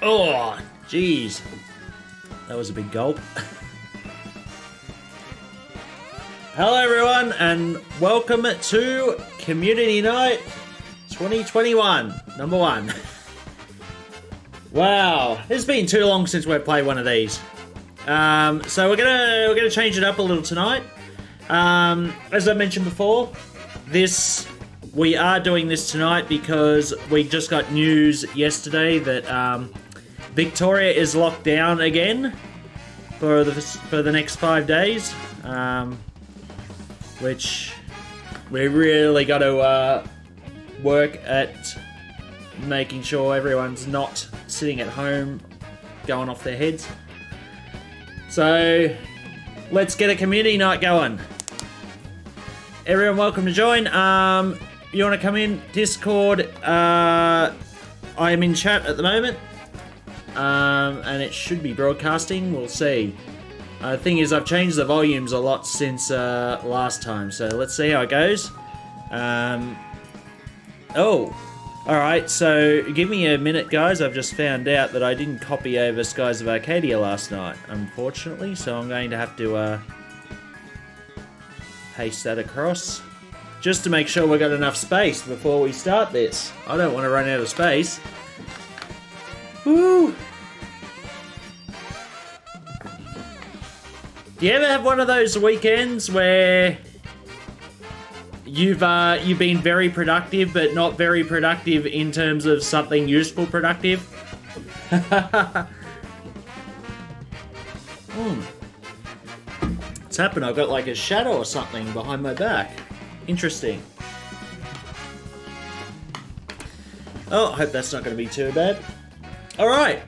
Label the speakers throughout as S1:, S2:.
S1: Oh, jeez. That was a big gulp. Hello everyone and welcome to Community Night 2021, number 1. Wow, it's been too long since we've played one of these. So we're gonna change it up a little tonight. As I mentioned before, we are doing this tonight because we just got news yesterday that Victoria is locked down again for the next 5 days, which we really got to work at making sure everyone's not sitting at home going off their heads. So let's get a community night going. Everyone welcome to join. You want to come in Discord? I am in chat at the moment. And it should be broadcasting, we'll see. The thing is, I've changed the volumes a lot since last time, so let's see how it goes. Oh, alright, so give me a minute, guys. I've just found out that I didn't copy over Skies of Arcadia last night, unfortunately, so I'm going to have to paste that across, just to make sure we've got enough space before we start this. I don't want to run out of space. Woo! Do you ever have one of those weekends where you've been very productive, but not very productive in terms of something useful productive? What's happened? I've got like a shadow or something behind my back. Interesting. Oh, I hope that's not going to be too bad. Alright,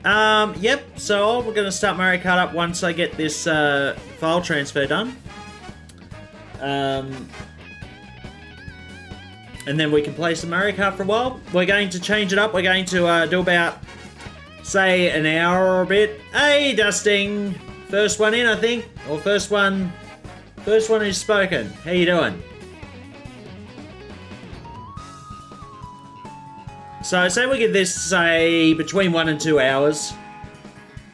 S1: yep, so we're going to start Mario Kart up once I get this file transfer done. And then we can play some Mario Kart for a while. We're going to change it up. We're going to do about, say, an hour or a bit. Hey, Dusting! First one in, I think. Or first one who's spoken. How you doing? So say we give this, say, between 1 and 2 hours.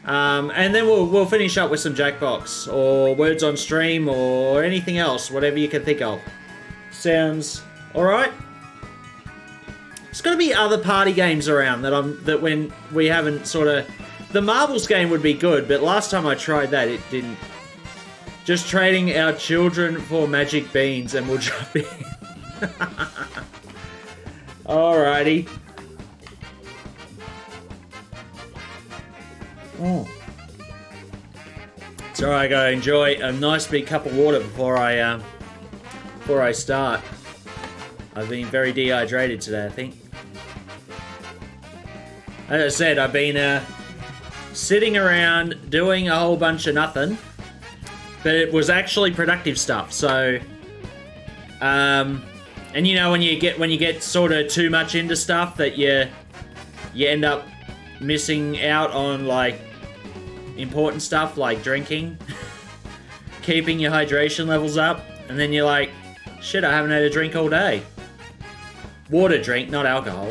S1: And then we'll finish up with some Jackbox, or Words on Stream, or anything else, whatever you can think of. Sounds alright? There's got to be other party games around that when we haven't sort of... The Marbles game would be good, but last time I tried that, it didn't. Just trading our children for magic beans and we'll jump in. Alrighty. Oh. It's alright, I gotta enjoy a nice big cup of water before I start. I've been very dehydrated today, I think. As I said, I've been sitting around doing a whole bunch of nothing, but it was actually productive stuff. So, and you know when you get sort of too much into stuff that you end up missing out on like important stuff like drinking, keeping your hydration levels up, and then you're like, shit, I haven't had a drink all day. Water drink, not alcohol.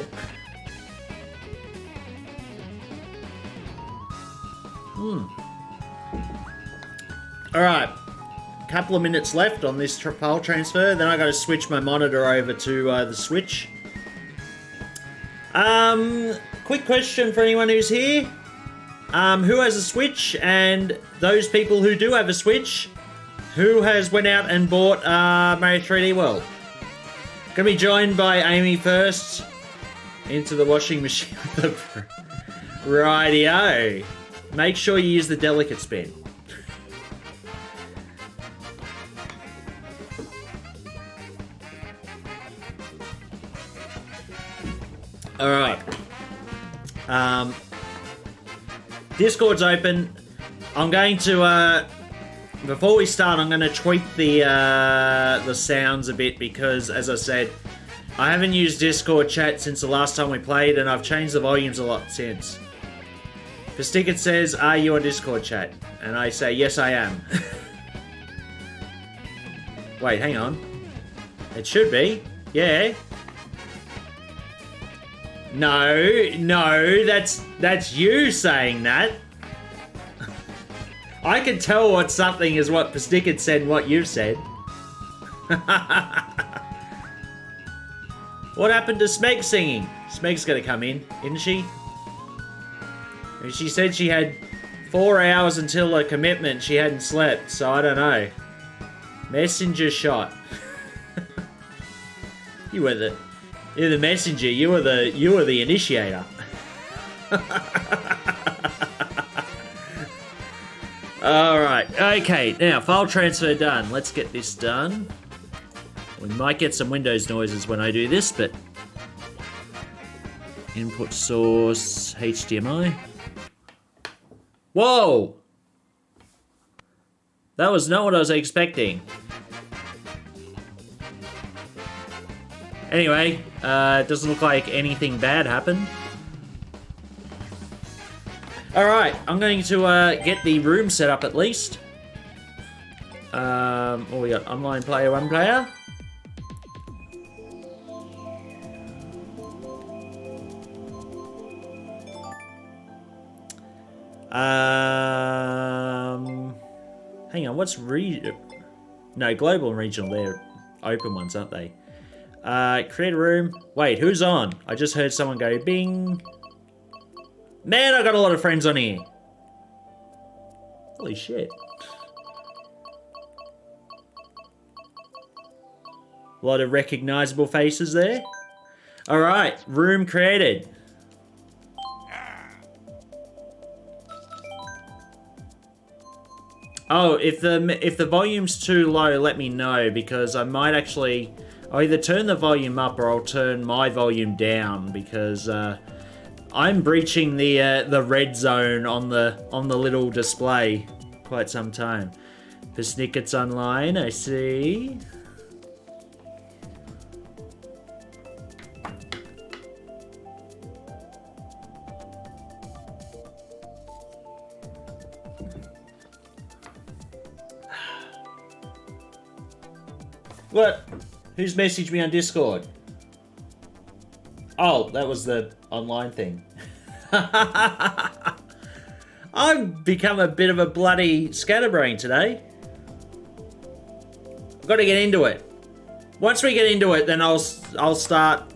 S1: Alright, couple of minutes left on this file transfer, then I gotta switch my monitor over to the Switch. Quick question for anyone who's here. Who has a Switch, and those people who do have a Switch, who has went out and bought Mario 3D World? Gonna be joined by Amy first into the washing machine with the rightio. Make sure you use the delicate spin. Alright. Discord's open. I'm going to, before we start, I'm going to tweak the sounds a bit because, as I said, I haven't used Discord chat since the last time we played, and I've changed the volumes a lot since. The sticker says, "Are you on Discord chat?" And I say, "Yes, I am." Wait, hang on. It should be. Yeah. No, that's you saying that. I can tell what something is what Stick had said and what you've said. What happened to Smeg singing? Smeg's gonna come in, isn't she? And she said she had 4 hours until her commitment. She hadn't slept, so I don't know. Messenger shot. You're the messenger. You were the initiator. Alright, okay, now file transfer done. Let's get this done. We might get some Windows noises when I do this, but input source HDMI. Whoa! That was not what I was expecting. Anyway, it doesn't look like anything bad happened. Alright, I'm going to get the room set up at least. We got online player, one player. Hang on, what's no, global and regional, they're open ones, aren't they? Create a room. Wait, who's on? I just heard someone go bing. Man, I got a lot of friends on here. Holy shit. A lot of recognizable faces there. Alright, room created. Oh, if the volume's too low, let me know, because I might actually... I'll either turn the volume up or I'll turn my volume down, because I'm breaching the red zone on the little display quite some time. The Snicket's online, I see. What? Who's messaged me on Discord? Oh, that was the online thing. I've become a bit of a bloody scatterbrain today. I've got to get into it. Once we get into it, then I'll start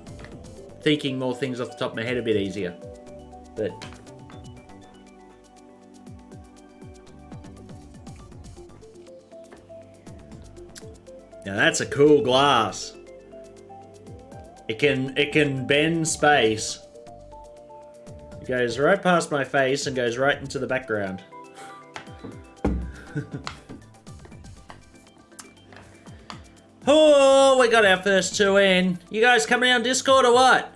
S1: thinking more things off the top of my head a bit easier. But now that's a cool glass. It can bend space. It goes right past my face and goes right into the background. Oh, we got our first two in. You guys coming on Discord or what?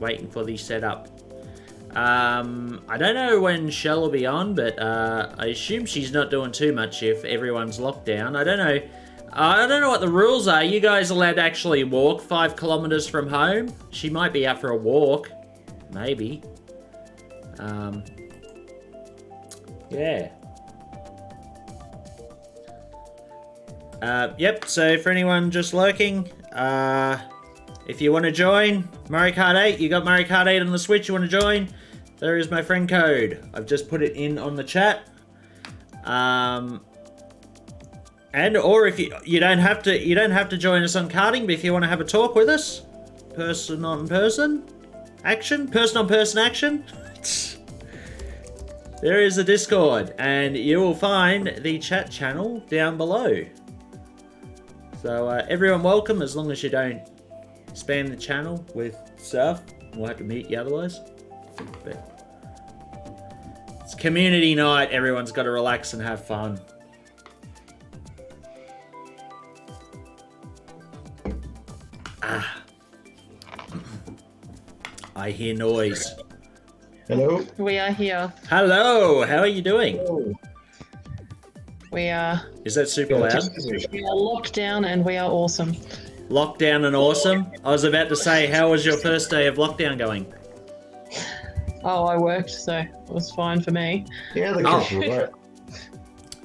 S1: Waiting for the setup. I don't know when Shell will be on, but I assume she's not doing too much if everyone's locked down. I don't know. I don't know what the rules are. You guys allowed to actually walk 5 kilometers from home? She might be out for a walk. Maybe. Yeah. Yep, so for anyone just lurking, if you want to join Mario Kart 8, you got Mario Kart 8 on the Switch, you want to join, there is my friend code. I've just put it in on the chat. And or if you don't have to join us on karting, but if you want to have a talk with us, person on person action, there is a Discord, and you will find the chat channel down below. So everyone welcome, as long as you don't spam the channel with stuff. We'll have to mute you otherwise. But it's community night. Everyone's got to relax and have fun. I hear noise.
S2: Hello.
S3: We are here.
S1: Hello. How are you doing?
S2: Hello.
S3: We are.
S1: Is that super loud?
S3: We are locked down and we are awesome.
S1: Lockdown and awesome. I was about to say, how was your first day of lockdown going?
S3: Oh, I worked, so it was fine for me.
S2: Yeah, the kids were right.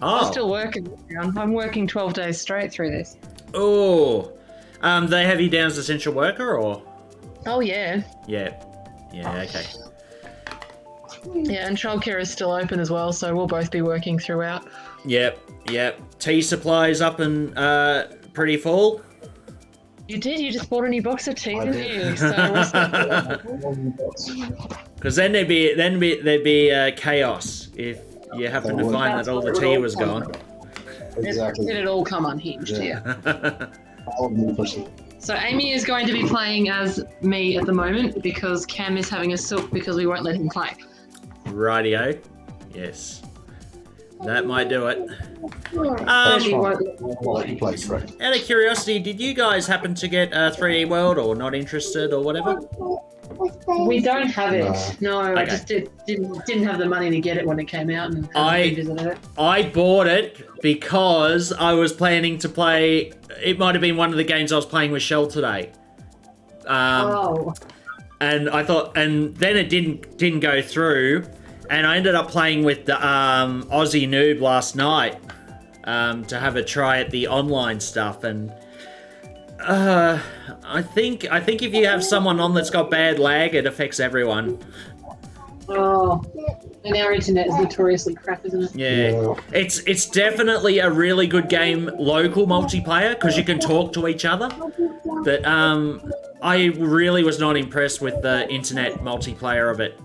S1: Oh.
S3: I'm still working. I'm working 12 days straight through this.
S1: Oh, they have you down as essential worker, or?
S3: Oh yeah.
S1: Yeah. Yeah. Okay.
S3: Yeah, and childcare is still open as well, so we'll both be working throughout.
S1: Yep. Yep. Tea supplies up and pretty full.
S3: You did. You just bought a new box of tea,
S2: I
S3: didn't
S2: did.
S3: you? So what's that?
S1: Because then there'd be chaos if you happen to find that all the tea was gone.
S2: Exactly.
S3: Did it all come unhinged?
S2: Yeah.
S3: Yeah.
S2: 100%.
S3: So Amy is going to be playing as me at the moment because Cam is having a sook because we won't let him play.
S1: Rightio. Yes. That might do it.
S2: That's
S3: He
S2: fine.
S3: won't-
S2: I'll let you play, Frank.
S1: Out of curiosity, did you guys happen to get 3D World or not interested or whatever?
S3: We don't have it. No, I
S1: Okay.
S3: just didn't have the money to get it when it came out and
S1: I-
S3: haven't revisited it.
S1: I bought it because I was planning to play. It might have been one of the games I was playing with Shell today.
S3: Oh.
S1: And I thought, and then it didn't go through, and I ended up playing with the Aussie noob last night to have a try at the online stuff, and I think if you have someone on that's got bad lag, it affects everyone.
S3: Oh. And our internet is notoriously crap, isn't it?
S1: Yeah, it's definitely a really good game, local multiplayer, because you can talk to each other. But I really was not impressed with the internet multiplayer of it.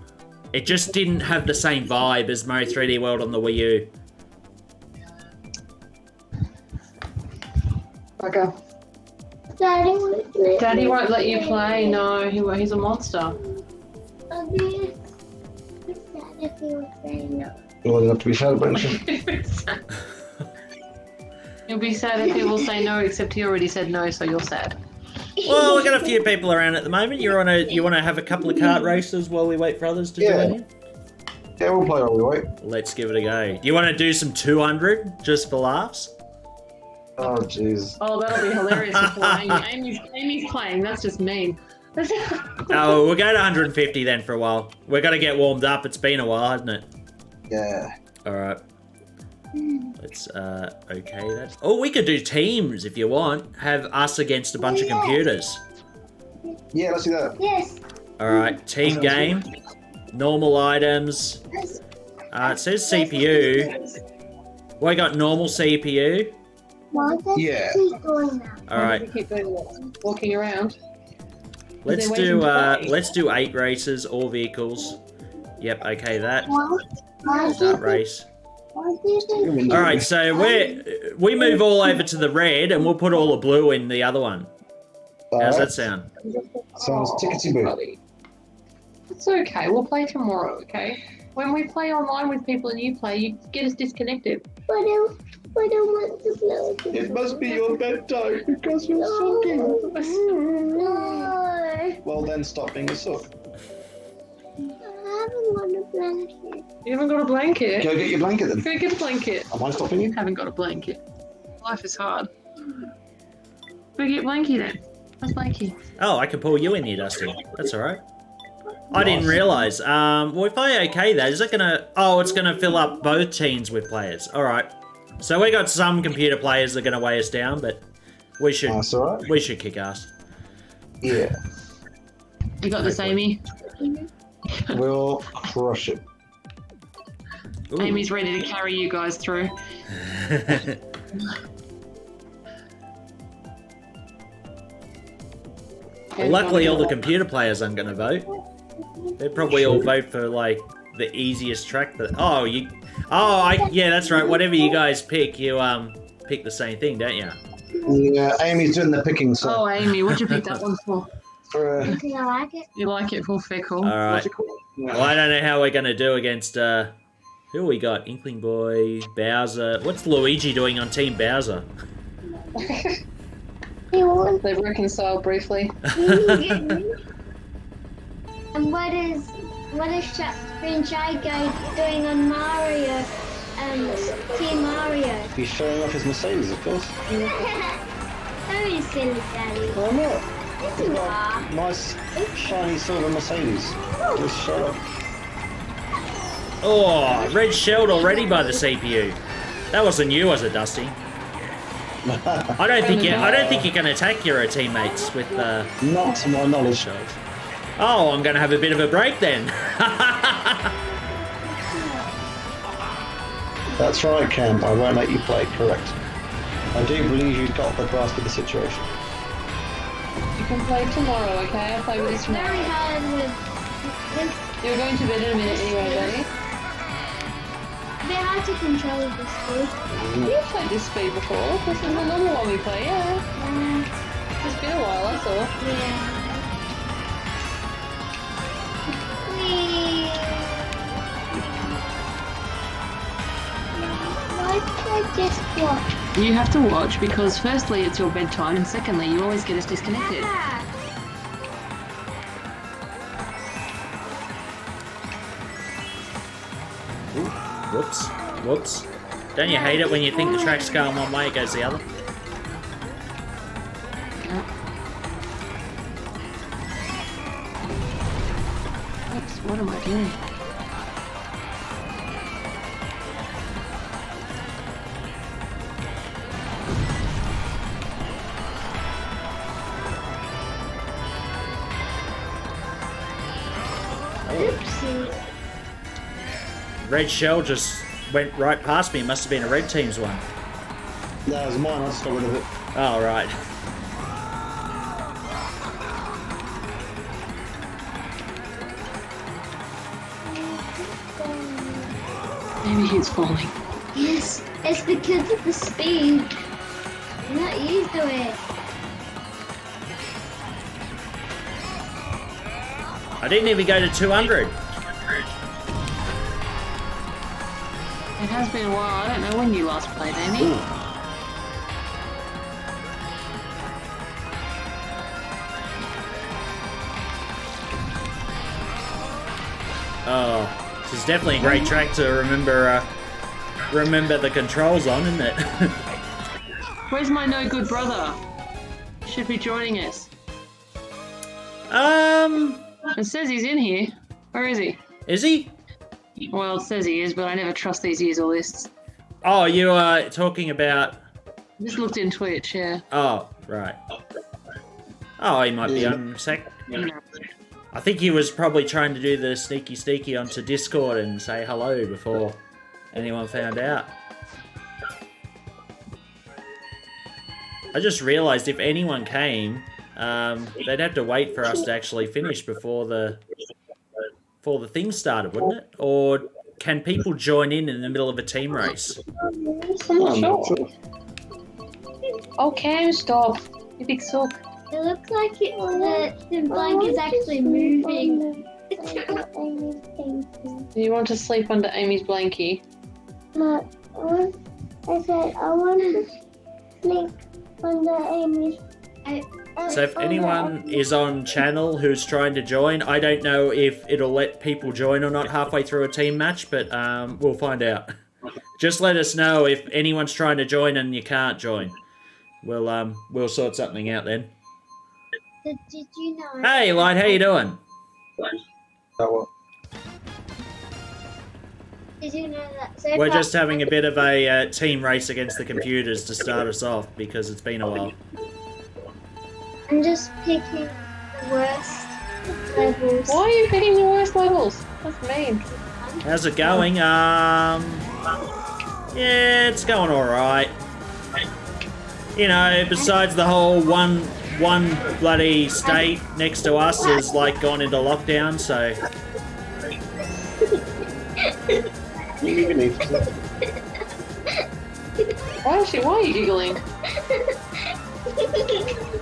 S1: It just didn't have the same vibe as Mario 3D World on the Wii U.
S3: Okay. Daddy won't let you play. No, he's a monster.
S2: You want enough to be sad, Brendan?
S3: You'll be sad if people say no, except he already said no, so you're sad.
S1: Well, we've got a few people around at the moment. You want to have a couple of kart races while we wait for others to join in?
S2: Yeah, we'll play while we wait.
S1: Let's give it a go. Do you want to do some 200 just for laughs?
S2: Oh, jeez.
S3: Oh, that'll be hilarious if Amy's playing. That's just mean.
S1: Oh, we'll go to 150 then for a while. We've got to get warmed up. It's been a while, hasn't it?
S2: Yeah.
S1: All right. Let's okay that. Oh, we could do teams if you want. Have us against a bunch of computers.
S2: Yeah, let's do that.
S4: Yes.
S1: All right, team game. Normal items. It says CPU. Well, I got normal CPU.
S2: Yeah.
S4: Keep going now.
S1: All right,
S3: Keep walking around.
S1: let's
S3: waiting
S1: do
S3: to play?
S1: let's do 8 races, all vehicles. Yep, okay that.
S4: Why
S1: Start race.
S4: do you think
S1: All right, so we move all over to the red, and we'll put all the blue in the other one. How's that sound?
S2: Sounds tickety boo.
S3: Buddy. It's okay. We'll play tomorrow, okay? When we play online with people and you play, you get us disconnected.
S4: I don't want to play.
S2: It must be your bedtime because you're sulking.
S4: No.
S2: Well, then stop being a sook.
S4: I haven't got a blanket.
S3: You haven't got a blanket?
S2: Go get your blanket then.
S3: Go get a blanket.
S2: Am I stopping you?
S3: Haven't got a blanket. Life is hard. Go get Blanky then. Where's Blanky?
S1: Oh, I can pull you in here, Dusty. That's all right. I didn't realise. Well, if I okay that, is it gonna? Oh, it's gonna fill up both teams with players. All right. So we got some computer players that are gonna weigh us down, but we should
S2: That's alright.
S1: we should kick ass.
S2: Yeah.
S3: You got this, Amy?
S2: We'll crush it.
S1: Ooh.
S3: Amy's ready to carry you guys through.
S1: Well, luckily, all the computer players aren't gonna vote. They'd probably all vote for like the easiest track. But yeah, that's right. Whatever you guys pick, you pick the same thing, don't you?
S2: Yeah, Amy's doing the picking, so.
S3: Oh, Amy, what'd you pick that one for?
S2: For,
S4: Do you like it?
S3: You like it? Well, fair call.
S1: All right. Well, I don't know how we're gonna do against who we got? Inkling Boy, Bowser. What's Luigi doing on Team Bowser?
S4: He wants
S3: They've reconciled briefly.
S4: And what is Green Shy Guy doing on Mario? Team Mario.
S2: he's showing off his Mercedes, of course.
S4: Don't be silly, Daddy.
S2: Why not?
S4: Yes, you are.
S2: Nice, shiny silver Mercedes. Just shut up.
S1: Oh, red shelled already by the CPU. That wasn't you, was it, Dusty? I don't think you can attack your teammates with
S2: Not to my knowledge.
S1: shells. Oh, I'm going to have a bit of a break then.
S2: That's right, Cam. I won't let you play. Correct. I do believe you've got the grasp of the situation.
S3: You can play tomorrow, okay? I'll play with you
S4: It's very
S3: tomorrow.
S4: hard with this.
S3: You're going to bed in a minute anyway, buddy.
S4: It's very hard to control this food.
S3: You've played this speed before. This is the normal one we play, yeah. It's been a while, that's all.
S4: Yeah. Whee! Why did I just watch?
S3: You have to watch because firstly it's your bedtime and secondly you always get us disconnected.
S4: Ah.
S1: Ooh, whoops. Whoops. Don't you hate it when you think the track's going one way, it goes the other?
S3: Oops, what am I doing?
S4: Oopsie.
S1: Red shell just went right past me. It must have been a red team's one.
S2: That was mine. I just got rid of it.
S1: Oh, right.
S3: Maybe he's falling.
S4: Yes, it's because of the speed. I'm not used to it.
S1: I didn't even go to 200.
S3: It has been a while. I don't know when you last played, Amy.
S1: Oh, this is definitely a great track to remember the controls on, isn't it?
S3: Where's my no good brother? Should be joining us. It says he's in here. Where is he?
S1: Is he?
S3: Well, it says he is, but I never trust these user lists.
S1: Oh, you are talking about...
S3: Just looked in Twitch, yeah.
S1: Oh, right. Oh, he might be on sec.
S3: No.
S1: I think he was probably trying to do the sneaky onto Discord and say hello before anyone found out. I just realised if anyone came, they'd have to wait for us to actually finish before the thing started, wouldn't it? Or can people join in the middle of a team race?
S3: I'm not sure. Oh, Cam, stop. You big sook.
S4: It looks like the blanket's actually moving.
S3: Do you want to sleep under Amy's blankie?
S4: No, I said I want to sleep under Amy's.
S1: So if anyone is on channel who's trying to join, I don't know if it'll let people join or not halfway through a team match, but we'll find out. Just let us know if anyone's trying to join and you can't join. We'll sort something out then.
S4: Did you know?
S1: Hey, Light, how you doing?
S2: That one.
S4: Did you know that? So
S1: We're
S4: far-
S1: just having a bit of a team race against the computers to start us off because it's been a while.
S4: I'm just picking the worst levels.
S3: Why are you picking the worst levels? That's mean.
S1: How's it going? Yeah, it's going alright. You know, besides the whole one bloody state next to us has like gone into lockdown, so
S2: You need to.
S3: Why are you giggling?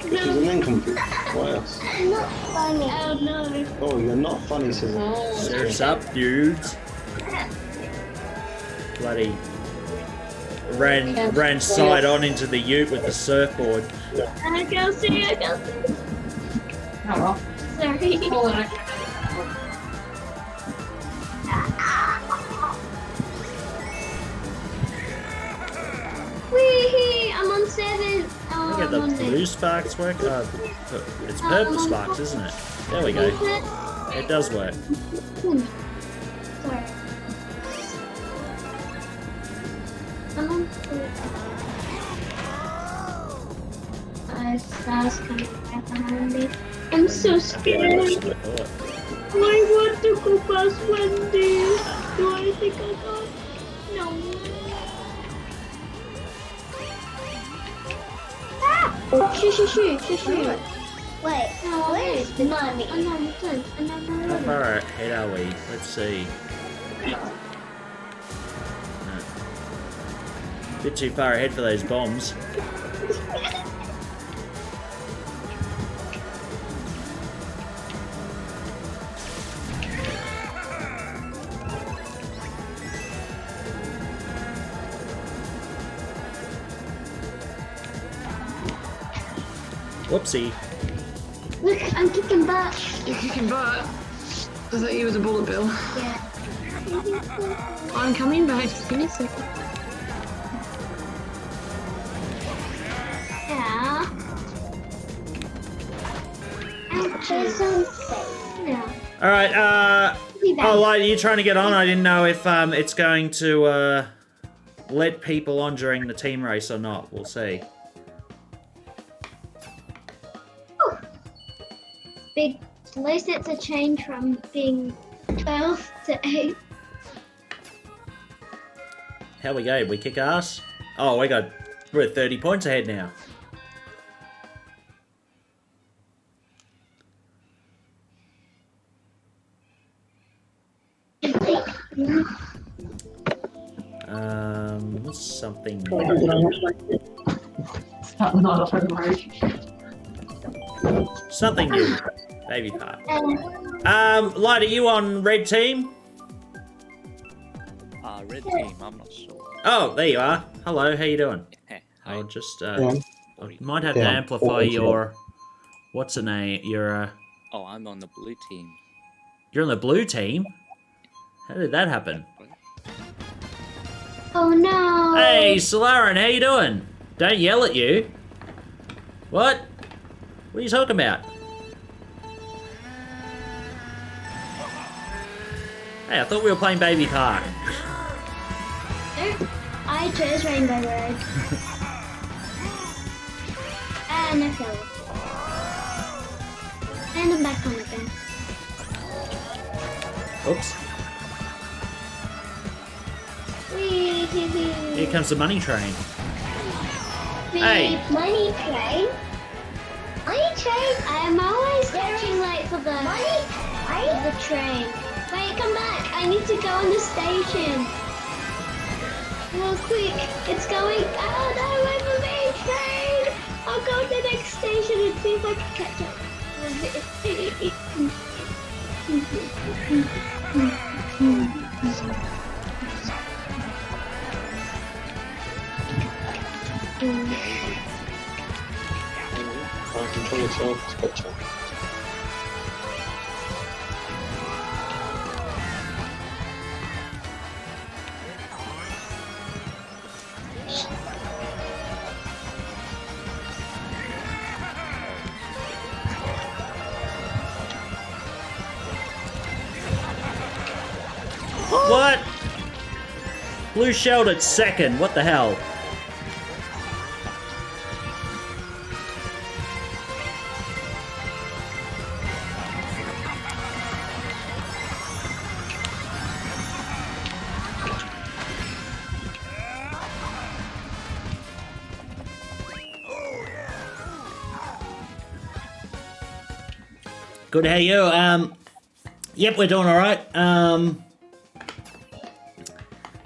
S2: Because an incomplete. What else?
S4: I'm not funny. Oh no.
S2: Oh, you're not funny, Susan.
S3: Oh,
S1: surf's up, dudes. Bloody ran side on into the ute with the surfboard.
S4: I can see.
S3: oh well.
S4: Sorry.
S3: Hold on.
S4: Wee! I'm on 7. Oh,
S1: Look at
S4: I'm
S1: the
S4: on
S1: blue sparks work. It's purple sparks, isn't it? There we go. It does work.
S4: Sorry. I'm on 4. there's stars coming right behind me. I'm so scared.
S1: I thought.
S4: I want to go past Wendy's. Do I think I got? No. Ah! Shoo. Wait, where's the money?
S1: How far ahead are we? Let's see. Bit too far ahead for those bombs. Whoopsie.
S4: Look, I'm kicking butt.
S3: You're kicking butt. I thought you was a bullet bill.
S4: Yeah.
S3: I'm coming back. Just give me a second.
S4: Yeah. There's some space. Yeah.
S1: Alright,
S4: Be back.
S1: oh, Light, are you trying to get on? I didn't know if it's going to let people on during the team race or not. We'll see.
S4: Big. At least it's a change from being 12 to 8.
S1: How we go? We kick ass? Oh, we're 30 points ahead now. What's something new? Something new. Baby Park. Light, are you on red team?
S5: Red team, I'm not sure.
S1: Oh, there you are. Hello, how you doing?
S5: Hi.
S1: I'll just
S2: Yeah.
S1: I might have to
S2: Yeah.
S1: amplify your what's the name?
S5: Oh, I'm on the blue team.
S1: You're on the blue team? How did that happen?
S4: Oh no!
S1: Hey, Solarin, how you doing? Don't yell at you. What? What are you talking about? Hey, I thought we were playing Baby Park.
S4: Nope. I chose Rainbow Road. And I fell off. And I'm back on again.
S1: Oops.
S4: Wee hee hee.
S1: Here comes the money train.
S4: Beep.
S1: Hey.
S4: Money train? Money train? I'm always catching late for the train. Wait, come back. I need to go on the station. Well, quick. It's going. Oh, no, wait for me, train. I'll go to the next station and see if I can catch up.
S2: Can't control yourself, it's better.
S1: What? Blue shelled at second. What the hell? Good, how you? Yep, we're doing all right.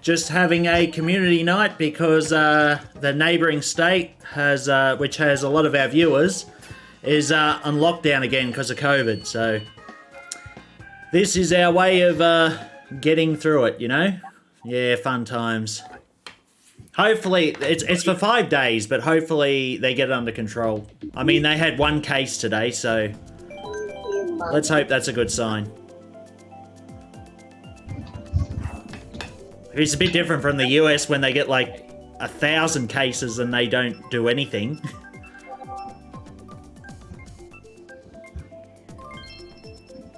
S1: Just having a community night because the neighbouring state has, which has a lot of our viewers, is on lockdown again because of COVID. So this is our way of getting through it, you know? Yeah, fun times. Hopefully, it's for 5 days, but hopefully they get it under control. I mean, they had one case today, so let's hope that's a good sign. It's a bit different from the US when they get like 1,000 cases and they don't do anything.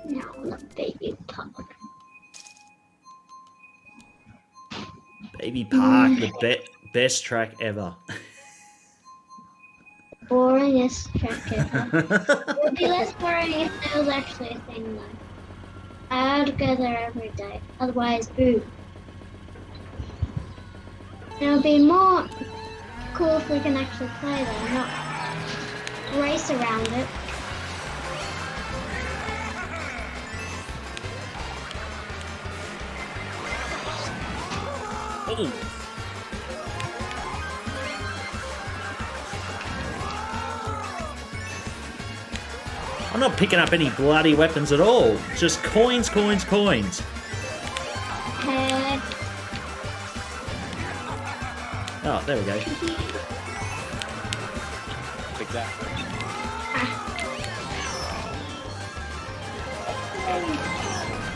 S4: No, not Baby Park.
S1: Baby Park, the best track ever.
S4: Boring Yes, check it. It would be less boring if there was actually a thing though. I would go there every day. Otherwise, boo. It would be more cool if we can actually play there, not race around it.
S1: Ooh. I'm not picking up any bloody weapons at all. Just coins, coins, coins. Oh, there we go.
S5: Take that.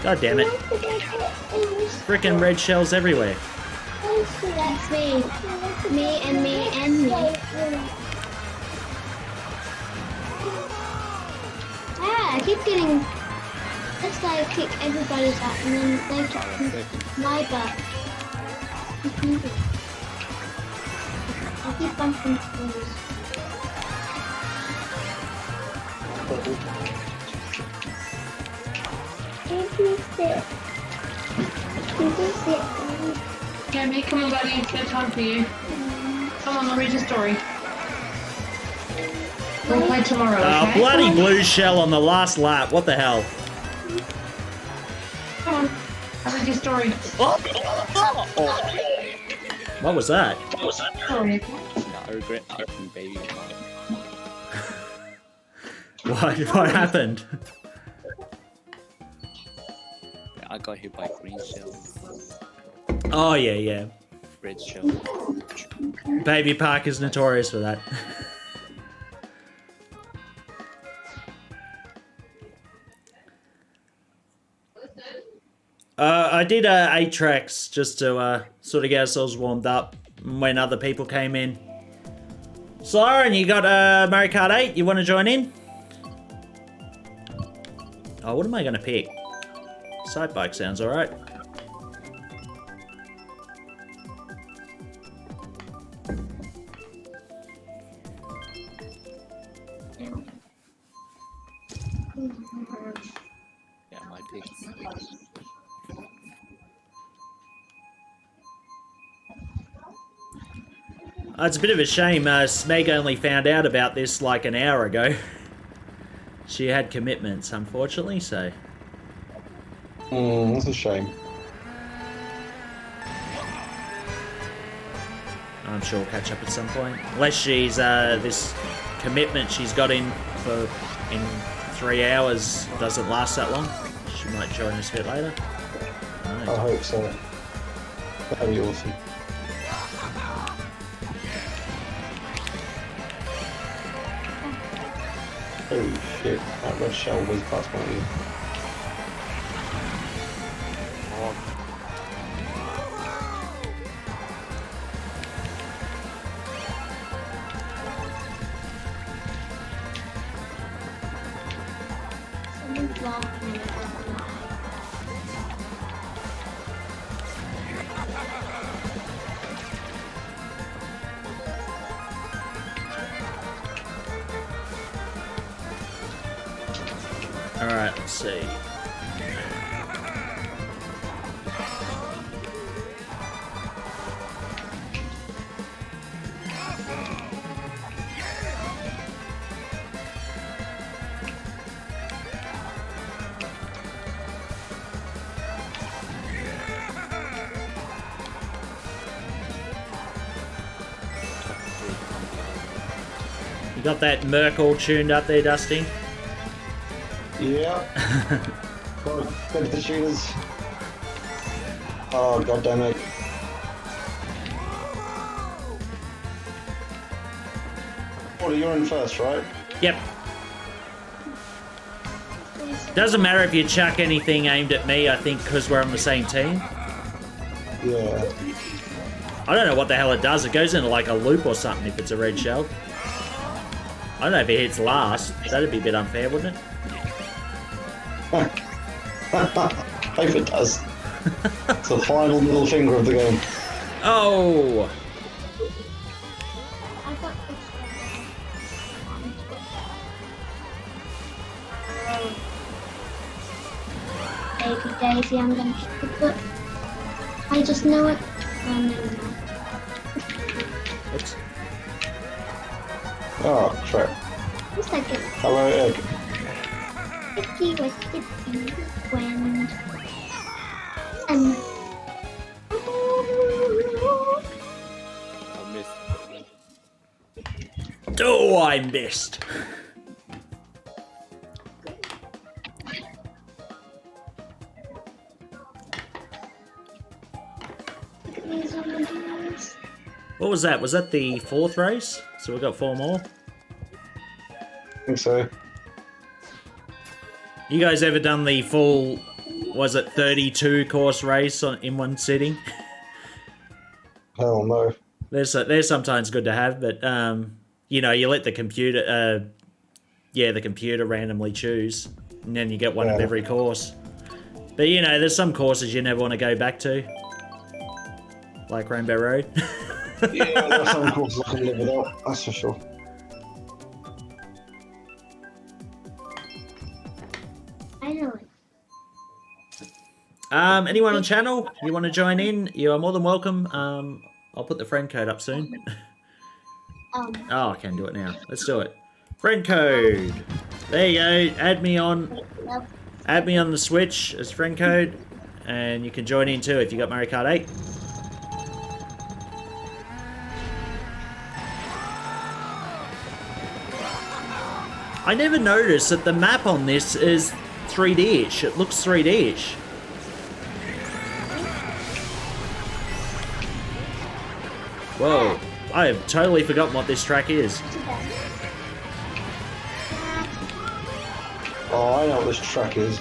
S1: God damn it. Frickin' red shells everywhere.
S4: That's me. Me and me and me. Ah, I keep getting... That's why I kick everybody's butt and then they kick my butt. I keep bumping schools.
S3: Cammy, come on, buddy. It's bedtime for you. Come on, I'll read your story. We'll play tomorrow, okay?
S1: Bloody blue shell on the last lap. What the hell?
S3: Come on. I'll read your story.
S1: What was that?
S3: Sorry.
S5: I regret picking baby.
S1: What happened?
S5: I got hit by green shell,
S1: Oh, yeah.
S5: red shell.
S1: Baby Park is notorious for that. I did 8 tracks just to sort of get ourselves warmed up when other people came in. Siren, you got Mario Kart 8? You want to join in? Oh, what am I going to pick? Side bike sounds alright.
S5: Yeah, my pick.
S1: It's a bit of a shame. Smeg only found out about this like an hour ago. She had commitments, unfortunately, so...
S2: That's a shame.
S1: I'm sure we'll catch up at some point. Unless she's, this commitment she's got in 3 hours doesn't last that long. She might join us a bit later.
S2: I hope so. That'd be awesome. Holy shit, that red shell was past one of you.
S4: Someone's laughing at us.
S1: Alright, let's see. You got that Merc all tuned up there, Dusty?
S2: Yeah. Go to the shooters. Oh, god damn it. Well, you're in first, right?
S1: Yep. Doesn't matter if you chuck anything aimed at me, I think, because we're on the same team.
S2: Yeah.
S1: I don't know what the hell it does. It goes into like a loop or something if it's a red shell. I don't know if it hits last. That'd be a bit unfair, wouldn't it?
S2: Hope it does. It's the final middle finger of the game.
S1: Oh!
S4: I got this one. Baby Daisy, I'm going to keep the book. I just know it. Oh, no, no.
S1: Oops.
S2: Oh, crap.
S4: Looks like it.
S2: Hello, Egg.
S4: Sticky with sticky wind. And
S5: I missed.
S1: Oh, I missed.
S4: these are the ones.
S1: What was that? Was that the 4th race? So we've got 4 more.
S2: I think so.
S1: You guys ever done the full, was it 32 course race in one sitting?
S2: Hell no.
S1: They're sometimes good to have, but you know, you let the computer, the computer randomly choose, and then you get one of
S2: Yeah.
S1: every course. But you know, there's some courses you never want to go back to, like Rainbow Road.
S2: Yeah, there are some courses I can live without, that's for sure.
S4: I know it.
S1: Anyone on channel, you want to join in? You are more than welcome. I'll put the friend code up soon. Oh, I can do it now. Let's do it. Friend code. There you go. Add me on the Switch as friend code, and you can join in too if you got Mario Kart 8. I never noticed that the map on this is 3D-ish. It looks 3D-ish. Whoa, I have totally forgotten what this track is.
S2: Oh, I know what this track is.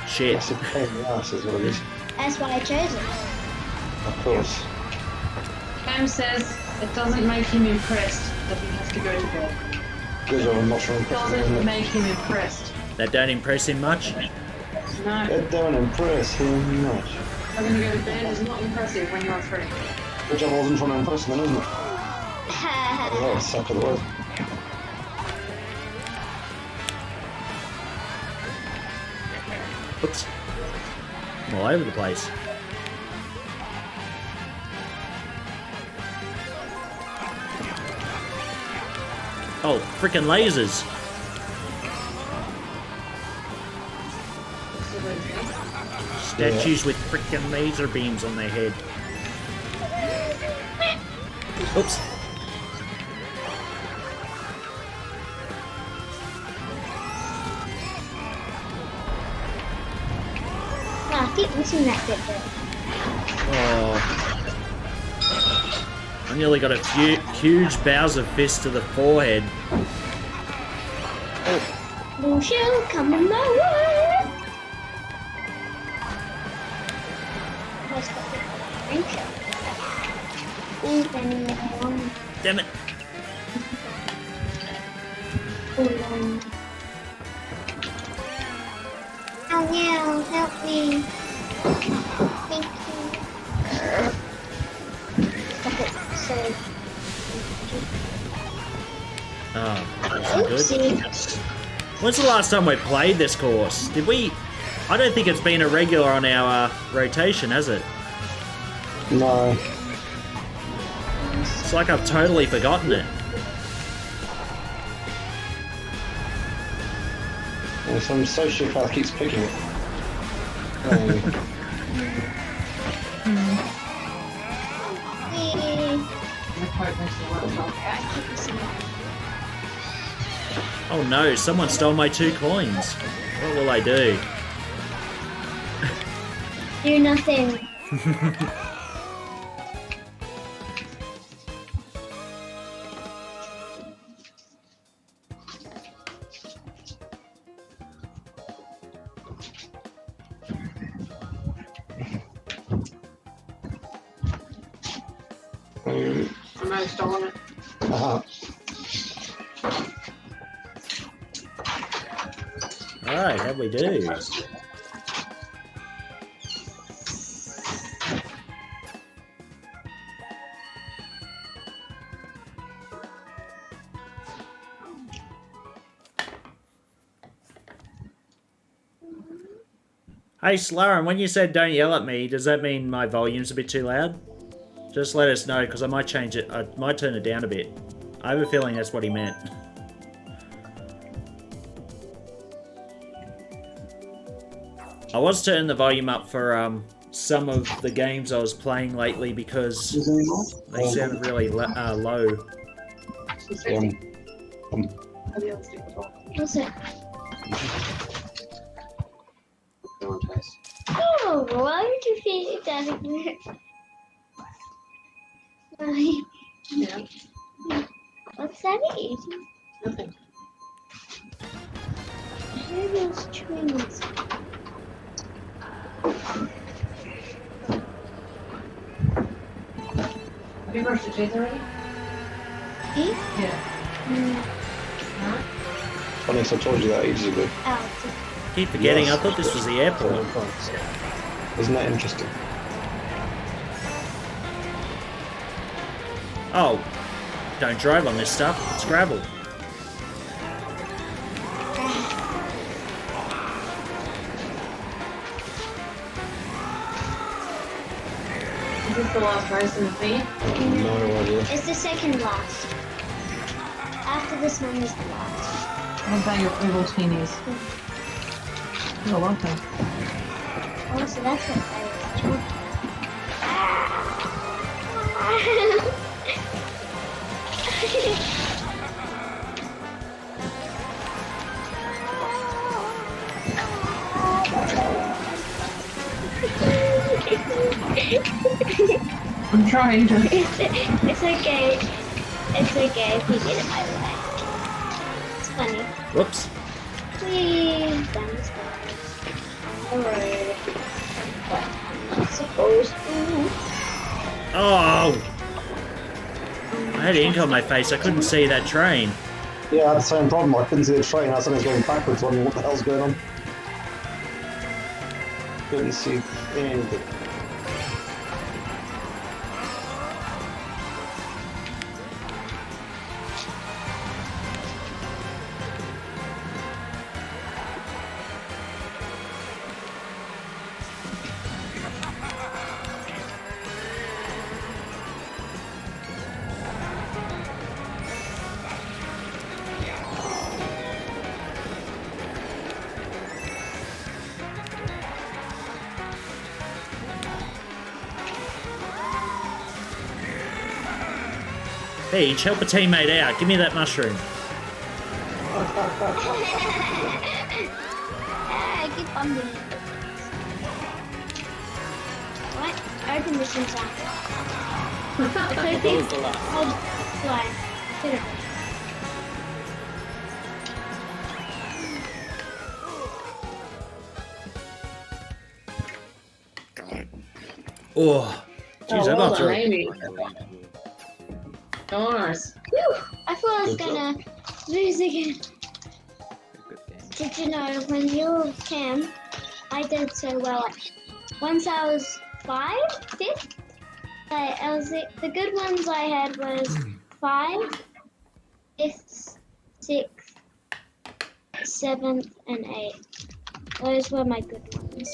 S1: Shit.
S2: That's a pain in the ass, is what it is.
S4: That's why I chose it.
S2: Of course.
S3: Cam says it doesn't make him impressed that he has to go to bed.
S2: Good job, I'm not sure
S3: It
S2: impressed, isn't
S3: doesn't
S2: it?
S3: make him impressed.
S1: That don't impress him much.
S3: No,
S2: It don't impress him much.
S3: having to go to bed is not impressive when you're 3.
S2: Good job I wasn't trying to impress him then, isn't it? Oh, that was suck of the word.
S1: Oops. I'm all over the place. Oh, freaking lasers. Statues with freaking laser beams on their head. Oops.
S4: I keep missing that bit though.
S1: Oh. I nearly got a huge Bowser fist to the forehead.
S4: No show coming my way. Let's go to the drink show. Even one.
S1: Damn it.
S4: Oh no, help me. Thank you. Stop it, so.
S1: Oh, that's good.
S4: Oopsie.
S1: When's the last time we played this course? Did we... I don't think it's been a regular on our rotation, has it?
S2: No.
S1: It's like I've totally forgotten it.
S2: And some sociopath keeps picking it. Um,
S1: Oh no, someone stole my 2 coins. What will I do?
S4: Do nothing.
S3: I might have stolen it.
S2: uh-huh.
S1: Alright, how'd we do? Hey, Slaren, when you said don't yell at me, does that mean my volume's a bit too loud? Just let us know, because I might change it. I might turn it down a bit. I have a feeling that's what he meant. I was turning the volume up for some of the games I was playing lately because they sounded really low.
S4: What's it? Oh, why would you feel it doesn't work?
S3: Yeah.
S4: What's that eating?
S3: Nothing.
S4: Who are those twins?
S3: Have you brushed your teeth already?
S4: Me?
S3: Yeah.
S2: Funny, 'cause I told you that ages ago.
S4: Oh,
S1: Keep forgetting,
S2: Yes.
S1: I thought this was the airport.
S2: Isn't that interesting?
S1: Oh, don't drive on this stuff, it's gravel.
S3: Is this the last race in the thing?
S2: No idea.
S4: it's the second last. After this one is the last.
S3: What about your oval teenies? Oh, well done.
S4: Oh, so that's what I was
S3: I'm trying to.
S4: It's okay. It's okay if you get it my way. It's funny.
S1: Whoops.
S4: Please, down the stairs. Alright. But suppose.
S1: Oh! I had ink on my face, I couldn't see that train.
S2: Yeah, I had the same problem. I couldn't see the train. I was going backwards, wondering what the hell's going on. Couldn't see anything.
S1: Peach, help a teammate out. Give me that mushroom.
S4: I keep bumping it. What? Open this inside. It's okay. Hold fly. Hit it.
S1: Oh, jeez, I
S3: well
S1: got
S3: done,
S1: through.
S3: Amy. Nice.
S4: Whew, I thought I was
S2: Good
S4: gonna lose again.
S5: Good game.
S4: Did you know when you were with Cam, I did so well. Once I was 5, 6, I was the good ones I had was 5, 5th, 6th, 7th, and 8th. Those were my good ones.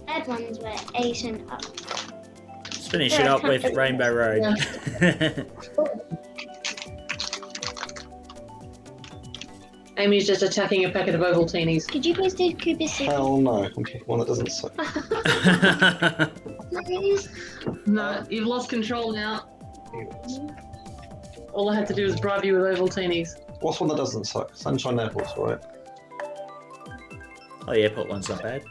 S4: Bad ones were 8 and up.
S1: Let's finish it up with Rainbow Road.
S3: Amy's just attacking a packet of Ovaltinis.
S4: Could you please do Cooper's secret,
S2: Hell no. I'm picking one that doesn't suck.
S4: please?
S3: No, you've lost control now. All I had to do was bribe you with Ovaltinis.
S2: What's one that doesn't suck? Sunshine Airport's alright.
S1: Oh, the airport one's not bad.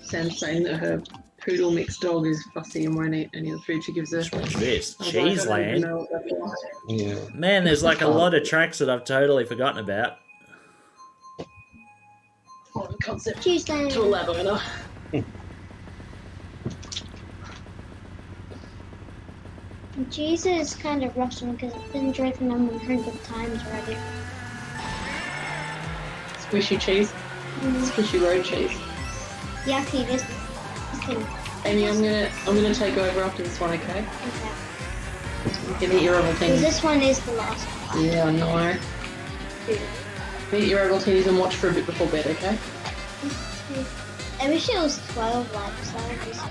S3: Sam's saying that her poodle mixed dog is fussy and won't eat any of the food she gives her.
S1: What's this?
S3: I was like, I don't even
S1: Cheeseland?
S3: know what that was.
S2: Yeah.
S1: Man, there's like a lot of tracks that I've totally forgotten about.
S3: What a concept
S4: Tuesday.
S3: to a lab owner.
S4: Jesus kind of rushed me because I've been drinking them 100 times already.
S3: Squishy cheese. Squishy road cheese.
S4: Yucky, this thing.
S3: Amy, I'm gonna take over after this one, okay?
S4: Okay.
S3: You can eat your
S4: Because
S3: Ovaltinis.
S4: this one is the last one.
S3: Yeah, I know. Eat your Ovaltines and watch for a bit before bed, okay?
S4: I wish it was 12 laps. That would be so.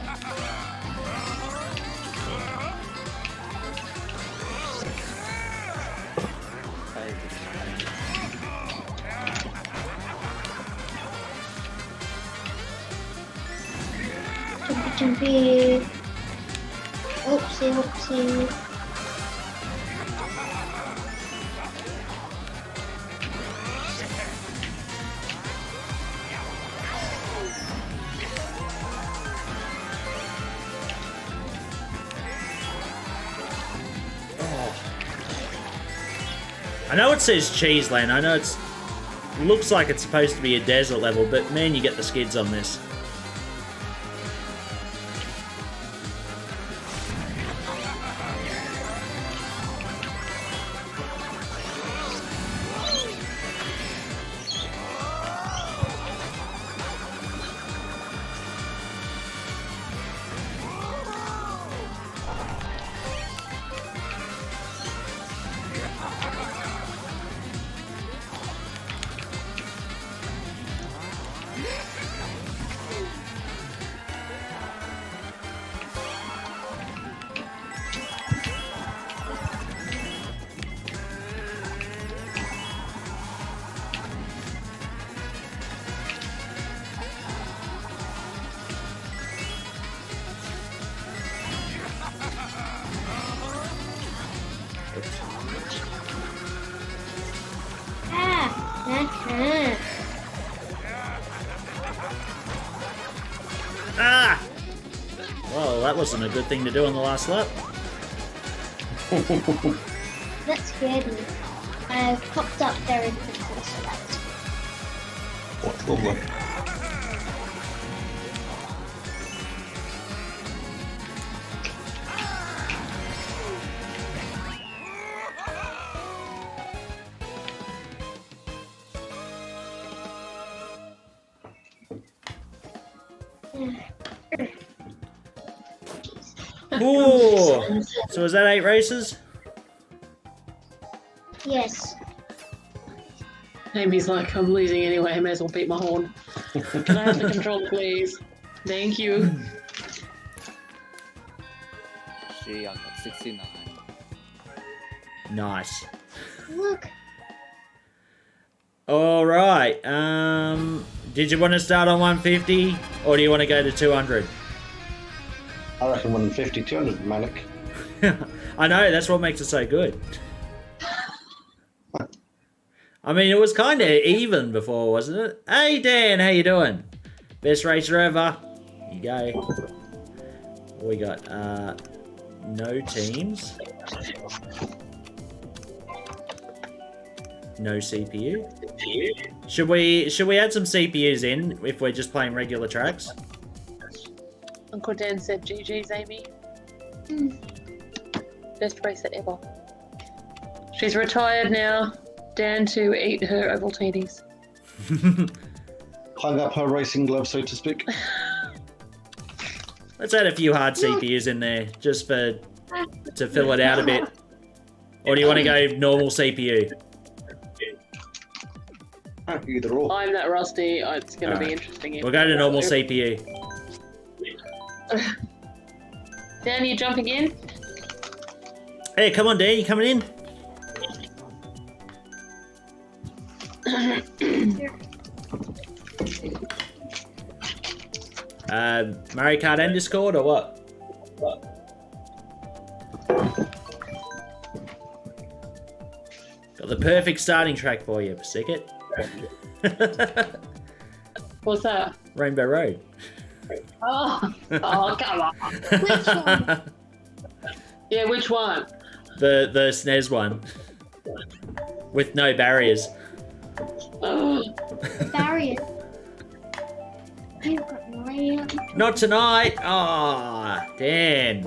S4: Jumpy. Oopsie, oopsie.
S1: I know it says Cheeseland. I know it's looks like it's supposed to be a desert level, but man, you get the skids on this. Ah! Well, that wasn't a good thing to do on the last lap.
S4: That scared me. I popped up very quickly, so that's
S2: What's lovely?
S1: Ooh! So is that 8 races?
S4: yes.
S3: Amy's like, I'm losing anyway, I may as well beat my horn. Can I have the controller, please? Thank you.
S5: She, I got 69.
S1: Nice.
S4: Look.
S1: All right. Did you want to start on 150 or do you want to go to 200?
S2: I reckon 150, 200 manic.
S1: I know, that's what makes it so good. I mean, it was kind of even before, wasn't it? Hey, Dan, how you doing? Best racer ever. Here you go. What we got? No teams. No CPU. Should we add some CPUs in if we're just playing regular tracks?
S3: Uncle Dan said GG's, Amy. Best racer ever. She's retired now. Dan to eat her Ovaltinis.
S2: Hung up her racing glove, so to speak.
S1: Let's add a few hard CPUs in there just to fill it out a bit. Or do you want to go normal CPU?
S2: Either or.
S3: I'm that rusty. It's going to be
S1: Alright.
S3: interesting.
S1: We'll go to normal CPU.
S3: Dan, you jumping in?
S1: Hey, come on, Dan, you coming in? Mario Kart and Discord or what? Got the perfect starting track for you, Sickett.
S3: What's that?
S1: Rainbow Road.
S3: Oh, come on.
S4: Which one?
S3: Yeah, which one?
S1: The SNES one. With no barriers.
S4: Barrier. I've got no idea.
S1: Not tonight! Ah, Dan.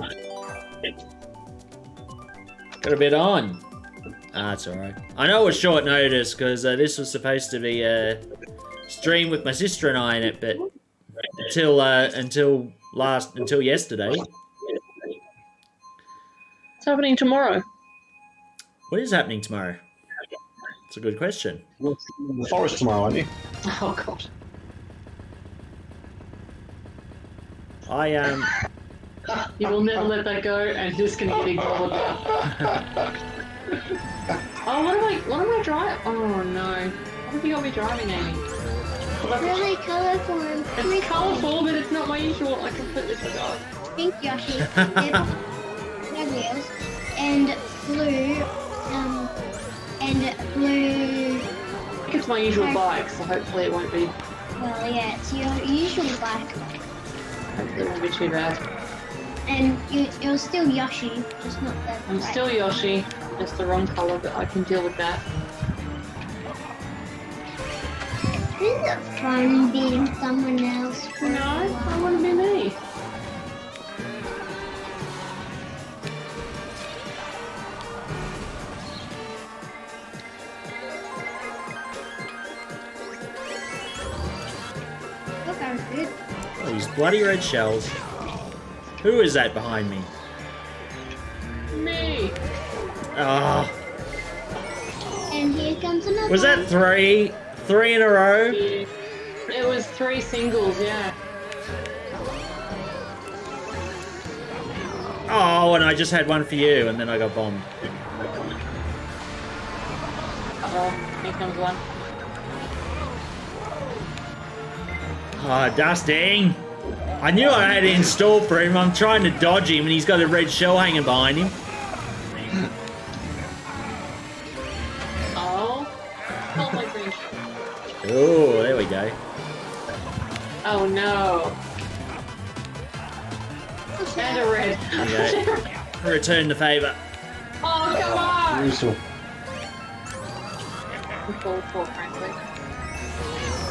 S1: Got a bit on. Ah, it's alright. I know it was short notice because this was supposed to be a stream with my sister and I in it, but until yesterday.
S3: What's happening tomorrow?
S1: What is happening tomorrow? It's a good question.
S2: You're in the forest tomorrow, aren't you?
S3: Oh god.
S1: I
S3: You will never let that go, and you're just gonna get ignored now. Oh, what am I driving? Oh no. What have you got me driving, Amy?
S4: Really colourful and pretty.
S3: It's colourful, but it's not my usual. I completely forgot.
S4: Pink Yoshi, red wheels, and blue, and blue.
S3: I think it's my usual bike, so hopefully it won't be.
S4: Well, yeah, it's your usual bike,
S3: Hopefully it won't be too bad.
S4: and you're still Yoshi, just not that.
S3: I'm still Yoshi, just the wrong colour, but I can deal with that.
S4: Isn't it fun being someone else? For
S3: No,
S4: a while?
S3: I want to be me.
S4: Look, I'm good.
S1: oh, these bloody red shells. Who is that behind me?
S3: Me.
S1: Ah,
S4: And here comes another.
S1: was that three? 3 in a row?
S3: Yeah. It was 3 singles, yeah.
S1: Oh, and I just had one for you, and then I got bombed.
S3: Oh, here comes one.
S1: Oh, dusting! I knew I had it installed for him. I'm trying to dodge him, and he's got a red shell hanging behind him.
S3: Oh. Oh my gosh.
S1: Oh, there we go.
S3: Oh no. And a red.
S1: Okay. Return the favour.
S3: Oh, come on!
S2: Useful.
S3: I'm full for, frankly.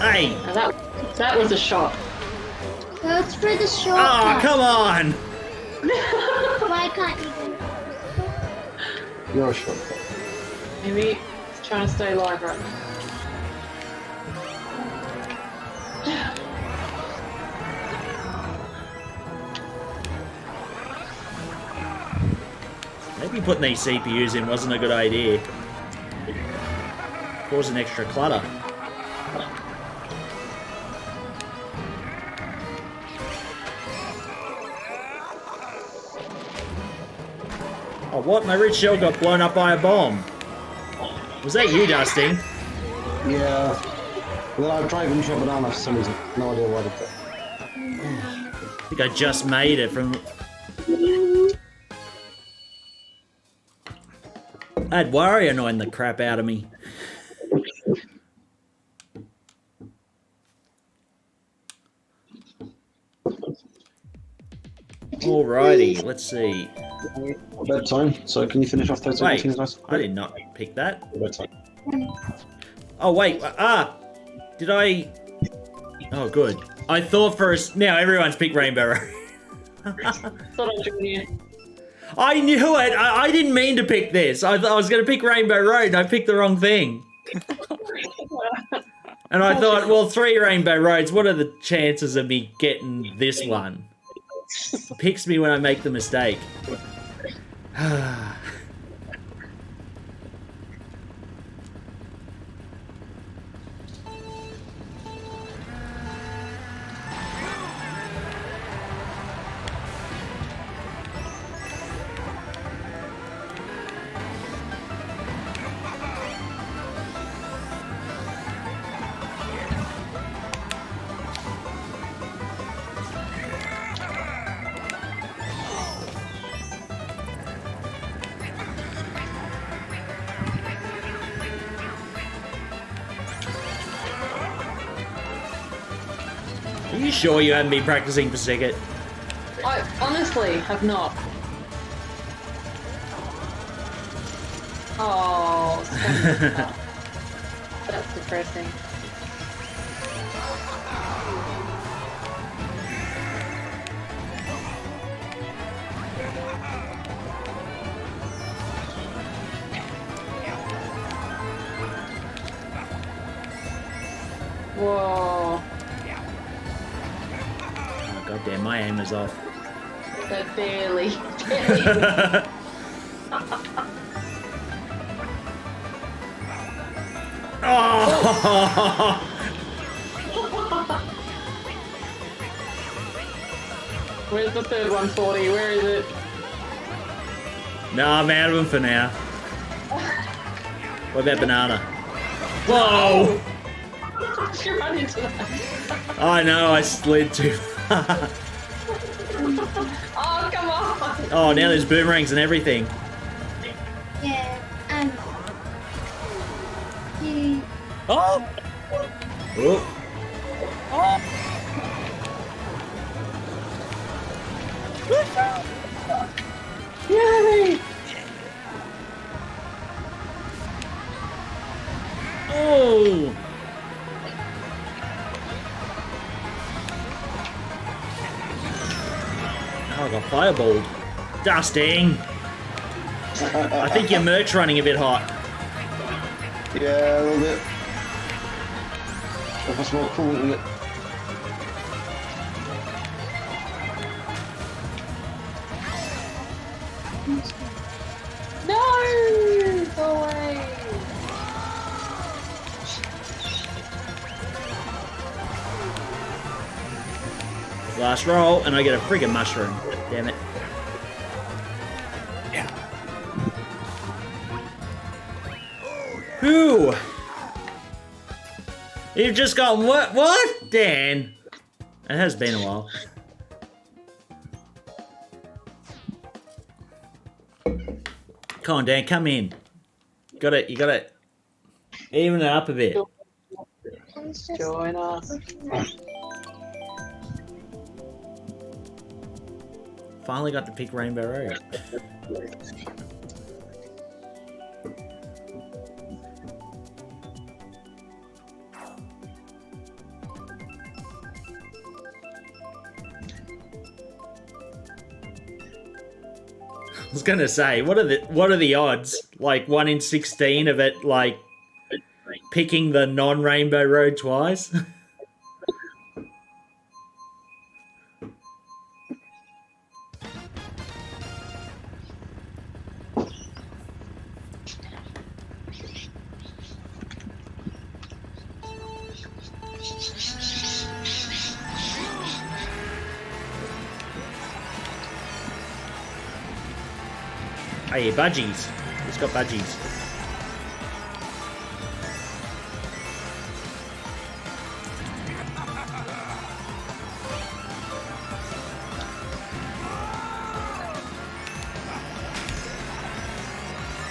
S1: Hey!
S3: Now that was a shot.
S4: Go through the
S1: Oh,
S4: shortcut.
S1: come on!
S4: Why can't you go?
S2: You're a shortcut.
S3: Maybe it's trying to stay alive right now.
S1: Maybe putting these CPUs in wasn't a good idea. Causing extra clutter. Oh, what? My red shell got blown up by a bomb. Was that you, Dusting?
S2: Yeah. Well, I drive into a banana for some reason. No idea why I did that.
S1: I think I just made it from... That Wario annoying the crap out of me. Alrighty, let's see.
S2: Bedtime, so can you finish off those
S1: Wait,
S2: things nice?
S1: I did not pick that.
S2: Bedtime.
S1: Oh wait, did I? Oh good. I thought first. Now everyone's picked Rainbow Road.
S3: Thought I'd join you.
S1: I knew it. I didn't mean to pick this. I thought I was going to pick Rainbow Road, and I picked the wrong thing. And I thought, well, 3 Rainbow Roads. What are the chances of me getting this one? Picks me when I make the mistake. Are you sure you haven't been practicing for Sickert?
S3: I honestly have not. Oh, that's depressing. Whoa,
S1: Oh, goddamn, my aim is off.
S3: that barely.
S1: Oh!
S3: Where's the third 140? Where is it?
S1: No, I'm out of them for now. What about banana? Whoa!
S3: You run into that.
S1: I know, I slid too far.
S3: Oh, come on!
S1: Oh, now there's boomerangs and everything.
S4: Yeah.
S5: Oh!
S1: Oh.
S3: Yay!
S1: Oh! Oh, I got fireballed. Dusting! I think your merc's running a bit hot.
S2: Yeah, a little bit. If it's more cool than it.
S3: No! Go away!
S1: Last roll, and I get a friggin' mushroom. Damn it. Whew! You've just gotten what? What? Dan! It has been a while. Come on, Dan, come in. Got it, you got it. Even it up a bit.
S3: Join us.
S1: Finally got to pick Rainbow Road. I was gonna say, what are the odds? Like 1 in 16 of it, like picking the non-Rainbow Road twice. Hey, budgies. It's got budgies.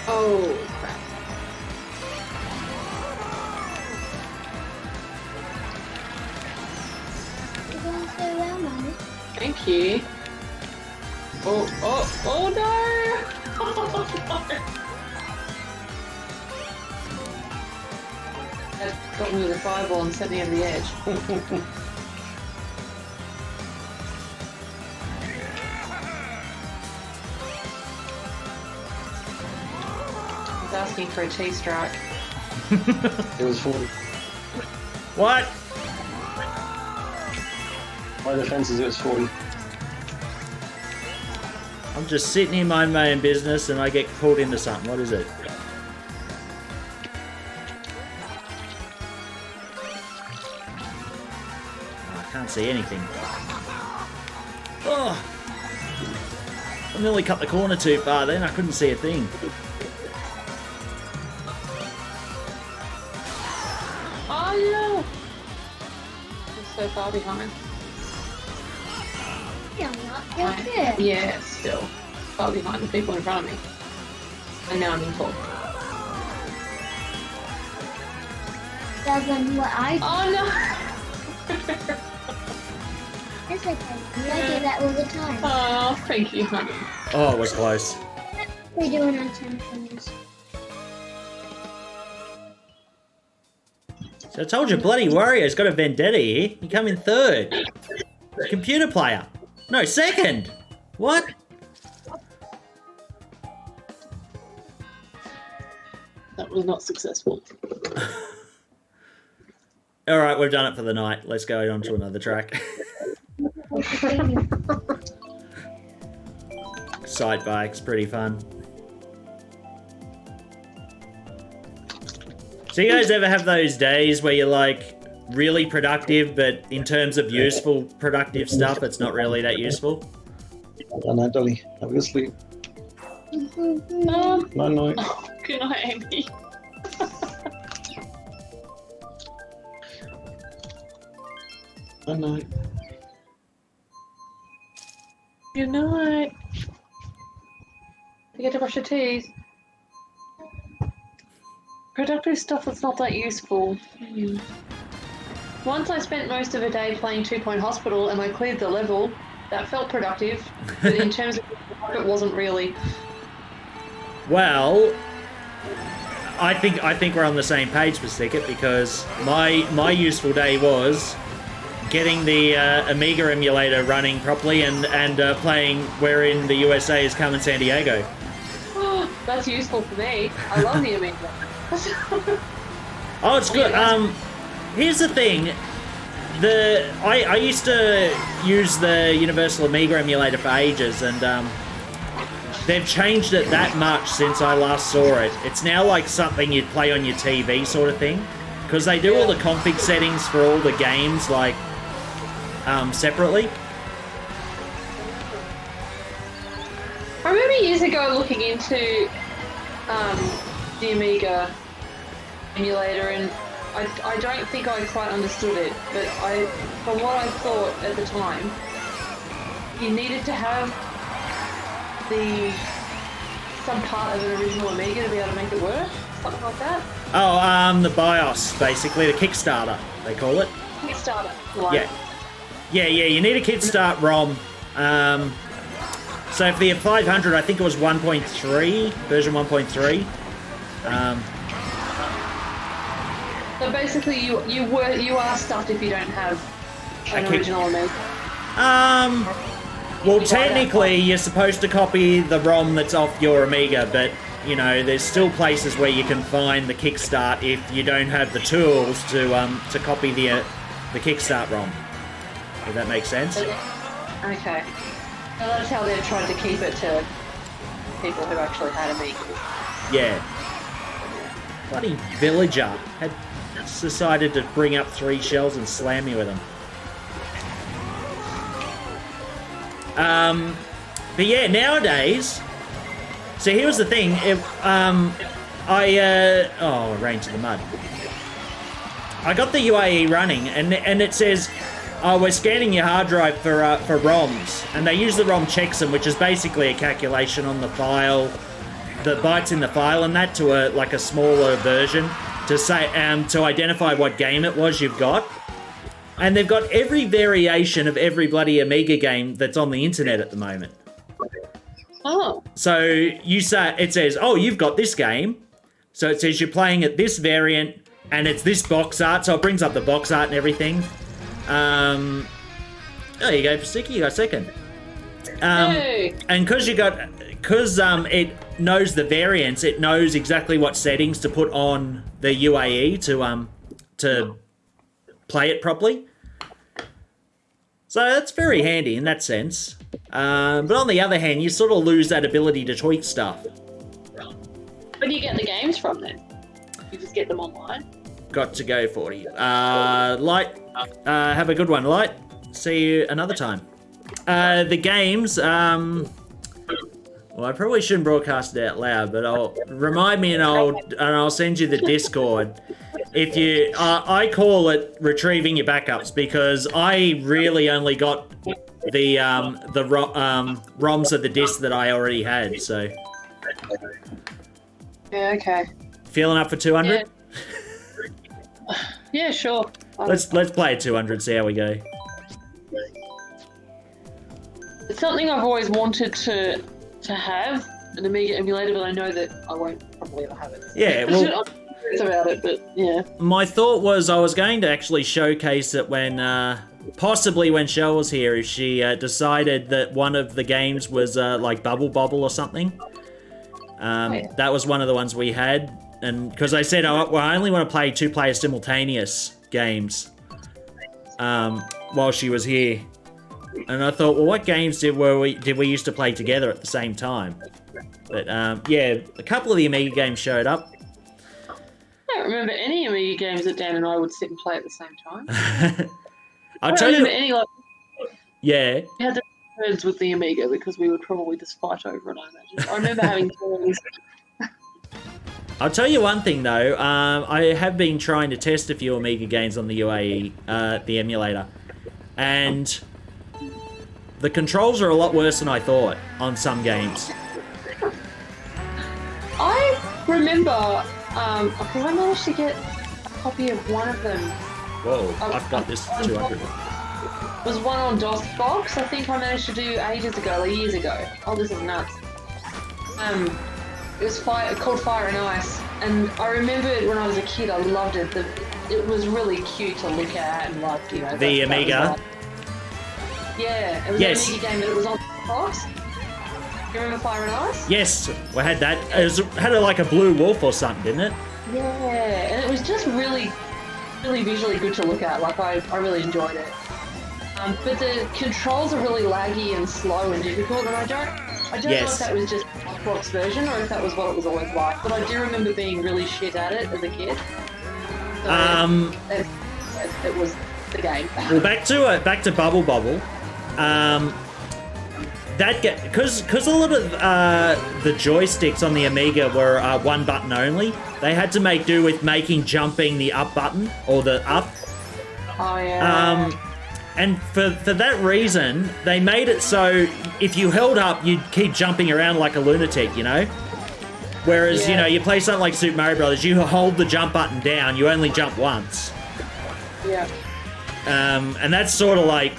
S3: Oh, crap.
S4: You're going so well, Mommy.
S3: Thank you. Oh no! Oh no! That got me with a fireball and sent me over the edge. He's asking for a cheese strike.
S2: It was 40.
S1: What?
S2: My defense is it was 40.
S1: I'm just sitting in my own business and I get pulled into something. What is it? Oh, I can't see anything. Oh! I nearly cut the corner too far then. I couldn't see a thing.
S3: Oh no! I'm so far behind.
S4: You're not. You're good.
S3: Yeah, still far behind the people in front of me. And now I'm in fourth.
S4: Doesn't what I do.
S3: Oh no!
S4: It's okay. I do that all the time.
S3: Oh, thank you, honey.
S1: Oh, it was close.
S4: We do it on 10 phones.
S1: So I told you, bloody Warrior's got a vendetta here. You come in third. Computer player. No, second. What?
S3: That was not successful.
S1: All right, we've done it for the night. Let's go on to another track. Side bikes, pretty fun. So you guys ever have those days where you're like really productive, but in terms of useful productive stuff, it's not really that useful?
S2: No, Dolly. Have a good sleep.
S3: No.
S2: No.
S3: Oh, good night, Amy.
S2: No.
S3: Good night. Forget to brush your teeth. Productive stuff that's not that useful. Once I spent most of a day playing 2 Point Hospital and I cleared the level. That felt productive, but in terms of it wasn't really.
S1: Well, I think we're on the same page for Stickit, because my useful day was getting the Amiga emulator running properly and playing Wherein the USA is Carmen San Diego.
S3: That's useful for me. I love the Amiga.
S1: Oh, it's good. Here's the thing. I used to use the Universal Amiga emulator for ages, and they've changed it that much since I last saw it. It's now like something you'd play on your TV sort of thing, because they do all the config settings for all the games like separately.
S3: I remember years ago looking into the Amiga emulator, and I don't think I quite understood it, but from what I thought at the time, you needed to have some part of an original Amiga to be able to make it work, something like that.
S1: Oh, the BIOS, basically, the Kickstarter, they call it.
S3: Kickstarter. Like.
S1: Yeah, you need a Kickstart ROM. So for the 500, I think it was 1.3, version 1.3.
S3: So basically, you are stuffed if you don't have an original Amiga.
S1: Well, technically, you're supposed to copy the ROM that's off your Amiga, but you know, there's still places where you can find the Kickstart if you don't have the tools to copy the Kickstart ROM. If that makes sense.
S3: Okay. So that's how they've tried to keep it to people who actually had Amigas.
S1: Yeah. Bloody villager had decided to bring up 3 shells and slam me with them. But yeah, nowadays. So here was the thing. I ran into the mud. I got the UAE running, and it says, "Oh, we're scanning your hard drive for ROMs," and they use the ROM checksum, which is basically a calculation on the file, the bytes in the file, and that to a smaller version to say to identify what game it was you've got. And they've got every variation of every bloody Amiga game that's on the internet at the moment.
S3: Oh.
S1: So it says, "Oh, you've got this game." So it says you're playing at this variant, and it's this box art. So it brings up the box art and everything. There you go, Sticky, you got second.
S3: Hey.
S1: And because it knows the variants, it knows exactly what settings to put on the UAE to play it properly. So that's very handy in that sense. But on the other hand, you sort of lose that ability to tweak stuff.
S3: Where do you get the games from then? You just get them online?
S1: Got to go 40. Light, have a good one, Light. See you another time. The games, well, I probably shouldn't broadcast it out loud, but remind me and I'll send you the Discord. If you, I call it retrieving your backups, because I really only got the ROMs of the disc that I already had. So.
S3: Yeah. Okay.
S1: Feeling up for 200?
S3: Yeah, sure.
S1: Let's play a 200. See how we go.
S3: It's something I've always wanted to have, an Amiga emulator, but I know that I won't probably ever have it.
S1: Yeah, well,
S3: I'm about it, but yeah.
S1: My thought was I was going to actually showcase it when, possibly when Shell was here, if she decided that one of the games was like Bubble Bobble or something. That was one of the ones we had, and because I said, I only want to play 2-player simultaneous games while she was here. And I thought, well, what games did we used to play together at the same time? But yeah, a couple of the Amiga games showed up.
S3: All remember any Amiga games that Dan and I would sit and play at the same time.
S1: I'll
S3: I
S1: tell
S3: don't remember
S1: you.
S3: any, like,
S1: Yeah.
S3: we had the turns with the Amiga because we would probably just fight over it, I imagine. I remember having turns.
S1: I'll tell you one thing though. I have been trying to test a few Amiga games on the UAE, the emulator, and the controls are a lot worse than I thought on some games.
S3: I remember, because I managed to get a copy of one of them.
S1: Whoa! I've got this 200.
S3: Was one on DOSBox. I think I managed to do ages ago, like years ago. Oh, this is nuts. It was called Fire and Ice, and I remember it when I was a kid. I loved it. It was really cute to look at and like, you know.
S1: The Amiga.
S3: Yeah, it was an Amiga game, but it was on DOSBox. You remember Fire and Ice?
S1: Yes, we had that. It had like a blue wolf or something, didn't it?
S3: Yeah, and it was just really, really visually good to look at. Like I really enjoyed it. But the controls are really laggy and slow and difficult, and I don't know if that was just the Xbox version or if that was what it was always like. But I do remember being really shit at it as a kid. So it was the game.
S1: Well, back to Bubble Bobble. That because a lot of the joysticks on the Amiga were one button only. They had to make do with making jumping the up button or the up.
S3: Oh yeah.
S1: And for that reason, they made it so if you held up, you'd keep jumping around like a lunatic, you know? Whereas, you know, you play something like Super Mario Brothers, you hold the jump button down, you only jump once.
S3: Yeah.
S1: And that's sort of like...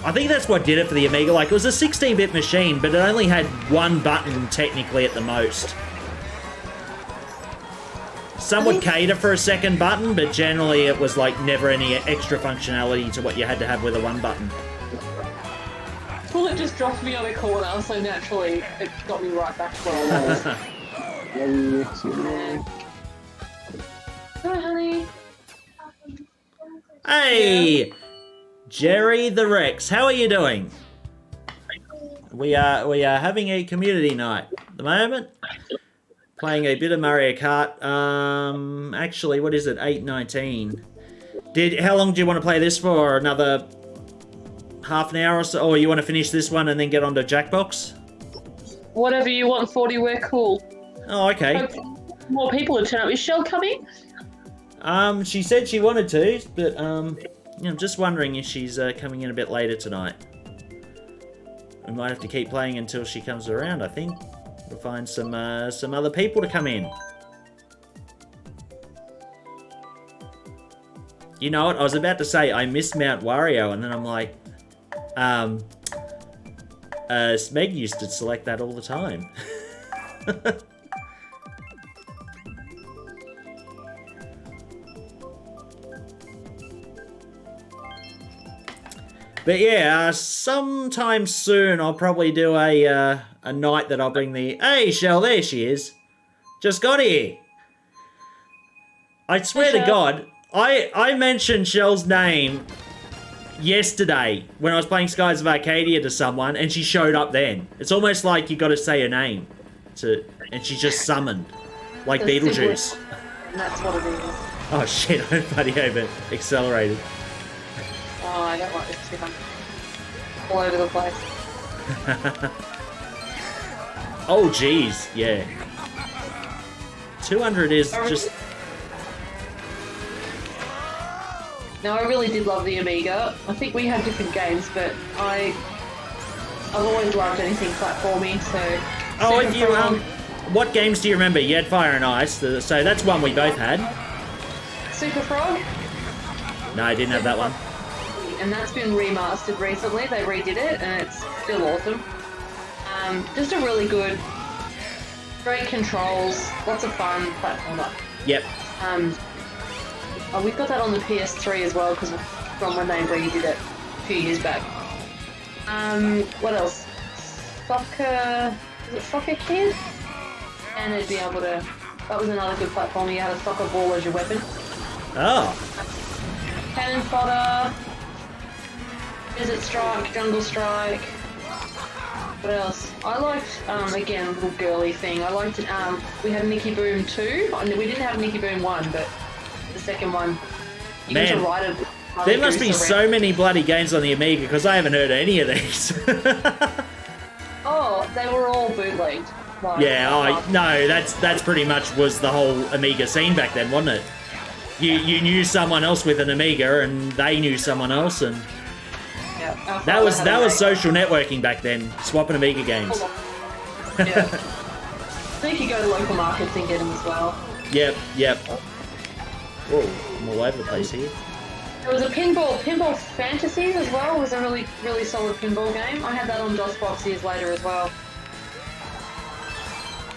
S1: I think that's what did it for the Amiga. Like, it was a 16-bit machine, but it only had one button, technically, at the most. Some would cater for a second button, but generally it was like never any extra functionality to what you had to have with a one button.
S3: Well, it just dropped me on a corner, so naturally it got me right back to where I was. Hi, honey.
S1: Hey, Jerry the Rex, how are you doing? We are having a community night at the moment. Playing a bit of Mario Kart. Actually, what is it? 8:19. How long do you want to play this for? Another half an hour or so? Or you want to finish this one and then get onto Jackbox?
S3: Whatever you want, 40, we're cool.
S1: Oh, okay.
S3: Hope more people to turn up. Is Shell coming?
S1: She said she wanted to, but I'm just wondering if she's coming in a bit later tonight. We might have to keep playing until she comes around, I think. We'll find some other people to come in. You know what? I was about to say I miss Mount Wario, and then I'm like, Smeg used to select that all the time. But yeah, sometime soon I'll probably do a night that I'll bring the... Hey, Shell, there she is. Just got here. I swear to God, I mentioned Shell's name yesterday when I was playing Skies of Arcadia to someone, and she showed up then. It's almost like you got to say her name, and she's just summoned, like Beetlejuice.
S3: And that's what it is.
S1: Oh shit! I bloody over accelerated.
S3: Oh, I don't like this too much. All over the place.
S1: Oh jeez, yeah. 200 is just...
S3: No, I really did love the Amiga. I think we had different games, but I've always loved anything platformy, so...
S1: Oh, if you, what games do you remember? You had Fire and Ice, so that's one we both had.
S3: Super Frog?
S1: No, I didn't have that one.
S3: And that's been remastered recently. They redid it, and it's still awesome. Just a really good, great controls, lots of fun platformer.
S1: Yep.
S3: We've got that on the PS3 as well, because from when they redid it a few years back. What else? Soccer... Is it Soccer Kid? And it'd be able to... That was another good platform. You had a soccer ball as your weapon.
S1: Oh.
S3: Cannon Fodder... Desert Strike, Jungle Strike... What else? I liked, again, a little girly thing. I liked, we had Nicky Boom 2. We didn't have Nicky Boom 1, but the second one, you got to
S1: Man,
S3: ride it.
S1: there must be so many bloody games on the Amiga because I haven't heard of any of these.
S3: Oh, they were all bootlegged. Like,
S1: Yeah, no, that's pretty much was the whole Amiga scene back then, wasn't it? You knew someone else with an Amiga, and they knew someone else, and
S3: yeah, our
S1: that was
S3: father had a
S1: social networking back then, swapping Amiga games.
S3: Yeah. So you could go to local markets and get them as well.
S1: Yep. Oh, I'm all over the place here.
S3: There was a Pinball Fantasies as well. It was a really, really solid pinball game. I had that on DOSBox years later as well.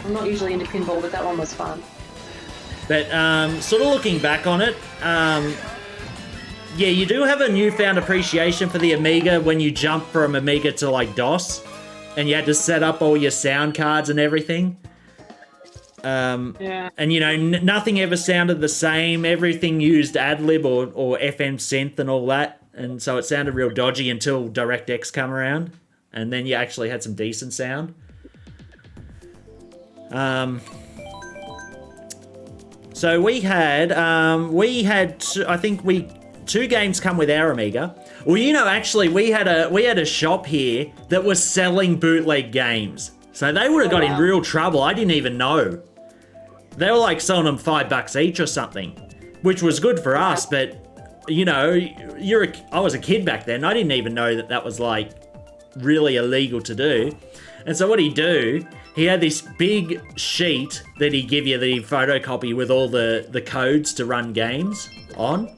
S3: I'm not usually into pinball, but that one was fun.
S1: But sort of looking back on it, yeah, you do have a newfound appreciation for the Amiga when you jump from Amiga to like DOS, and you had to set up all your sound cards and everything.
S3: Yeah.
S1: And you know, nothing ever sounded the same. Everything used AdLib or FM synth and all that, and so it sounded real dodgy until DirectX come around, and then you actually had some decent sound. So we had I think two games come with our Amiga. Well, you know, actually we had a shop here that was selling bootleg games. So they would have got in real trouble. I didn't even know. They were like selling them $5 each or something, which was good for us. But you know, I was a kid back then. I didn't even know that was like really illegal to do. And so what he'd do, he had this big sheet that he'd give you the photocopy with all the codes to run games on.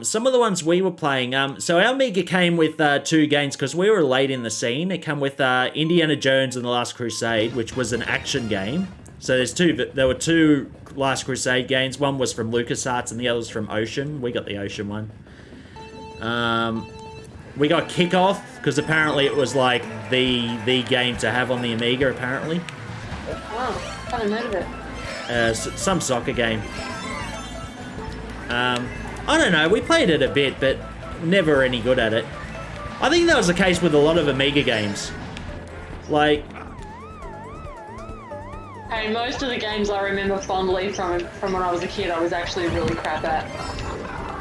S1: Some of the ones we were playing, so our Amiga came with two games because we were late in the scene. It came with Indiana Jones and the Last Crusade, which was an action game. So there were two Last Crusade games. One was from LucasArts and the other was from Ocean. We got the Ocean one. We got Kickoff because apparently it was like the game to have on the Amiga. Apparently,
S3: Oh, I hadn't heard of it.
S1: some soccer game. I don't know. We played it a bit, but never any good at it. I think that was the case with a lot of Amiga games. Like,
S3: Hey, most of the games I remember fondly from when I was a kid, I was actually really crap at.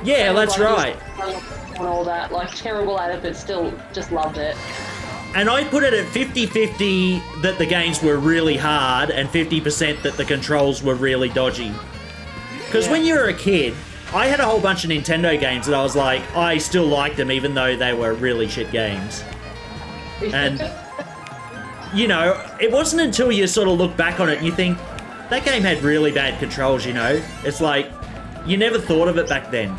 S1: yeah, that's right.
S3: And all that, like terrible at it, but still just loved it.
S1: And I put it at 50-50 that the games were really hard and 50% that the controls were really dodgy. Because when you were a kid, I had a whole bunch of Nintendo games that I was like, I still liked them even though they were really shit games. And, you know, it wasn't until you sort of look back on it and you think, that game had really bad controls, you know? It's like, you never thought of it back then.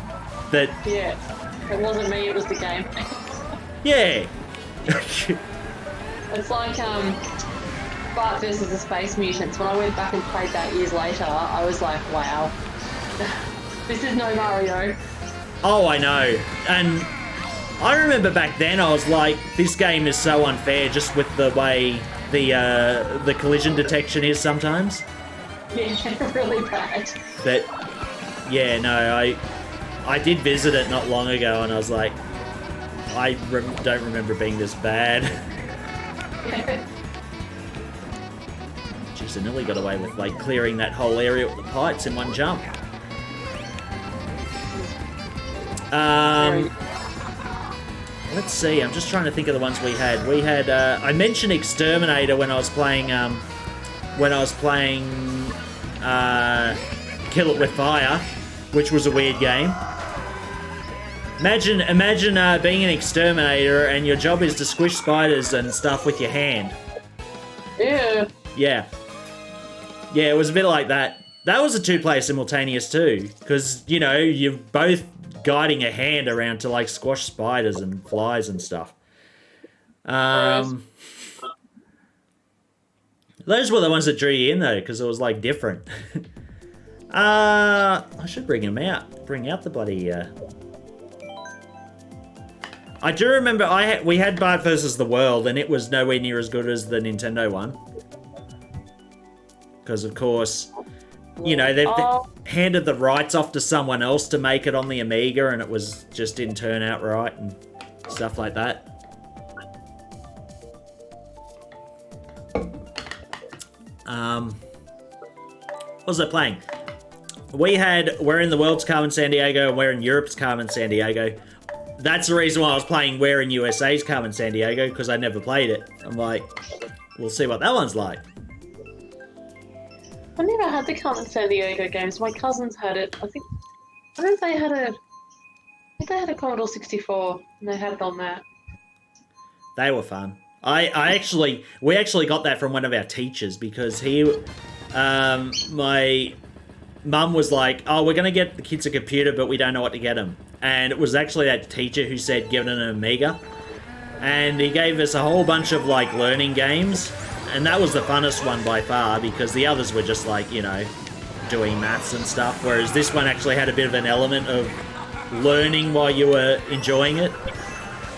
S1: But
S3: Yeah, it wasn't me, it was the game.
S1: yeah.
S3: It's like Bart versus the Space Mutants. When I went back and played that years later, I was like, wow, this is no Mario.
S1: Oh, I know. And I remember back then I was like, this game is so unfair just with the way the collision detection is sometimes.
S3: Yeah, really bad.
S1: But yeah, no, I did visit it not long ago and I was like, I don't remember being this bad. Jeez, I nearly got away with like clearing that whole area with the pipes in one jump. Let's see. I'm just trying to think of the ones we had. We had. I mentioned Exterminator when I was playing. Kill It with Fire, which was a weird game. Imagine being an exterminator and your job is to squish spiders and stuff with your hand.
S3: Yeah.
S1: Yeah. Yeah, it was a bit like that. That was a two-player simultaneous too, because, you know, you're both guiding a hand around to, like, squash spiders and flies and stuff. Those were the ones that drew you in, though, because it was, like, different. I should bring them out. Bring out the bloody... I do remember we had Bart vs. the World, and it was nowhere near as good as the Nintendo one. Because, of course, you know, they've
S3: Oh.
S1: handed the rights off to someone else to make it on the Amiga, and it was just didn't turn out right and stuff like that. What was I playing? We're in the World's Cup in San Diego, and we're in Europe's Cup in San Diego. That's the reason why I was playing We're in USA's Cup in San Diego, because I never played it. I'm like, we'll see what that one's like.
S3: I never had the Carmen San Diego games. My cousins had it. I think they had a Commodore 64 and they had it on that.
S1: They were fun. We actually got that from one of our teachers, because my mum was like, oh, we're going to get the kids a computer, but we don't know what to get them. And it was actually that teacher who said, give them an Amiga. And he gave us a whole bunch of, like, learning games. And that was the funnest one by far, because the others were just like, you know, doing maths and stuff. Whereas this one actually had a bit of an element of learning while you were enjoying it.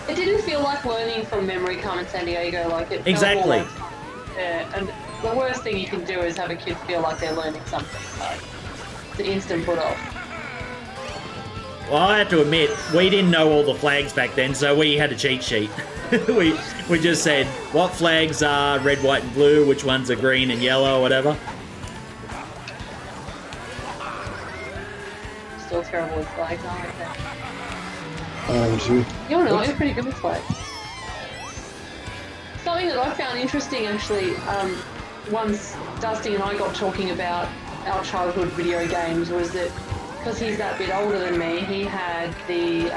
S3: It didn't feel like learning from memory, Carmen San Diego. Like it felt
S1: Exactly.
S3: more like, yeah, and the worst thing you can do is have a kid feel like they're learning something. Like the instant put off.
S1: Well, I have to admit, we didn't know all the flags back then, so we had a cheat sheet. we just said what flags are red, white, and blue, which ones are green and yellow, or whatever.
S3: Still terrible with flags, I like that. You're not, you're pretty good with flags. Something that I found interesting actually, once Dusty and I got talking about our childhood video games, was that because he's that bit older than me, he had the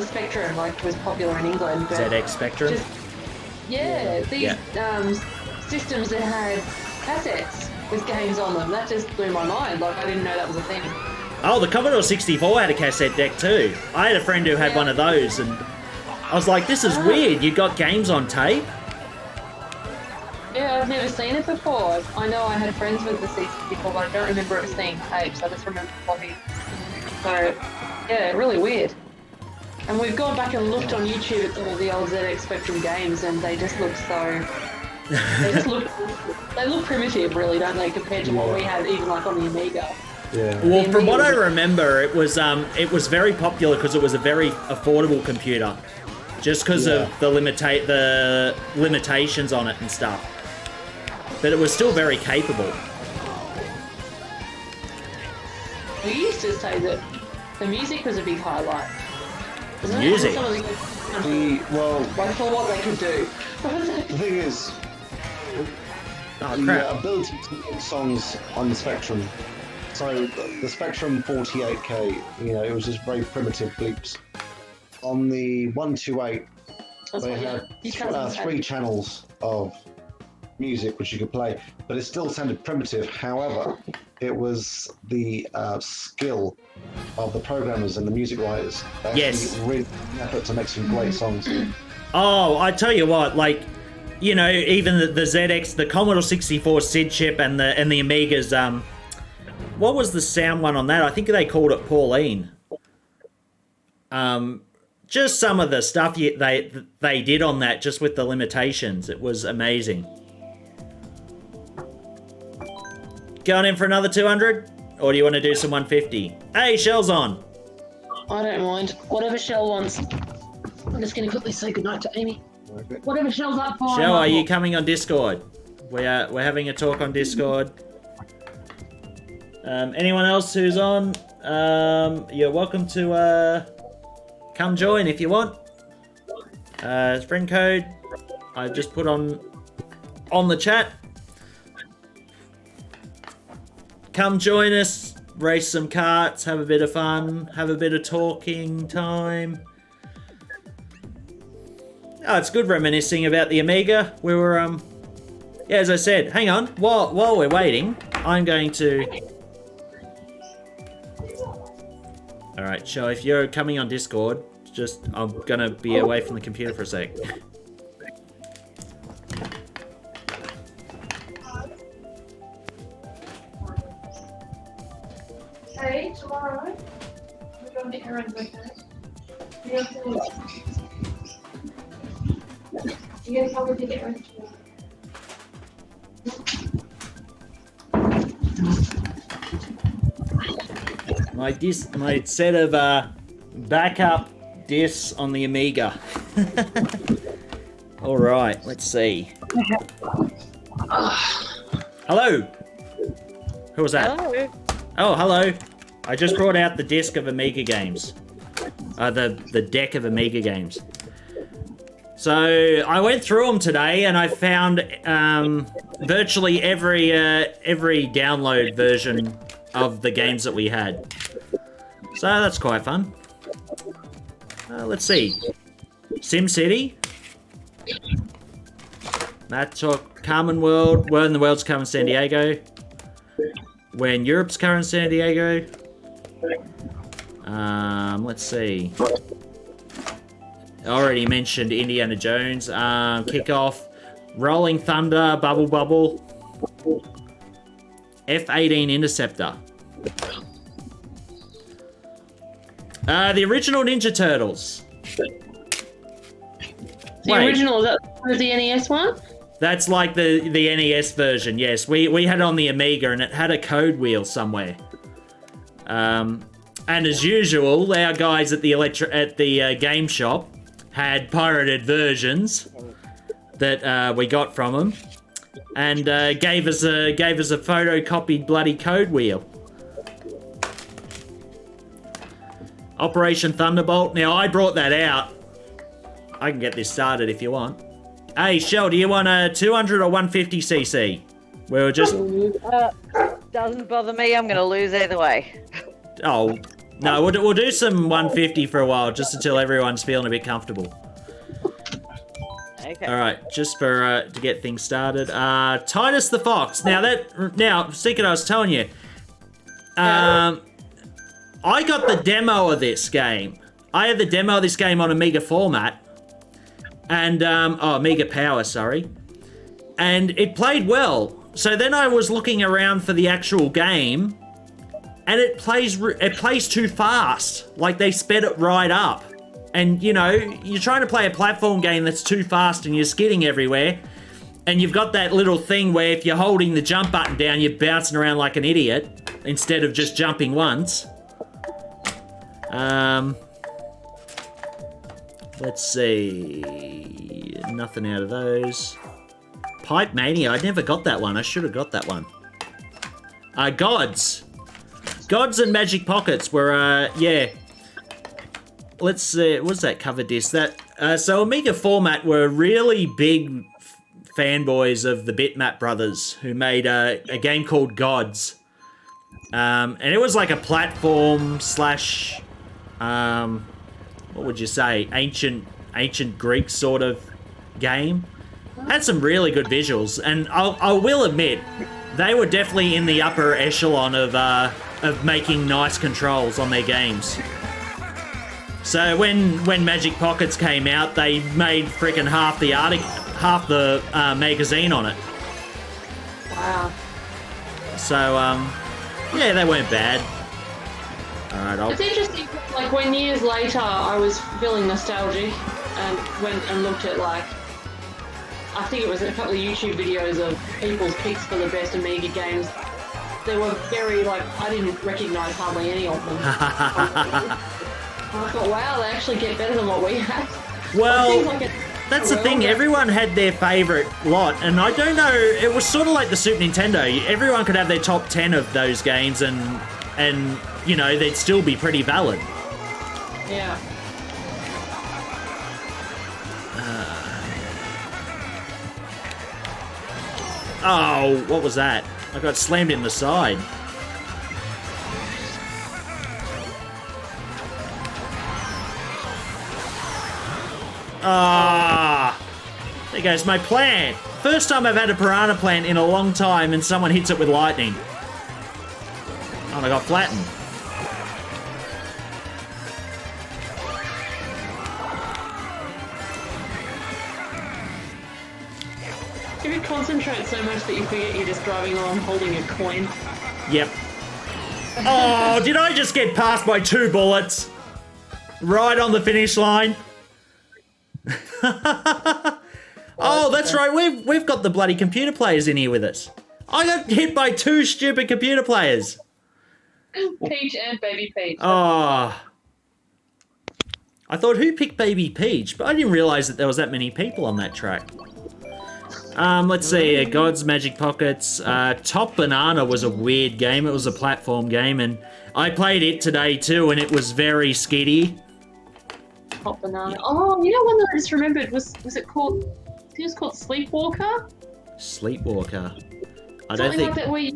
S3: Spectrum, like, was popular in England. But
S1: ZX Spectrum?
S3: these systems that had cassettes with games on them, that just blew my mind. Like, I didn't know that was a thing.
S1: Oh, the Commodore 64 had a cassette deck too. I had a friend who had one of those, and I was like, this is weird. You got games on tape?
S3: Yeah, I've never seen it before. I know I had friends with the C64, but I don't remember it seeing tapes. I just remember floppy. So, yeah, really weird. And we've gone back and looked on YouTube at some of the old ZX Spectrum games, and they just look so... they look primitive, really, don't they, compared to what we had, even like on the Amiga.
S2: Yeah.
S1: Well, from what I remember, it was very popular because it was a very affordable computer, just because of the limitations on it and stuff. But it was still very capable.
S3: We used to say that the music was a big highlight. Wasn't
S1: Music?
S3: It? Some of like for what they could do.
S2: The thing is, the ability to make songs on the Spectrum. So the Spectrum 48K, it was just very primitive bleeps. On the 128, they had 3 channels of music which you could play, but it still sounded primitive. However, it was the skill of the programmers and the music writers that really effort to make some great songs.
S1: Oh, I tell you what, like, even the ZX, the Commodore 64 SID chip, and the Amiga's what was the sound one on that? I think they called it Pauline. Just some of the stuff they did on that, just with the limitations, it was amazing. Going in for another 200? Or do you want to do some 150? Hey, Shell's on.
S3: I don't mind. Whatever Shell wants. I'm just going to quickly say goodnight to Amy. Whatever Shell's up for.
S1: Shell, are you coming on Discord? We're having a talk on Discord. Anyone else who's on, you're welcome to come join if you want. Friend code I just put on the chat. Come join us, race some karts, have a bit of fun, have a bit of talking time. Oh, it's good reminiscing about the Amiga. We were, yeah, as I said, hang on, while we're waiting, I'm going to... Alright, so if you're coming on Discord, I'm gonna be away from the computer for a sec.
S5: Hey, tomorrow, we're going to errands like that. You're going to come with the errands tomorrow.
S1: my set of backup discs on the Amiga. All right, let's see. Hello. Who was that?
S6: Hello.
S1: Oh, hello. I just brought out the disc of Amiga games. The deck of Amiga games. So I went through them today, and I found virtually every download version of the games that we had. So that's quite fun. Let's see. SimCity. That took Carmen World. When the World's Coming San Diego. When Europe's Coming San Diego. Let's see. I already mentioned Indiana Jones. Kickoff. Rolling Thunder. Bubble Bubble. F-18 Interceptor. The original Ninja Turtles.
S3: The original, is that the NES one?
S1: That's like the NES version, yes. We had it on the Amiga, and it had a code wheel somewhere. And as usual, our guys at the game shop had pirated versions that we got from them, and gave us a photocopied bloody code wheel. Operation Thunderbolt. Now, I brought that out. I can get this started if you want. Hey, Shell, do you want a 200 or 150cc? We were just...
S6: Doesn't bother me. I'm going to lose either way.
S1: Oh, no, we'll do some 150 for a while, just until everyone's feeling a bit comfortable.
S6: Okay.
S1: All right, just for to get things started. Titus the Fox. Now, Secret, I was telling you. I got the demo of this game. I had the demo of this game on Amiga format. And, Amiga Power, sorry. And it played well. So then I was looking around for the actual game, and it plays too fast. Like, they sped it right up. And, you know, you're trying to play a platform game that's too fast and you're skidding everywhere. And you've got that little thing where if you're holding the jump button down, you're bouncing around like an idiot instead of just jumping once. Let's see. Nothing out of those. Pipe Mania. I never got that one. I should have got that one. Gods. Gods and Magic Pockets were, yeah. Let's see. What's that cover disc? So Amiga Format were really big fanboys of the Bitmap brothers, who made a game called Gods. And it was like a platform slash... what would you say? Ancient Greek sort of game. Had some really good visuals, and I will admit, they were definitely in the upper echelon of making nice controls on their games. So when Magic Pockets came out, they made freaking half the magazine on it.
S3: Wow.
S1: So yeah, they weren't bad. Alright,
S3: It's interesting, like when years later I was feeling nostalgic and went and looked at, like, I think it was a couple of YouTube videos of people's picks for the best Amiga games. They were very, like, I didn't recognise hardly any of them. I thought, wow, they actually get better than what we had.
S1: Well, that's the thing, everyone had their favourite lot, and I don't know, it was sort of like the Super Nintendo. Everyone could have their top 10 of those games, and you know, they'd still be pretty valid.
S3: Yeah.
S1: Oh, what was that? I got slammed in the side. Ah, there goes my plant. First time I've had a piranha plant in a long time, and someone hits it with lightning. Oh, and I got flattened.
S3: If you concentrate so much that you forget you're just driving along holding a coin.
S1: Yep. Oh, did I just get past by 2 bullets? Right on the finish line. Oh, that's right. We've got the bloody computer players in here with us. I got hit by 2 stupid computer players.
S3: Peach and Baby Peach.
S1: Oh. I thought, who picked Baby Peach? But I didn't realise that there was that many people on that track. Let's see. God's Magic Pockets. Top Banana was a weird game. It was a platform game, and I played it today too, and it was very skiddy.
S3: Hot Banana. Oh, you know one that I just remembered was it called? I think it was called Sleepwalker.
S1: Sleepwalker. I don't
S3: Something
S1: think.
S3: like that, where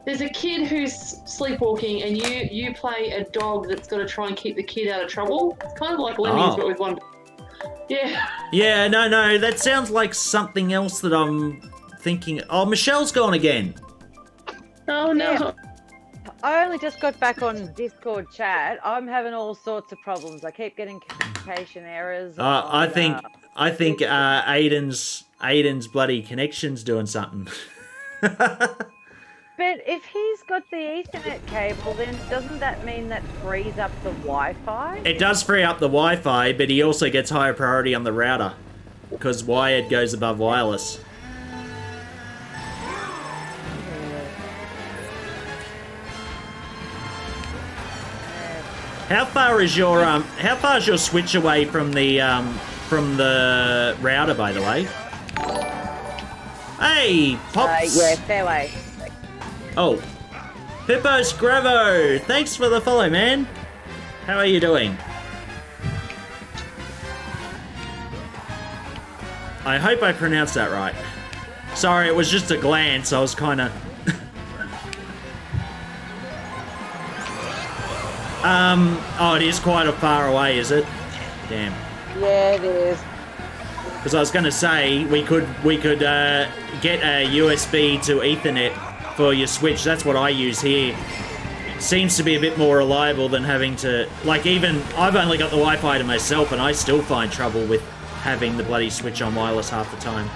S3: there's a kid who's sleepwalking, and you play a dog that's got to try and keep the kid out of trouble. It's kind of like Lemmings, but with one. Yeah.
S1: Yeah, no, that sounds like something else that I'm thinking. Oh, Michelle's gone again.
S3: Oh no.
S6: Yeah. I only just got back on Discord chat. I'm having all sorts of problems. I keep getting communication errors.
S1: I think Aiden's bloody connection's doing something.
S6: But if he's got the Ethernet cable, then doesn't that mean that frees up the Wi-Fi?
S1: It does free up the Wi-Fi, but he also gets higher priority on the router because wired goes above wireless. How far is your switch away from the router, by the way? Hey, Pops.
S6: Yeah, fair way.
S1: Oh, Pippo Scravo, thanks for the follow, man. How are you doing? I hope I pronounced that right. Sorry, it was just a glance. I was kind of... Oh, it is quite a far away, is it? Damn.
S6: Yeah, it is.
S1: Because I was going to say, we could get a USB to Ethernet for your Switch. That's what I use here. Seems to be a bit more reliable than having to... Like, even... I've only got the Wi-Fi to myself, and I still find trouble with having the bloody Switch on wireless half the time.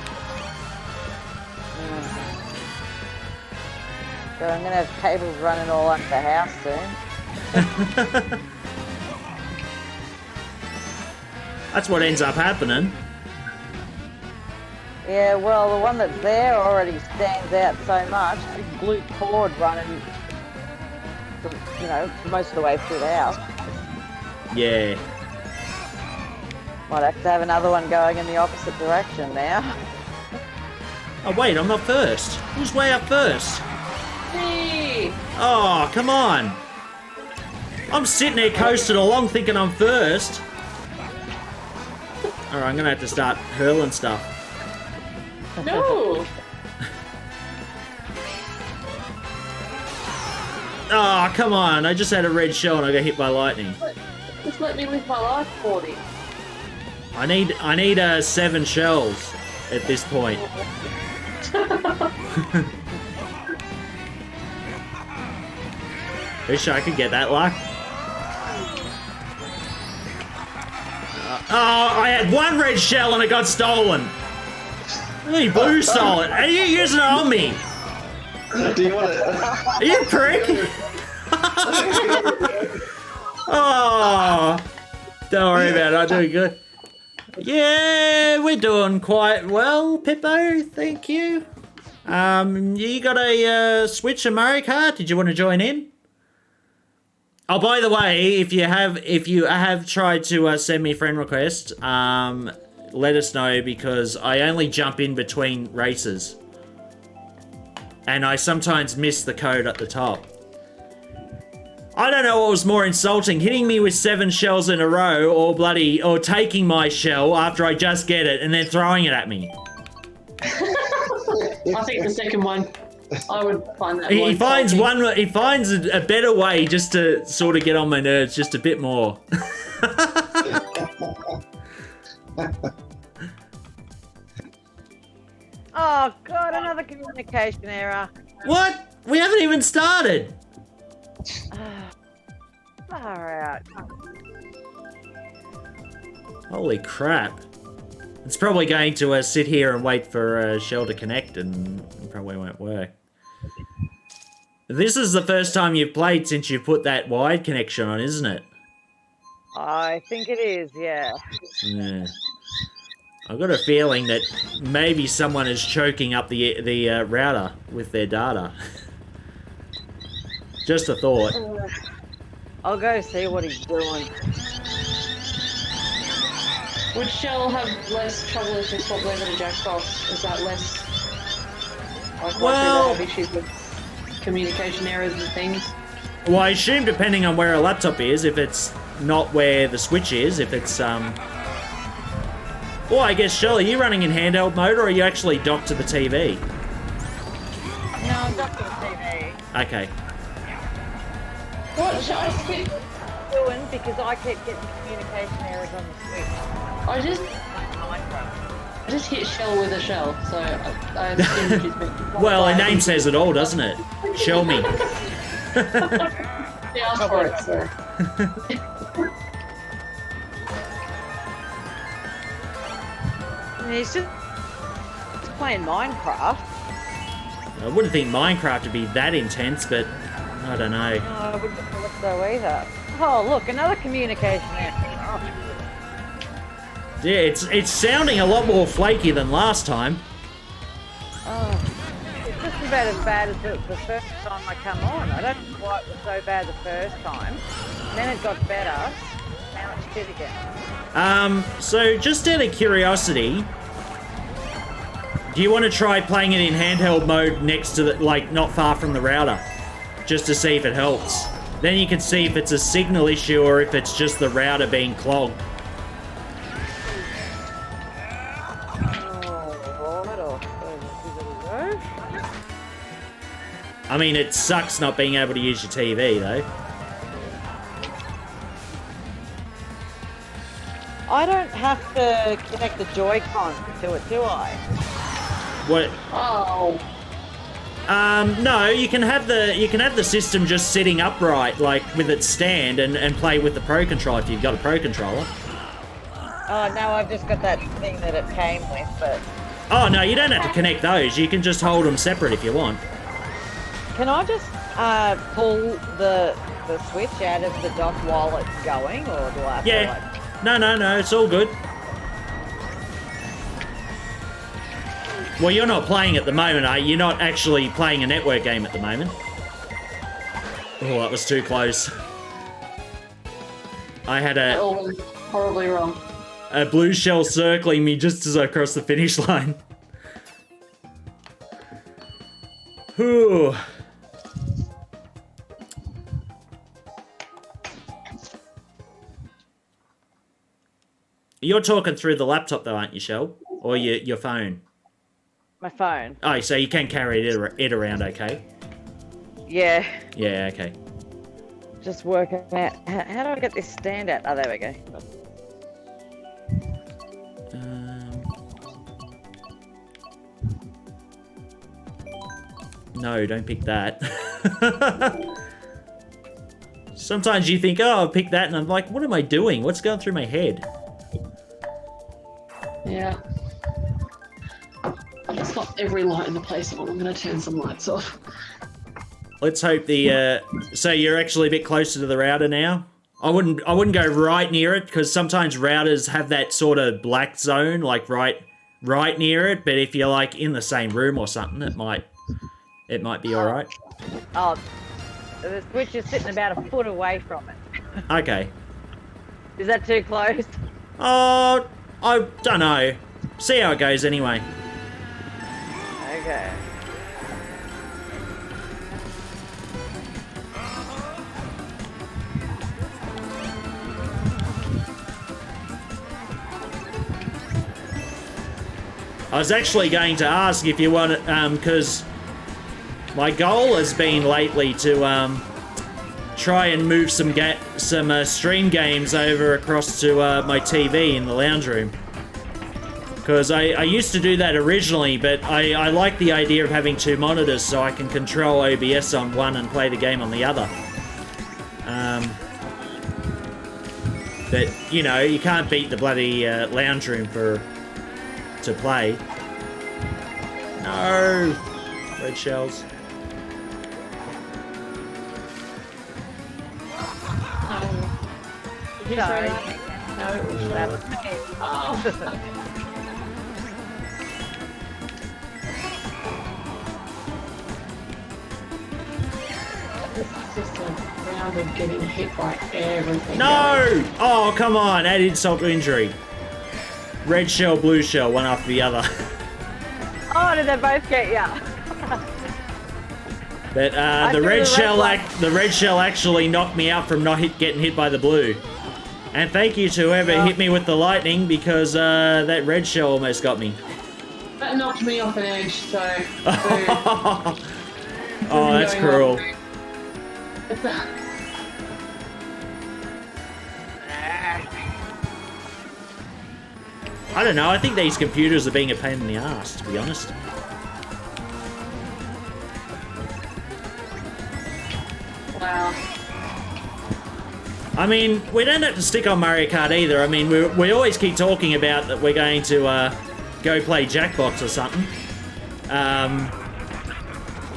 S6: So I'm going to have cables running all up the house soon.
S1: That's what ends up happening.
S6: Yeah, well, the one that's there already stands out so much. Big blue cord running, for most of the way through the house.
S1: Yeah.
S6: Might have to have another one going in the opposite direction now.
S1: Oh, wait, I'm not first. Who's way up first?
S3: Hey.
S1: Oh, come on. I'm sitting there coasting along thinking I'm first. Alright, I'm gonna have to start hurling stuff.
S3: No.
S1: Oh, come on. I just had a red shell and I got hit by lightning.
S3: Just let me live my life, 40.
S1: I need 7 shells at this point. Wish I could get that luck. Oh, I had 1 red shell and it got stolen. Hey, Blue stole it. Are you using it on me?
S2: Do you want it?
S1: Are you a prick? Oh, don't worry about it. I'm doing good. Yeah, we're doing quite well, Pippo. Thank you. You got a Switch and Mario Kart? Did you want to join in? Oh, by the way, if you have tried to send me a friend request, let us know because I only jump in between races. And I sometimes miss the code at the top. I don't know what was more insulting, hitting me with 7 shells in a row or taking my shell after I just get it and then throwing it at me.
S3: I think the second one. I would find that
S1: He finds a better way just to sort of get on my nerves just a bit more.
S6: Oh, God, another communication error.
S1: What? We haven't even started.
S6: Far out.
S1: Holy crap. It's probably going to sit here and wait for a shell to connect and it probably won't work. This is the first time you've played since you put that wide connection on, isn't it?
S6: I think it is, yeah.
S1: Yeah. I've got a feeling that maybe someone is choking up the router with their data. Just a thought.
S6: I'll go see what he's doing.
S3: Would Shell have less trouble if she swapped over to Jackbox? Is that less like
S1: Well-
S3: likely to have issues with communication errors and things?
S1: Well, I assume depending on where a laptop is, if it's not where the Switch is, if it's well, I guess, Shell, are you running in handheld mode, or are you actually docked to the TV?
S6: No, I'm docked to the TV.
S1: Okay.
S3: What? I just hit,
S6: Doing because I keep getting communication errors on the Switch.
S3: I just
S6: Minecraft.
S3: I just hit Shell with a shell, so I assume she's been.
S1: Well, her name says it all, doesn't it? Shell me.
S3: Yeah, asked for it, so.
S6: And he's just playing Minecraft.
S1: I wouldn't think Minecraft would be that intense, but I don't know.
S6: No, I wouldn't have thought so either. Oh, look, another communication error.
S1: Yeah, it's sounding a lot more flaky than last time.
S6: Oh, it's just about as bad as the first time I come on. I don't know why it was so bad the first time. Then it got better. Now it's shit again.
S1: So just out of curiosity, do you want to try playing it in handheld mode next to the, like, not far from the router? Just to see if it helps. Then you can see if it's a signal issue or if it's just the router being clogged. I mean, it sucks not being able to use your TV, though.
S6: I don't have to connect the Joy-Con to it, do I?
S1: What?
S3: Oh.
S1: No, you can have the system just sitting upright, like with its stand, and play with the Pro Controller if you've got a Pro Controller.
S6: Oh, no, I've just got that thing that it came with, but...
S1: Oh, no, you don't have to connect those. You can just hold them separate if you want.
S6: Can I just pull the Switch out of the dock while it's going, or do I have to, like...
S1: No, it's all good. Well, you're not playing at the moment, are you? You're not actually playing a network game at the moment. Oh, that was too close. I had
S3: That all went horribly wrong.
S1: a blue shell circling me just as I crossed the finish line. Whew. You're talking through the laptop though, aren't you, Shell? Or your phone?
S6: My phone.
S1: Oh, so you can carry it around, okay?
S6: Yeah.
S1: Yeah, okay.
S6: Just working out. How do I get this stand out? Oh, there we go.
S1: No, don't pick that. Sometimes you think, oh, I'll pick that, and I'm like, what am I doing? What's going through my head?
S3: Yeah. It's not every light in the place on. I'm going to turn some lights off.
S1: Let's hope the so you're actually a bit closer to the router now. I wouldn't go right near it because sometimes routers have that sort of black zone, like right near it. But if you're like in the same room or something, it might be all right.
S6: Oh, the Switch is sitting about a foot away from it.
S1: Okay.
S6: Is that too close?
S1: Oh, I don't know. See how it goes anyway.
S6: Okay.
S1: I was actually going to ask if you want it, because my goal has been lately to try and move some stream games over across to my TV in the lounge room. Because I used to do that originally, but I like the idea of having two monitors so I can control OBS on one and play the game on the other. But, you know, you can't beat the bloody lounge room to play. No! Red shells.
S3: Did you throw that? No, it was
S6: That was me.
S3: Oh. It's just a round of getting hit by everything.
S1: No! Oh, come on. Add insult to injury. Red shell, blue shell, one after the other.
S6: Oh, did they both get ya?
S1: But the red shell actually knocked me out from not getting hit by the blue. And thank you to whoever hit me with the lightning, because that red shell almost got me.
S3: That knocked me off an edge, so...
S1: Oh, that's cruel. I don't know, I think these computers are being a pain in the ass, to be honest.
S3: Wow.
S1: I mean, we don't have to stick on Mario Kart either. I mean, we always keep talking about that we're going to go play Jackbox or something.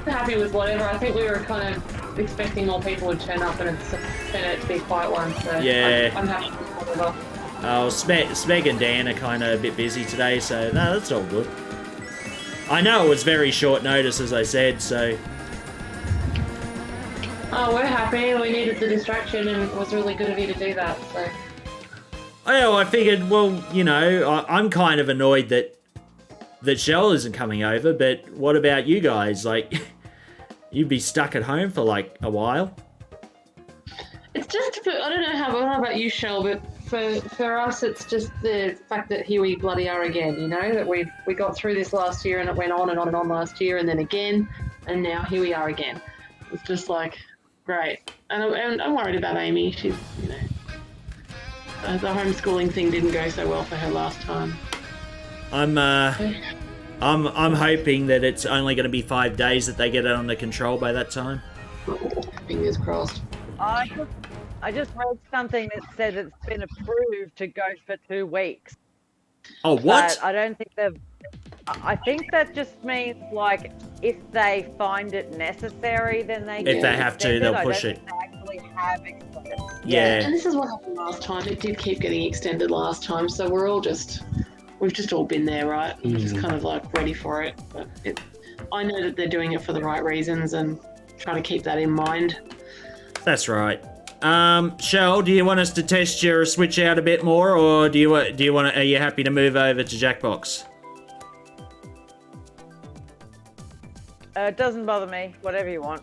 S3: Happy with whatever. I think we were kind of expecting more people would turn up, and it's turned out to be a quiet one. So
S1: yeah.
S3: I'm happy with whatever.
S1: Oh, Smeg and Dan are kind of a bit busy today, so no, that's all good. I know it was very short notice, as I said, so...
S3: Oh, we're happy. We needed the distraction, and it was really good of you to do that, so...
S1: Oh, I figured, well, you know, I'm kind of annoyed that Shell isn't coming over, but what about you guys? Like, you'd be stuck at home for, like, a while.
S3: It's just, I don't know about you, Shell, but for us, it's just the fact that here we bloody are again, you know? That we got through this last year, and it went on and on and on last year, and then again, and now here we are again. It's just like, great. And I'm worried about Amy. She's, you know... the homeschooling thing didn't go so well for her last time.
S1: I'm hoping that it's only going to be 5 days that they get it under control by that time.
S3: Fingers crossed.
S6: I just read something that said it's been approved to go for 2 weeks.
S1: Oh, what?
S6: But I don't think they've... I think that just means, like, if they find it necessary, then they
S1: If they have to, they'll push it.
S6: They actually have extended.
S1: Yeah.
S3: And this is what happened last time. It did keep getting extended last time, so we've just all been there, right? We're just kind of like ready for it. But I know that they're doing it for the right reasons, and try to keep that in mind.
S1: That's right. Shell, do you want us to test your Switch out a bit more, or are you happy to move over to Jackbox?
S6: It doesn't bother me. Whatever you want.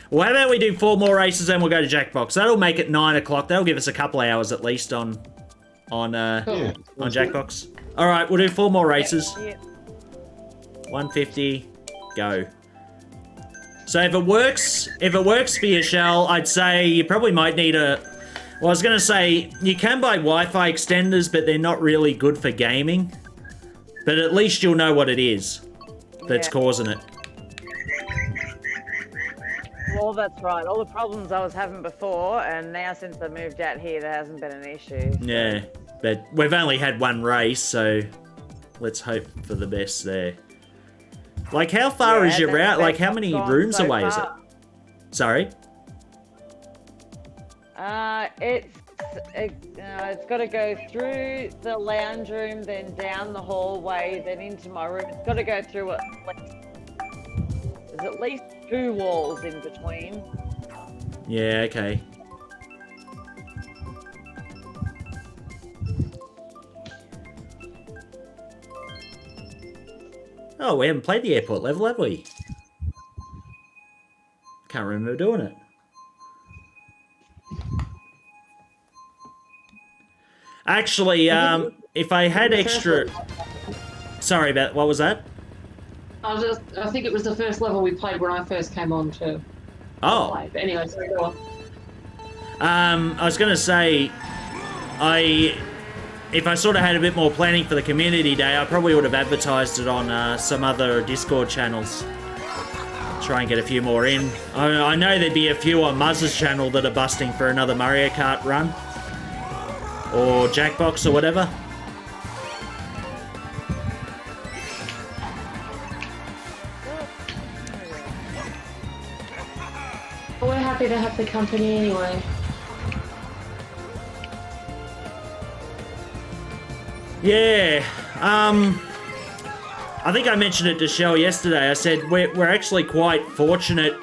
S1: Well, how about we do 4 more races and we'll go to Jackbox? That'll make it 9 o'clock. That'll give us a couple hours at least on Jackbox. All right, we'll do 4 more races.
S6: Yeah.
S1: 150, go. So if it works for your Shell, I'd say you probably might need a... Well, I was going to say, you can buy Wi-Fi extenders, but they're not really good for gaming. But at least you'll know what it is that's causing it.
S6: Well, that's right. All the problems I was having before, and now since I moved out here, there hasn't been an issue. So.
S1: Yeah, but we've only had 1 race, so let's hope for the best there. Like, how far is your route? Like, how many rooms
S6: so
S1: away
S6: far.
S1: is it? Sorry?
S6: It's got to go through the lounge room, then down the hallway, then into my room. It's got to go through there's at least 2 walls in between.
S1: Yeah, okay. Oh, we haven't played the airport level, have we? Can't remember doing it. Actually, if I had extra... Sorry about... What was that?
S3: I think it was the first level we played when I first came on too.
S1: Oh.
S3: But anyway, sorry, go on.
S1: I was going to say, if I sort of had a bit more planning for the community day, I probably would have advertised it on some other Discord channels. Try and get a few more in. I know there'd be a few on Muzz's channel that are busting for another Mario Kart run. Or Jackbox or whatever.
S3: But we're happy to have the company anyway.
S1: Yeah, I think I mentioned it to Shell yesterday. I said we're actually quite fortunate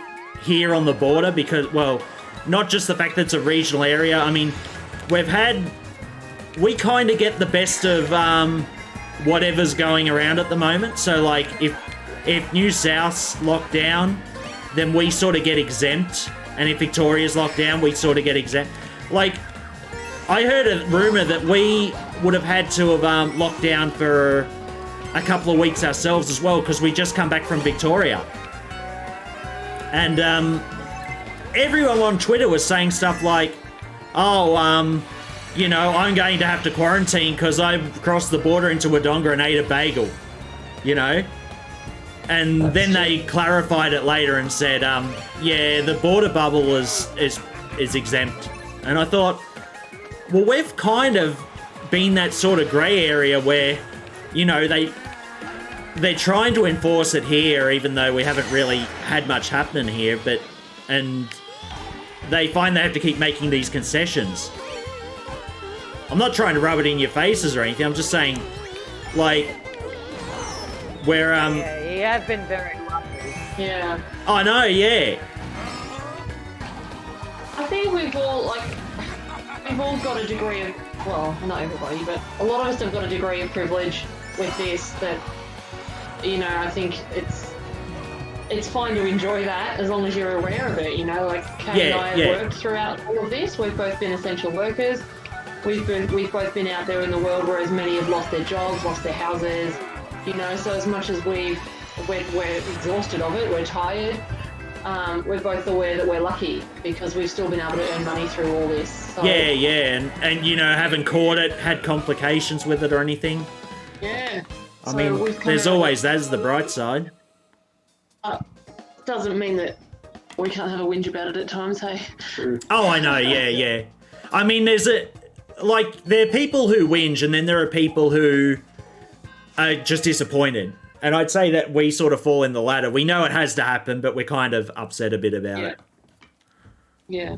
S1: here on the border because, well, not just the fact that it's a regional area. I mean, we kind of get the best of whatever's going around at the moment. So, like, if New South's locked down, then we sort of get exempt. And if Victoria's locked down, we sort of get exempt. Like, I heard a rumour that we would have had to have locked down for a couple of weeks ourselves as well, because we just come back from Victoria. And everyone on Twitter was saying stuff like, oh, you know, I'm going to have to quarantine because I crossed the border into Wodonga and ate a bagel, you know? And then they clarified it later and said, yeah, the border bubble is exempt. And I thought, well, we've kind of been that sort of grey area where, you know, they're trying to enforce it here, even though we haven't really had much happening here, and they find they have to keep making these concessions. I'm not trying to rub it in your faces or anything, I'm just saying, like, where,
S6: Yeah, you have been very lucky.
S3: Yeah.
S1: I know, yeah.
S3: I think we've all got a degree of, well, not everybody, but a lot of us have got a degree of privilege with this that, you know, I think it's fine to enjoy that as long as you're aware of it, you know, like Kay and I have worked throughout all of this. We've both been essential workers. We've both been out there in the world, whereas many have lost their jobs, lost their houses, you know, so as much as we're exhausted of it, we're tired, we're both aware that we're lucky because we've still been able to earn money through all this. So.
S1: Yeah, and you know, haven't caught it, had complications with it or anything.
S3: Yeah.
S1: I mean, there's always that's the bright side.
S3: Doesn't mean that we can't have a whinge about it at times, hey?
S1: Oh, I know, yeah. I mean, there are people who whinge and then there are people who are just disappointed. And I'd say that we sort of fall in the latter. We know it has to happen, but we're kind of upset a bit about it.
S3: Yeah.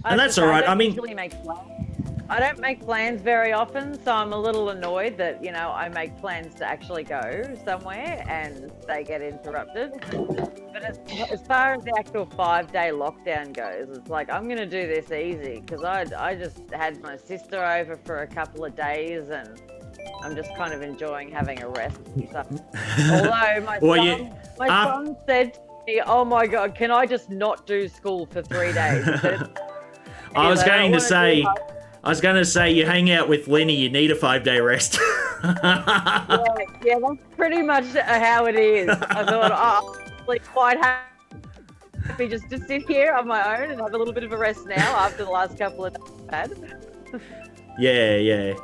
S1: And that's all right. I mean,
S6: I don't make plans very often, so I'm a little annoyed that, you know, I make plans to actually go somewhere and they get interrupted. But as far as the actual 5-day lockdown goes, it's like, I'm going to do this easy because I just had my sister over for a couple of days and I'm just kind of enjoying having a rest and stuff. Although my son said to me, oh my God, can I just not do school for 3 days?
S1: I was going to say, you hang out with Lenny, you need a 5-day rest.
S6: yeah, that's pretty much how it is. I thought, I'm like quite happy just to sit here on my own and have a little bit of a rest now after the last couple of days I've had.
S1: Yeah.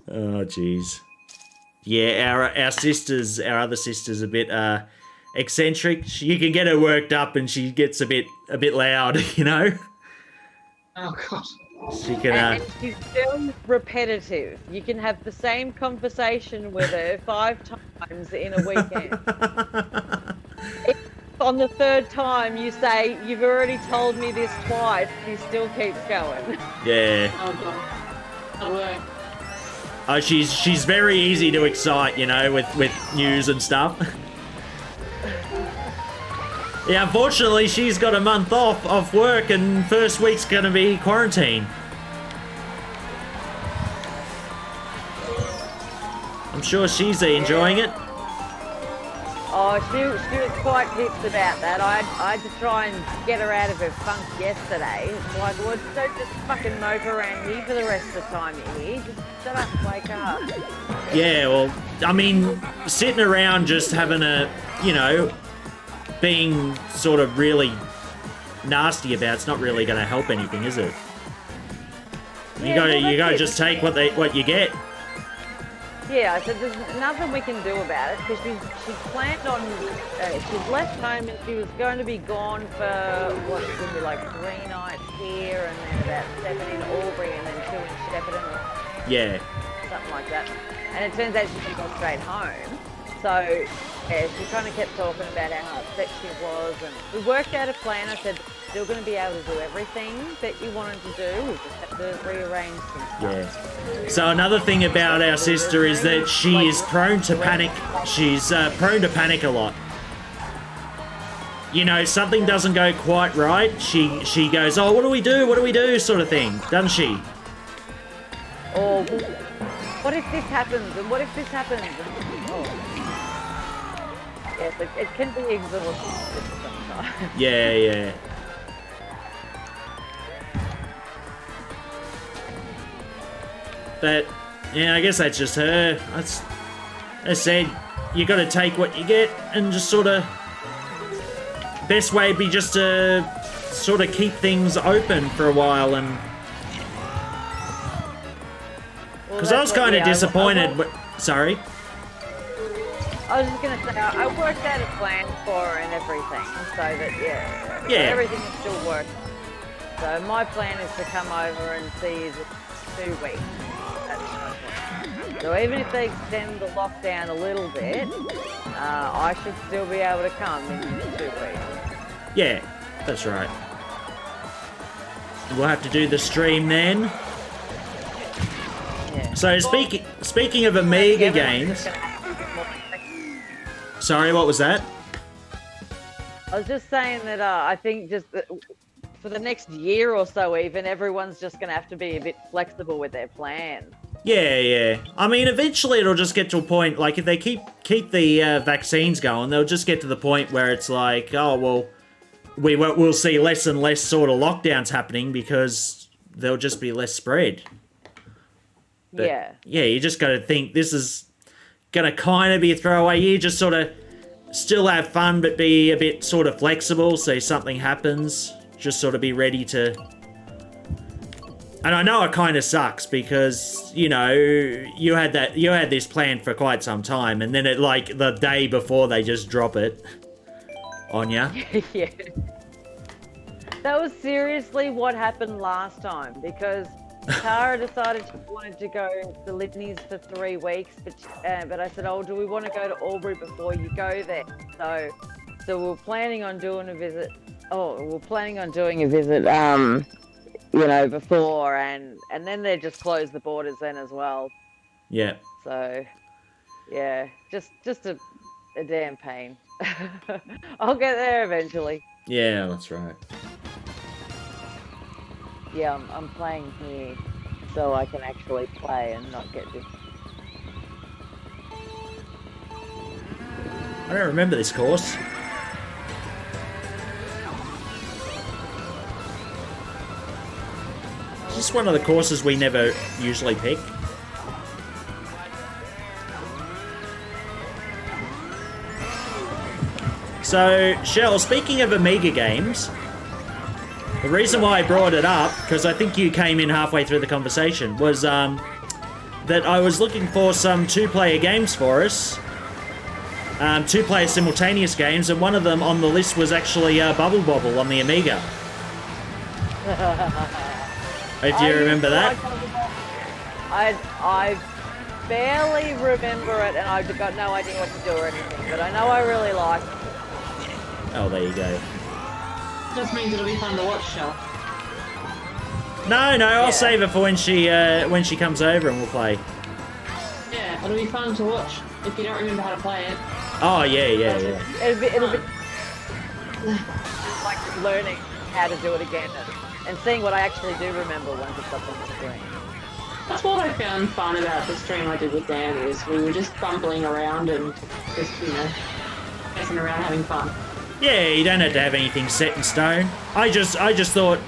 S1: Oh, jeez. Yeah, our other sister's a bit eccentric. You can get her worked up and she gets a bit loud, you know?
S3: Oh, God.
S1: She can,
S6: and she's very repetitive. You can have the same conversation with her 5 times in a weekend. If on the 3rd time you say, you've already told me this twice, she still keeps going.
S1: Yeah.
S3: Oh, God.
S1: Oh, she's very easy to excite, you know, with news and stuff. Yeah, unfortunately, she's got a month off work, and first week's gonna be quarantine. I'm sure she's enjoying it.
S6: Oh, she was quite pissed about that. I had to try and get her out of her funk yesterday. It's like, well, don't just fucking mope around here for the rest of the time you're here. Just shut up and wake up.
S1: Yeah, well, I mean, sitting around just having a, you know, being sort of really nasty about it's not really going to help anything, is it? You gotta just take what you get.
S6: Yeah, so there's nothing we can do about it because she planned on, she's left home and she was going to be gone for, what's going to be like 3 nights here and then about 7 in Albury and then 2 in Shepparton.
S1: Yeah.
S6: Something like that. And it turns out she's going to go straight home. So, yeah, she kind of kept talking about how upset she was and we worked out a plan. I said, still going to be able to do everything that you wanted to do. We just have to rearrange some stuff.
S1: Yeah. So another thing about our sister is that she is prone to panic. She's prone to panic a lot. you know, something doesn't go quite right, she goes, oh, what do we do? What do we do? Sort of thing, doesn't she?
S6: Or what if this happens? And what if this happens? And, oh. Yes, it can be exhausting sometimes.
S1: Yeah, yeah. But, yeah, I guess that's just her. That's, as I said, you got to take what you get and just sort of... Best way would be just to sort of keep things open for a while and... Because I was kind of disappointed. Sorry?
S6: I was just going to say, I worked out a plan for her and everything, so that,
S1: Yeah.
S6: everything is still working. So my plan is to come over and see you in 2 weeks. That's my plan. So even if they extend the lockdown a little bit, I should still be able to come in 2 weeks.
S1: Yeah, that's right. We'll have to do the stream then.
S6: Yeah.
S1: So speaking of Amiga games... Sorry, what was that?
S6: I was just saying that I think just for the next year or so even, everyone's just going to have to be a bit flexible with their plans.
S1: Yeah, yeah. I mean, eventually it'll just get to a point, like, if they keep the vaccines going, they'll just get to the point where it's like, oh, well, we'll see less and less sort of lockdowns happening because there'll just be less spread. But, yeah, you just got to think this is going to kind of be a throwaway year, just sort of still have fun but be a bit sort of flexible, so if something happens, just sort of be ready to... And I know it kind of sucks because, you know, you had this plan for quite some time, and then like the day before they just drop it on ya.
S6: Yeah. That was seriously what happened last time, because Tara decided she wanted to go to Lidney's for 3 weeks, but I said, oh, do we want to go to Albury before you go there? So we're planning on doing a visit. Oh, we're planning on doing a visit, you know, before, and then they just closed the borders then as well.
S1: Yeah.
S6: So, yeah, just a damn pain. I'll get there eventually.
S1: Yeah, that's right.
S6: Yeah, I'm playing here so I can actually play and not get this.
S1: I don't remember this course. Is this one of the courses we never usually pick? So, Shell, speaking of Amiga games, the reason why I brought it up, because I think you came in halfway through the conversation, was that I was looking for some two-player games for us. Two-player simultaneous games, and one of them on the list was actually Bubble Bobble on the Amiga. If you remember that?
S6: I barely remember it, and I've got no idea what to do or anything, but I know I really liked it.
S1: Oh, there you go.
S3: Just means it'll be fun to watch, Shell.
S1: No, I'll save it for when she comes over and we'll play.
S3: Yeah, it'll be fun to watch if you don't remember how to play it.
S1: Oh, yeah.
S6: It'll be like learning how to do it again and seeing what I actually do remember once it's up on the screen.
S3: That's what I found fun about the stream I did with Dan, is we were just bumbling around and just, you know, messing around having fun.
S1: Yeah, you don't have to have anything set in stone. I just thought,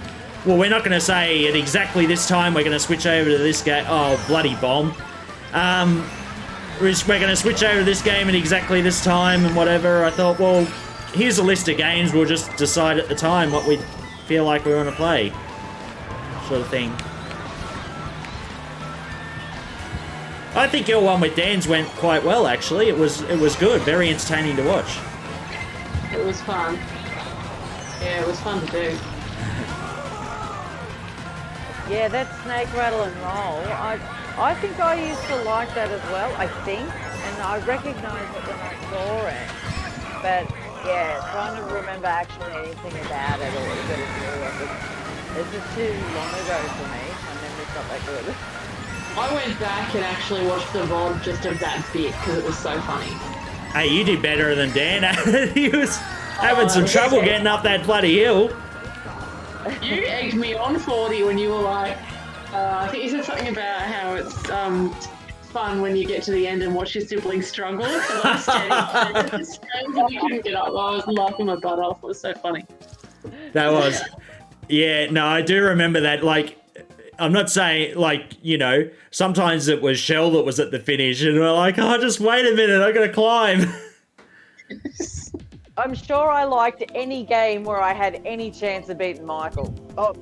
S1: well, we're not going to say at exactly this time we're going to switch over to this game. Oh, bloody bomb. We're going to switch over to this game at exactly this time and whatever. I thought, well, here's a list of games. We'll just decide at the time what we feel like we want to play, sort of thing. I think your one with Dan's went quite well, actually. It was good, very entertaining to watch.
S3: It was fun. Yeah, it was fun to do.
S6: Yeah, that snake rattle and roll. I think I used to like that as well, I think, and I recognised it when I saw it. But yeah, trying to remember actually anything about it or what it do, it's just too long ago for me. My memory's not that good.
S3: I went back and actually watched the VOD just of that bit because it was so funny.
S1: Hey, you did better than Dan. Having some trouble getting up that bloody hill.
S3: You egged me on 40 when you were like, I think you said something about how it's fun when you get to the end and watch your siblings struggle. So I was standing and you couldn't get up. I was laughing my butt off. It was so funny.
S1: That was, yeah, no, I do remember that. Like, I'm not saying, like, you know, sometimes it was Shell that was at the finish and we're like, oh, just wait a minute, I gotta climb.
S6: I'm sure I liked any game where I had any chance of beating Michael. Oh.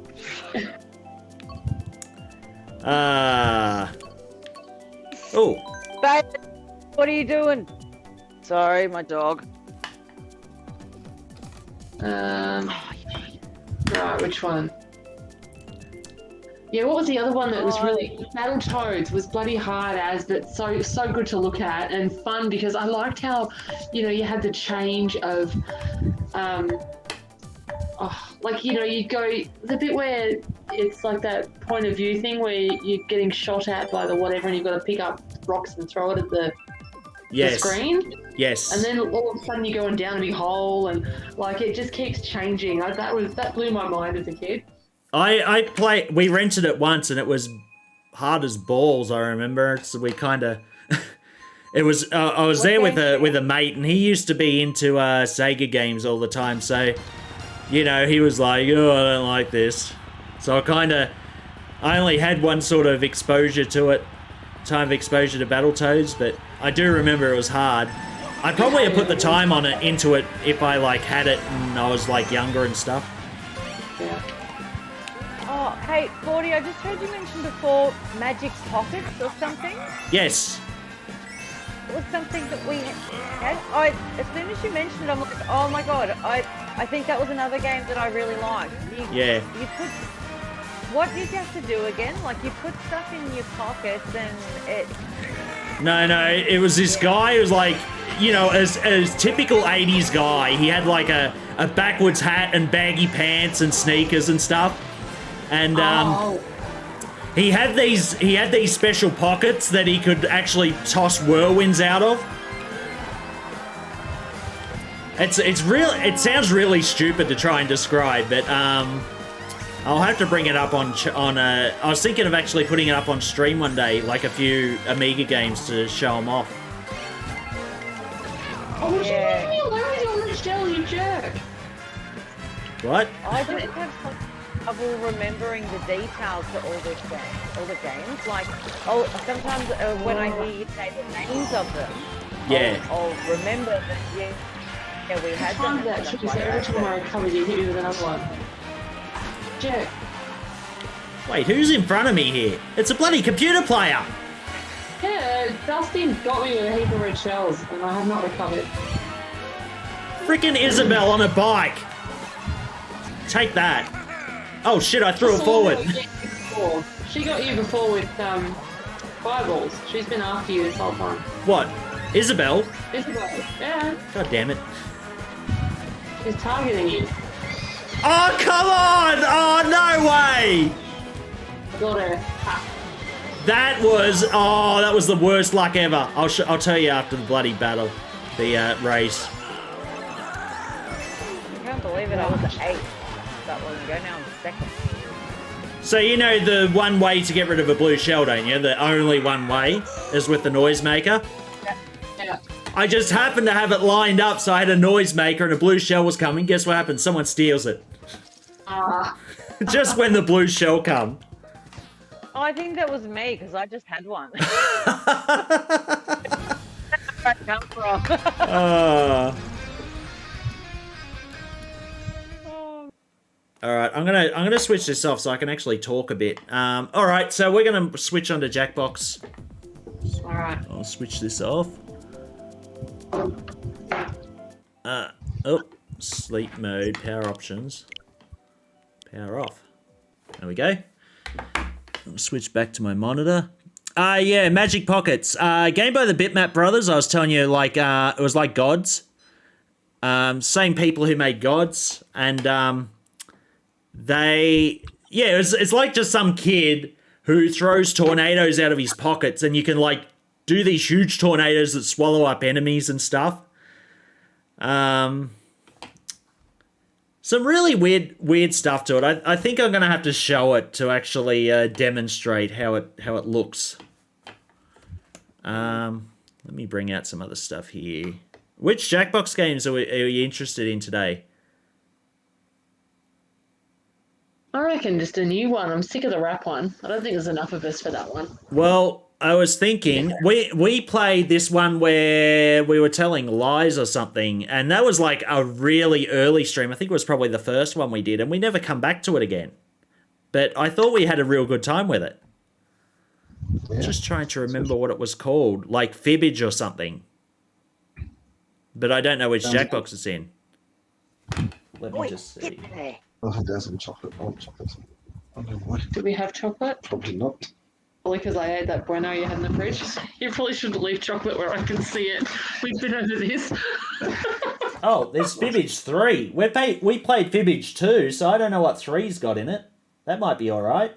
S1: Oh.
S6: Babe, what are you doing? Sorry, my dog.
S3: Right, which one? Yeah, what was the other one that was really... Battletoads was bloody hard as, but so good to look at and fun because I liked how, you know, you had the change of, like, you know, you go, the bit where it's like that point of view thing where you're getting shot at by the whatever and you've got to pick up rocks and throw it at the screen.
S1: Yes.
S3: And then all of a sudden you're going down a big hole and, like, it just keeps changing. That blew my mind as a kid.
S1: We rented it once and it was hard as balls, I remember. So we kind of, it was, I was there with a mate and he used to be into Sega games all the time. So, you know, he was like, oh, I don't like this. So I only had one sort of exposure to it, time of exposure to Battletoads, but I do remember it was hard. I'd probably have put the time into it if I like had it and I was like younger and stuff.
S3: Yeah.
S6: Oh, hey, 40, I just heard you mention before Magic Pockets or something.
S1: Yes.
S6: It was something that we had. As soon as you mentioned it, I'm like, oh my god, I think that was another game that I really liked.
S1: Yeah.
S6: What did you have to do again? Like, you put stuff in your pockets and it...
S1: No, it was this guy who was like, you know, as typical 80s guy, he had like a backwards hat and baggy pants and sneakers and stuff. And he had these special pockets that he could actually toss whirlwinds out of. It sounds really stupid to try and describe, but I'll have to bring it up on I was thinking of actually putting it up on stream one day, like a few Amiga games to show them off.
S3: Oh, would you leave me alone with your orange gel, you jerk?
S1: What?
S6: I just have trouble remembering the details to all the games. Like, sometimes when I hear you say the names of them, I'll remember that, yeah, we had them.
S3: That should be so every time I recover, you hit me with another one. Jerk.
S1: Wait, who's in front of me here? It's a bloody computer player!
S3: Yeah, Dustin got me with a heap of red shells, and I have not recovered.
S1: Freaking Isabel on a bike! Take that. Oh shit, I threw it forward.
S3: She got you before with fireballs. She's been after you this whole time.
S1: What? Isabel?
S3: Isabel, yeah.
S1: God damn it.
S3: She's targeting you.
S1: Oh, come on! Oh, no way!
S3: Got her. Ha.
S1: That was the worst luck ever. I'll tell you after the bloody battle. The race.
S6: I can't believe it, I was at 8 that long ago, now I'm second.
S1: So you know the one way to get rid of a blue shell, don't you? The only one way is with the noisemaker.
S3: Yeah.
S1: I just happened to have it lined up so I had a noisemaker and a blue shell was coming. Guess what happens? Someone steals it. Just when the blue shell come.
S6: Oh, I think that was me, because I just had one. Where I come from.
S1: All right, I'm gonna switch this off so I can actually talk a bit. All right, so we're gonna switch onto Jackbox.
S3: All right.
S1: I'll switch this off. Sleep mode, power options, power off. There we go. I'll switch back to my monitor. Yeah, Magic Pockets. Game by the Bitmap Brothers. I was telling you, like, it was like Gods. Same people who made Gods, and it's like just some kid who throws tornadoes out of his pockets, and you can like do these huge tornadoes that swallow up enemies and stuff. Some really weird stuff to it. I think I'm gonna have to show it to actually demonstrate how it looks. Let me bring out some other stuff here. Which Jackbox games are you interested in today?
S3: I reckon just a new one. I'm sick of the rap one. I don't think there's enough of us for that one.
S1: Well, I was thinking we played this one where we were telling lies or something, and that was like a really early stream. I think it was probably the first one we did, and we never come back to it again. But I thought we had a real good time with it.
S2: Yeah.
S1: Just trying to remember what it was called, like Fibbage or something. But I don't know which Jackbox it's in. Let me just see.
S2: I think there's some chocolate. I want chocolate. I don't know why.
S3: Do we have chocolate?
S2: Probably not.
S3: Probably because I ate that bueno you had in the fridge. You probably shouldn't leave chocolate where I can see it. We've been over this.
S1: Oh, there's Fibbage 3. We played Fibbage 2, so I don't know what 3's got in it. That might be alright.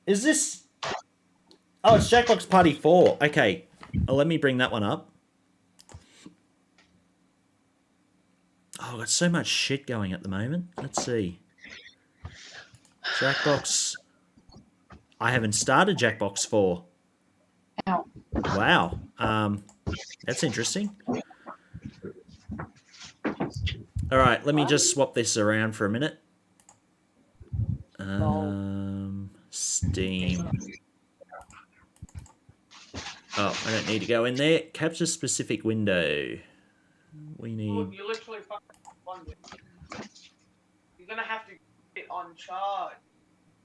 S1: Is this... Oh, it's Jackbox Party 4. Okay. Well, let me bring that one up. Oh, I've got so much shit going at the moment. Let's see. Jackbox... I haven't started Jackbox 4.
S3: Ow.
S1: Wow. That's interesting. All right, let me just swap this around for a minute. Steam. Oh, I don't need to go in there. Capture specific window. We need...
S6: You literally fucking one. You're gonna have to get it on charge.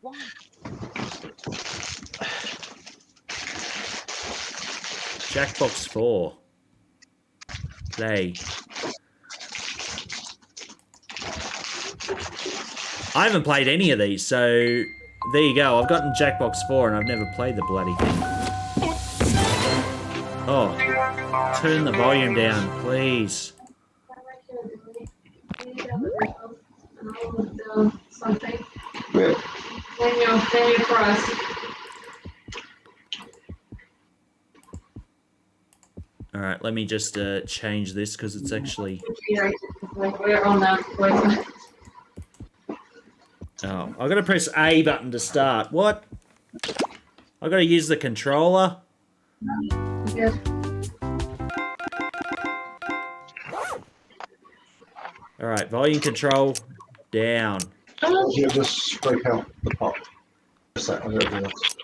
S6: What?
S1: Jackbox 4. Play. I haven't played any of these, so there you go. I've gotten Jackbox 4 and I've never played the bloody thing. Oh, turn the volume down, please.
S5: Something.
S2: Yeah.
S5: Then you press.
S1: All right, let me just change this because it's actually...
S5: We're on that.
S1: Oh, I've got to press A button to start. What? I've got to use the controller?
S5: Yeah.
S1: All right, volume control down.
S2: You just scrape out the pot. Press that on everything else.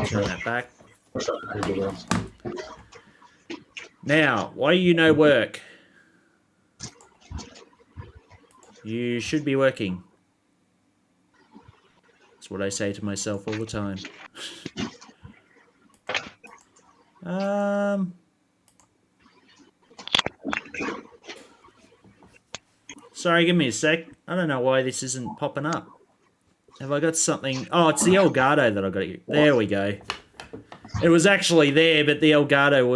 S1: Turn that back.
S2: Press that on everything else.
S1: Now, why you no work? You should be working. That's what I say to myself all the time. Sorry, give me a sec. I don't know why this isn't popping up. Have I got something? Oh, it's the Elgato that I got here. There we go. It was actually there, but the Elgato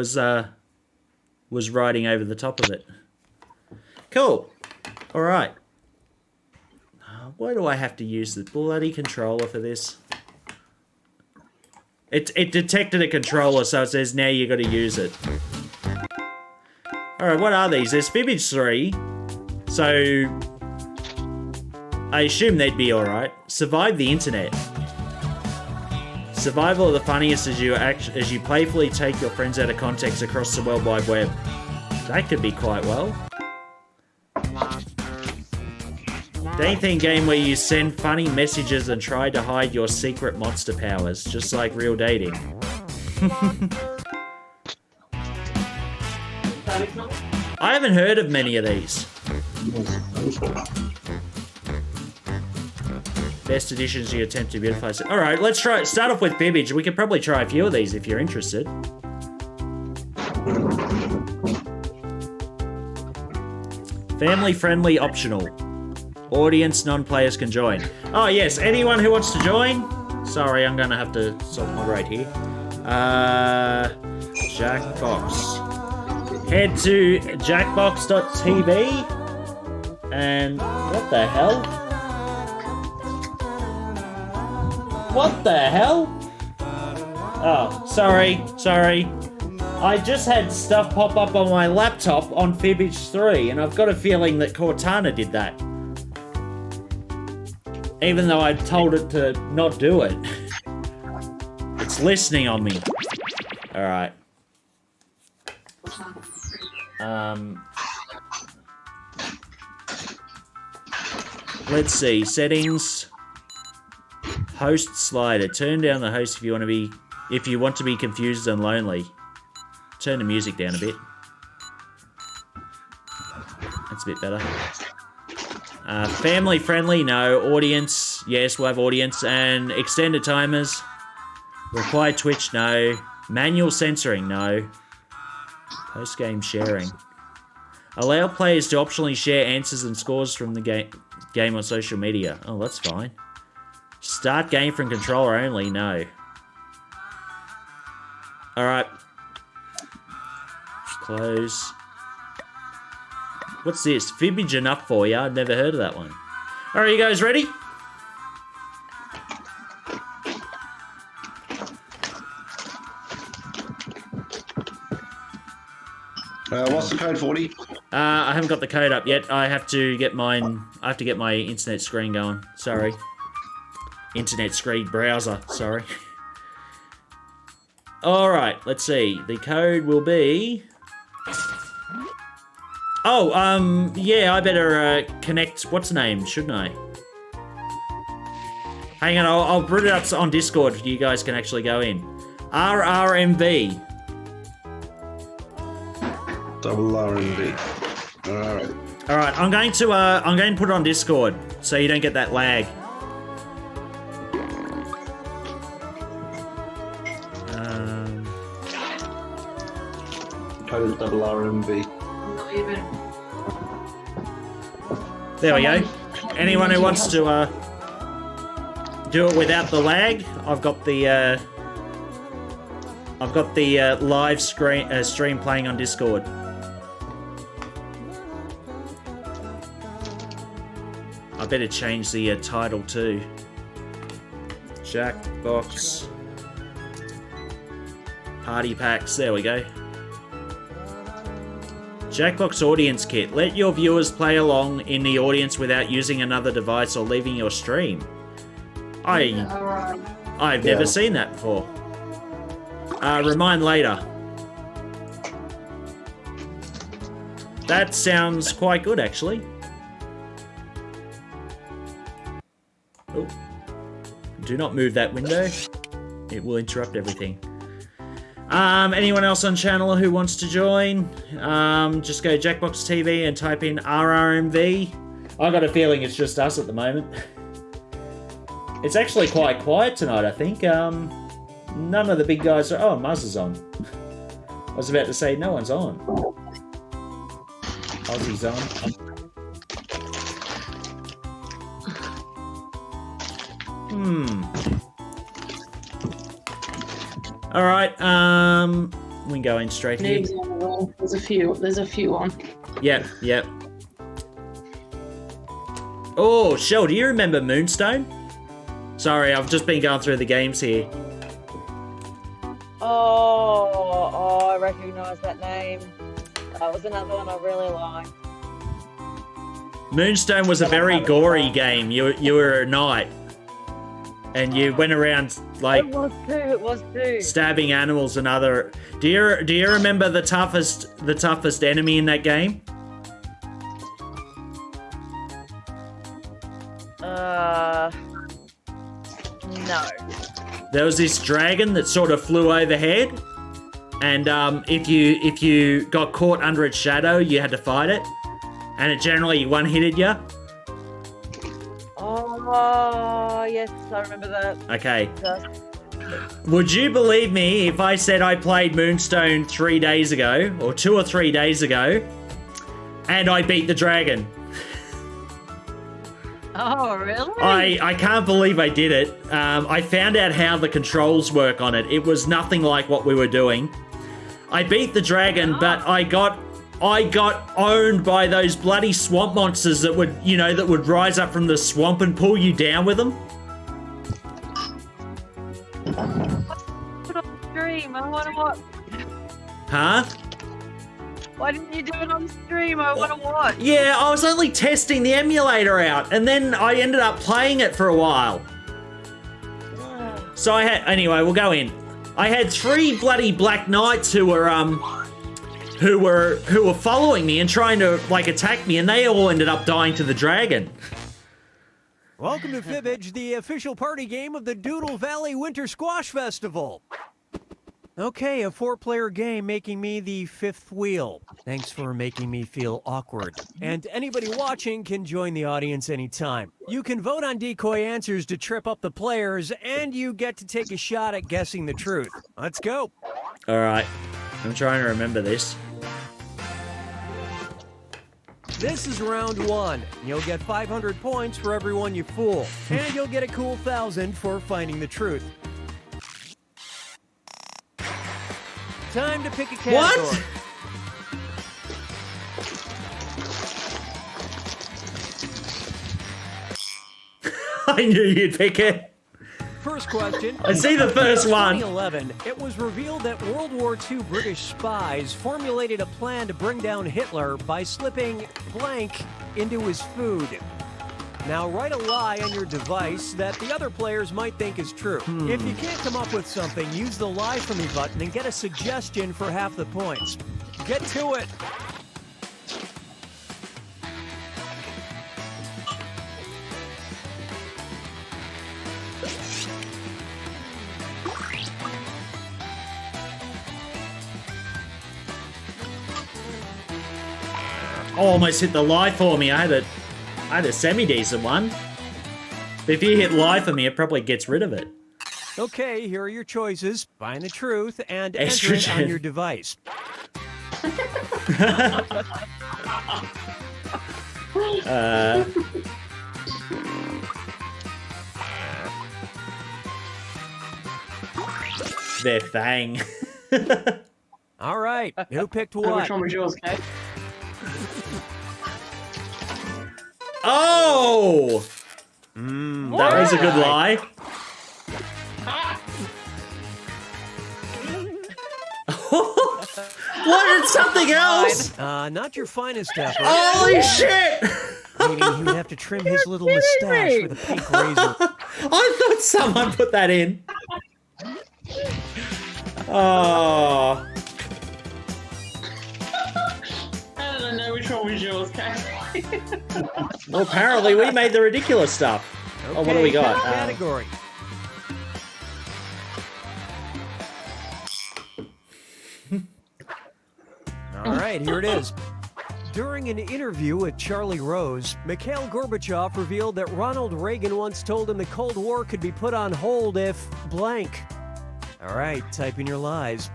S1: was riding over the top of it. Cool. All right. Why do I have to use the bloody controller for this? It detected a controller, so it says now you got to use it. All right, what are these? There's Fibbage 3. So I assume they'd be all right. Survive the internet. Survival of the funniest as you playfully take your friends out of context across the World Wide Web. That could be quite well. Dating game where you send funny messages and try to hide your secret monster powers, just like real dating. I haven't heard of many of these. Best additions to your attempt to beautify. All right, let's try. Start off with Fibbage. We could probably try a few of these if you're interested. Family friendly, optional. Audience, non-players can join. Oh yes, anyone who wants to join. Sorry, I'm gonna have to self-moderate here. Jackbox. Head to jackbox.tv. And what the hell? What the hell? Oh, sorry. I just had stuff pop up on my laptop on Fibbage 3, and I've got a feeling that Cortana did that. Even though I told it to not do it. It's listening on me. Alright. Let's see. Settings. Host slider. Turn down the host if you want to be confused and lonely. Turn the music down a bit. That's a bit better. Family friendly, no. Audience, yes, we'll have audience. And extended timers. Required Twitch, no. Manual censoring, no. Post-game sharing. Allow players to optionally share answers and scores from the game on social media. Oh, that's fine. Start game from controller only, no. Alright. Close. What's this? Fibbage enough for you? I've never heard of that one. Alright, you guys ready?
S2: What's the code, 40?
S1: I haven't got the code up yet. I have to get mine. I have to get my internet screen going. Sorry. Internet screen browser. Sorry. Alright, let's see. The code will be... Oh, yeah, I better connect... What's the name, shouldn't I? Hang on, I'll put it up on Discord so you guys can actually go in. RRMV.
S2: Double R&D. Alright.
S1: Alright, I'm going to put it on Discord so you don't get that lag.
S2: Code is double R&B.
S3: Not even.
S1: There we go. Anyone who wants to do it without the lag, I've got the live stream playing on Discord. I better change the title too. Jackbox Party Packs. There we go. Jackbox Audience Kit. Let your viewers play along in the audience without using another device or leaving your stream. I've never seen that before. Remind later. That sounds quite good, actually. Oh. Do not move that window. It will interrupt everything. Anyone else on channel who wants to join? Just go Jackbox TV and type in RRMV. I got a feeling it's just us at the moment. It's actually quite quiet tonight, I think. None of the big guys are... Oh, Muzz is on. I was about to say, no one's on. Ozzy's on. Alright, we can go in straight here.
S3: There's a few on.
S1: Yep. Oh, Shell, do you remember Moonstone? Sorry, I've just been going through the games here.
S6: Oh, I recognise that name. That was another one I really liked.
S1: Moonstone was a very gory game. You were a knight. And you went around like
S6: it was too.
S1: Stabbing animals and other. Do you remember the toughest enemy in that game?
S6: No.
S1: There was this dragon that sort of flew overhead, and if you got caught under its shadow, you had to fight it, and it generally one-hitted you.
S6: Oh, yes, I remember that.
S1: Okay. Would you believe me if I said I played Moonstone 3 days ago, or 2 or 3 days ago, and I beat the dragon?
S6: Oh, really?
S1: I can't believe I did it. I found out how the controls work on it. It was nothing like what we were doing. I beat the dragon, but I got owned by those bloody swamp monsters that would rise up from the swamp and pull you down with them.
S6: Put on the stream. I want to watch.
S1: Huh?
S6: Why didn't you do it on stream? I want to watch.
S1: Yeah, I was only testing the emulator out, and then I ended up playing it for a while. So anyway, we'll go in. I had 3 bloody Black Knights who were following me and trying to like attack me, and they all ended up dying to the dragon.
S7: Welcome to Fibbage, the official party game of the Doodle Valley Winter Squash Festival. Okay, a 4-player game making me the 5th wheel. Thanks for making me feel awkward. And anybody watching can join the audience anytime. You can vote on decoy answers to trip up the players, and you get to take a shot at guessing the truth. Let's go.
S1: All right, I'm trying to remember this.
S7: This is round 1. You'll get 500 points for everyone you fool, and you'll get a cool 1,000 for finding the truth. Time to pick a category.
S1: What? I knew you'd pick it.
S7: First question.
S1: I see the first one.
S7: In 2011, it was revealed that World War II British spies formulated a plan to bring down Hitler by slipping blank into his food. Now write a lie on your device that the other players might think is true. If you can't come up with something, use the lie for me button and get a suggestion for half the points. Get to it.
S1: Almost hit the lie for me. I had a semi-decent one. But if you hit lie for me, it probably gets rid of it.
S7: Okay, here are your choices. Find the truth and enter it on your device.
S1: Their fang.
S7: All right, who picked
S3: Which
S7: what?
S3: one was yours, Kate?
S1: Oh! That was a good lie. What? It's something else?
S7: Not your finest effort.
S1: Holy shit!
S7: Meaning he'd have to trim his little mustache with a pink razor.
S1: I thought someone put that in. Oh.
S3: I don't know which one was yours, Kate.
S1: Well, apparently we made the ridiculous stuff.
S7: Okay,
S1: Oh, what do we got?
S7: pick a category. All right, here it is. During an interview with Charlie Rose, Mikhail Gorbachev revealed that Ronald Reagan once told him the Cold War could be put on hold if blank. All right, type in your lies.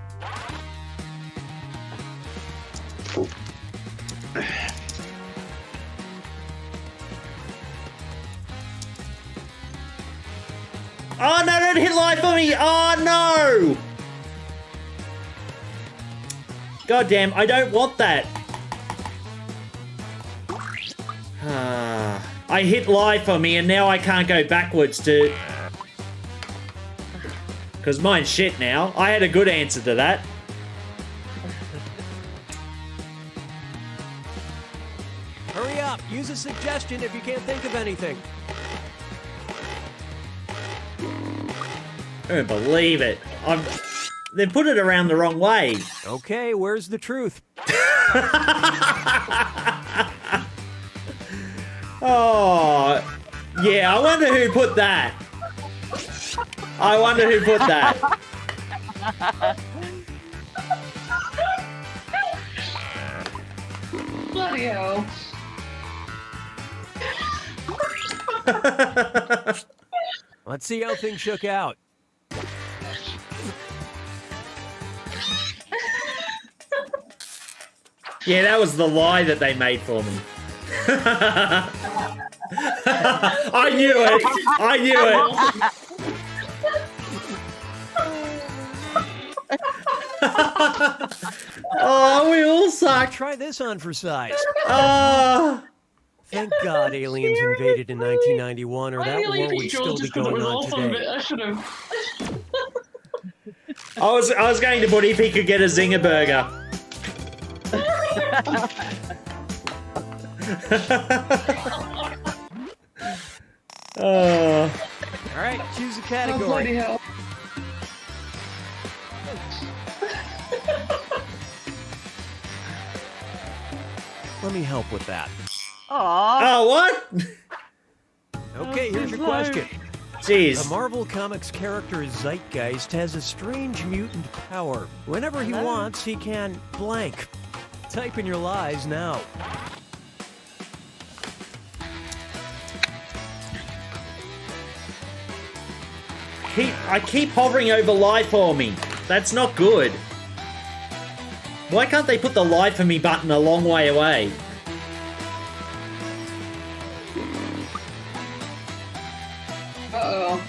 S1: Oh no, don't hit lie for me! Oh no! God damn, I don't want that. I hit lie for me and now I can't go backwards to... Because mine's shit now. I had a good answer to that.
S7: Hurry up, use a suggestion if you can't think of anything.
S1: I don't believe it. They put it around the wrong way.
S7: Okay, where's the truth?
S1: Oh, yeah, I wonder who put that. I wonder who put that.
S3: Bloody hell.
S7: Let's see how things shook out.
S1: Yeah, that was the lie that they made for me. I knew it. I knew it. Oh, we all suck.
S7: Try this on for size.
S1: Oh.
S7: Thank God aliens invaded in 1991, or that war would still be going on today.
S3: I should have.
S1: I was going to put if he could get a zinger burger. Oh.
S7: All right, choose a
S3: Oh,
S7: category.
S3: bloody hell.
S7: Let me help with that.
S6: Aw.
S1: Oh, what?
S7: Okay, here's your question.
S1: Jeez.
S7: A Marvel Comics character Zeitgeist has a strange mutant power. Whenever he wants, he can blank. Type in your lies now.
S1: I keep hovering over lie for me. That's not good. Why can't they put the lie for me button a long way away?
S3: Uh-oh.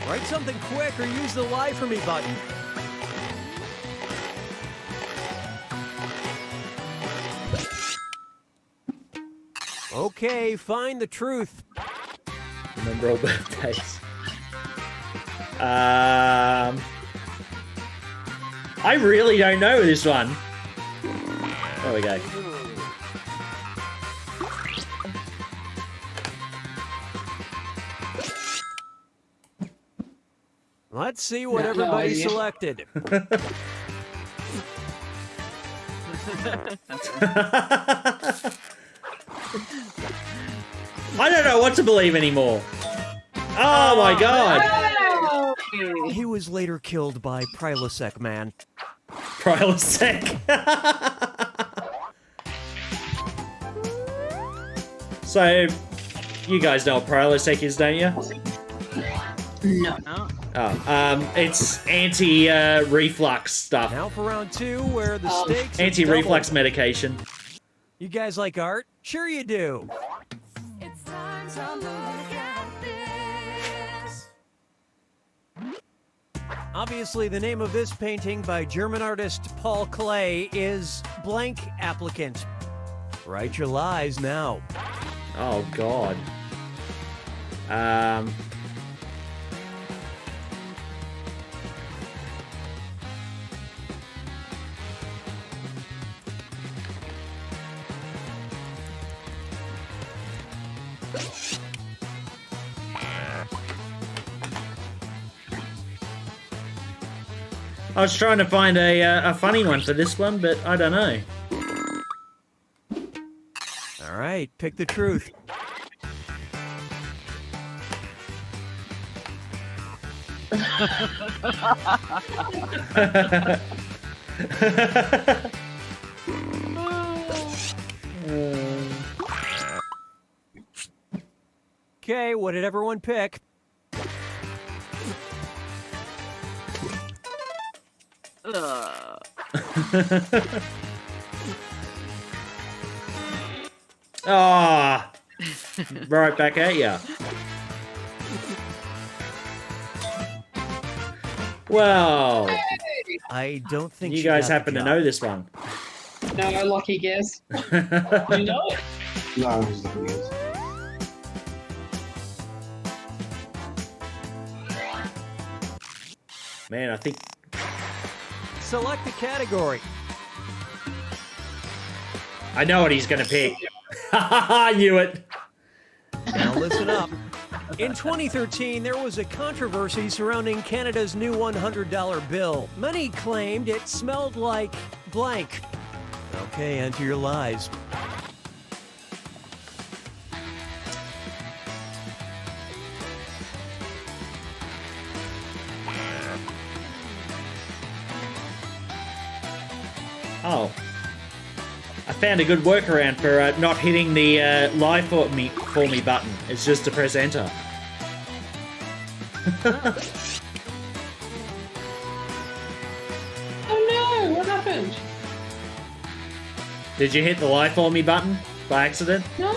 S7: Write something quick or use the lie for me button. Okay, find the truth.
S1: Remember all birthdays. I really don't know this one. There we go.
S7: Let's see what
S3: No
S7: everybody
S3: idea.
S7: selected.
S1: I don't know what to believe anymore. Oh my god.
S7: He was later killed by Prilosec Man.
S1: Prilosec. So, you guys know what Prilosec is, don't you?
S3: No.
S1: Oh, it's anti-reflux stuff.
S7: Now for round 2, where the stakes are
S1: Anti-reflux
S7: doubled.
S1: medication.
S7: You guys like art? Sure you do.
S8: It's time to look at this.
S7: Obviously, the name of this painting by German artist Paul Klee is Blank Applicant. Write your lies now.
S1: Oh god. I was trying to find a funny one for this one, but I don't know.
S7: All right, pick the truth. Okay, what did everyone pick?
S1: Ah, right back at ya. Well,
S7: I don't think
S1: you
S7: she
S1: guys
S7: got
S1: happen
S7: the
S1: to
S7: job.
S1: know this one.
S3: No, lucky guess. You know it?
S2: No, it's not good.
S1: Man, I think
S7: Select the category.
S1: I know what he's gonna pick. I knew it.
S7: Now listen up. In 2013, there was a controversy surrounding Canada's new $100 bill. Many claimed it smelled like blank. Okay, enter your lies.
S1: Oh. I found a good workaround for not hitting the lie for me button. It's just to press enter.
S3: Oh no, what happened?
S1: Did you hit the lie for me button by accident?
S3: No,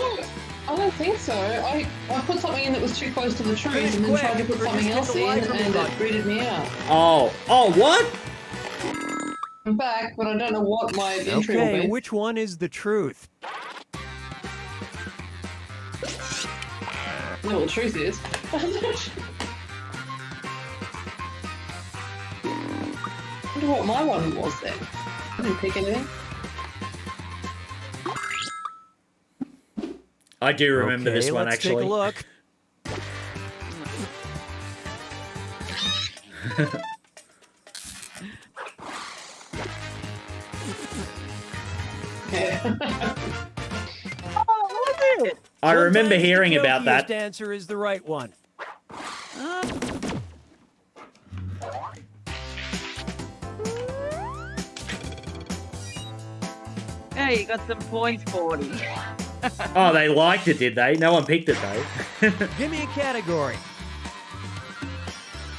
S3: I don't think so. I put something in that was too close to the truth
S7: Quick,
S3: and then tried to
S7: quick,
S3: put
S7: or
S3: something
S7: just
S3: else
S7: hit the
S3: in
S7: lie for me
S3: and it
S7: button.
S3: booted me out.
S1: Oh, what?
S3: I'm back, but I don't know what my entry will
S7: Okay,
S3: be.
S7: which one is the truth?
S3: I know what the truth is. I wonder what my one was then. I didn't pick anything.
S1: I do remember
S7: Okay,
S1: this one
S7: let's
S1: actually.
S7: take a look.
S6: Oh, was it?
S1: I remember
S7: Sometimes
S1: hearing
S7: the
S1: about that.
S7: jokiest answer is the right one.
S6: Hey, you got some points, 40.
S1: Oh, they liked it, did they? No one picked it though.
S7: Give me a category.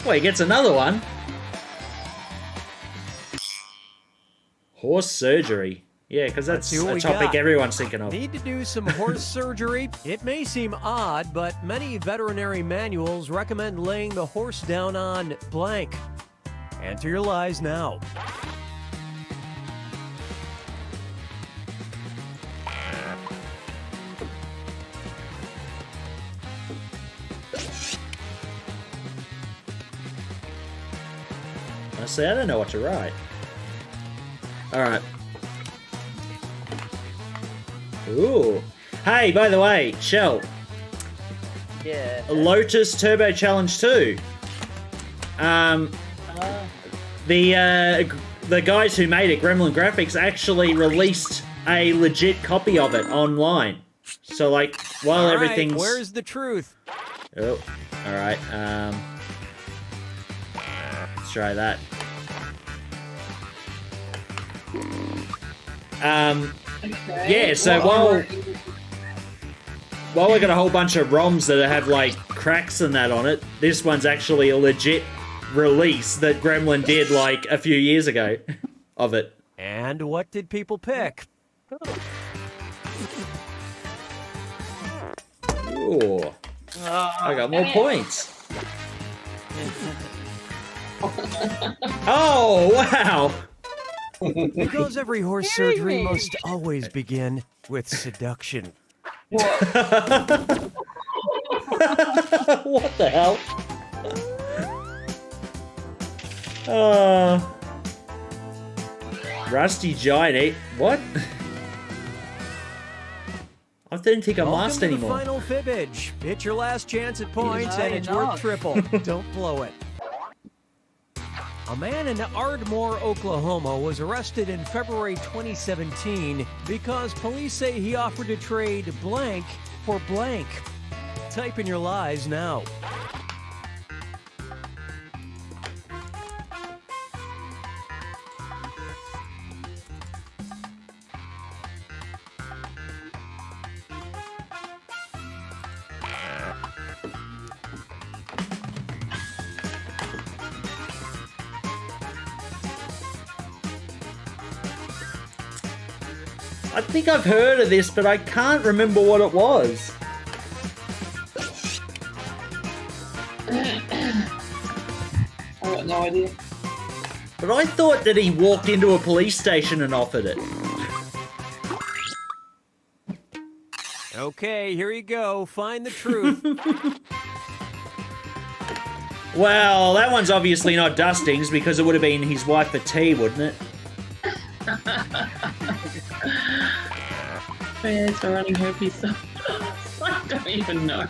S1: Well, he gets another one. Horse surgery. Yeah, because that's
S7: see what
S1: a
S7: we
S1: topic
S7: got.
S1: everyone's thinking of.
S7: Need to do some horse surgery? It may seem odd, but many veterinary manuals recommend laying the horse down on blank. Enter your lies now.
S1: Honestly, I don't know what to write. Alright. Ooh. Hey, by the way, Shell,
S6: Yeah.
S1: Lotus Turbo Challenge 2. The guys who made it, Gremlin Graphics, actually released a legit copy of it online. So, like, while
S7: All right,
S1: everything's...
S7: where's the truth?
S1: Oh, alright, let's try that. Yeah, so while we got a whole bunch of ROMs that have, like, cracks and that on it, this one's actually a legit release that Gremlin did, like, a few years ago of it.
S7: And what did people pick?
S1: Ooh. I got more points. Oh, wow!
S7: Because every horse surgery must always begin with seduction.
S1: What the hell? Rusty Giant 8. What? I didn't think I'm
S7: Welcome
S1: lost
S7: to
S1: anymore.
S7: the final fibbage. It's your last chance at points, and it's worth triple. Don't blow it. A man in Ardmore, Oklahoma was arrested in February 2017 because police say he offered to trade blank for blank. Type in your lies now.
S1: I think I've heard of this, but I can't remember what it was.
S3: I got no idea.
S1: But I thought that he walked into a police station and offered it.
S7: Okay, here you go. Find the truth.
S1: Well, that one's obviously not Dusting's because it would have been his wife for tea, wouldn't it?
S3: Yeah, it's for running herpes. So I don't even know.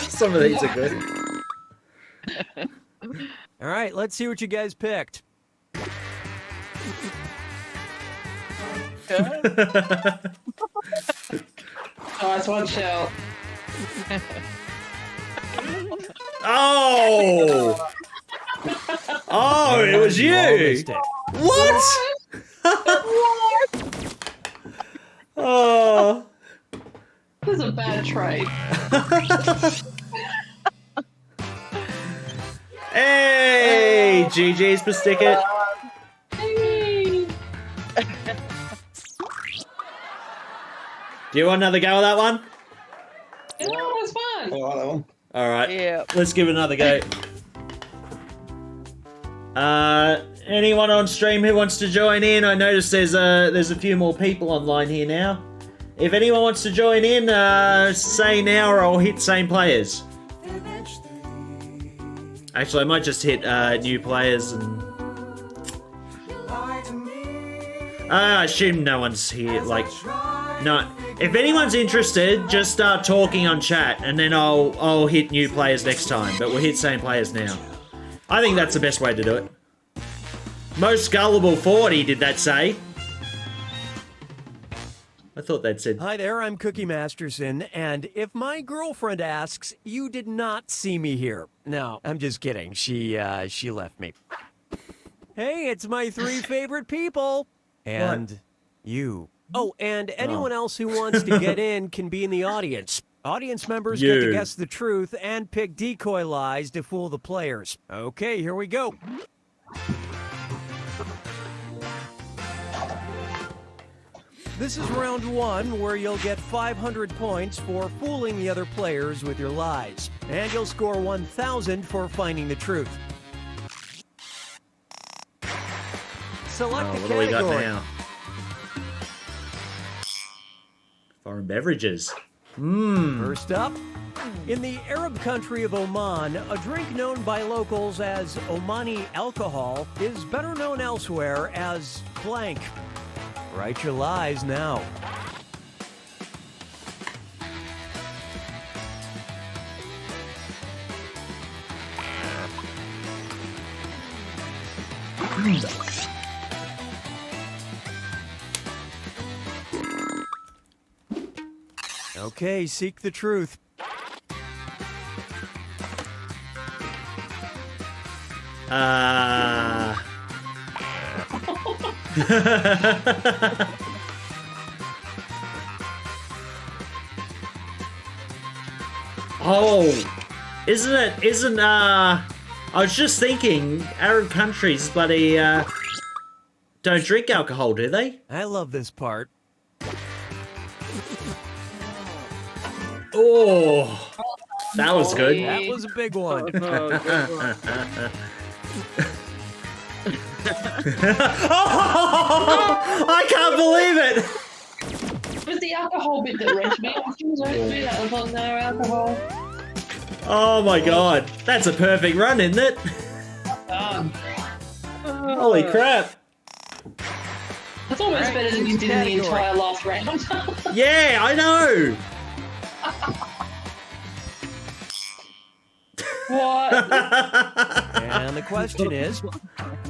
S1: Some of these are good.
S7: All right, let's see what you guys picked.
S3: Nice one, Shell.
S1: Oh! Oh, it was
S7: You all
S1: you!
S7: missed it.
S1: What? Oh.
S3: This is a bad trade.
S1: Hey! GG's for stick it.
S3: Hey.
S1: Do you want another go at that one?
S3: Yeah, that was fun.
S2: I like that one.
S1: All right.
S6: Yeah.
S1: Let's give it another go. Anyone on stream who wants to join in? I noticed there's a few more people online here now. If anyone wants to join in, say now or I'll hit same players. Actually, I might just hit new players and. I assume no one's here. Like, no. If anyone's interested, just start talking on chat, and then I'll hit new players next time. But we'll hit same players now. I think that's the best way to do it. Most gullible 40, did that say? I thought they'd said.
S7: Hi there, I'm Cookie Masterson, and if my girlfriend asks, you did not see me here. No, I'm just kidding. She left me. Hey, it's my 3 favorite people. And
S1: What?
S7: you. Oh, and anyone else who wants to get in can be in the audience. Audience members get to
S1: You.
S7: guess the truth and pick decoy lies to fool the players. Okay, here we go. This is round 1, where you'll get 500 points for fooling the other players with your lies. And you'll score 1,000 for finding the truth. Select the
S1: What do we got
S7: category.
S1: now? Foreign beverages. Mmm.
S7: First up, in the Arab country of Oman, a drink known by locals as Omani alcohol is better known elsewhere as blank. Write your lies now. Okay, seek the truth.
S1: Oh, isn't I was just thinking, Arab countries bloody don't drink alcohol, do they?
S7: I love this part.
S1: Oh, that was good.
S7: That was a big one.
S1: Oh, I can't believe it.
S3: It was the alcohol bit that wrenched me. I was going to do that. I thought, no alcohol.
S1: Oh my god, that's a perfect run, isn't it? Holy crap.
S3: That's almost better than you did in the entire last round.
S1: Yeah, I know.
S3: What?
S7: And the question is,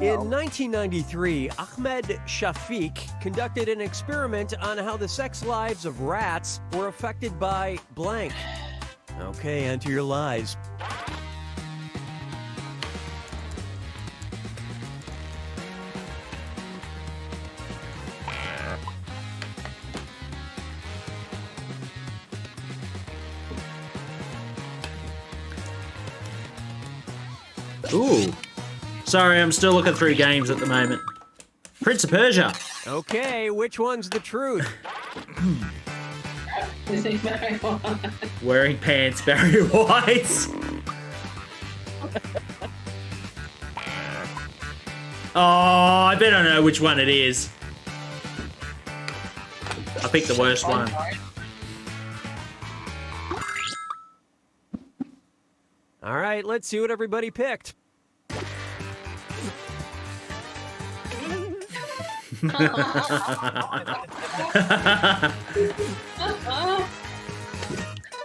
S7: in 1993, Ahmed Shafiq conducted an experiment on how the sex lives of rats were affected by blank. Okay, enter your lies.
S1: Ooh. Sorry, I'm still looking through games at the moment. Prince of Persia.
S7: Okay, which one's the truth?
S3: Is he very white?
S1: Wearing pants, Barry White. Oh, I bet I know which one it is. I picked the worst one.
S7: All right, let's see what everybody picked.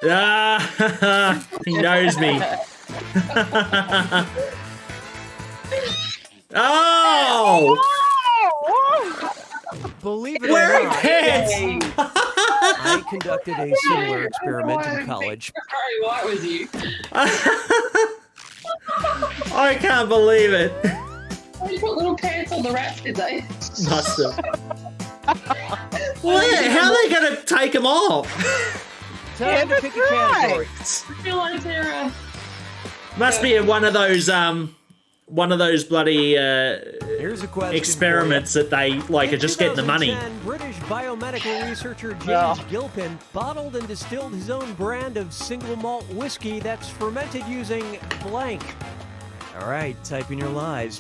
S1: Ah, he knows me. Oh!
S7: Believe it or
S1: Wearing
S7: not,
S1: pants!
S7: I conducted a similar experiment in college.
S3: Very white was you.
S1: I can't believe it.
S3: They put little pants on the rats, did they?
S1: Must have. How are they going to take them off?
S7: Time to pick a category.
S3: I feel like they're
S1: Must be one of those one of those bloody
S7: Here's a question
S1: experiments that they like are just getting the money.
S7: 2010, British biomedical researcher James Gilpin bottled and distilled his own brand of single malt whiskey that's fermented using blank. All right, type in your lies.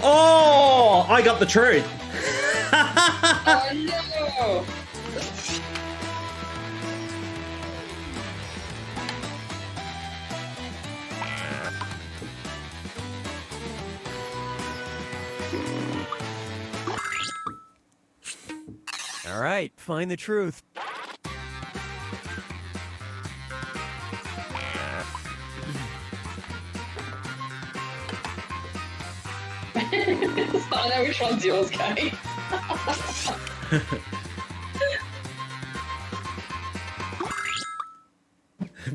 S1: Oh, I got the truth.
S3: Oh no!
S7: All right, find the truth.
S3: I know which one's yours, Kate.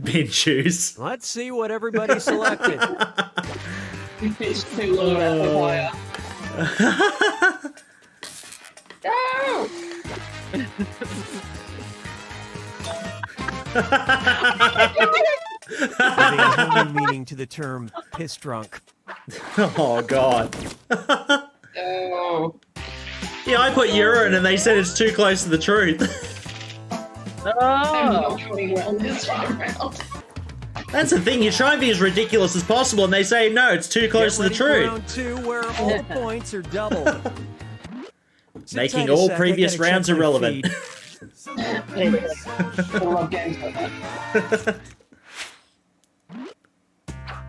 S1: Bin shoes.
S7: Let's see what everybody selected.
S3: It's too long about the wire. No!
S7: Giving a whole new meaning to the term piss drunk.
S1: Oh god.
S3: Oh.
S1: Yeah, I put urine and they said it's too close to the truth.
S3: I'm not going well this time around.
S1: That's the thing, you try and be as ridiculous as possible and they say no, it's too close to the
S7: Get ready for
S1: truth.
S7: round 2, where all the points are doubled. Sit
S1: Making
S7: tight a
S1: all
S7: sec, I
S1: previous
S7: gotta
S1: rounds
S7: check my
S1: irrelevant.
S7: feed.
S3: I love games like that.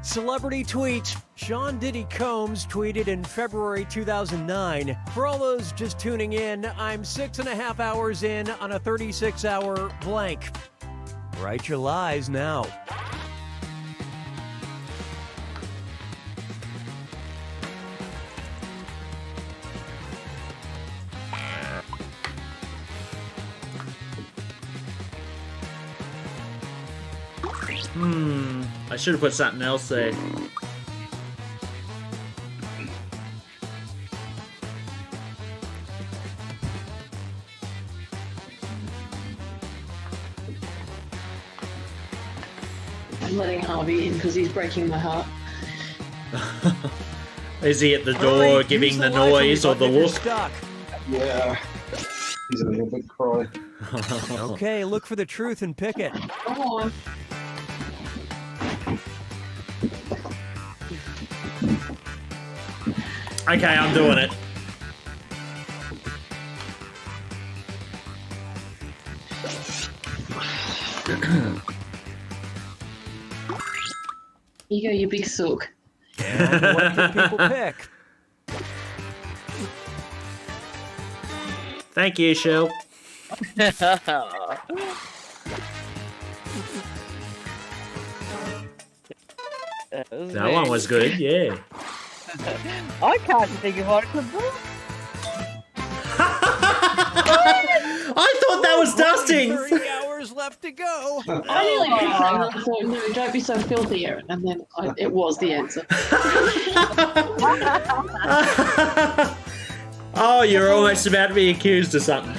S7: Celebrity tweets. Sean Diddy Combs tweeted in February 2009, "For all those just tuning in, I'm 6.5 hours in on a 36-hour blank." Write your lies now.
S1: I should have put something else there.
S3: I'm letting Harvey in because he's breaking my heart.
S1: Is he at the door
S7: Hurry,
S1: giving
S7: use
S1: the
S7: live
S1: noise
S7: button
S1: or the
S7: if you're
S1: look?
S7: stuck.
S2: Yeah. He's a little bit cry.
S7: Okay, look for the truth and pick it.
S3: Come on.
S1: Okay, I'm doing it.
S3: Here you go, you big sook.
S7: And what did people pick?
S1: Thank you, Shell. That one was good, yeah.
S6: I can't think of what it could be.
S1: I thought that was dusting.
S7: 30 hours left to go.
S3: I nearly picked that and I thought, no, don't be so filthy, Aaron. And then it was the answer.
S1: Oh, you're almost about to be accused of something.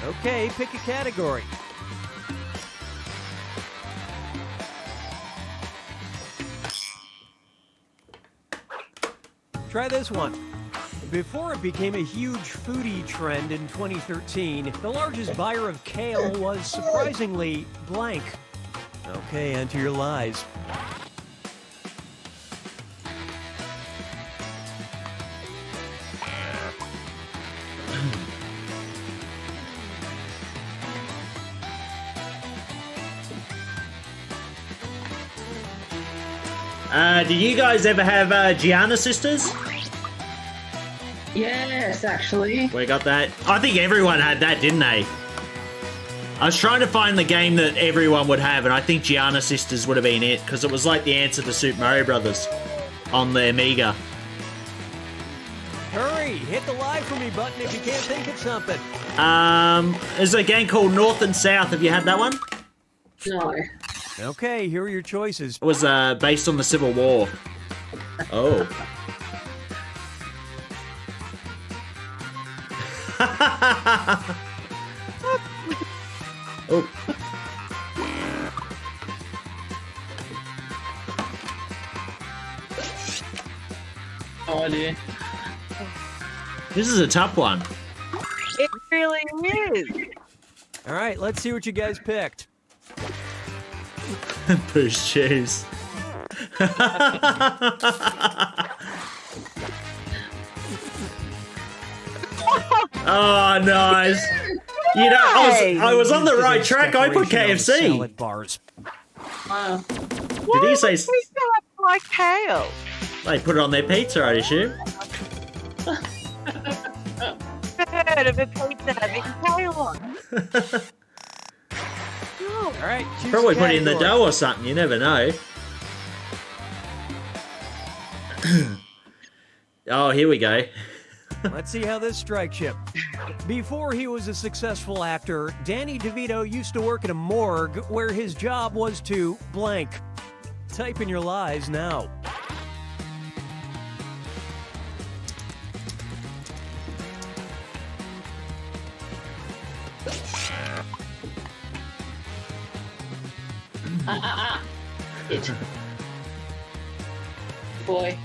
S7: Okay, pick a category. Try this one. Before it became a huge foodie trend in 2013, the largest buyer of kale was surprisingly blank. Okay, enter your lies.
S1: Did you guys ever have Gianna sisters?
S3: Yes, actually.
S1: We got that. I think everyone had that, didn't they? I was trying to find the game that everyone would have, and I think Gianna sisters would have been it, because it was like the answer to Super Mario Brothers on the Amiga.
S7: Hurry, hit the live for me button if you can't think of something.
S1: There's a game called North and South. Have you had that one?
S3: No.
S7: Okay, here are your choices.
S1: It was based on the Civil War. Oh. Oh.
S3: No idea.
S1: This is a tough one.
S6: It really is.
S7: All right, let's see what you guys picked.
S1: Boost shoes. Oh, nice. You know, I was on the right track. I put KFC.
S7: Salad bars.
S3: Wow.
S1: Did he say
S6: We still have to like kale.
S1: they put it on their pizza, I assume?
S6: Heard of a pizza having kale on.
S7: All right, choose
S1: Probably
S7: a
S1: put it in the
S7: category.
S1: dough or something. You never know. Oh, here we go.
S7: Let's see how this strikes you. Before he was a successful actor, Danny DeVito used to work at a morgue where his job was to blank. Type in your lies now.
S3: It. Boy.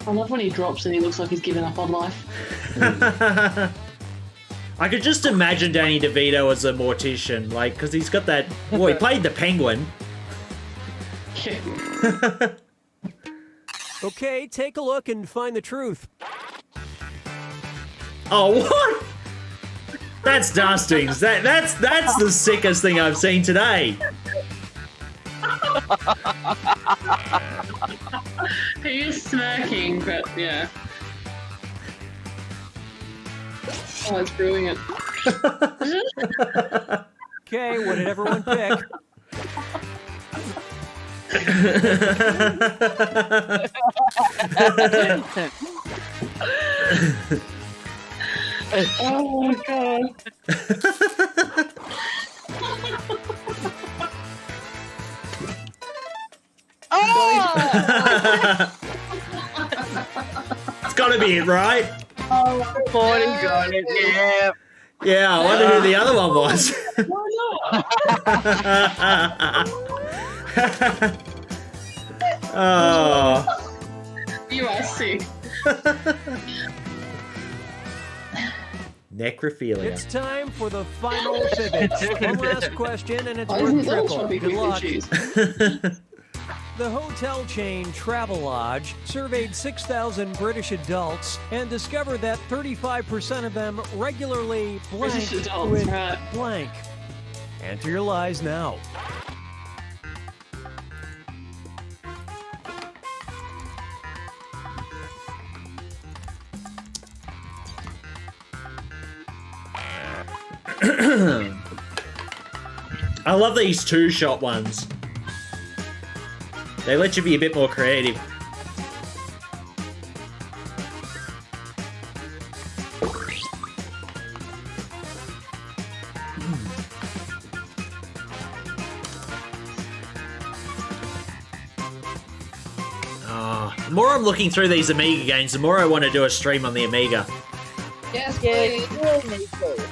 S3: I love when he drops and he looks like he's given up on life.
S1: I could just imagine Danny DeVito as a mortician, like, because he's got that. Well, he played the Penguin.
S7: Okay, take a look and find the truth.
S1: Oh, what? That's dustings. That's the sickest thing I've seen today.
S3: He is smirking, but yeah. Oh, it's brilliant.
S7: Okay, what did everyone pick?
S3: Oh my god.
S1: It's got to be it, right?
S6: Forty got it. Yeah.
S1: Yeah, I wonder who the other one was.
S3: Why not?
S1: Oh.
S3: You are sick.
S1: Necrophilia.
S7: It's time for the final Fibbage. One last question, and it's
S3: Oh,
S7: worth
S3: isn't that
S7: triple.
S3: shopping
S7: Good luck.
S3: issues?
S7: The hotel chain Travelodge surveyed 6,000 British adults and discovered that 35% of them regularly
S3: British
S7: blank
S3: adults,
S7: with
S3: right.
S7: blank. Enter your lies now.
S1: I love these two-shot ones. They let you be a bit more creative. The more I'm looking through these Amiga games, the more I want to do a stream on the Amiga.
S3: Yes,
S6: Yeah,
S3: please.
S6: you need to.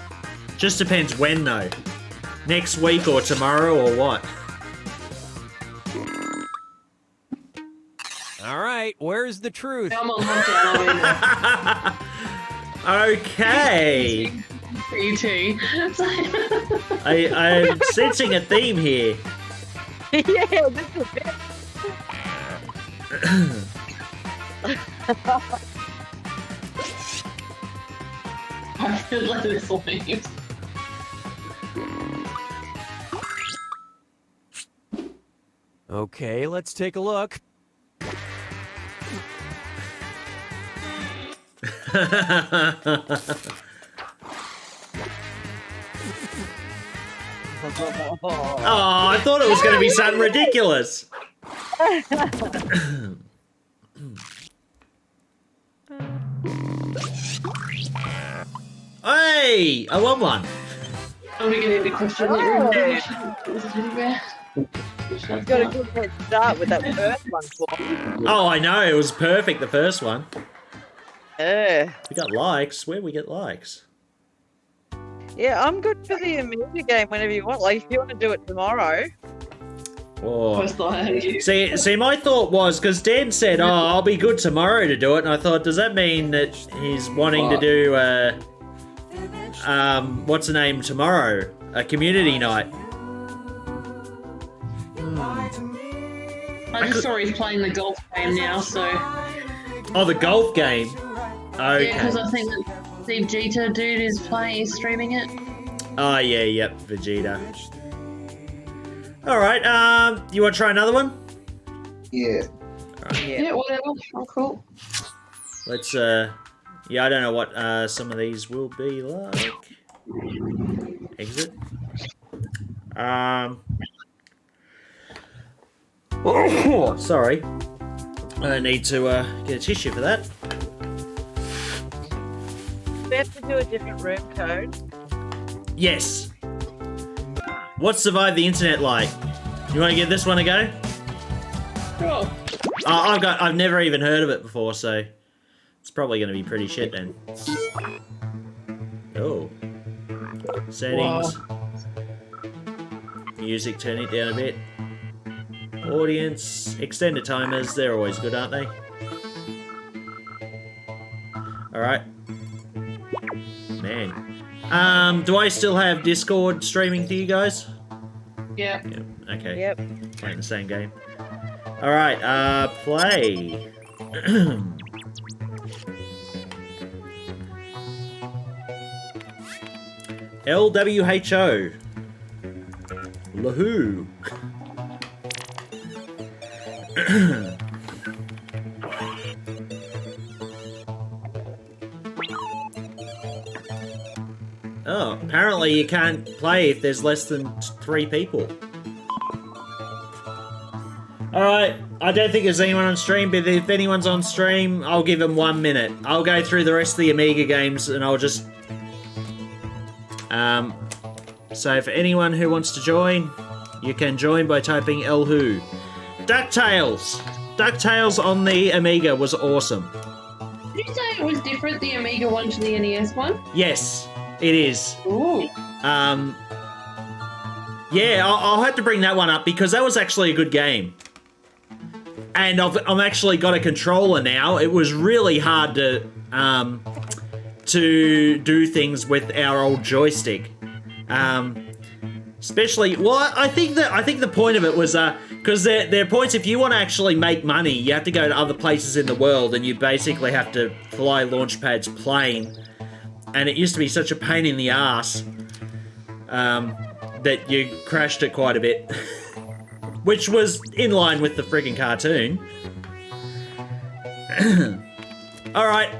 S1: Just depends when, though. Next week or tomorrow or what?
S7: All right, where's the truth?
S3: I'm on lockdown.
S1: Okay.
S3: E.T.
S1: I'm sensing a theme here.
S6: Yeah, this is it.
S3: I feel like this leaves.
S7: Okay, let's take a look.
S1: Oh, I thought it was going to be something ridiculous. Hey, I won one.
S3: Are we getting the question that you're in? This is really bad.
S6: You've got a good head start with that first one, Paul.
S1: Oh, I know. It was perfect, the first one.
S6: Yeah.
S1: We got likes. Where we get likes?
S6: Yeah, I'm good for the Amiga game whenever you want. Like, if you want to do it tomorrow.
S1: Oh.
S3: First thought I had you.
S1: See, my thought was, because Dan said, oh, I'll be good tomorrow to do it, and I thought, does that mean that he's wanting to do, what's the name, tomorrow? A community night?
S3: I just saw he's playing the golf game now, so...
S1: Oh, the golf game? Okay.
S3: Yeah, because I think that Steve Jeter dude is streaming it.
S1: Oh, yeah, yep, Vegeta. Alright, you want to try another one?
S2: Yeah.
S3: Yeah, whatever. Oh, cool.
S1: Let's, yeah, I don't know what, some of these will be like. Exit. Sorry. I need to, get a tissue for that.
S6: We have to do a different room code.
S1: Yes. What's Survive the Internet like? You want to give this one a go?
S3: Cool.
S1: I've never even heard of it before, so it's probably going to be pretty shit then. Oh. Settings. Music, turn it down a bit. Audience, extended timers, they're always good, aren't they? Alright. Man. Do I still have Discord streaming to you guys?
S3: Yeah.
S1: Yep. Okay.
S6: Yep.
S1: Playing the same game. Alright, play. LWHO. Lahoo. Oh, apparently you can't play if there's less than 3 people. Alright, I don't think there's anyone on stream, but if anyone's on stream, I'll give them 1 minute. I'll go through the rest of the Amiga games and I'll just... So for anyone who wants to join, you can join by typing LWHO. DuckTales! DuckTales on the Amiga was awesome.
S3: Did you say it was different, the Amiga one to the NES one?
S1: Yes, it is.
S3: Ooh.
S1: Yeah, I'll have to bring that one up because that was actually a good game. And I've actually got a controller now. It was really hard to do things with our old joystick. Especially, well, I think the point of it was because there are points if you want to actually make money, you have to go to other places in the world, and you basically have to fly Launchpad's plane. And it used to be such a pain in the ass that you crashed it quite a bit, which was in line with the friggin' cartoon. All right,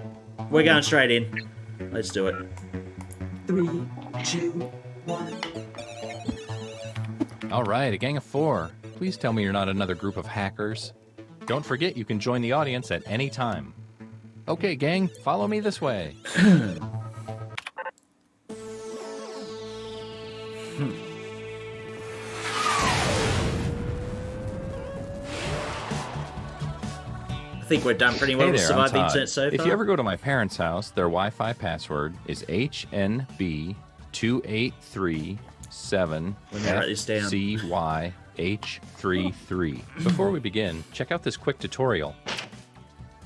S1: we're going straight in. Let's do it.
S9: 3, 2, 1.
S10: All right, a gang of 4. Please tell me you're not another group of hackers. Don't forget you can join the audience at any time. Okay, gang, follow me this way.
S1: I think we're done pretty well
S10: Hey
S1: to
S10: there,
S1: survive
S10: I'm
S1: the
S10: Todd.
S1: internet so far.
S10: If you ever go to my parents' house, their Wi-Fi password is HNB2837FCYH33. Before we begin, check out this quick tutorial.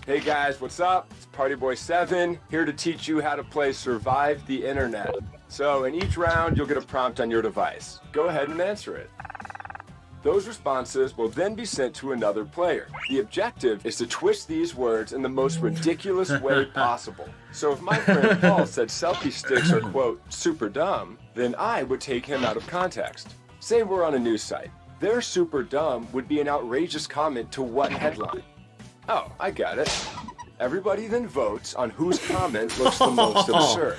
S11: Hey guys, what's up? It's Partyboy7 here to teach you how to play Survive the Internet. So in each round, you'll get a prompt on your device. Go ahead and answer it. Those responses will then be sent to another player. The objective is to twist these words in the most ridiculous way possible. So if my friend Paul said selfie sticks are, quote, super dumb, then I would take him out of context. Say we're on a news site. Their super dumb would be an outrageous comment to what headline? Oh, I got it. Everybody then votes on whose comment looks the most absurd.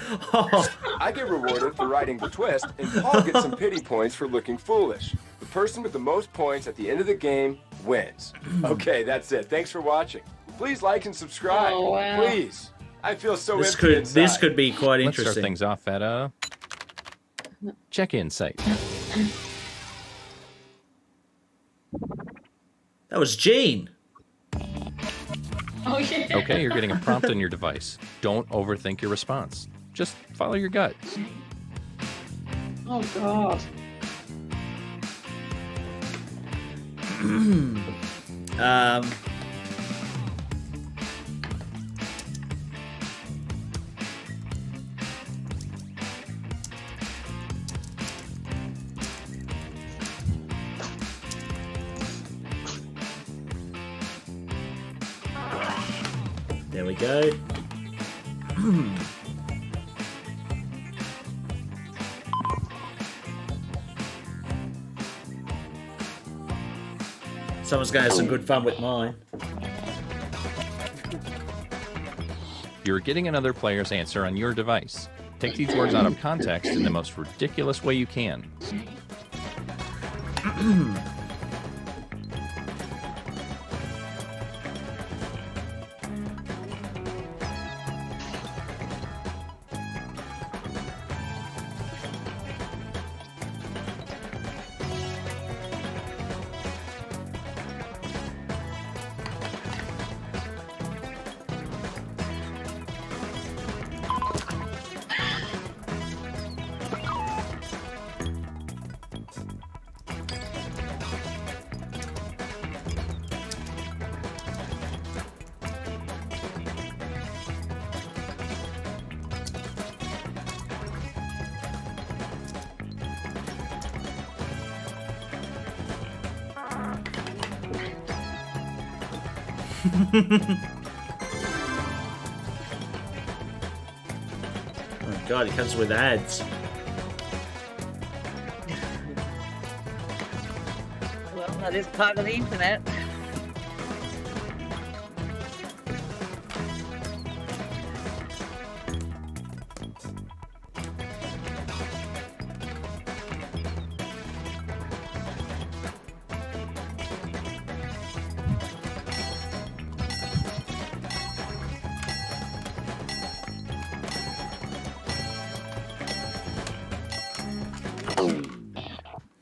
S11: I get rewarded for writing the twist, and Paul gets some pity points for looking foolish. The person with the most points at the end of the game wins. Okay, that's it. Thanks for watching. Please like and subscribe.
S3: Oh, wow.
S11: Please. I feel so
S1: This
S11: empty
S1: could
S11: inside.
S1: be quite
S10: Let's start
S1: interesting.
S10: things off at check-in site.
S1: That was Gene.
S3: Oh yeah.
S10: Okay, you're getting a prompt on your device. Don't overthink your response. Just follow your gut.
S3: Oh God.
S1: There we go. Someone's going to have some good fun with mine.
S10: You're getting another player's answer on your device. Take these words out of context in the most ridiculous way you can.
S1: Oh God, it comes with ads.
S6: Well, that is part of the internet.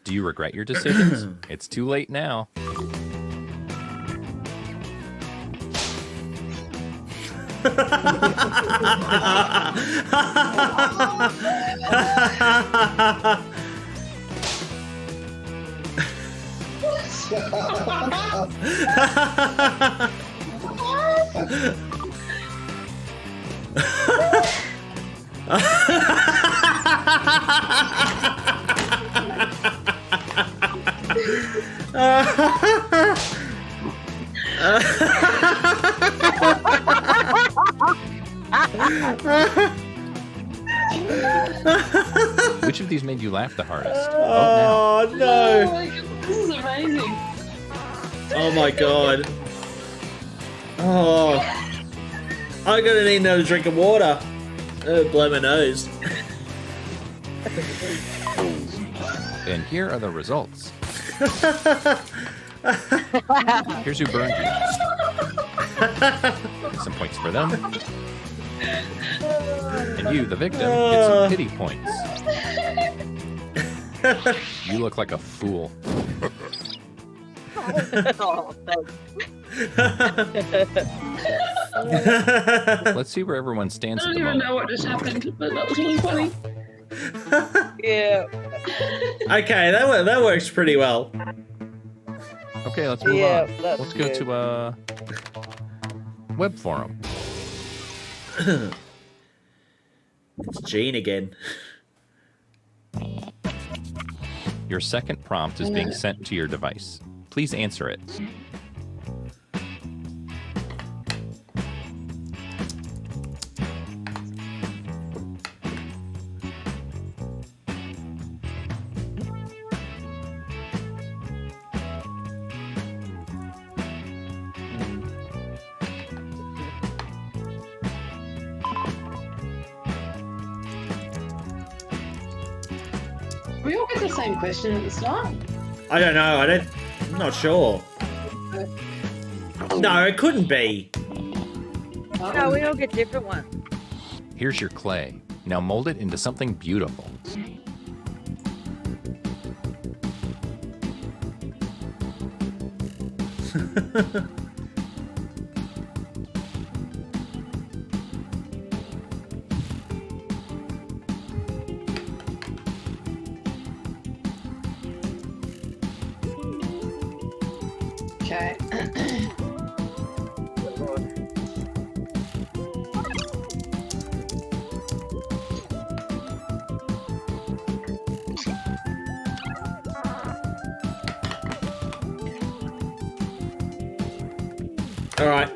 S10: Do you regret your decisions? It's too late now. Which of these made you laugh the hardest?
S1: Oh no!
S3: Oh my God, this is amazing.
S1: Oh my God! Oh, I'm gonna need another drink of water. Blow my nose.
S10: And here are the results. Here's who burned you. Some points for them. And you, the victim, get some pity points. You look like a fool.
S6: Oh, thanks.
S10: Let's see where everyone stands
S3: I
S10: at
S3: don't
S10: the
S3: even
S10: moment.
S3: know what just happened, but that was really funny.
S6: Yeah.
S1: Okay, that works pretty well.
S10: Okay, let's move
S6: Yeah,
S10: on.
S6: that's
S10: Let's go
S6: good.
S10: to web forum.
S1: It's Gene again.
S10: Your second prompt is being sent to your device. Please answer it.
S3: We all get the same question at the start.
S1: I don't know. I'm not sure. No, it couldn't be.
S6: No, we all get different ones.
S10: Here's your clay. Now mold it into something beautiful.
S3: Okay.
S1: Alright,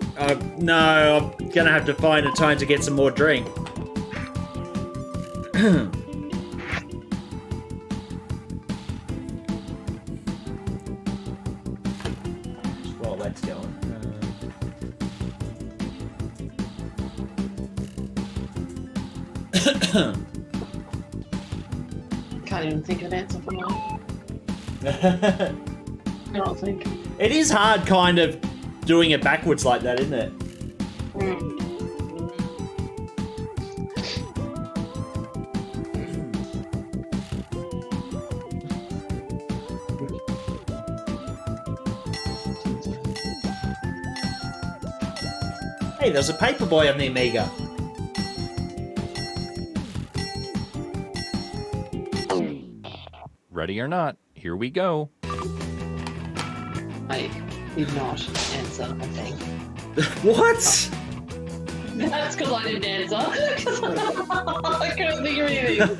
S1: no, I'm gonna have to find a time to get some more drink. While that's going.
S3: Can't even think of an answer for mine. I don't think.
S1: It is hard kind of doing it backwards like that, isn't it? Hey, there's a Paperboy on the Amiga.
S10: Ready or not, here we go.
S3: I did not answer, I think.
S1: What?
S3: That's because I didn't answer. I couldn't think of anything.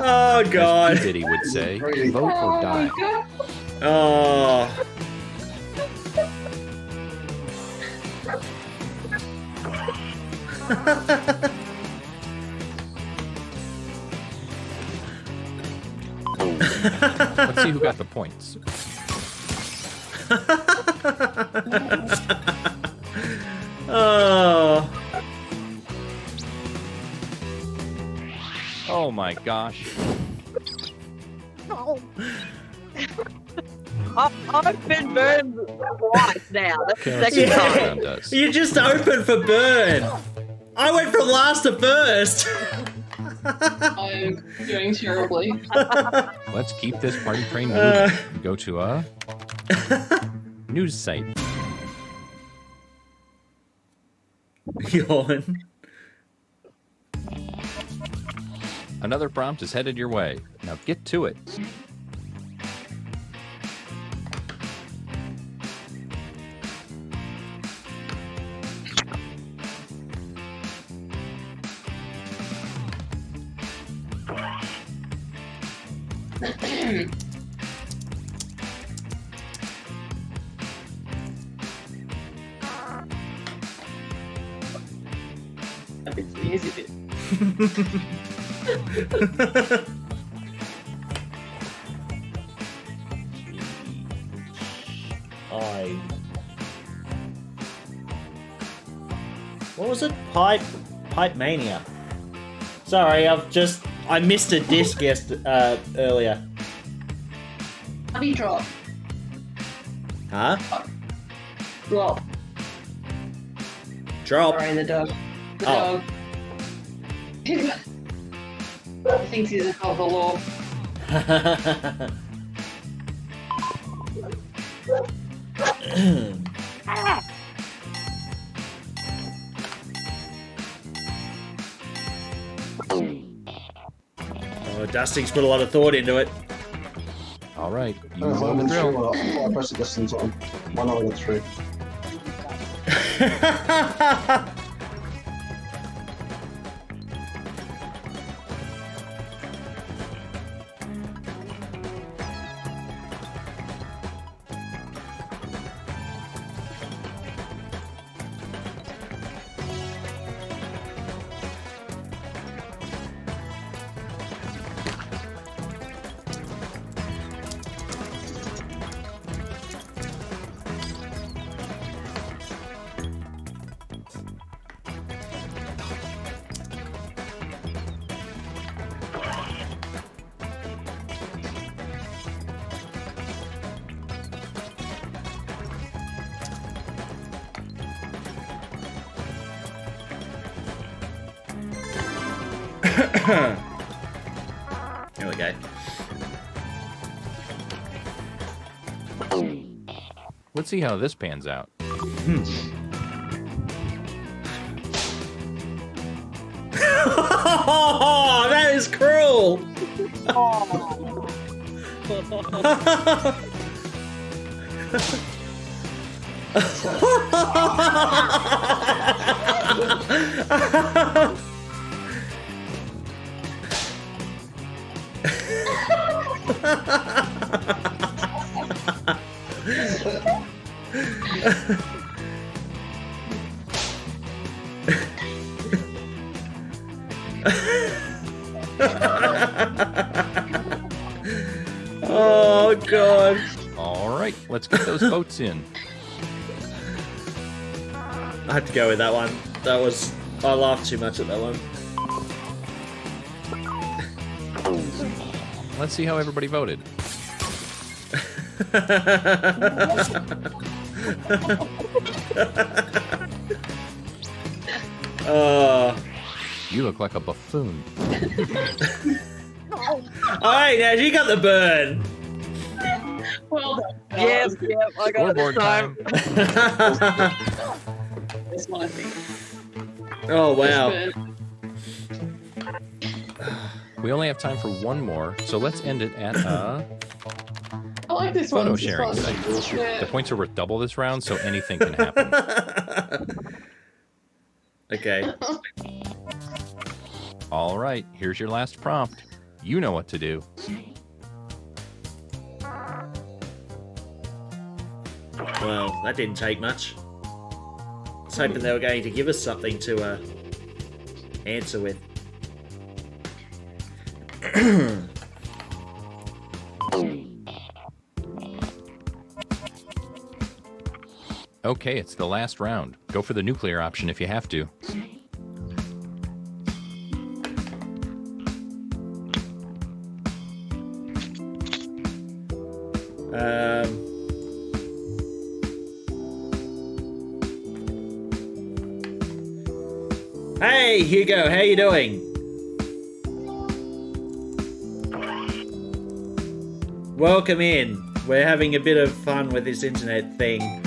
S1: Oh God!
S10: As P. Diddy would say, vote or die.
S1: Oh.
S10: Let's see who got the points.
S1: Oh.
S10: Oh my gosh.
S6: I've been burned twice now. That's the
S10: Let's
S6: second
S10: see what
S6: time.
S10: this round does.
S1: You just opened for burn. I went from last to first.
S3: I'm doing terribly.
S10: Let's keep this party train moving. Go to a news site.
S1: Yawn.
S10: Another prompt is headed your way. Now get to it.
S3: It's the easy bit.
S1: What was it? Pipe Mania. Sorry, I missed a disc earlier.
S3: Happy drop.
S1: Huh?
S3: Drop.
S1: Drop.
S3: Sorry, the dog. The
S1: Oh.
S3: dog. He thinks he's above the law.
S1: Oh, Dusty's put a lot of thought into it.
S10: All right, you
S2: I'm
S10: know the
S2: unsure.
S10: drill.
S2: I press the distance on 1 out of 3.
S1: There we go.
S10: Let's see how this pans out.
S1: Oh, that is cruel. Oh god.
S10: All right, let's get those votes in.
S1: I had to go with that one. I laughed too much at that one.
S10: Let's see how everybody voted. You look like a buffoon.
S1: Alright, now you got the burn.
S3: Well,
S6: Yep, I got
S10: Scoreboard
S6: it this time.
S3: That's my thing.
S1: Oh wow.
S10: We only have time for one more, so let's end it at
S3: I like this one.
S10: photo
S3: This is
S10: sharing
S3: fun.
S10: site.
S3: Yeah.
S10: The points are worth double this round, so anything can happen.
S1: Okay.
S10: All right, here's your last prompt. You know what to do.
S1: Well, that didn't take much. I was hoping they were going to give us something to answer with.
S10: Okay, it's the last round. Go for the nuclear option if you have to.
S1: Hey, Hugo, how you doing? Welcome in. We're having a bit of fun with this internet thing.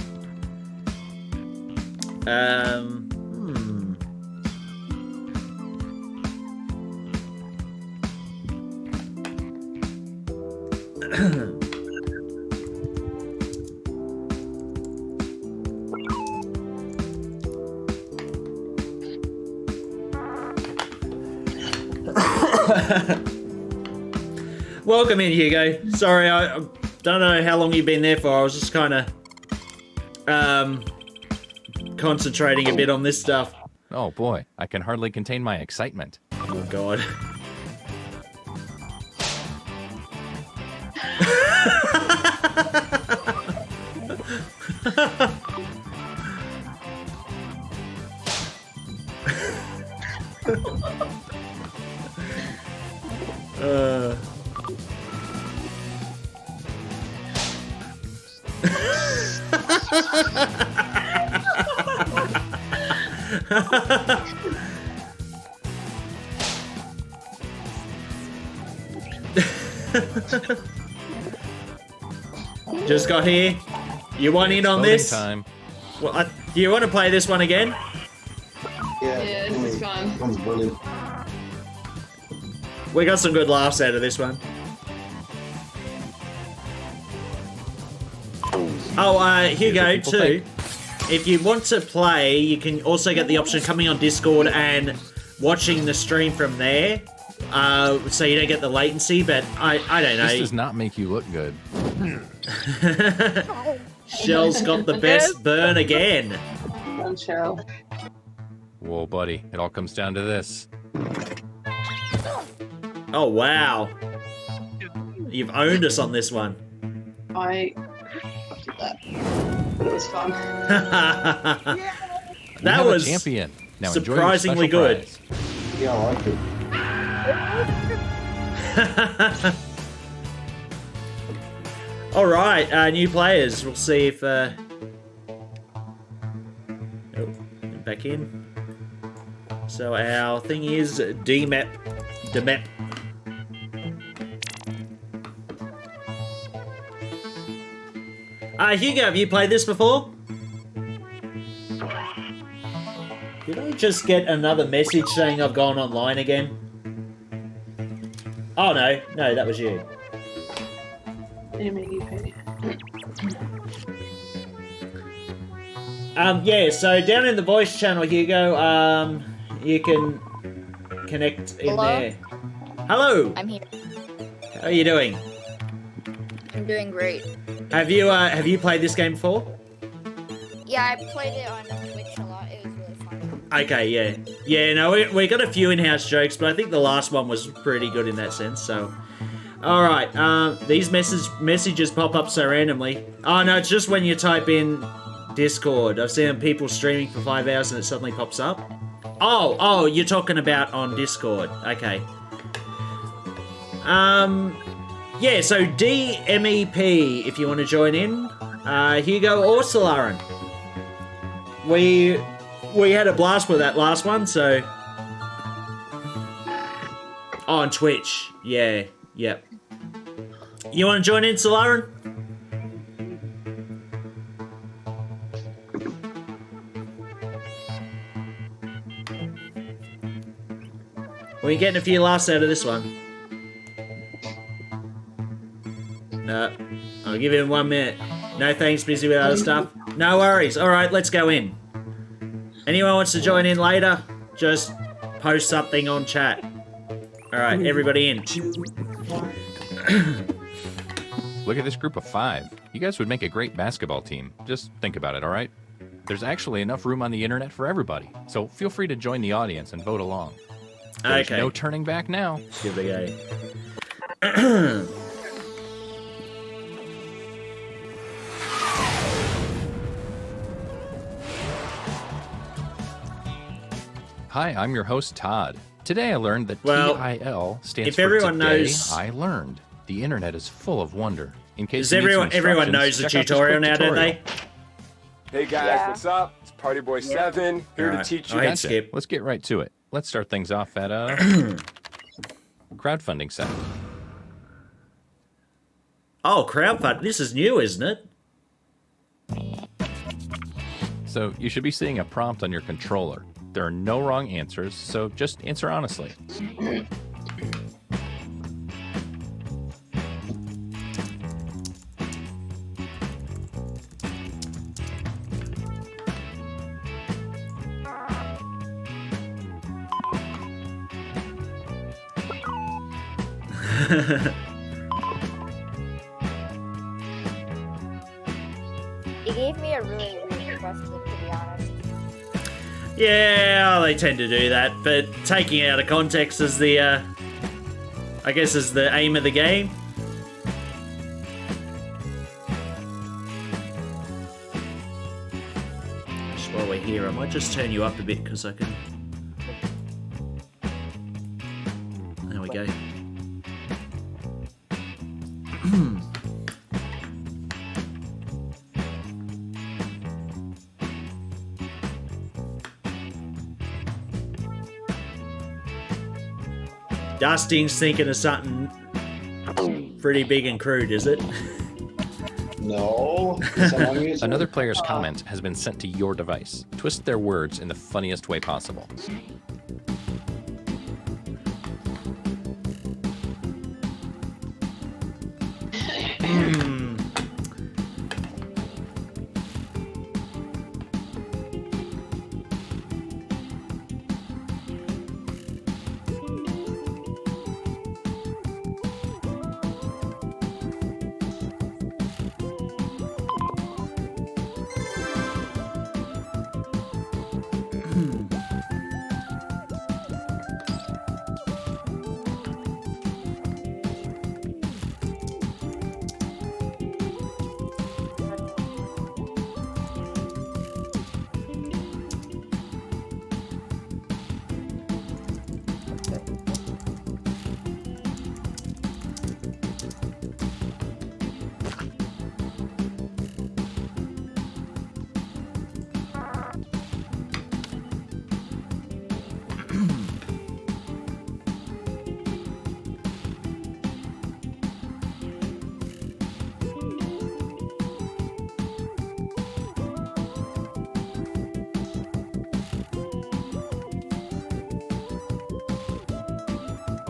S1: Welcome in, Hugo. Sorry, I don't know how long you've been there for. I was just kind of concentrating a bit on this stuff.
S10: Oh boy, I can hardly contain my excitement.
S1: Oh god. Just got here. You want in on
S10: Voting
S1: this?
S10: time.
S1: Well, do you want to play this one again?
S3: Yeah, this is fun.
S2: One's brilliant.
S1: We got some good laughs out of this one. Oh, Hugo,
S10: people
S1: too. If you want to play, you can also get the option of coming on Discord and watching the stream from there. So you don't get the latency, but I don't know.
S10: This does not make you look good.
S1: Shell's got the best burn again.
S3: Fun show.
S10: Whoa, buddy. It all comes down to this.
S1: Oh, wow. You've owned us on this one.
S3: I did that. But it was fun.
S10: We
S1: That
S10: have
S1: was
S10: a champion. Now enjoy your
S1: surprisingly
S10: special
S1: good.
S10: prize.
S2: Yeah, I like it.
S1: All right, new players. We'll see if. Oh, back in. So our thing is DMAP The map. Hugo, have you played this before? Did I just get another message saying I've gone online again? Oh no, no, that was you. Yeah, so down in the voice channel, Hugo, you can connect in
S12: Hello?
S1: there. Hello!
S12: I'm here.
S1: How are you doing?
S12: I'm doing great.
S1: Have you played this game before?
S12: Yeah, I played it on Twitch a lot. It was really fun.
S1: Okay, yeah. Yeah, no, we got a few in-house jokes, but I think the last one was pretty good in that sense, so... Alright, these messages pop up so randomly. Oh, no, it's just when you type in Discord. I've seen people streaming for 5 hours and it suddenly pops up. Oh, you're talking about on Discord. Okay. Yeah, so DMEP, if you want to join in. Hugo or Solarin. We had a blast with that last one, so... Oh, on Twitch. Yeah, yep. You want to join in, Solarin? We're getting a few laughs out of this one. I'll give him 1 minute. No thanks, busy with other stuff. No worries. Alright, let's go in. Anyone wants to join in later, just post something on chat. Alright, everybody in.
S10: Look at this group of 5. You guys would make a great basketball team. Just think about it, alright? There's actually enough room on the internet for everybody, so feel free to join the audience and vote along. There's no turning back now.
S1: Give it a go.
S10: Hi, I'm your host, Todd. Today I learned that TIL stands
S1: if
S10: for
S1: everyone
S10: Today
S1: knows,
S10: I Learned. The internet is full of wonder. In case
S1: does
S10: you need some
S1: everyone knows
S10: instructions,
S1: the
S10: check out this
S1: tutorial
S10: quick
S1: now, don't
S10: tutorial.
S1: they?
S11: Hey guys, what's up? It's Party Boy 7 here to teach you.
S10: Gotcha. Skip. Let's get right to it. Let's start things off at a crowdfunding site.
S1: Oh, crowdfund. This is new, isn't it?
S10: So you should be seeing a prompt on your controller. There are no wrong answers, so just answer honestly.
S12: It gave me a really weird question, to be honest.
S1: Yeah, they tend to do that, but taking it out of context is the, I guess is the aim of the game. Just while we're here, I might just turn you up a bit because I can... There we go. Dusting's thinking of something pretty big and crude, is it?
S2: No.
S10: Another player's comment has been sent to your device. Twist their words in the funniest way possible.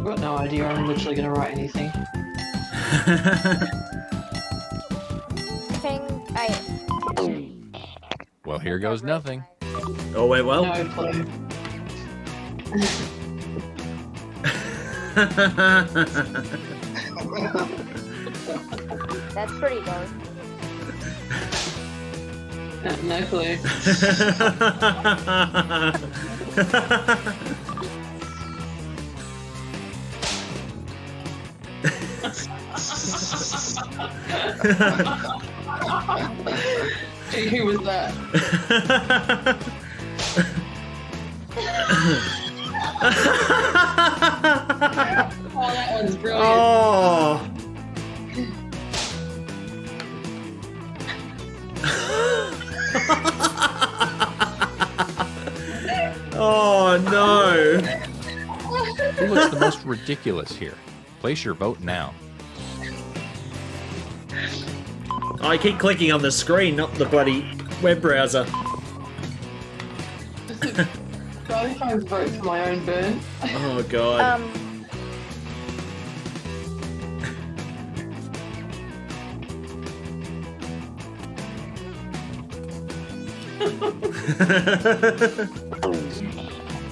S3: I've got no idea. I'm literally going to write anything.
S10: Well, here goes nothing.
S1: Oh, wait, well.
S3: No clue.
S12: That's pretty low.
S3: No clue. Who was that? Oh, that one's brilliant.
S1: Oh. Oh no.
S10: Who looks the most ridiculous here? Place your vote now.
S1: I keep clicking on the screen, not the bloody web browser.
S3: I think I vote for my own burn.
S1: Oh god.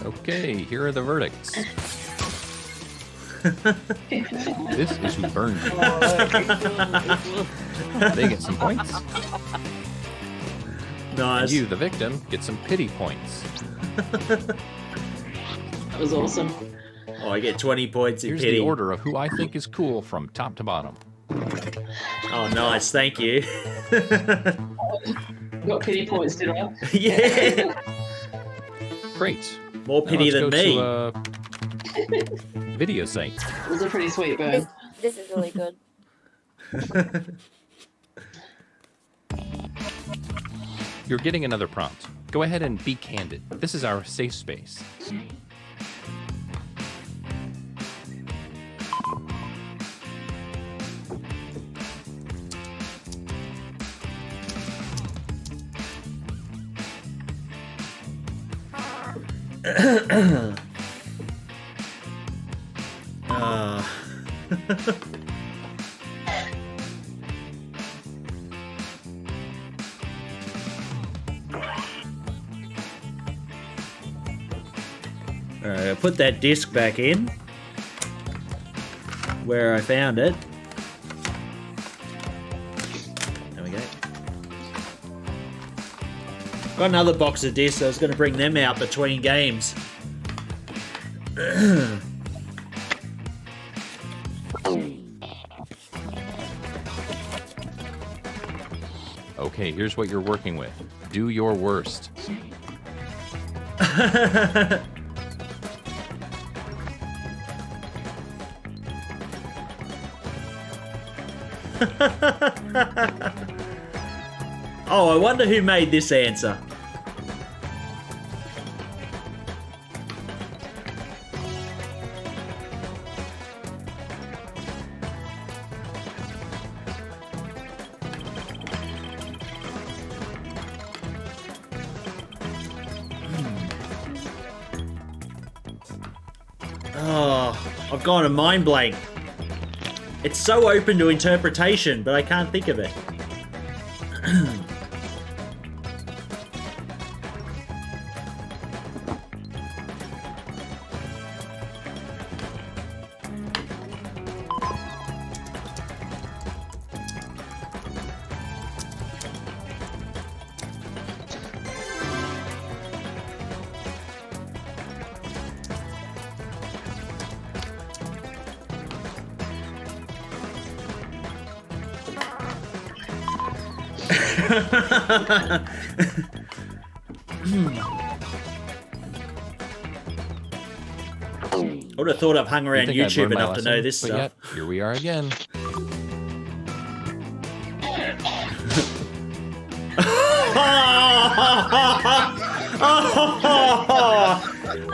S10: Okay, here are the verdicts. This is who burned you. They get some points.
S1: Nice.
S10: You, the victim, get some pity points.
S3: That was awesome.
S1: Oh, I get 20 points in
S10: Here's
S1: pity.
S10: the order of who I think is cool from top to bottom.
S1: Oh, nice. Thank you.
S3: Got pity points, did I?
S1: Yeah.
S10: Great.
S1: More pity than me.
S10: To, video site.
S3: It was a pretty sweet burn.
S12: This is really good.
S10: You're getting another prompt. Go ahead and be candid. This is our safe space.
S1: Alright, I'll put that disc back in where I found it. There we go. Got another box of discs, so I was going to bring them out between games.
S10: Okay, here's what you're working with. Do your worst.
S1: Oh, I wonder who made this answer. Oh, I've gone a mind blank. It's so open to interpretation, but I can't think of it. I would have thought I've hung around YouTube enough to know this stuff.
S10: Yet, here we are again.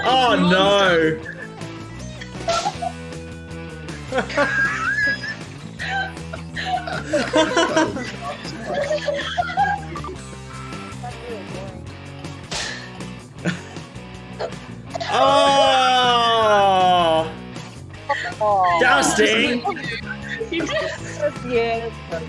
S1: Oh no! Oh! disgusting.
S3: You just
S6: Yeah, that's so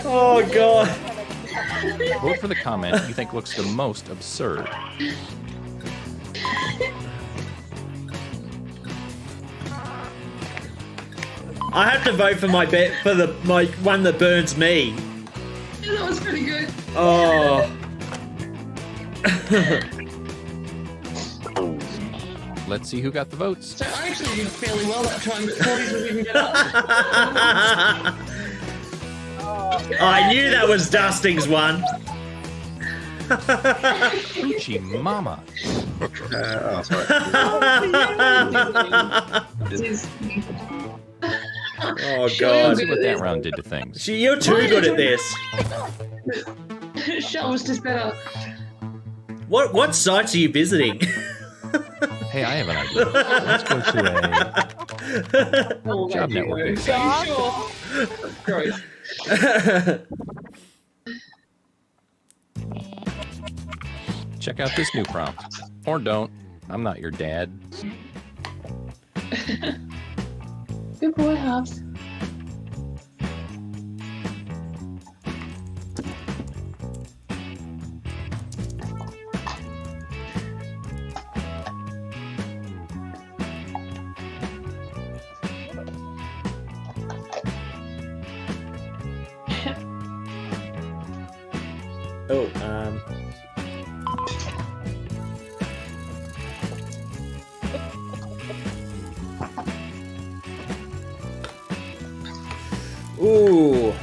S1: Oh god.
S10: Vote for the comment you think looks the most absurd.
S1: I have to vote for my one that burns me.
S3: Yeah, that was pretty good.
S1: Oh.
S10: Let's see who got the votes.
S3: So I actually did fairly well that time, but 40s was even better.
S1: I knew that was Dusting's one.
S10: Hoochie mama.
S2: Oh, sorry.
S1: Oh
S10: Let's
S1: god.
S10: see what that round did to things.
S1: You're too good at this.
S3: Shell was just better.
S1: What sites are you visiting?
S10: Hey, I have an idea. Let's go to a job network site.
S3: Sure. Gross.
S10: Check out this new prompt. Or don't. I'm not your dad.
S3: Good boy, Hobbs.
S1: Oh, Ooh.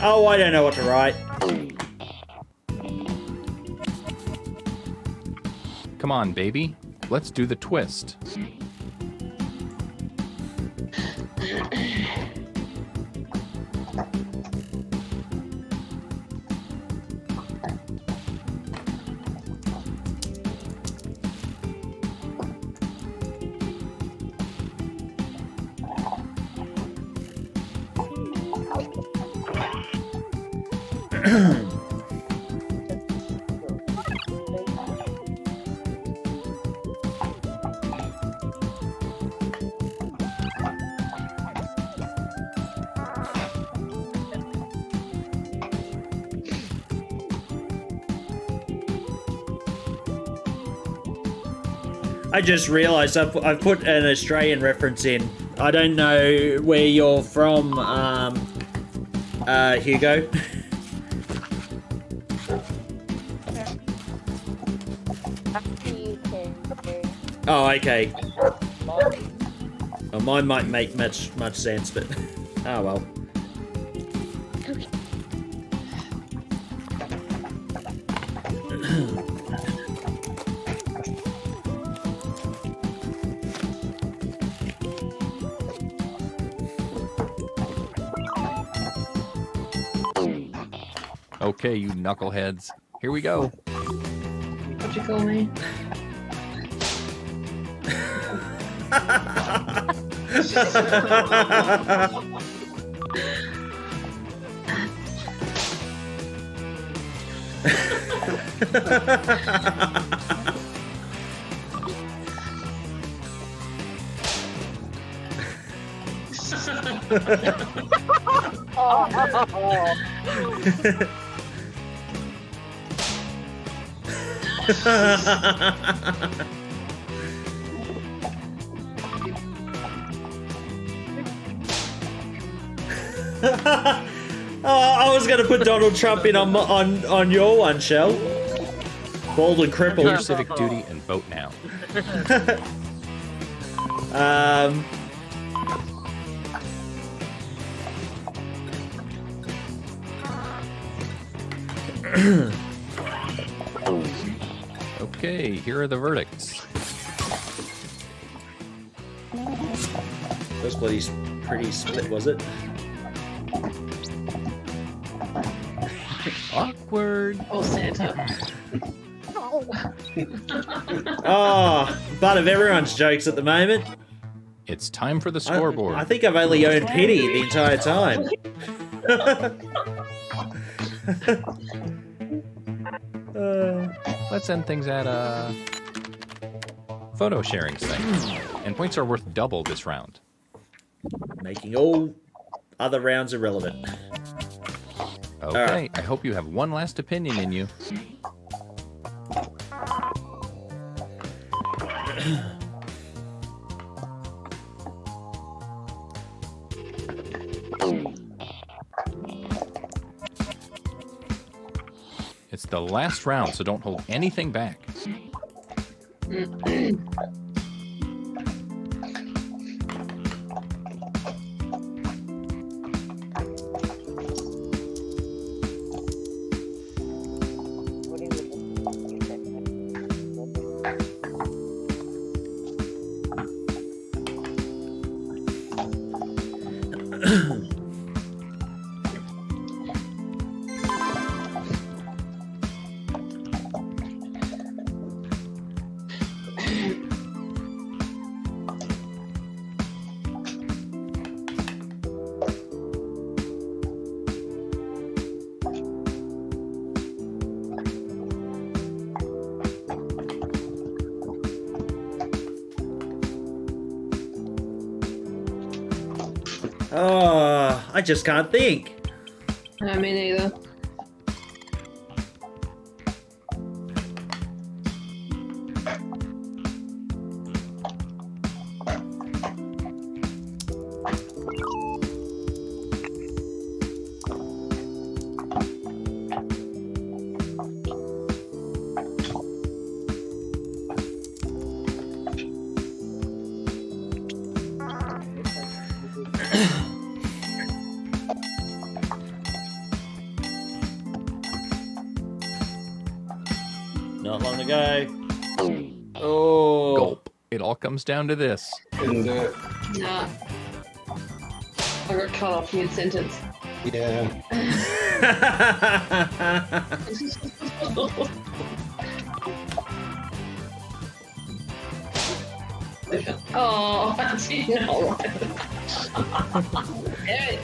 S1: Oh, I don't know what to write.
S10: Come on, baby. Let's do the twist.
S1: I just realised I've put an Australian reference in. I don't know where you're from, Hugo. Oh, okay. Well, mine might make much sense, but oh well.
S10: Okay, you knuckleheads. Here we go.
S3: What'd you call me?
S1: Oh, I was going to put Donald Trump in on your one, Shell. Bald and
S10: Do
S1: crippled.
S10: your civic duty and vote now. Okay, here are the verdicts.
S1: That was pretty split, was it?
S10: Awkward.
S3: Oh, Santa.
S1: Oh, butt of everyone's jokes at the moment.
S10: It's time for the scoreboard.
S1: I think I've only owned pity the entire time.
S10: Let's end things at a photo sharing site. And points are worth double this round.
S1: Making all other rounds irrelevant.
S10: Okay,
S1: right.
S10: I hope you have one last opinion in you. It's the last round, so don't hold anything back.
S1: Oh, I just can't think.
S3: No, me neither.
S1: Not long to go. Oh.
S10: Gulp. It all comes down to this.
S2: Couldn't do it.
S3: Nah. I got cut off mid-sentence.
S2: Yeah.
S3: Oh, I didn't know. Damn it.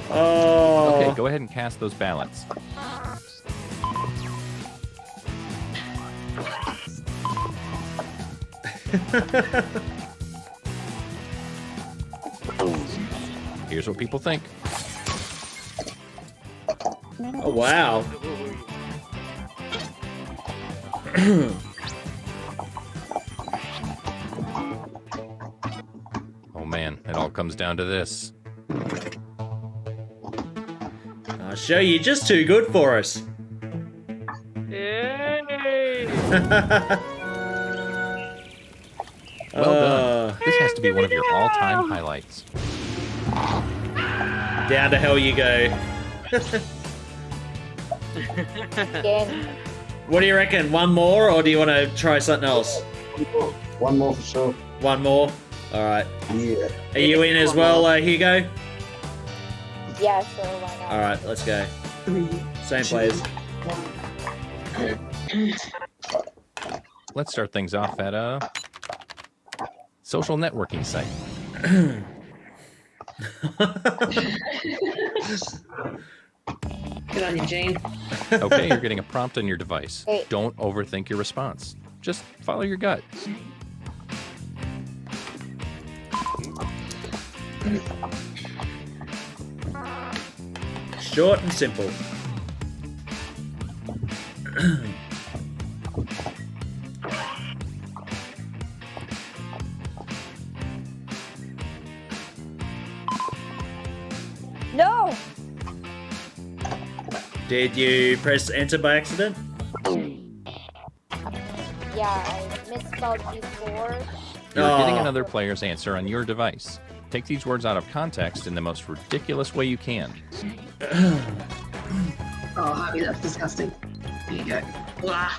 S1: Oh.
S10: Okay, go ahead and cast those ballots. Here's what people think.
S1: Oh, wow.
S10: Oh man, it all comes down to this.
S1: I'll show you, just too good for us.
S6: Yay!
S10: Well done. This has to be one of your all-time highlights.
S1: Down to hell you go.
S12: Again.
S1: What do you reckon? One more, or do you want to try something else?
S2: One more for sure.
S1: One more? Alright.
S2: Yeah.
S1: Are you in as well, Hugo?
S12: Yeah, sure, why not?
S1: Alright, let's go.
S9: 3,
S1: Same
S9: 2,
S1: players.
S9: 1.
S10: Let's start things off at a social networking site.
S3: Good on on, Eugene.
S10: Okay, you're getting a prompt on your device.
S12: Wait.
S10: Don't overthink your response. Just follow your gut.
S1: Short and simple.
S12: No!
S1: Did you press enter by accident?
S12: Yeah, I misspelled before.
S10: You're getting
S1: Oh.
S10: another player's answer on your device. Take these words out of context in the most ridiculous way you can.
S5: Oh, Harvey, that's disgusting. Here you go. Blah.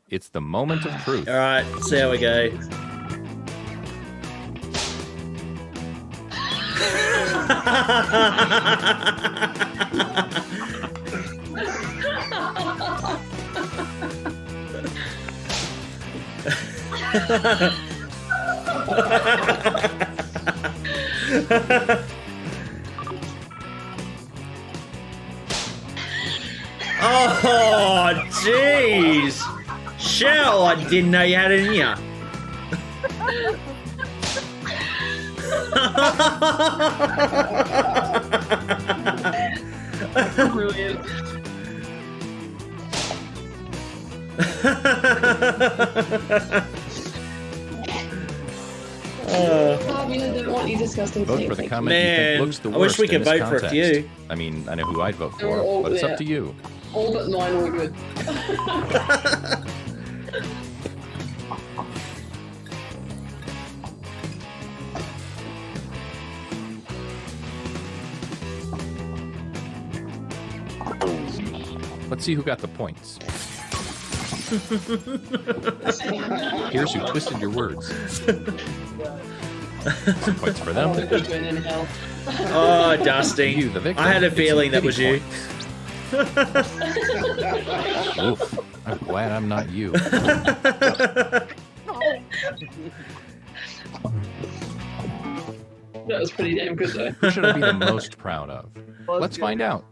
S10: It's the moment of truth.
S1: All right, let's see how we go. Oh, jeez. Shell, I didn't know you had it in ya.
S5: Brilliant. Harvey, I don't want you disgusting
S10: Vote
S5: thing.
S10: for the
S5: Thank
S10: comment you
S1: Man,
S10: think looks the
S1: I
S10: worst
S1: wish we
S10: in
S1: could
S10: this
S1: vote for a
S10: context.
S1: few.
S10: I mean, I know who I'd vote
S5: They're
S10: for,
S5: all-
S10: but it's
S5: yeah.
S10: up to you.
S5: you. All but mine were good.
S10: Let's see who got the points. Here's who twisted your words. Some points for them.
S5: Good in hell.
S1: Oh, Dusty.
S10: You, the victim,
S1: I had a
S10: gets some
S1: feeling that
S10: pity
S1: was you.
S10: points. Oof, I'm glad I'm not you.
S5: That was pretty damn good though.
S10: Who should I be the most proud of? Let's find out.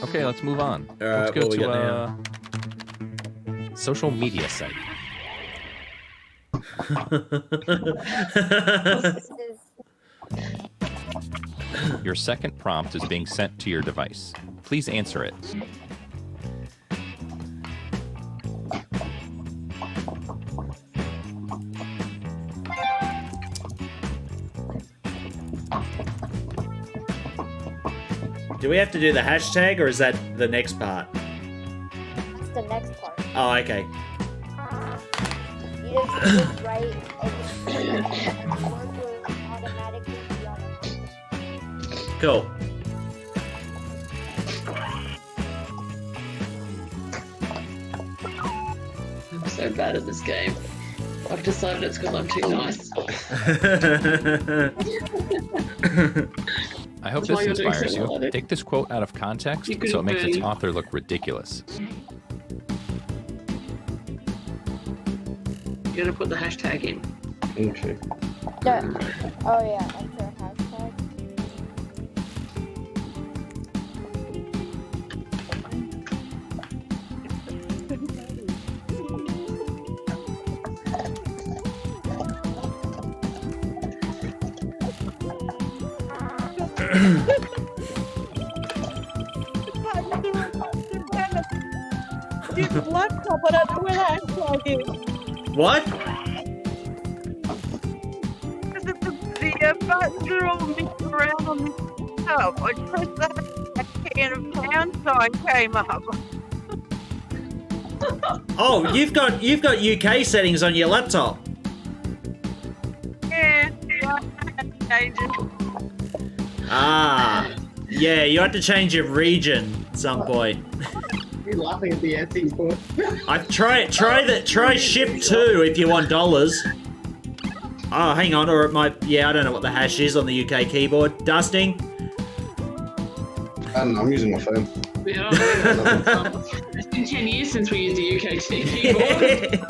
S10: Okay, let's move on.
S1: All right,
S10: Let's go
S1: what we
S10: to
S1: got
S10: a social media site.
S12: This is
S10: Your second prompt is being sent to your device. Please answer it.
S1: Do we have to do the hashtag, or is that the next part?
S12: that's the next part.
S1: Oh, okay.
S12: You just write and the word will automatically be on it.
S1: Cool.
S5: I'm so bad at this game. I've decided it's because I'm too nice.
S10: I hope
S5: That's why
S10: this
S5: you're doing
S10: inspires
S5: so well
S10: you.
S5: at it.
S10: Take this quote out of context
S5: You could
S10: so it makes its
S5: be-
S10: author look ridiculous.
S5: You're gonna put the hashtag in.
S2: Okay.
S12: No. Oh yeah, enter hashtag.
S6: Use the laptop, I don't know where that plug is.
S1: What?
S6: The buttons are all mixed around on this laptop. I pressed that and a pound sign came up.
S1: Oh, you've got UK settings on your laptop.
S6: Yeah, I had to change it.
S1: Ah, yeah, you have to change your region at some point.
S13: You're laughing at the antics board.
S1: Try shift 2 if you want dollars. Oh, hang on, or it might. Yeah, I don't know what the hash is on the UK keyboard. Dusting.
S2: I'm using my phone.
S3: Yeah, it's been 10 years since we used the UK keyboard.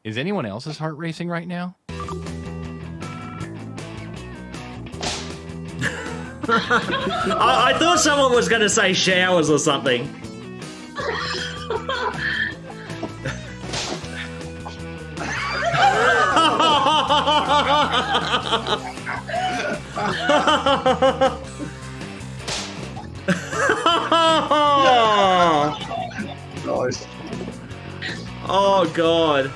S10: Is anyone else's heart racing right now?
S1: I thought someone was going to say showers or something.
S2: Nice.
S1: Oh, God.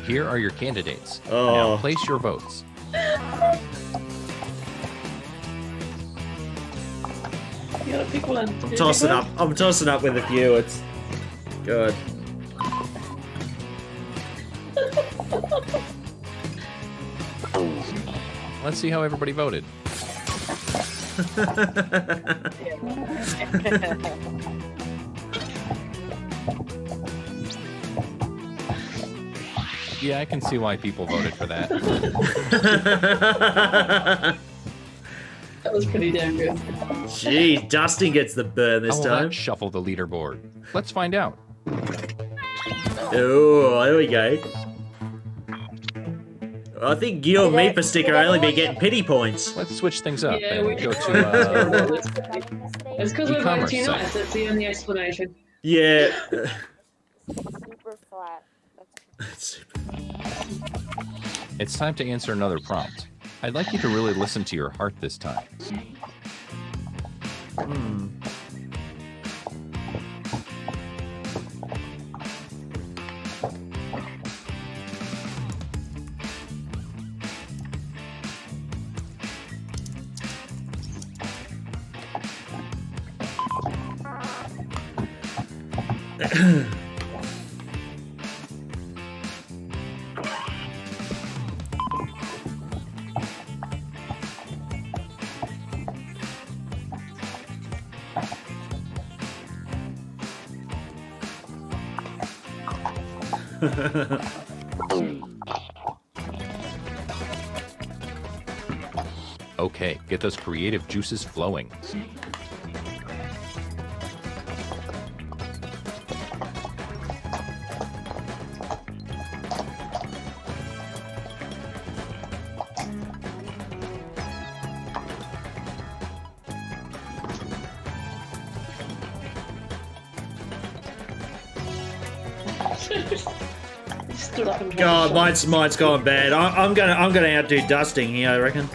S10: Here are your candidates.
S1: Oh.
S10: Now place your votes.
S3: You gotta pick one.
S1: I'm tossing up with a few. It's good.
S10: Let's see how everybody voted. Yeah, I can see why people voted for that.
S3: That was pretty damn good.
S1: Gee, Dustin gets the burn this
S10: How will
S1: time.
S10: that shuffle the leaderboard? Let's find out.
S1: Oh, there we go. I think you and me for sticker only be getting pity points.
S10: Let's switch things up
S3: Yeah,
S10: and
S3: we
S10: go
S3: can.
S10: to
S3: It's because we're both
S10: e-commerce
S3: too
S10: site.
S3: nice. That's the only explanation.
S1: Yeah.
S12: Super flat.
S10: It's time to answer another prompt. I'd like you to really listen to your heart this time. Okay, get those creative juices flowing.
S3: Stood up and
S1: God, mine's gone bad. I'm gonna outdo Dusting here, I reckon.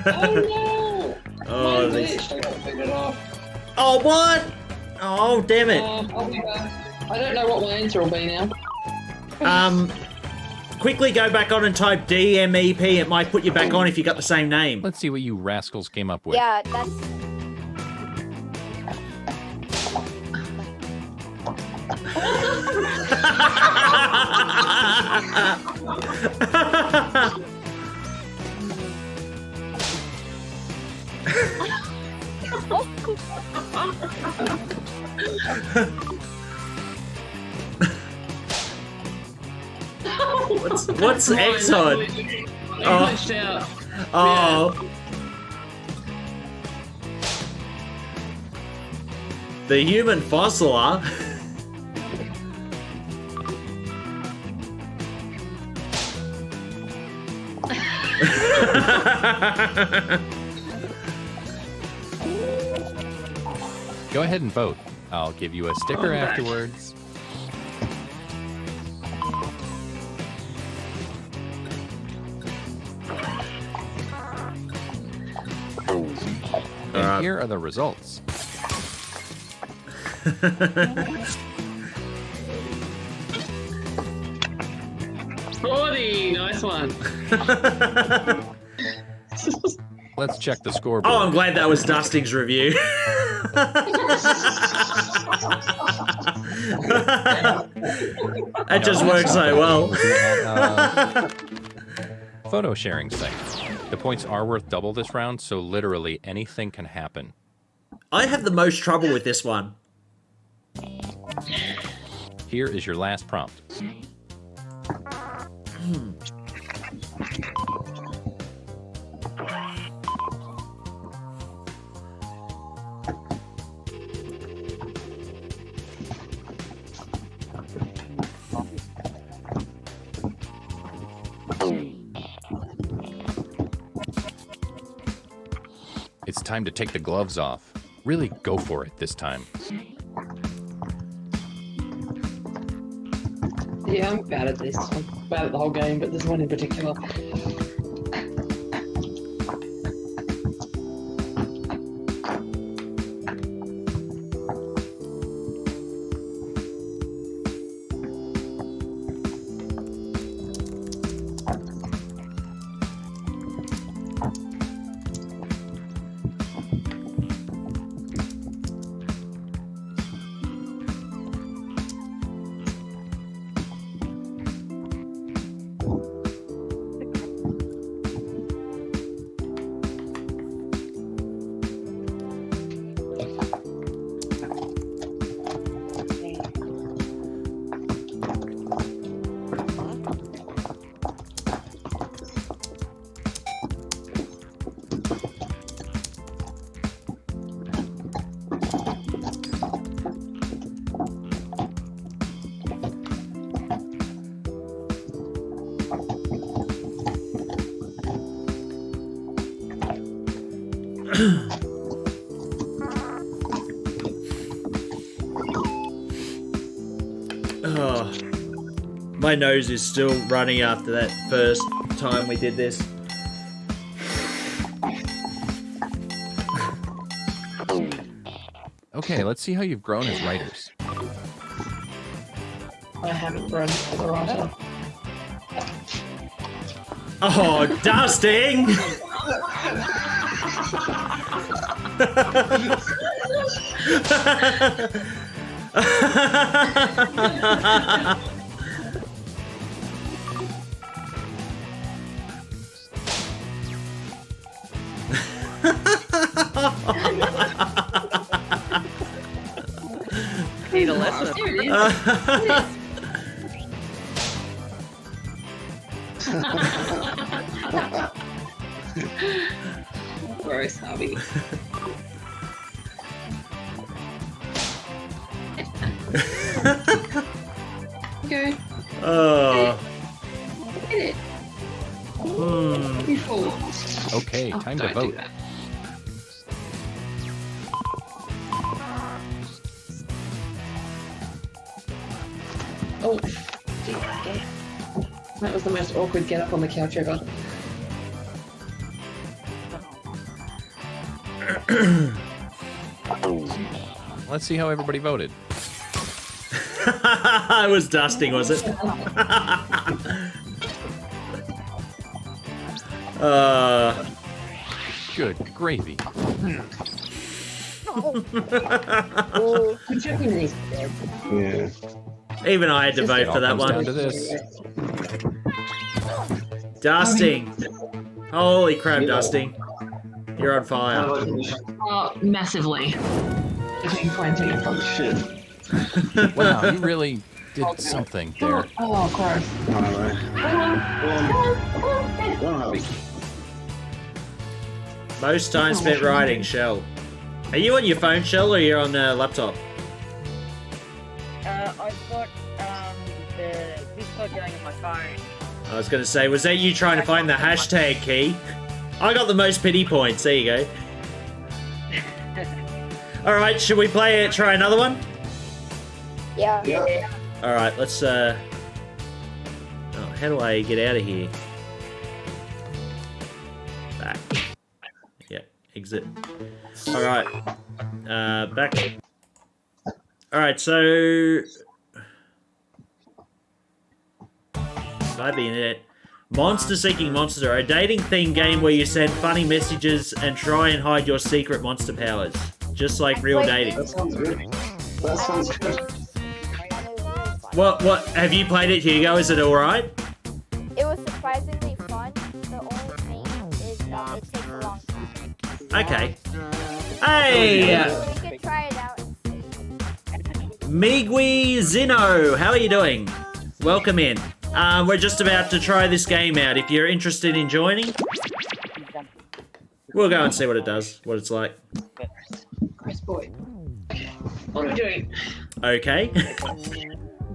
S3: Oh no!
S1: Oh,
S3: Mine
S1: these-
S3: glitched. I got figured off.
S1: Oh, what? Oh, damn it.
S3: I'll be back. I don't know what my answer will be now.
S1: Quickly go back on and type DMEP. It might put you back on if you got the same name.
S10: Let's see what you rascals came up with.
S12: Yeah, that's.
S1: What's Exxon?
S3: Glitched out.
S1: Oh. The human fossil, huh?
S10: Go ahead and vote. I'll give you a sticker afterwards. And here are the results.
S3: Nice one.
S10: Let's check the scoreboard.
S1: Oh, I'm glad that was Dusting's review. That just works so well.
S10: Photo sharing site. The points are worth double this round, so literally anything can happen.
S1: I have the most trouble with this one.
S10: Here is your last prompt. It's time to take the gloves off. Really go for it this time.
S3: Yeah, I'm bad at this. I'm bad at the whole game, but this one in particular.
S1: Oh, my nose is still running after that first time we did this.
S10: Okay, let's see how you've grown as writers.
S3: I haven't run as a writer.
S1: Oh, dusting!
S6: Need a lesson.
S3: Gross hobby. Okay.
S1: Oh.
S3: Hit it. Before.
S10: Okay, time to vote.
S3: Oh, that was the most awkward get up on the couch ever.
S10: Let's see how everybody voted.
S1: I was dusting, was it?
S10: Good gravy.
S3: Oh, I'm checking these.
S2: Yeah.
S1: Even I had to vote for that
S10: Comes down
S1: one.
S10: to this.
S1: Dusting. Holy crap, Dusting. You're on fire.
S3: Massively.
S13: 20.
S2: Oh shit.
S10: Wow, you really did something there.
S13: Oh, gross.
S2: Go on, Harvey.
S1: Most time spent riding, Shell. Are you on your phone, Shell, or you're on the laptop?
S6: I've got the Discord going on my phone.
S1: I was going to say, was that you trying to find the hashtag key? I got the most pity points. There you go. All right, should we try another one?
S12: Yeah.
S1: All right, let's. Oh, how do I get out of here? Back. Yeah, exit. All right, back. All right, so. Might be in it. Monster Seeking Monsters are a dating themed game where you send funny messages and try and hide your secret monster powers. Just like real dating.
S2: That sounds good. That sounds good.
S1: What have you played it, Hugo? Is it alright?
S12: It was surprisingly fun. The only thing is that it takes a long time.
S1: Okay. Hey!
S12: You can try it out and see.
S1: Migui Zino, how are you doing? Welcome in. We're just about to try this game out. If you're interested in joining, we'll go and see what it does, what it's like.
S3: Gross boy. What are we doing?
S1: Okay.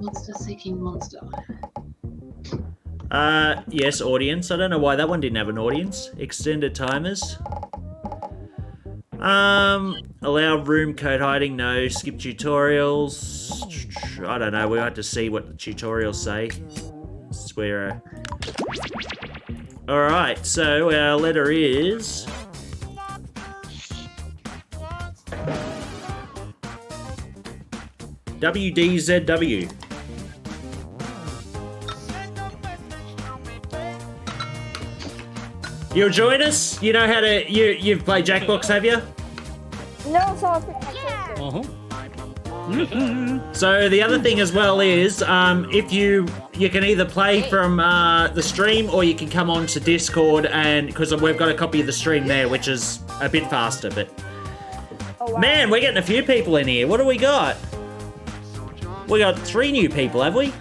S3: Monster seeking monster.
S1: Yes, audience. I don't know why that one didn't have an audience. Extended timers. Allow room code hiding, no. Skip tutorials. I don't know, we'll have to see what the tutorials say. Swear. Alright, so our letter is... WDZW. You'll join us? You know how to... You've played Jackbox, have you?
S12: No, so I'll pick my sister.
S1: So the other thing as well is, if you can either play from the stream or you can come on to Discord, and because we've got a copy of the stream there, which is a bit faster. But man, we're getting a few people in here. What do we got? We got 3 new people, have we?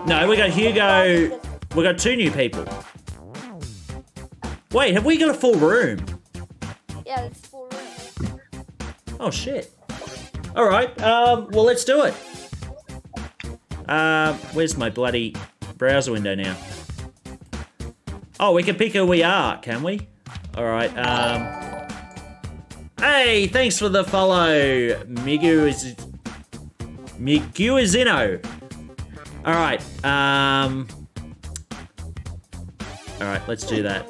S1: No, we got Hugo. We got 2 new people. Wait, have we got a full room?
S12: Yeah, it's full room.
S1: Oh shit. All right. Well, let's do it. Where's my bloody browser window now? Oh, we can pick who we are, can we? All right. Hey, thanks for the follow, Miguizino. All right. All right. Let's do that.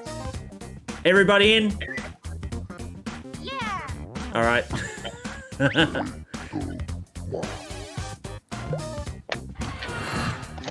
S1: Everybody in?
S12: Yeah.
S1: All right.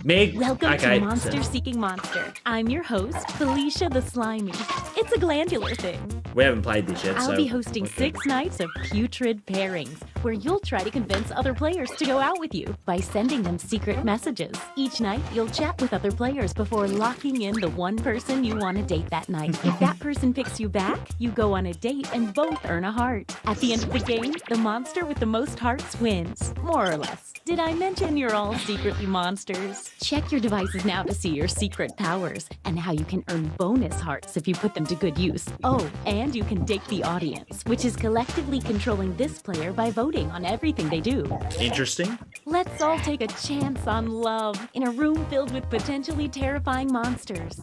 S1: Meg?
S14: Welcome
S1: Okay,
S14: to Monster Seeking Monster. I'm your host, Felicia the Slimy. It's a glandular thing.
S1: We haven't played this yet,
S14: I'll be hosting 6 nights of putrid pairings, where you'll try to convince other players to go out with you by sending them secret messages. Each night, you'll chat with other players before locking in the one person you want to date that night. If that person picks you back, you go on a date and both earn a heart. At the end of the game, the monster with the most hearts wins, more or less. Did I mention you're all secretly monsters? Check your devices now to see your secret powers and how you can earn bonus hearts if you put them to good use. Oh, and you can date the audience, which is collectively controlling this player by voting on everything they do.
S1: Interesting.
S14: Let's all take a chance on love in a room filled with potentially terrifying monsters.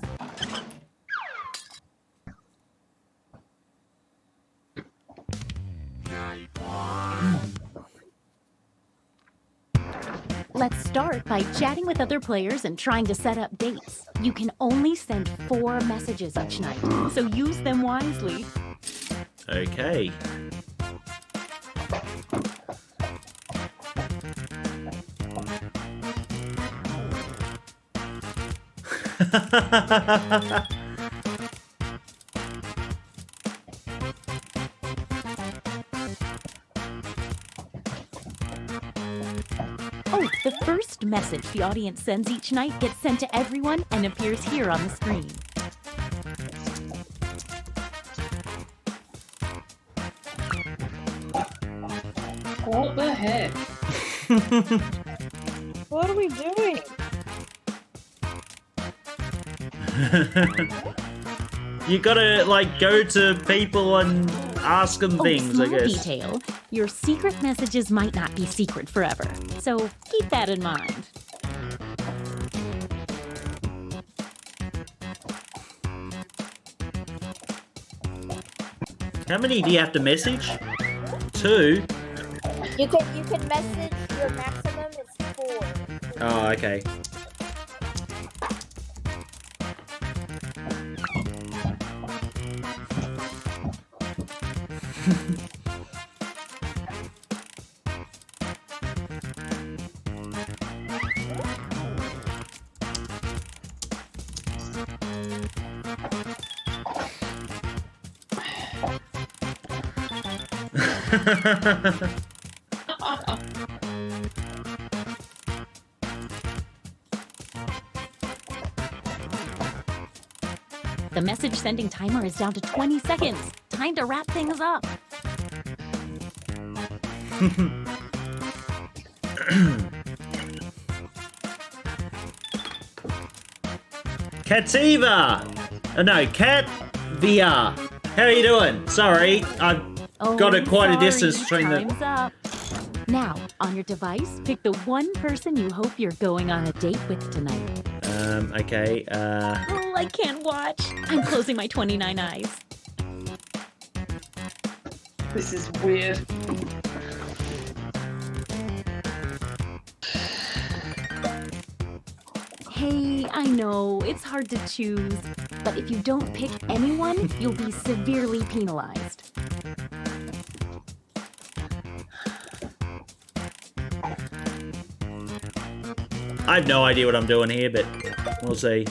S14: Let's start by chatting with other players and trying to set up dates. You can only send 4 messages each night, so use them wisely.
S1: Okay.
S14: Oh, the first message the audience sends each night gets sent to everyone and appears here on the screen.
S3: What the heck?
S6: What are we doing?
S1: You gotta, like, go to people and ask them things, I
S14: small
S1: guess.
S14: detail. Your secret messages might not be secret forever, so keep that in mind.
S1: How many do you have to message? 2?
S12: You can message, your maximum is 4.
S1: Oh, okay.
S14: The message sending timer is down to 20 seconds. Time to wrap things up.
S1: Kativa! No, Cat VR. How are you doing? Sorry, I've got quite a distance between
S14: Time's up. Now, on your device, pick the one person you hope you're going on a date with tonight.
S1: Okay,
S14: Oh, I can't watch. I'm closing my 29 eyes.
S3: This is weird.
S14: Hey, I know, it's hard to choose, but if you don't pick anyone, you'll be severely penalized.
S1: I have no idea what I'm doing here, but we'll see.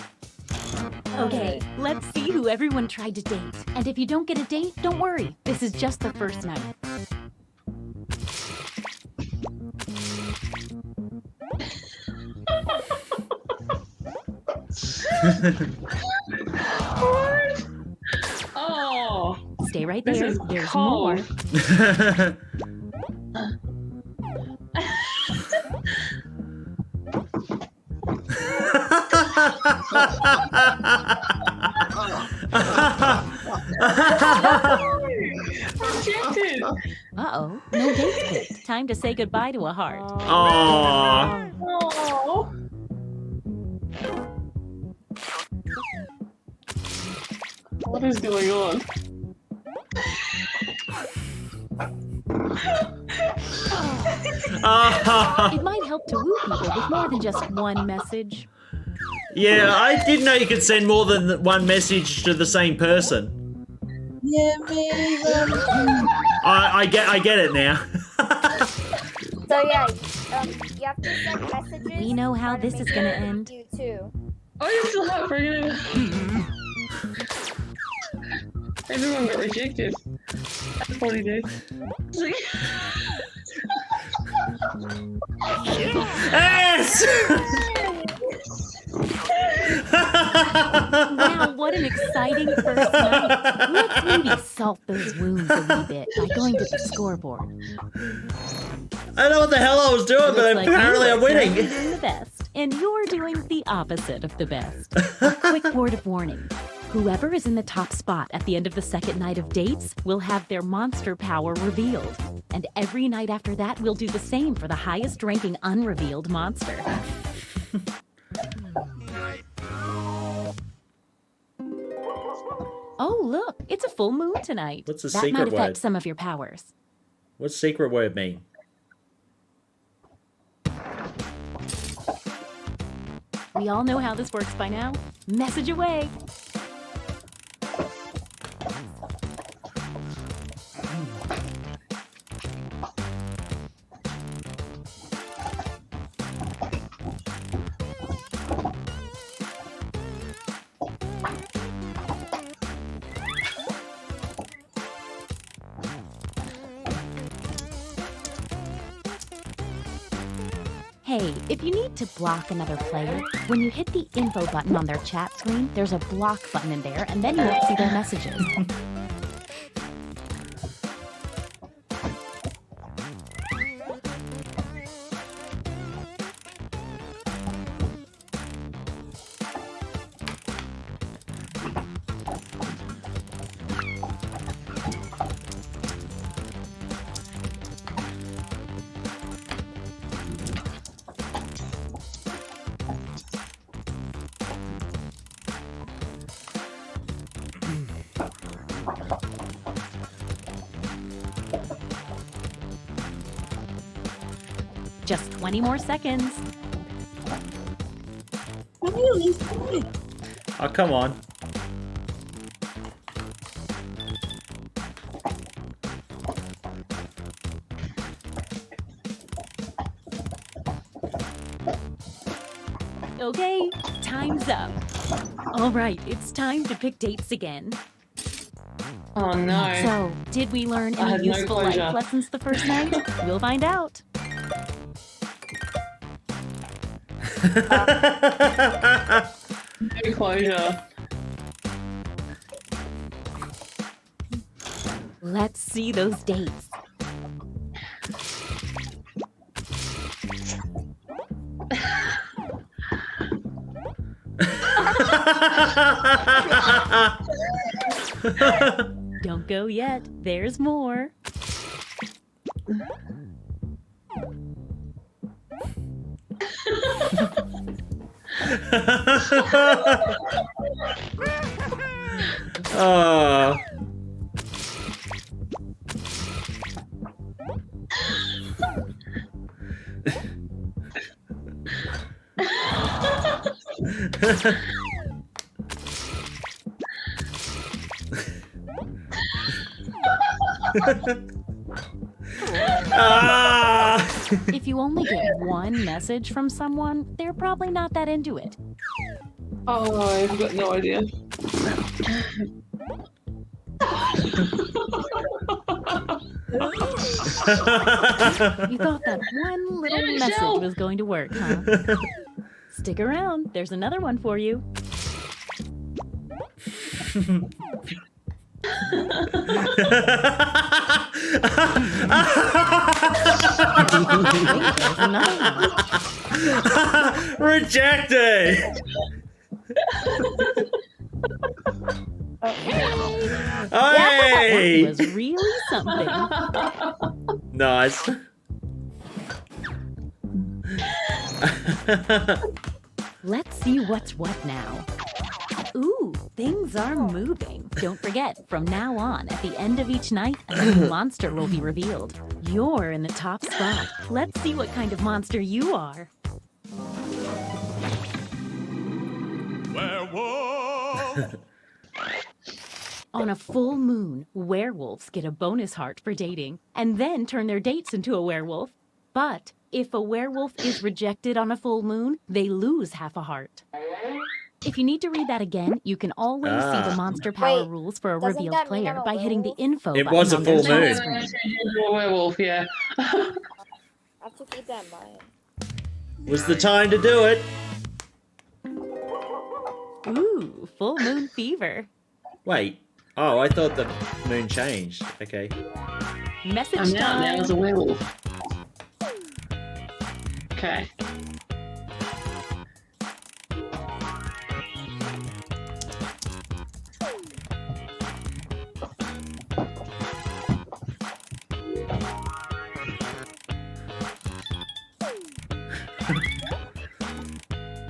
S14: Okay, let's see who everyone tried to date. And if you don't get a date, don't worry. This is just the first night.
S3: Oh.
S14: Stay right
S3: This
S14: there.
S3: is
S14: There's
S3: cold.
S14: more.
S3: Rejected.
S14: Uh-oh, no date picked. Time to say goodbye to a heart.
S1: Aww.
S3: Oh. What is going on?
S14: It might help to woo people with more than just one message.
S1: Yeah, I didn't know you could send more than one message to the same person.
S12: Yeah, me.
S1: I get it now.
S12: So yeah, you have to send messages.
S14: We know how this is gonna end.
S12: You too.
S3: Oh, you're still heartbreaking. Everyone got rejected. That's funny, dude.
S1: Yes!
S14: Wow, what an exciting first night. Let's maybe salt those wounds a wee bit by going to the scoreboard.
S1: I don't know what the hell I was doing, but
S14: Looks
S1: apparently
S14: you
S1: I'm
S14: are
S1: winning.
S14: doing the best, and you're doing the opposite of the best. A quick word of warning. Whoever is in the top spot at the end of the second night of dates will have their monster power revealed. And every night after that, we'll do the same for the highest ranking unrevealed monster. Oh, look, it's a full moon tonight.
S1: What's the
S14: that
S1: secret
S14: might affect
S1: word?
S14: some of your powers.
S1: What's secret word mean?
S14: We all know how this works by now. Message away. Hey, if you need to block another player, when you hit the info button on their chat screen, there's a block button in there, and then you won't see their messages. Just 20 more seconds.
S1: Oh, come on.
S14: Okay, time's up. All right, it's time to pick dates again.
S3: Oh no.
S14: So, did we learn
S3: I had
S14: any
S3: no
S14: useful life
S3: closure.
S14: lessons the first night? We'll find out.
S3: No closure.
S14: Let's see those dates. Don't go yet. There's more.
S1: Oh.
S14: If you only get one message from someone, they're probably not that into it.
S3: Oh, I've got no idea.
S14: You thought that one little
S3: Damn it,
S14: message
S3: Shell.
S14: was going to work, huh? Stick around. There's another one for you. There's another one.
S1: Rejected!
S14: That
S1: Hey!
S14: one was really something.
S1: Nice.
S14: Let's see what's what now. Ooh, things are moving. Don't forget, from now on, at the end of each night, a new monster will be revealed. You're in the top spot. Let's see what kind of monster you are.
S8: Werewolf!
S14: On a full moon, werewolves get a bonus heart for dating, and then turn their dates into a werewolf. But if a werewolf is rejected on a full moon, they lose half a heart. If you need to read that again, you can always see the monster power
S12: Wait,
S14: rules for a
S12: doesn't
S14: revealed
S12: that mean
S14: player
S12: I'm a
S14: by hitting the
S12: werewolf?
S14: info
S1: It
S14: button
S1: was a
S14: on their
S1: full
S14: chat
S1: moon.
S14: screen.
S3: Into a werewolf, yeah.
S12: I have to keep that in mind.
S1: Was the time to do it.
S14: Ooh, full moon fever.
S1: Wait. Oh, I thought the moon changed. Okay.
S14: Message
S3: I'm now
S14: time.
S3: as a werewolf. Okay.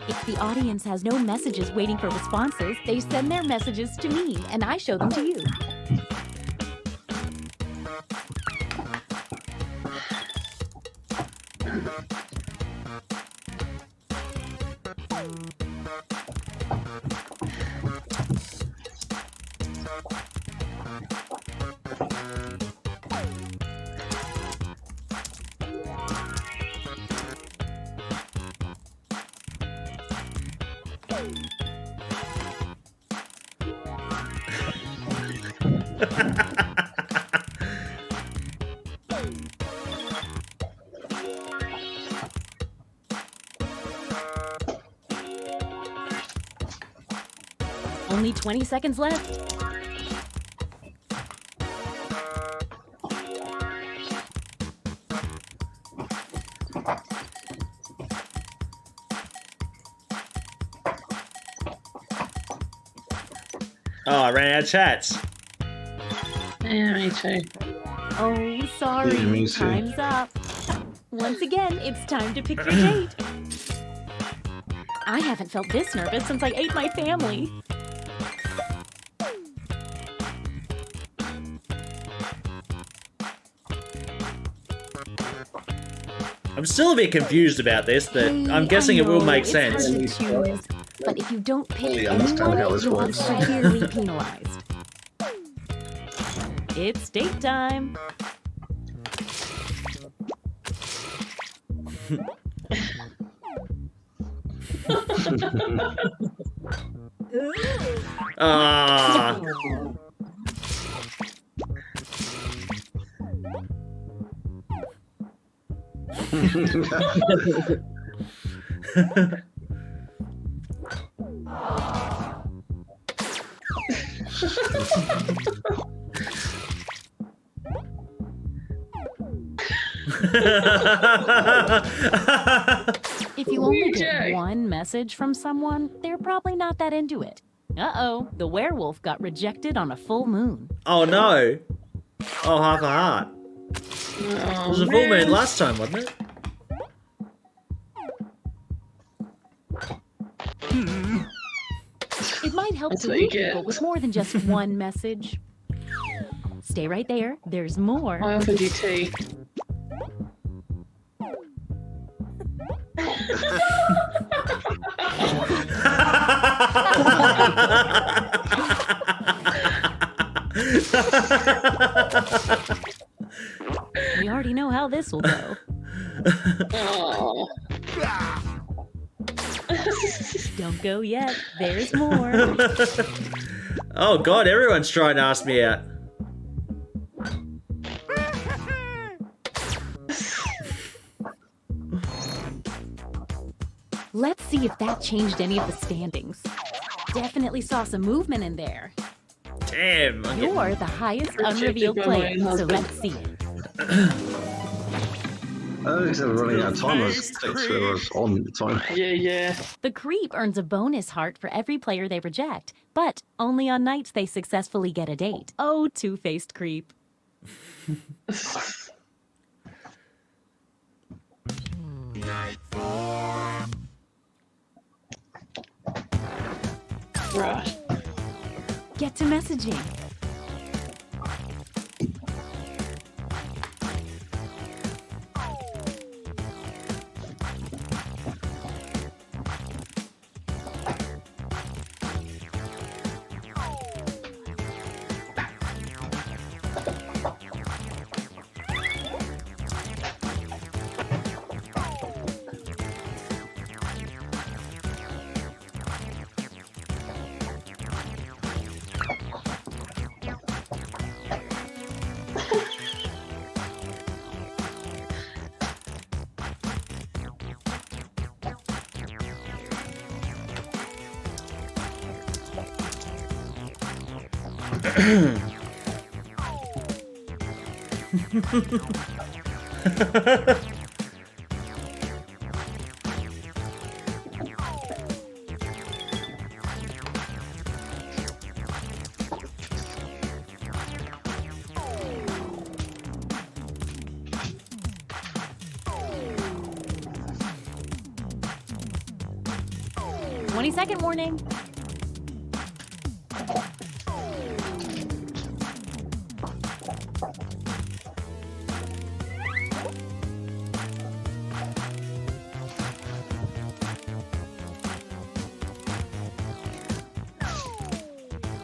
S14: If the audience has no messages waiting for responses, they send their messages to me, and I show them to you. Only 20 seconds left.
S1: Oh, I ran out of chats.
S3: Yeah, me too.
S14: Oh, sorry.
S2: Yeah, me too.
S14: Time's up. Once again, it's time to pick your date. I haven't felt this nervous since I ate my family.
S1: I'm still a bit confused about this, but
S14: Hey,
S1: I'm guessing
S14: I
S1: it will
S14: know,
S1: make
S14: it's
S1: sense.
S14: hard to choose, but if you don't pick
S2: Fully understand how
S14: anyone,
S2: this
S14: you'll be
S2: works.
S14: severely penalized. It's date time.
S1: Ah.
S14: If you only get
S3: Jack.
S14: one message from someone, they're probably not that into it. Uh-oh, the werewolf got rejected on a full moon.
S1: Oh no. Oh, half a heart.
S3: Oh,
S1: It was a full moon last time, wasn't it?
S14: It might help
S3: That's
S14: to
S3: what you
S14: meet people
S3: get.
S14: with more than just one message. Stay right there, there's more.
S3: I offered you tea.
S14: We already know how this will go.
S3: Oh.
S14: Don't go yet, there's more.
S1: Oh god, everyone's trying to ask me out.
S14: Let's see if that changed any of the standings. Definitely saw some movement in there.
S1: Damn. I'm getting-
S14: You're the highest
S3: Rejected
S14: unrevealed
S3: by my
S14: player,
S3: own
S14: so
S3: husband.
S14: let's see.
S2: Oh, because we're running out of time. I was on time.
S3: Yeah.
S14: The creep earns a bonus heart for every player they reject, but only on nights they successfully get a date. Oh, two-faced creep.
S3: Right.
S14: Get to messaging. Second warning.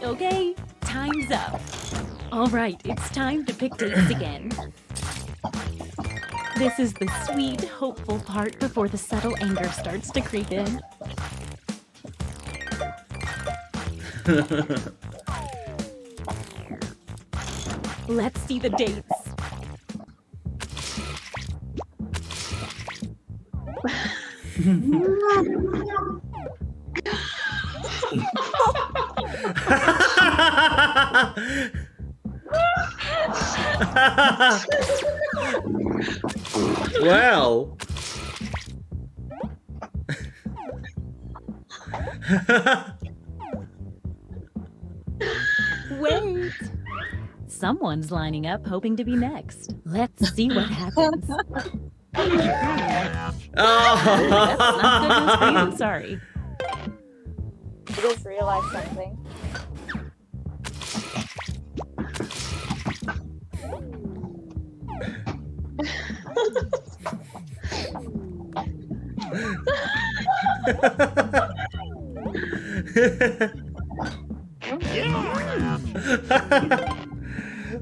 S14: Okay, time's up. All right, it's time to pick dates again. This is the sweet, hopeful part before the subtle anger starts to creep in. Let's see the dates.
S1: Well.
S14: Wait. Someone's lining up hoping to be next. Let's see what happens. That's not good news for you, sorry.
S12: I just realized something.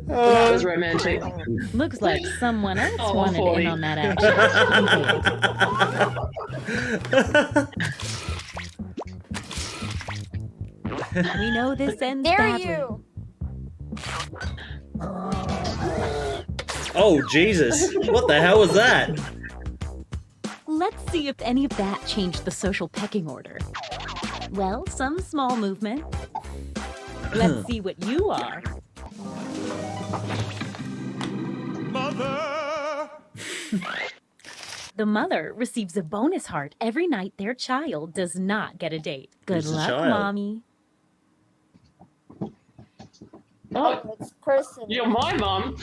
S3: That was romantic.
S14: Looks like someone else
S3: Oh,
S14: wanted
S3: 40.
S14: in on that action. We know this ends
S12: Dare
S14: badly.
S12: you?
S1: Oh, Jesus. What the hell was that?
S14: Let's see if any of that changed the social pecking order. Well, some small movement. Let's see what you are.
S8: Mother!
S14: The mother receives a bonus heart every night their child does not get a date. Good
S1: Who's the
S14: luck,
S1: child?
S14: Mommy.
S3: Oh,
S12: It's person.
S3: you're my mum.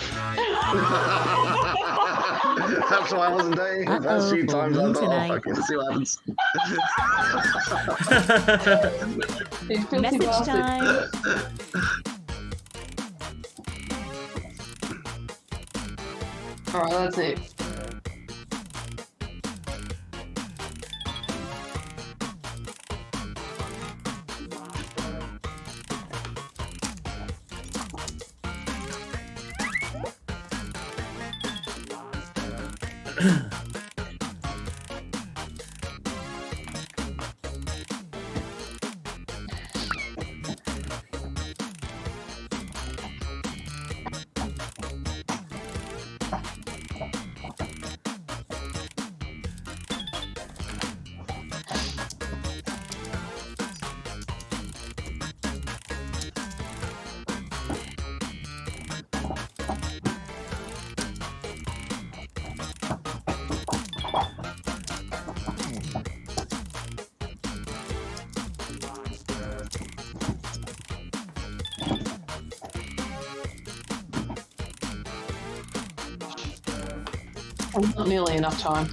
S2: That's why I wasn't dating the first few times. I thought, oh, fuck it, see what happens.
S14: Message time.
S3: Alright, that's it. Not nearly enough time.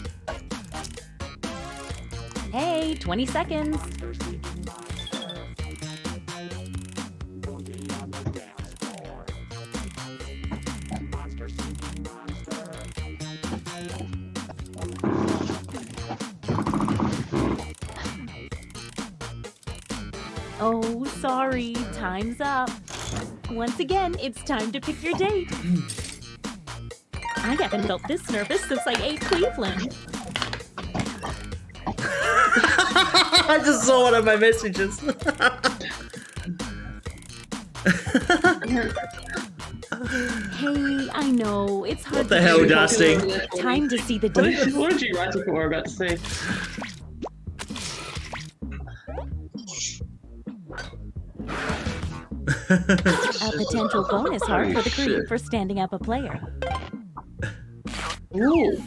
S14: Hey, 20 seconds. Oh, sorry. Time's up. Once again, it's time to pick your date. I haven't felt this nervous since I ate Cleveland.
S1: I just saw one of my messages.
S14: Hey, I know, it's hard
S1: What the
S14: to
S1: hell,
S14: choose.
S1: Dusty?
S14: Time to see the
S3: What
S14: date.
S3: did you write before we're about to see?
S14: A potential bonus heart for the creep for standing up a player.
S3: Ooh.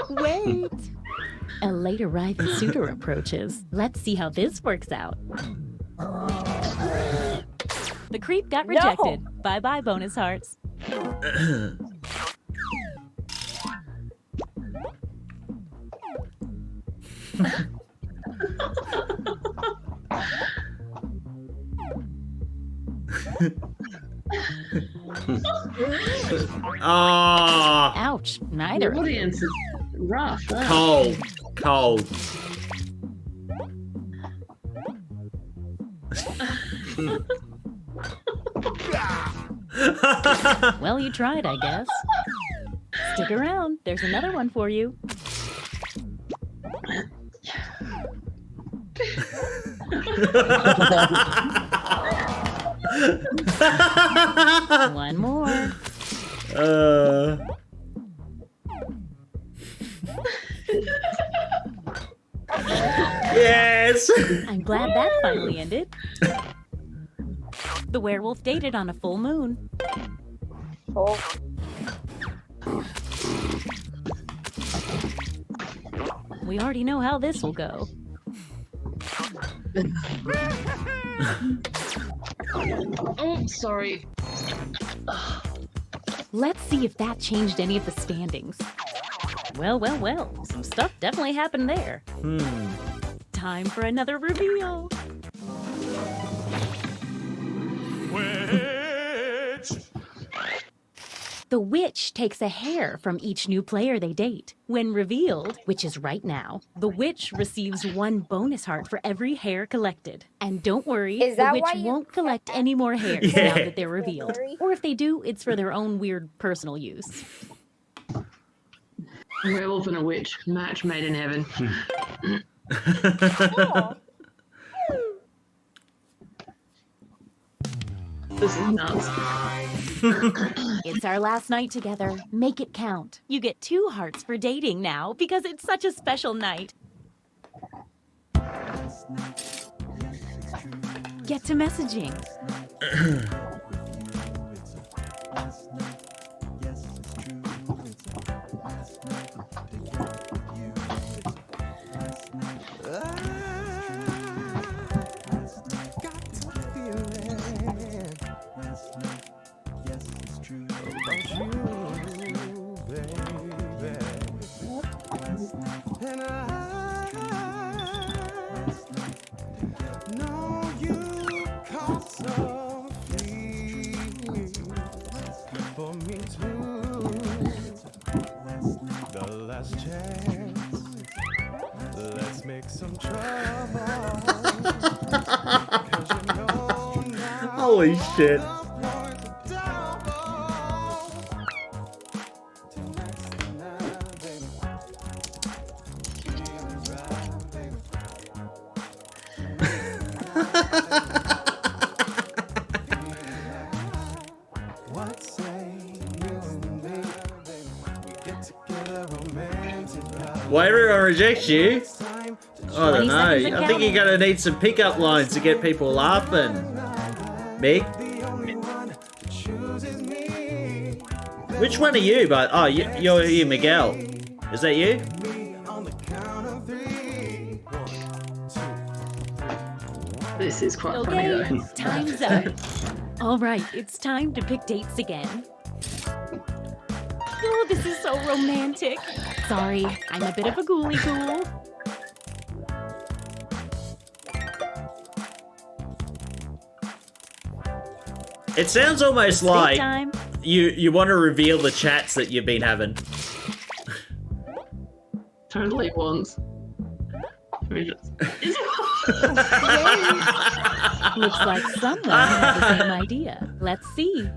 S14: Wait. A late arriving suitor approaches. Let's see how this works out. The creep got rejected. Bye-bye, bonus hearts.
S1: Ah,
S14: Ouch, neither.
S3: The audience is rough. Huh?
S1: cold, cold.
S14: Well, you tried, I guess. Stick around. There's another one for you. One more.
S1: Yes.
S14: I'm glad that finally ended. The werewolf dated on a full moon.
S12: Oh.
S14: We already know how this will go.
S3: Oh, sorry.
S14: Let's see if that changed any of the standings. Well, well, well. Some stuff definitely happened there. Time for another reveal.
S8: witch.
S14: The witch takes a hair from each new player they date. When revealed, which is right now, the witch receives 1 bonus heart for every hair collected. And don't worry,
S12: Is
S14: the
S12: that
S14: witch
S12: why you
S14: won't collect any more hairs
S1: Yeah.
S14: now that they're revealed. Or if they do, it's for their own weird personal use.
S3: Werewolf and a witch, match made in heaven. This is nuts.
S14: It's our last night together. Make it count. You get 2 hearts for dating now because it's such a special night. Get to messaging.
S1: Holy shit. Why everyone rejects you? I don't know. I think you're gonna need some pickup lines to get people laughing. Meg? Which one are you? But oh, you're you, Miguel. Is that you?
S3: This is quite funny
S14: Okay,
S3: though.
S14: time's up. All right, it's time to pick dates again. Oh, this is so romantic. Sorry, I'm a bit of a ghoulie ghoul.
S1: It sounds almost like
S14: time.
S1: you want to reveal the chats that you've been having.
S3: Totally wants.
S14: Looks like someone had the same idea. Let's see.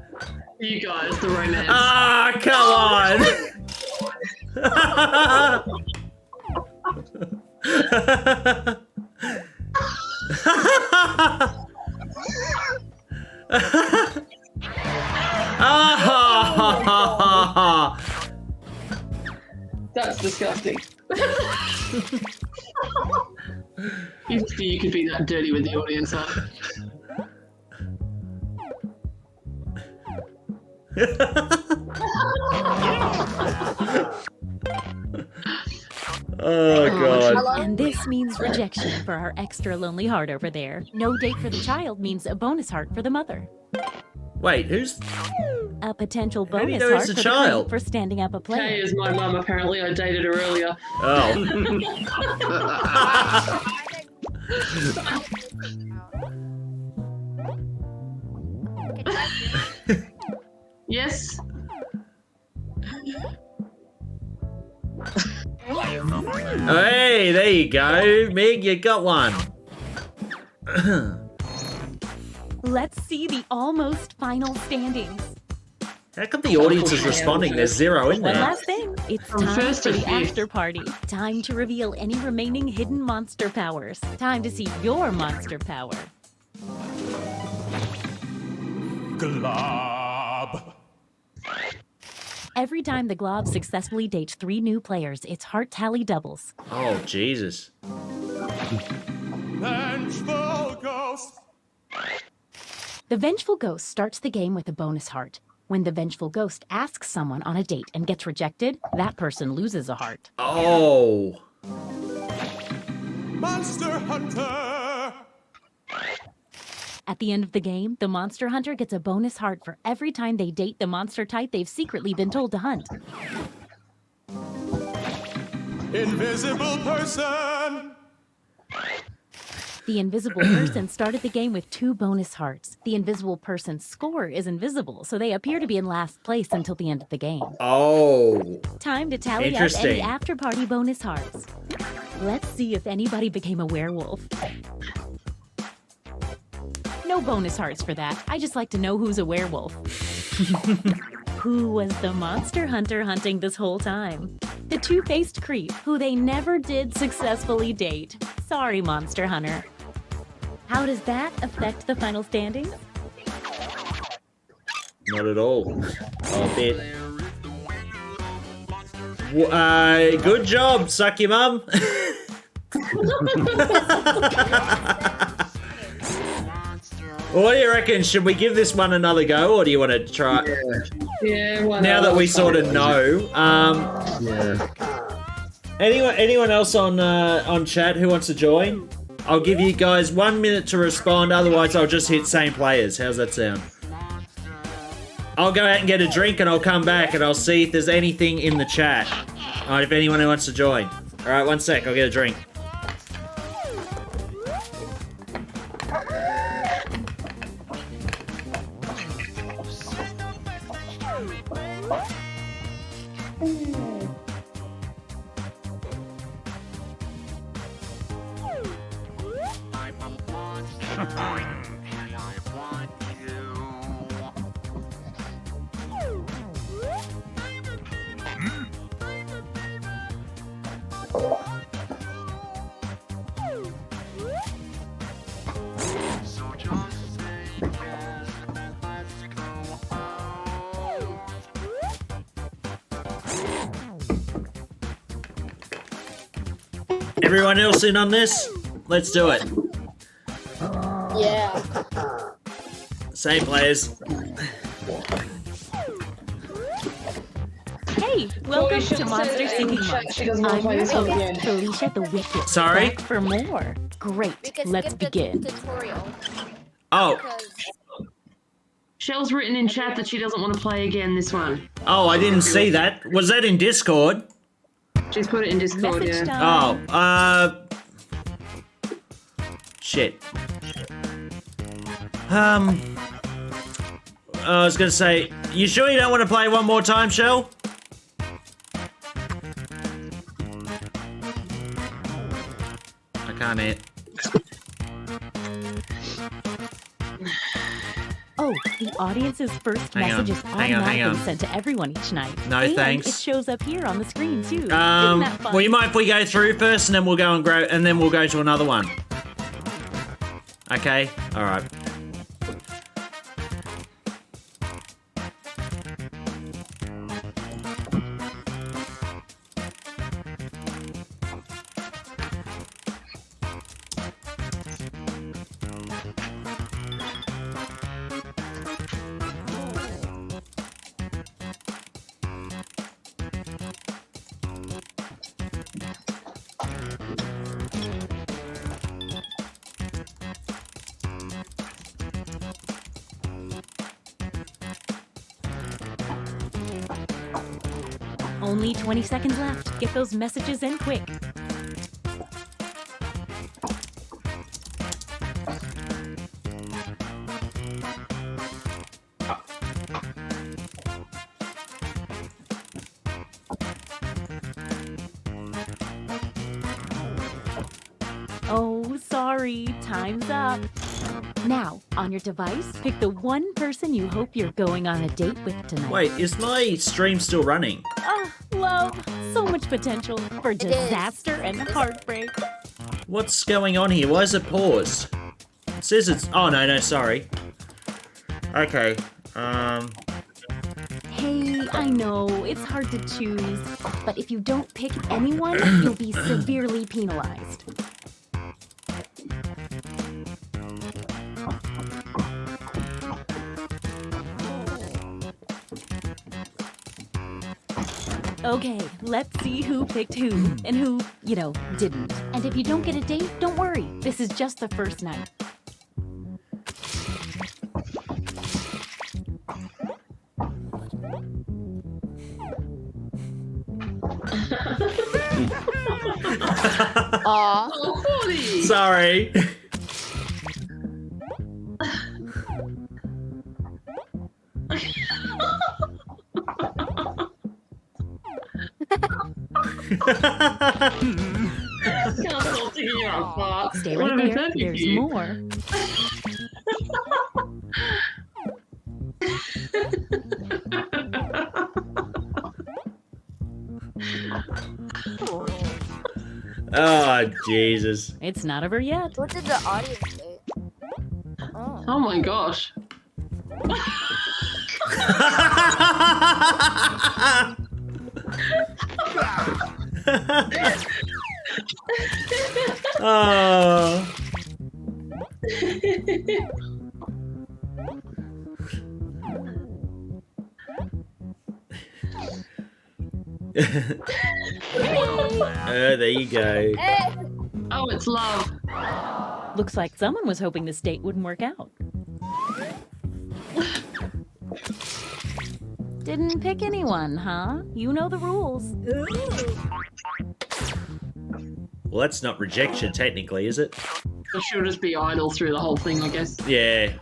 S3: You guys, the romance.
S1: Ah, come on!
S3: That's disgusting. You could be that dirty with the audience, huh?
S1: Oh god.
S14: And this means rejection for our extra lonely heart over there. No date for the child means a bonus heart for the mother.
S1: Wait, who's
S14: A potential
S1: How do you
S14: bonus
S1: know
S14: heart
S1: it's a
S14: for the
S1: child?
S14: queen for standing up a player.
S3: Kay is my mum, apparently. I dated her earlier.
S1: Oh.
S3: Yes.
S1: Hey, there you go. Meg, you got one.
S14: Let's see the almost final standings.
S1: How come the audience is responding? There's 0 in
S14: One
S1: there.
S14: last thing. It's
S3: From
S14: time
S3: first
S14: for
S3: to
S14: the
S3: fifth.
S14: after party. Time to reveal any remaining hidden monster powers. Time to see your monster power.
S8: Glob.
S14: Every time the Glob successfully dates 3 new players, its heart tally doubles.
S1: Oh, Jesus.
S8: Vengeful ghost.
S14: The Vengeful Ghost starts the game with a bonus heart. When the Vengeful Ghost asks someone on a date and gets rejected, that person loses a heart.
S1: Oh.
S8: Monster Hunter.
S14: At the end of the game, the Monster Hunter gets a bonus heart for every time they date the monster type they've secretly been told to hunt.
S8: Invisible person.
S14: The invisible person started the game with 2 bonus hearts. The invisible person's score is invisible, so they appear to be in last place until the end of the game.
S1: Oh.
S14: Time to tally up
S1: Interesting.
S14: any after-party bonus hearts. Let's see if anybody became a werewolf. No bonus hearts for that. I just like to know who's a werewolf. Who was the monster hunter hunting this whole time? The two-faced creep who they never did successfully date. Sorry, Monster Hunter. How does that affect the final standings?
S1: Not at all. A bit. Good job, suck your mum. What do you reckon? Should we give this one another go, or do you want to try?
S3: Yeah.
S1: Now that we sort of know. Anyone else on chat who wants to join? I'll give you guys 1 minute to respond. Otherwise, I'll just hit same players. How's that sound? I'll go out and get a drink, and I'll come back, and I'll see if there's anything in the chat. All right, if anyone who wants to join. All right, 1 sec. I'll get a drink. Everyone else in on this? Let's do it.
S12: Yeah.
S1: Same players.
S14: Hey, welcome to Monster Singing Month.
S3: She doesn't want to
S14: I'm
S3: play
S14: your
S3: this one
S14: host,
S3: again.
S14: Felicia the Wicked.
S1: Sorry?
S14: Back for more. Great. Let's begin.
S1: Oh.
S3: Shell's written in chat that she doesn't want to play again this one.
S1: Oh, I didn't see that. Was that in Discord?
S3: She's put it in Discord,
S14: Message
S3: yeah.
S14: time.
S1: Oh, shit. I was gonna say, you sure you don't want to play one more time, Shell? I can't hear.
S14: Oh, the audience's first
S1: Hang on,
S14: message is
S1: hang on, hang
S14: automatically
S1: on.
S14: sent to everyone each night.
S1: No,
S14: and
S1: thanks.
S14: It shows up here on the screen too. Isn't that fun?
S1: Well, you mind if we go through first, and then we'll go and grow, and then we'll go to another one. Okay. All right.
S14: Only 20 seconds left. Get those messages in quick. Oh, sorry. Time's up. Now, on your device, pick the one person you hope you're going on a date with tonight.
S1: Wait, is my stream still running?
S14: Oh, love. So much potential for disaster and heartbreak.
S1: What's going on here? Why is it paused? It says it's... Oh, no, sorry. Okay.
S14: Hey, I know, it's hard to choose, but if you don't pick anyone, you'll be severely penalized. Okay, let's see who picked who, and who, didn't. And if you don't get a date, don't worry. This is just the first night.
S12: Aw.
S1: Sorry.
S3: Can't stop thinking you're a fart.
S14: Stay
S3: What
S14: right
S3: have I
S14: there.
S3: done to
S14: There's
S3: you?
S14: more.
S1: Oh, Jesus.
S14: It's not over yet.
S12: What did the audience say? Oh.
S3: Oh my gosh.
S1: Oh. There you go.
S3: Oh, it's love.
S14: Looks like someone was hoping this date wouldn't work out. Didn't pick anyone, huh? You know the rules.
S1: Well, that's not rejection, technically, is it?
S3: It should just be idle through the whole thing, I guess.
S1: Yeah.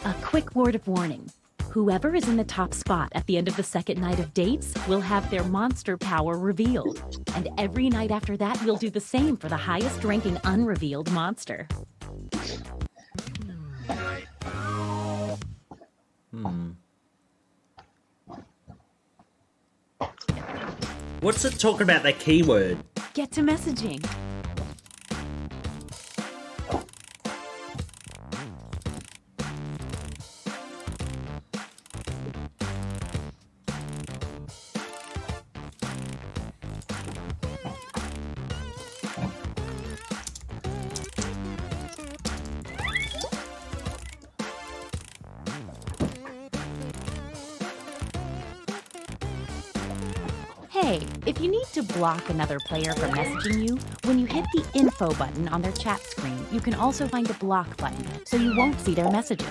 S14: A quick word of warning. Whoever is in the top spot at the end of the second night of dates will have their monster power revealed. And every night after that, we'll do the same for the highest ranking unrevealed monster.
S1: What's it talking about, that keyword?
S14: Get to messaging. Hey, if you need to block another player from messaging you, when you hit the info button on their chat screen, you can also find a block button, so you won't see their messages.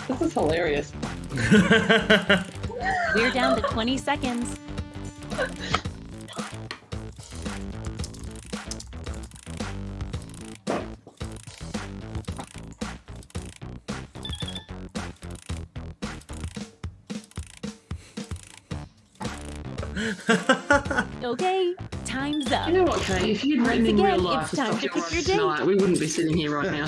S3: This is hilarious.
S14: We're down to 20 seconds. Okay, time's up.
S3: You know what, Kay? If you'd written in
S14: Once
S3: real
S14: again,
S3: life
S14: it's
S3: the
S14: time
S3: stuff
S14: to
S3: you
S14: pick
S3: wrote
S14: your date.
S3: tonight, we wouldn't be sitting here right now.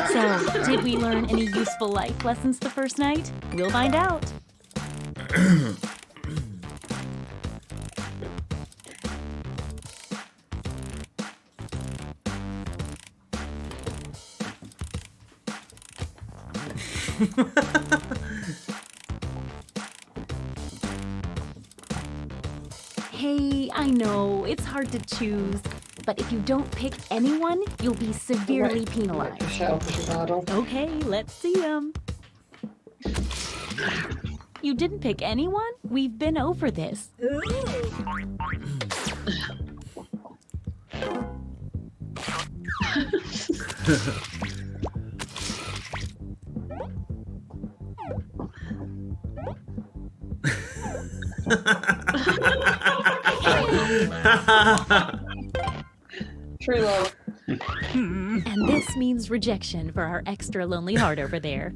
S14: So, did we learn any useful life lessons the first night? We'll find out. Hey, I know, it's hard to choose, but if you don't pick anyone, you'll be severely penalized. Okay, let's see them. You didn't pick anyone? We've been over this.
S3: True love.
S14: And this means rejection for our extra lonely heart over there.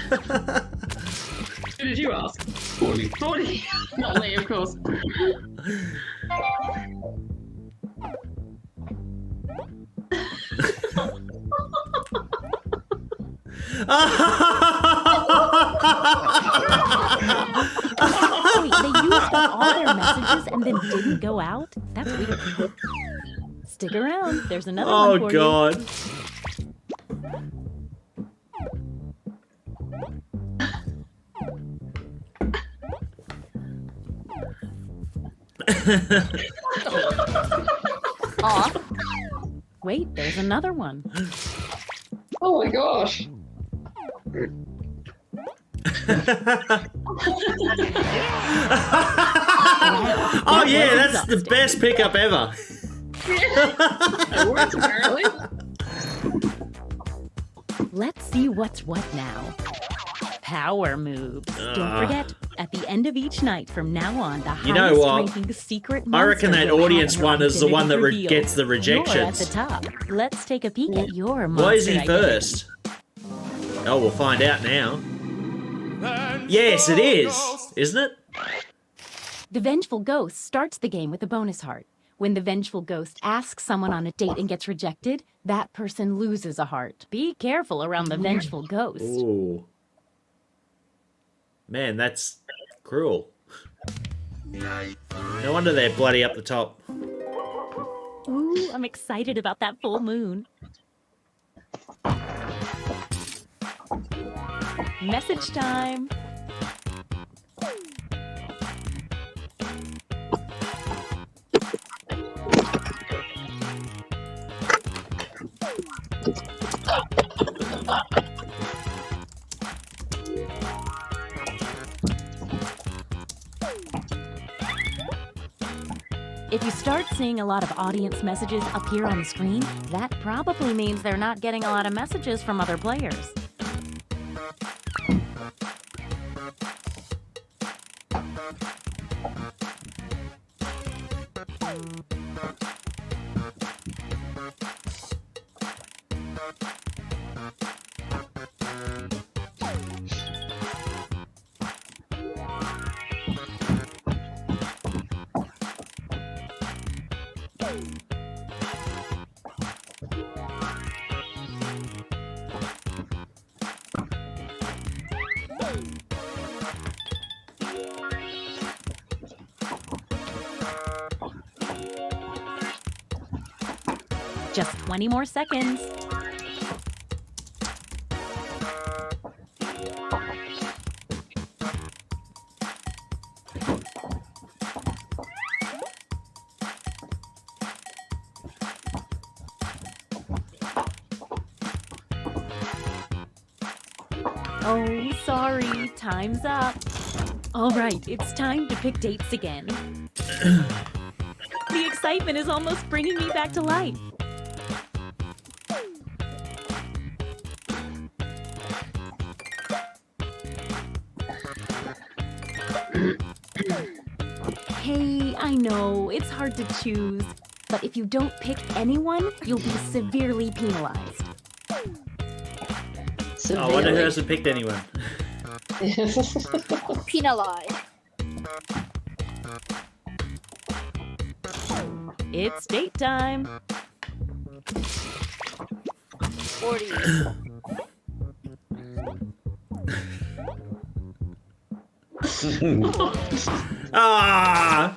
S3: Who did you ask? 40. 40. Not me, of course.
S14: Wait, they used up all their messages and then didn't go out? That's weird. Stick around. There's another one for
S1: God.
S14: you. Aw. Wait, there's another one.
S3: Oh my gosh.
S1: Oh yeah, that's the best pickup ever.
S3: It works, apparently.
S14: Let's see what's what now. Power moves. Don't forget, at the end of each night from now on, the
S1: You know what?
S14: highest-ranking secret
S1: I reckon
S14: monster
S1: that
S14: will
S1: audience
S14: have an
S1: one is the one that
S14: identity
S1: gets the
S14: revealed. You're at
S1: rejections.
S14: the top. Let's take a peek at your monster
S1: Why is he
S14: identity.
S1: first? Oh, we'll find out now. Yes, it is, isn't it?
S14: The Vengeful Ghost starts the game with a bonus heart. When the Vengeful Ghost asks someone on a date and gets rejected, that person loses a heart. Be careful around the Vengeful Ghost.
S1: Ooh. Man, that's cruel. No wonder they're bloody up the top.
S14: Ooh, I'm excited about that full moon. Message time. If you start seeing a lot of audience messages appear on the screen, that probably means they're not getting a lot of messages from other players. Just 20 more seconds. Oh, sorry. Time's up. All right, it's time to pick dates again. The excitement is almost bringing me back to life. Hey, I know, it's hard to choose, but if you don't pick anyone, you'll be severely penalized.
S1: Oh, I wonder who hasn't picked anyone.
S12: Penalized.
S14: It's date time.
S12: 40.
S1: Ah!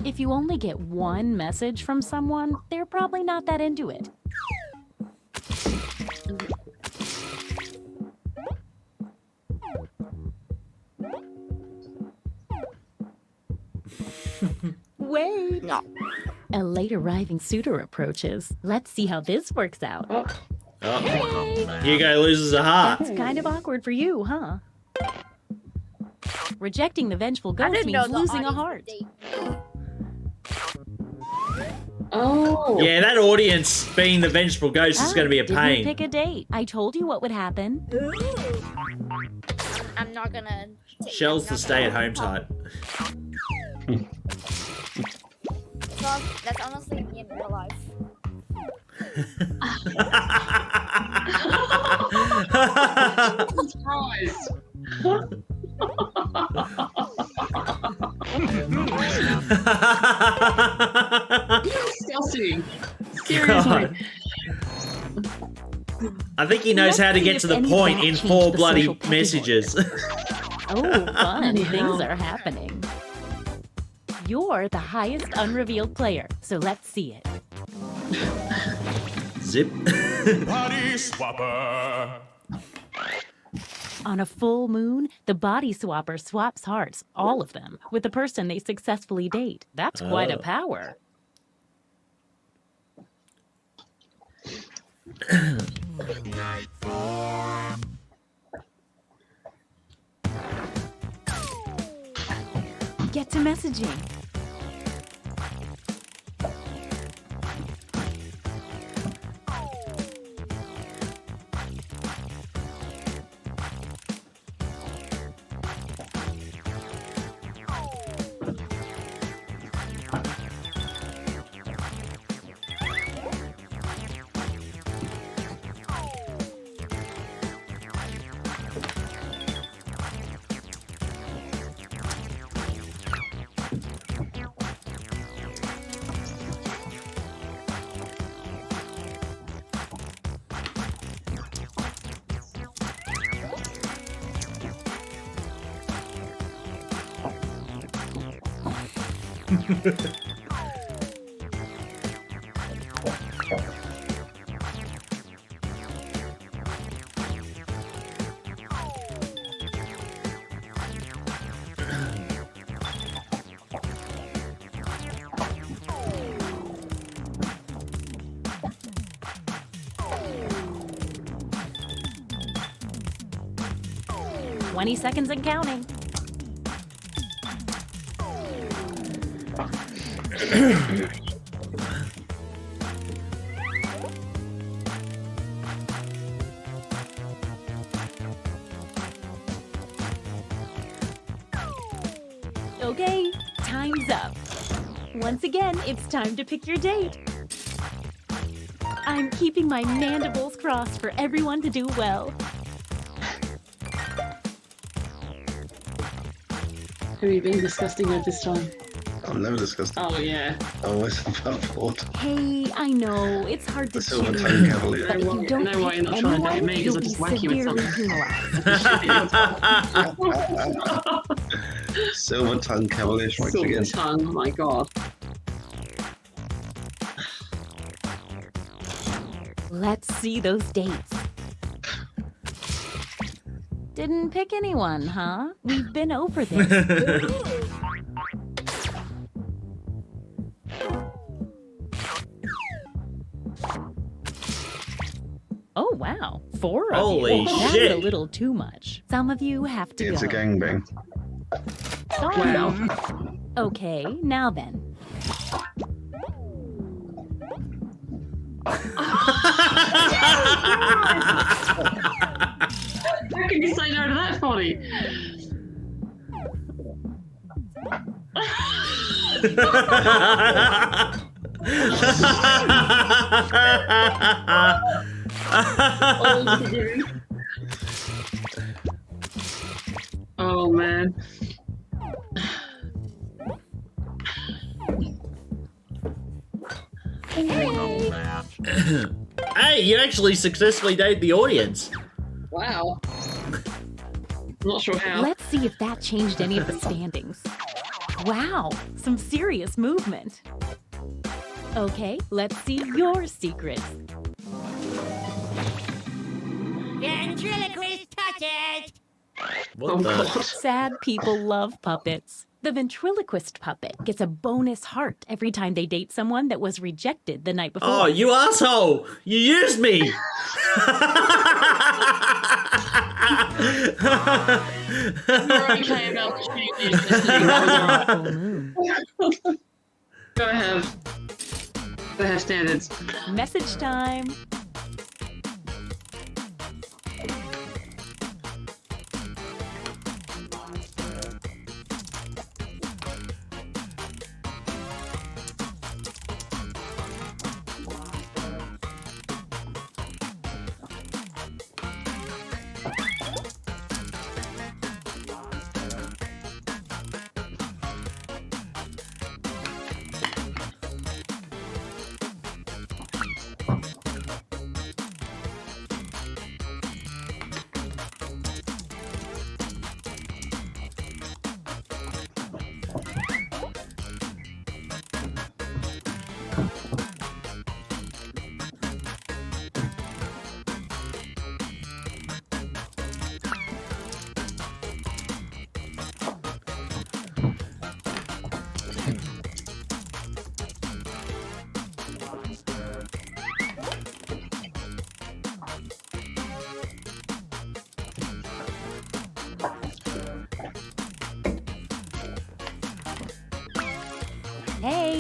S14: If you only get one message from someone, they're probably not that into it. Wait!
S12: No.
S14: A late arriving suitor approaches. Let's see how this works out.
S1: Oh. Hugo loses a heart.
S14: That's kind of awkward for you, huh? Rejecting the Vengeful
S12: I
S14: Ghost
S12: didn't know
S14: means
S12: the
S14: losing a
S12: audience
S14: heart.
S3: Oh.
S1: Yeah, that audience being the Vengeful Ghost is going to be a
S14: Didn't
S1: pain.
S14: pick a date. I told you what would happen.
S12: I'm not gonna.
S1: Shell's the stay-at-home type.
S12: That's honestly me in real life.
S3: Surprise. Disgusting. Seriously.
S1: I think he knows how to get to the point in 4 bloody messages.
S14: Oh, fun. Things are happening. You're the highest unrevealed player, so let's see it.
S1: Zip.
S8: Body swapper.
S14: On a full moon, the body swapper swaps hearts, all of them, with the person they successfully date. That's quite a power. Get to messaging. Twenty seconds and counting. Okay, time's up. Once again, it's time to pick your date. I'm keeping my mandibles crossed for everyone to do well.
S3: Have you been disgusting at this time?
S2: I'm never disgusting.
S3: Oh, yeah.
S2: I'm always above board.
S14: Hey, I know, it's hard to
S2: The Silver
S14: choose,
S2: Tongue Cavalier.
S14: but if you don't
S3: No, why
S14: pick
S3: you're not trying to date
S14: anyone,
S3: me, 'cause
S14: you'll
S3: I'll
S14: be
S3: just whack you with
S14: severely penalized.
S2: Silver Tongue Cavalier strikes
S3: Silver
S2: again.
S3: tongue, oh my god.
S14: Let's see those dates. Didn't pick anyone, huh? We've been over this. Oh, wow. 4 of
S1: Holy
S14: you. That's
S1: shit.
S14: a little too much. Some of you have to
S2: It's
S14: go.
S2: a gangbang.
S14: Sorry.
S3: Wow.
S14: Okay, now then.
S3: How can you say no to that, Fonny? Oh man.
S1: Hey, you actually successfully dated the audience.
S3: Wow. Not sure how.
S14: Let's see if that changed any of the standings. Wow, some serious movement. Okay, let's see your secrets.
S12: Ventriloquist touches!
S1: What the?
S14: Sad people love puppets. The ventriloquist puppet gets a bonus heart every time they date someone that was rejected the night before.
S1: Oh, you asshole! You used me!
S3: You're okay about the Go have standards.
S14: Message time.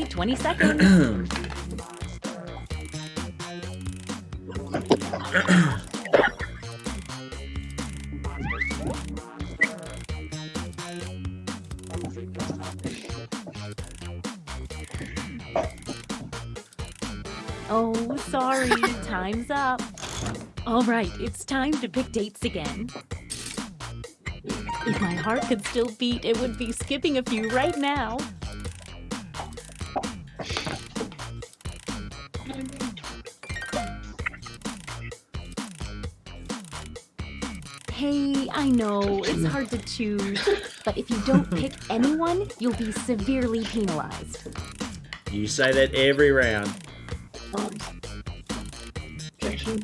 S14: 20 seconds. Oh, sorry. Time's up. All right, it's time to pick dates again. If my heart could still beat, it would be skipping a few right now. Hey, I know, it's hard to choose, but if you don't pick anyone, you'll be severely penalized.
S1: You say that every round.
S3: Objection.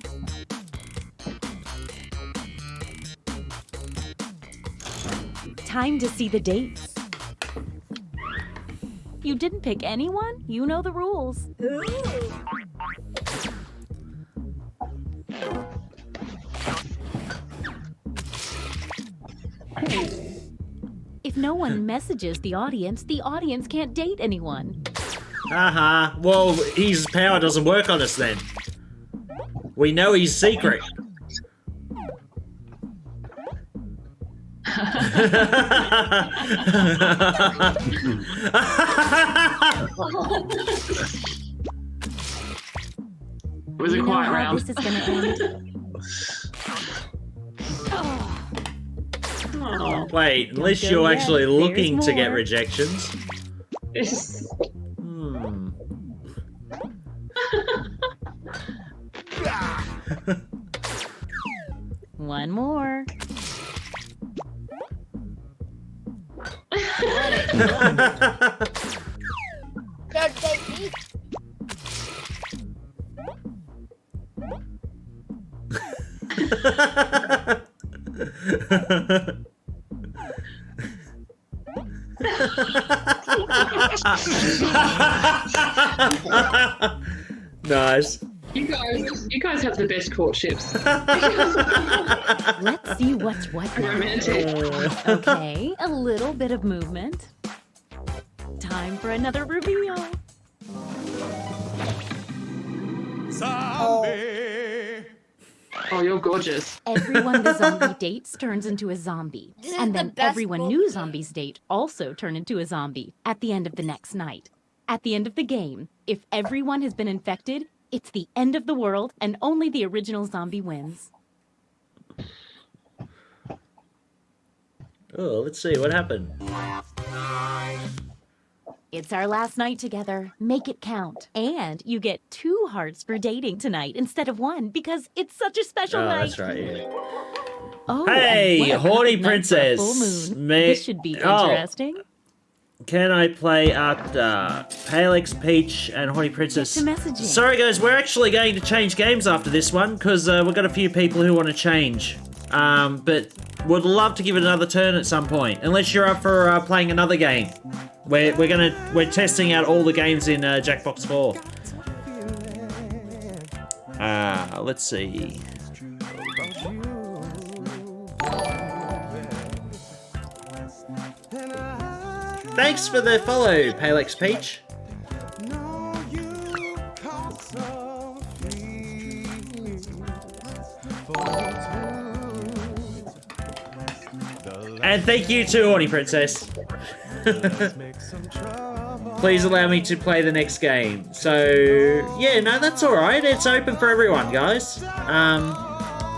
S14: Time to see the dates. You didn't pick anyone? You know the rules. If no one messages the audience can't date anyone.
S1: Haha. Well, his power doesn't work on us then. We know he's secret.
S3: Was a quiet round.
S14: This is gonna end.
S3: Oh.
S1: Wait, unless you're actually looking to get rejections.
S14: One more.
S12: Don't take me.
S1: Nice.
S3: You guys have the best courtships.
S14: Let's see what's what now.
S3: Romantic.
S14: Okay, a little bit of movement. Time for another reveal.
S8: Zombie.
S3: Oh, you're gorgeous.
S14: Everyone the zombie dates turns into a zombie.
S12: This
S14: And
S12: is the
S14: then
S12: best
S14: everyone
S12: book.
S14: new zombies date also turn into a zombie at the end of the next night. At the end of the game, if everyone has been infected, it's the end of the world and only the original zombie wins.
S1: Oh, let's see what happened.
S14: It's our last night together. Make it count. And you get 2 hearts for dating tonight instead of 1 because it's such a special
S1: Oh,
S14: night.
S1: that's right, yeah.
S14: Oh,
S1: Hey,
S14: and what a
S1: horny
S14: perfect night for a
S1: princess.
S14: full moon.
S1: May-
S14: This should be
S1: Oh.
S14: interesting.
S1: Can I play at Palex, Peach, and Horny Princess?
S14: Get to messaging.
S1: Sorry guys, we're actually going to change games after this one because we've got a few people who want to change. But would love to give it another turn at some point, unless you're up for playing another game. We're testing out all the games in Jackbox 4. Let's see. Thanks for the follow, Palex Peach. And thank you too, Horny Princess. Please allow me to play the next game. So, yeah, no, that's alright. It's open for everyone, guys.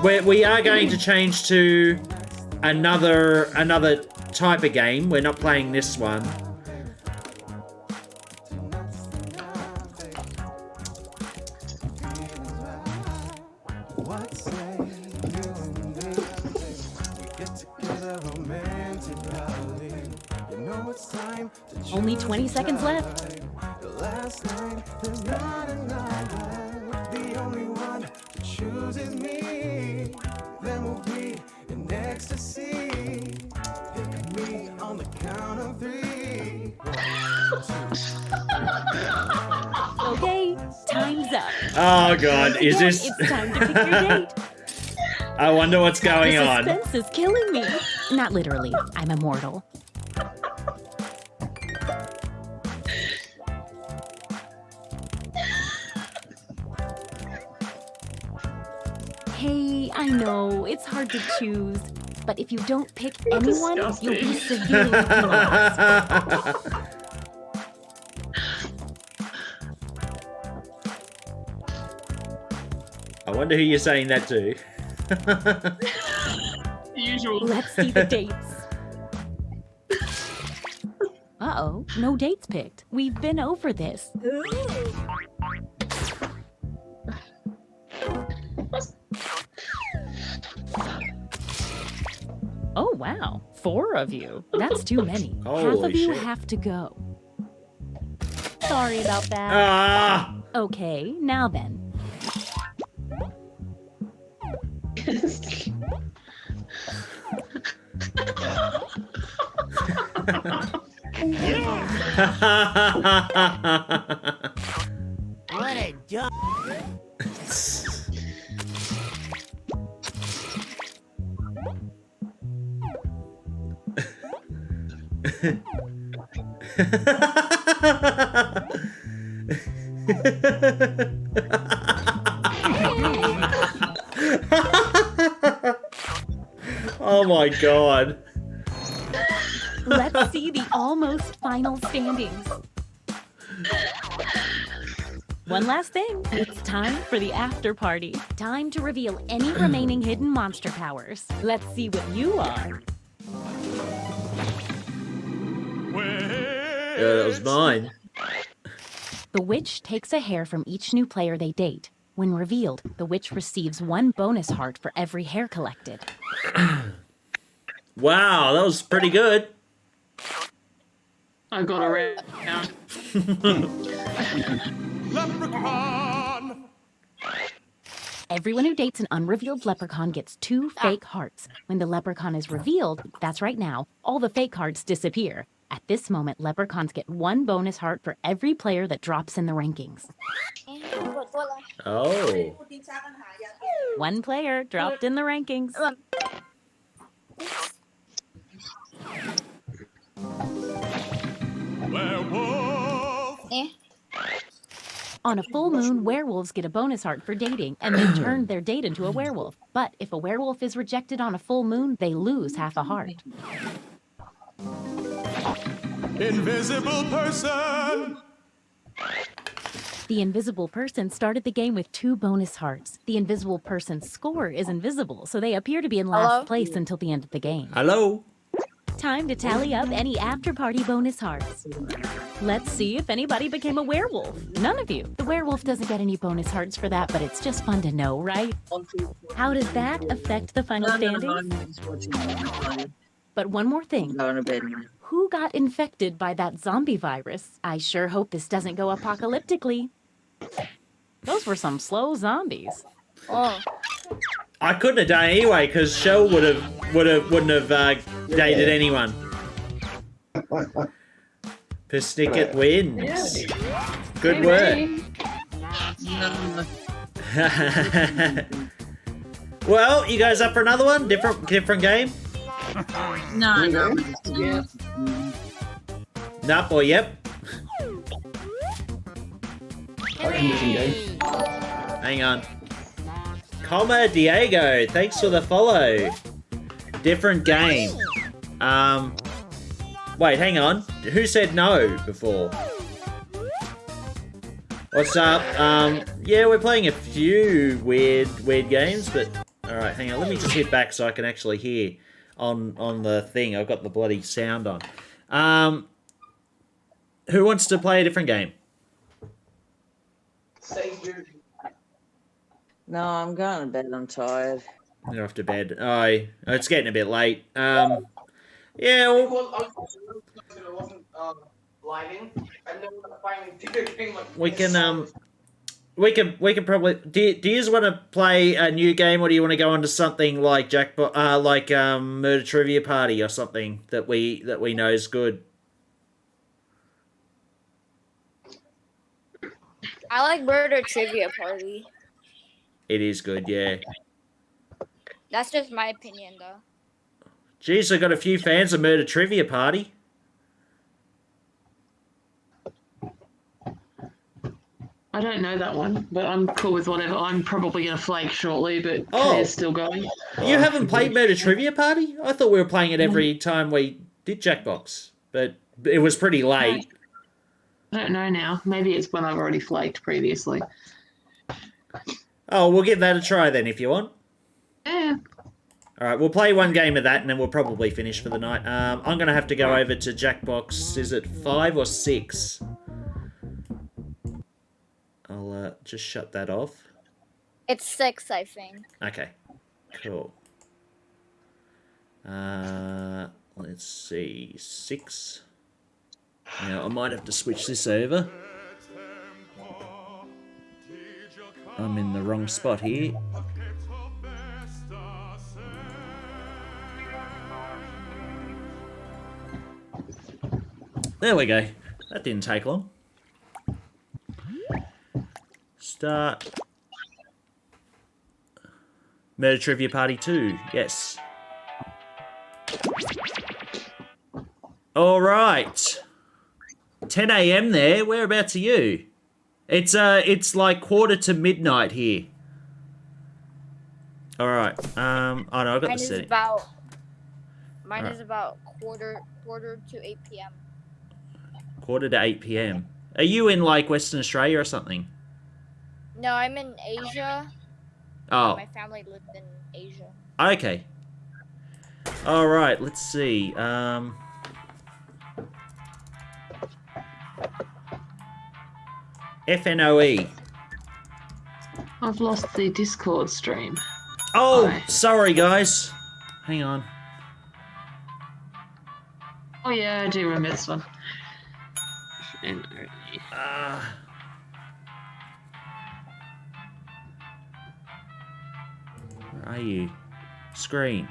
S1: We are going to change to another type of game. We're not playing this one.
S14: Only 20 seconds left. Okay, time's up.
S1: Oh god, is this...
S14: It's time to pick your date.
S1: I wonder what's going
S14: The
S1: on.
S14: suspense is killing me. Not literally, I'm immortal. Okay, I know, it's hard to choose. But if you don't pick anyone, you'll be severely penalized.
S1: I wonder who you're saying that to.
S3: Usual.
S14: Let's see the dates. Uh-oh, no dates picked. We've been over this. Oh, wow. 4 of you. That's too many. Half
S1: Holy
S14: of you
S1: shit.
S14: have to go. Sorry about that.
S1: Ah!
S14: Okay, now then.
S7: What a dumb.
S1: Oh my god.
S14: Let's see the almost final standings. One last thing. It's time for the after party. Time to reveal any remaining hidden monster powers. Let's see what you are.
S1: That was mine.
S14: The witch takes a hair from each new player they date. When revealed, the witch receives 1 bonus heart for every hair collected.
S1: Wow, that was pretty good.
S3: I got around.
S8: Leprechaun!
S14: Everyone who dates an unrevealed leprechaun gets 2 fake hearts. When the leprechaun is revealed, that's right now, all the fake hearts disappear. At this moment, leprechauns get 1 bonus heart for every player that drops in the rankings.
S1: Oh.
S14: 1 player dropped in the rankings.
S8: Werewolf!
S14: On a full moon, werewolves get a bonus heart for dating, and they turn their date into a werewolf. But if a werewolf is rejected on a full moon, they lose half a heart.
S8: Invisible person!
S14: The invisible person started the game with 2 bonus hearts. The invisible person's score is invisible, so they appear to be in last place until the end of the game.
S1: Hello?
S14: Time to tally up any after-party bonus hearts. Let's see if anybody became a werewolf. None of you. The werewolf doesn't get any bonus hearts for that, but it's just fun to know, right? How does that affect the final standings? But one more thing. Who got infected by that zombie virus? I sure hope this doesn't go apocalyptically. Those were some slow zombies.
S4: Oh.
S1: I couldn't have done it anyway because Shell wouldn't have dated anyone. Persnicket wins. Good work. Well, you guys up for another one? Different game?
S3: No.
S1: Nope or yep? Hang on. Comma Diego, thanks for the follow. Different game. Wait, hang on. Who said no before? What's up? Yeah, we're playing a few weird games, but alright, hang on. Let me just hit back so I can actually hear on the thing. I've got the bloody sound on. Who wants to play a different game?
S6: No, I'm going to bed. I'm tired.
S1: You're off to bed. Oh, it's getting a bit late. Yeah, well, we can probably. Do you just want to play a new game, or do you want to go on to something like Murder Trivia Party or something that we know is good?
S4: I like Murder Trivia Party.
S1: It is good, yeah.
S4: That's just my opinion, though.
S1: Jeez, I got a few fans of Murder Trivia Party.
S3: I don't know that one, but I'm cool with whatever. I'm probably going to flake shortly, but
S1: Oh.
S3: Claire's still going.
S1: You haven't played Murder Trivia Party? I thought we were playing it every time we did Jackbox, but it was pretty late.
S3: I don't know now. Maybe it's when I've already flaked previously.
S1: Oh, we'll give that a try then if you want.
S3: Yeah.
S1: All right, we'll play one game of that and then we'll probably finish for the night. I'm going to have to go over to Jackbox. Is it 5 or 6? I'll just shut that off.
S12: It's 6, I think.
S1: Okay, cool. Let's see, 6. Now I might have to switch this over. I'm in the wrong spot here. There we go. That didn't take long. Start. Murder Trivia Party 2. Yes. All right. 10 a.m. there. Whereabouts are you? It's like quarter to midnight here. All right. Oh no, I got
S12: Mine
S1: the
S12: is
S1: setting.
S12: about. Mine
S1: Right.
S12: is about quarter to 8 p.m.
S1: Quarter to 8 p.m. Are you in like Western Australia or something?
S12: No, I'm in Asia.
S1: Oh.
S12: My family lived in Asia.
S1: Okay. All right. Let's see. FNOE.
S3: I've lost the Discord stream.
S1: Oh,
S3: Hi.
S1: sorry guys. Hang on.
S3: Oh yeah, I do remember this one.
S1: Where are you? Screen.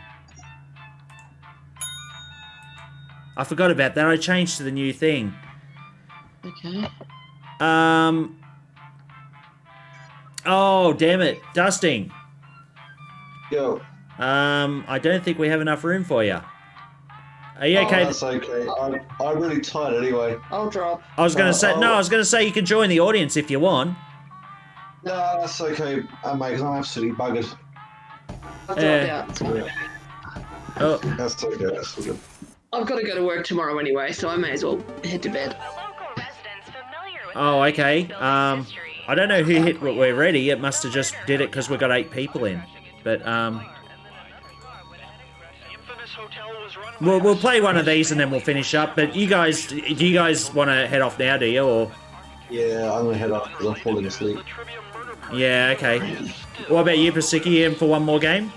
S1: I forgot about that. I changed to the new thing.
S3: Okay.
S1: Oh, damn it. Dusting.
S2: Yo.
S1: I don't think we have enough room for you. Are you okay?
S2: Oh, that's okay. I'm really tired anyway.
S3: I'll drop.
S1: I was gonna say no. I was gonna say you can join the audience if you want.
S2: No, that's okay, mate, 'cause I'm absolutely buggered.
S3: I'll drop out.
S1: Oh.
S2: That's okay, that's all good.
S3: I've got to go to work tomorrow anyway, so I may as well head to bed.
S1: Oh, okay. I don't know who hit what we're ready. It must have just did it because we got 8 people in. But we'll play one of these and then we'll finish up. But do you guys want to head off now? Do you or?
S2: Yeah, I'm gonna head off because I'm falling asleep.
S1: Yeah. Okay. What about you, Pasiki? You in for one more game?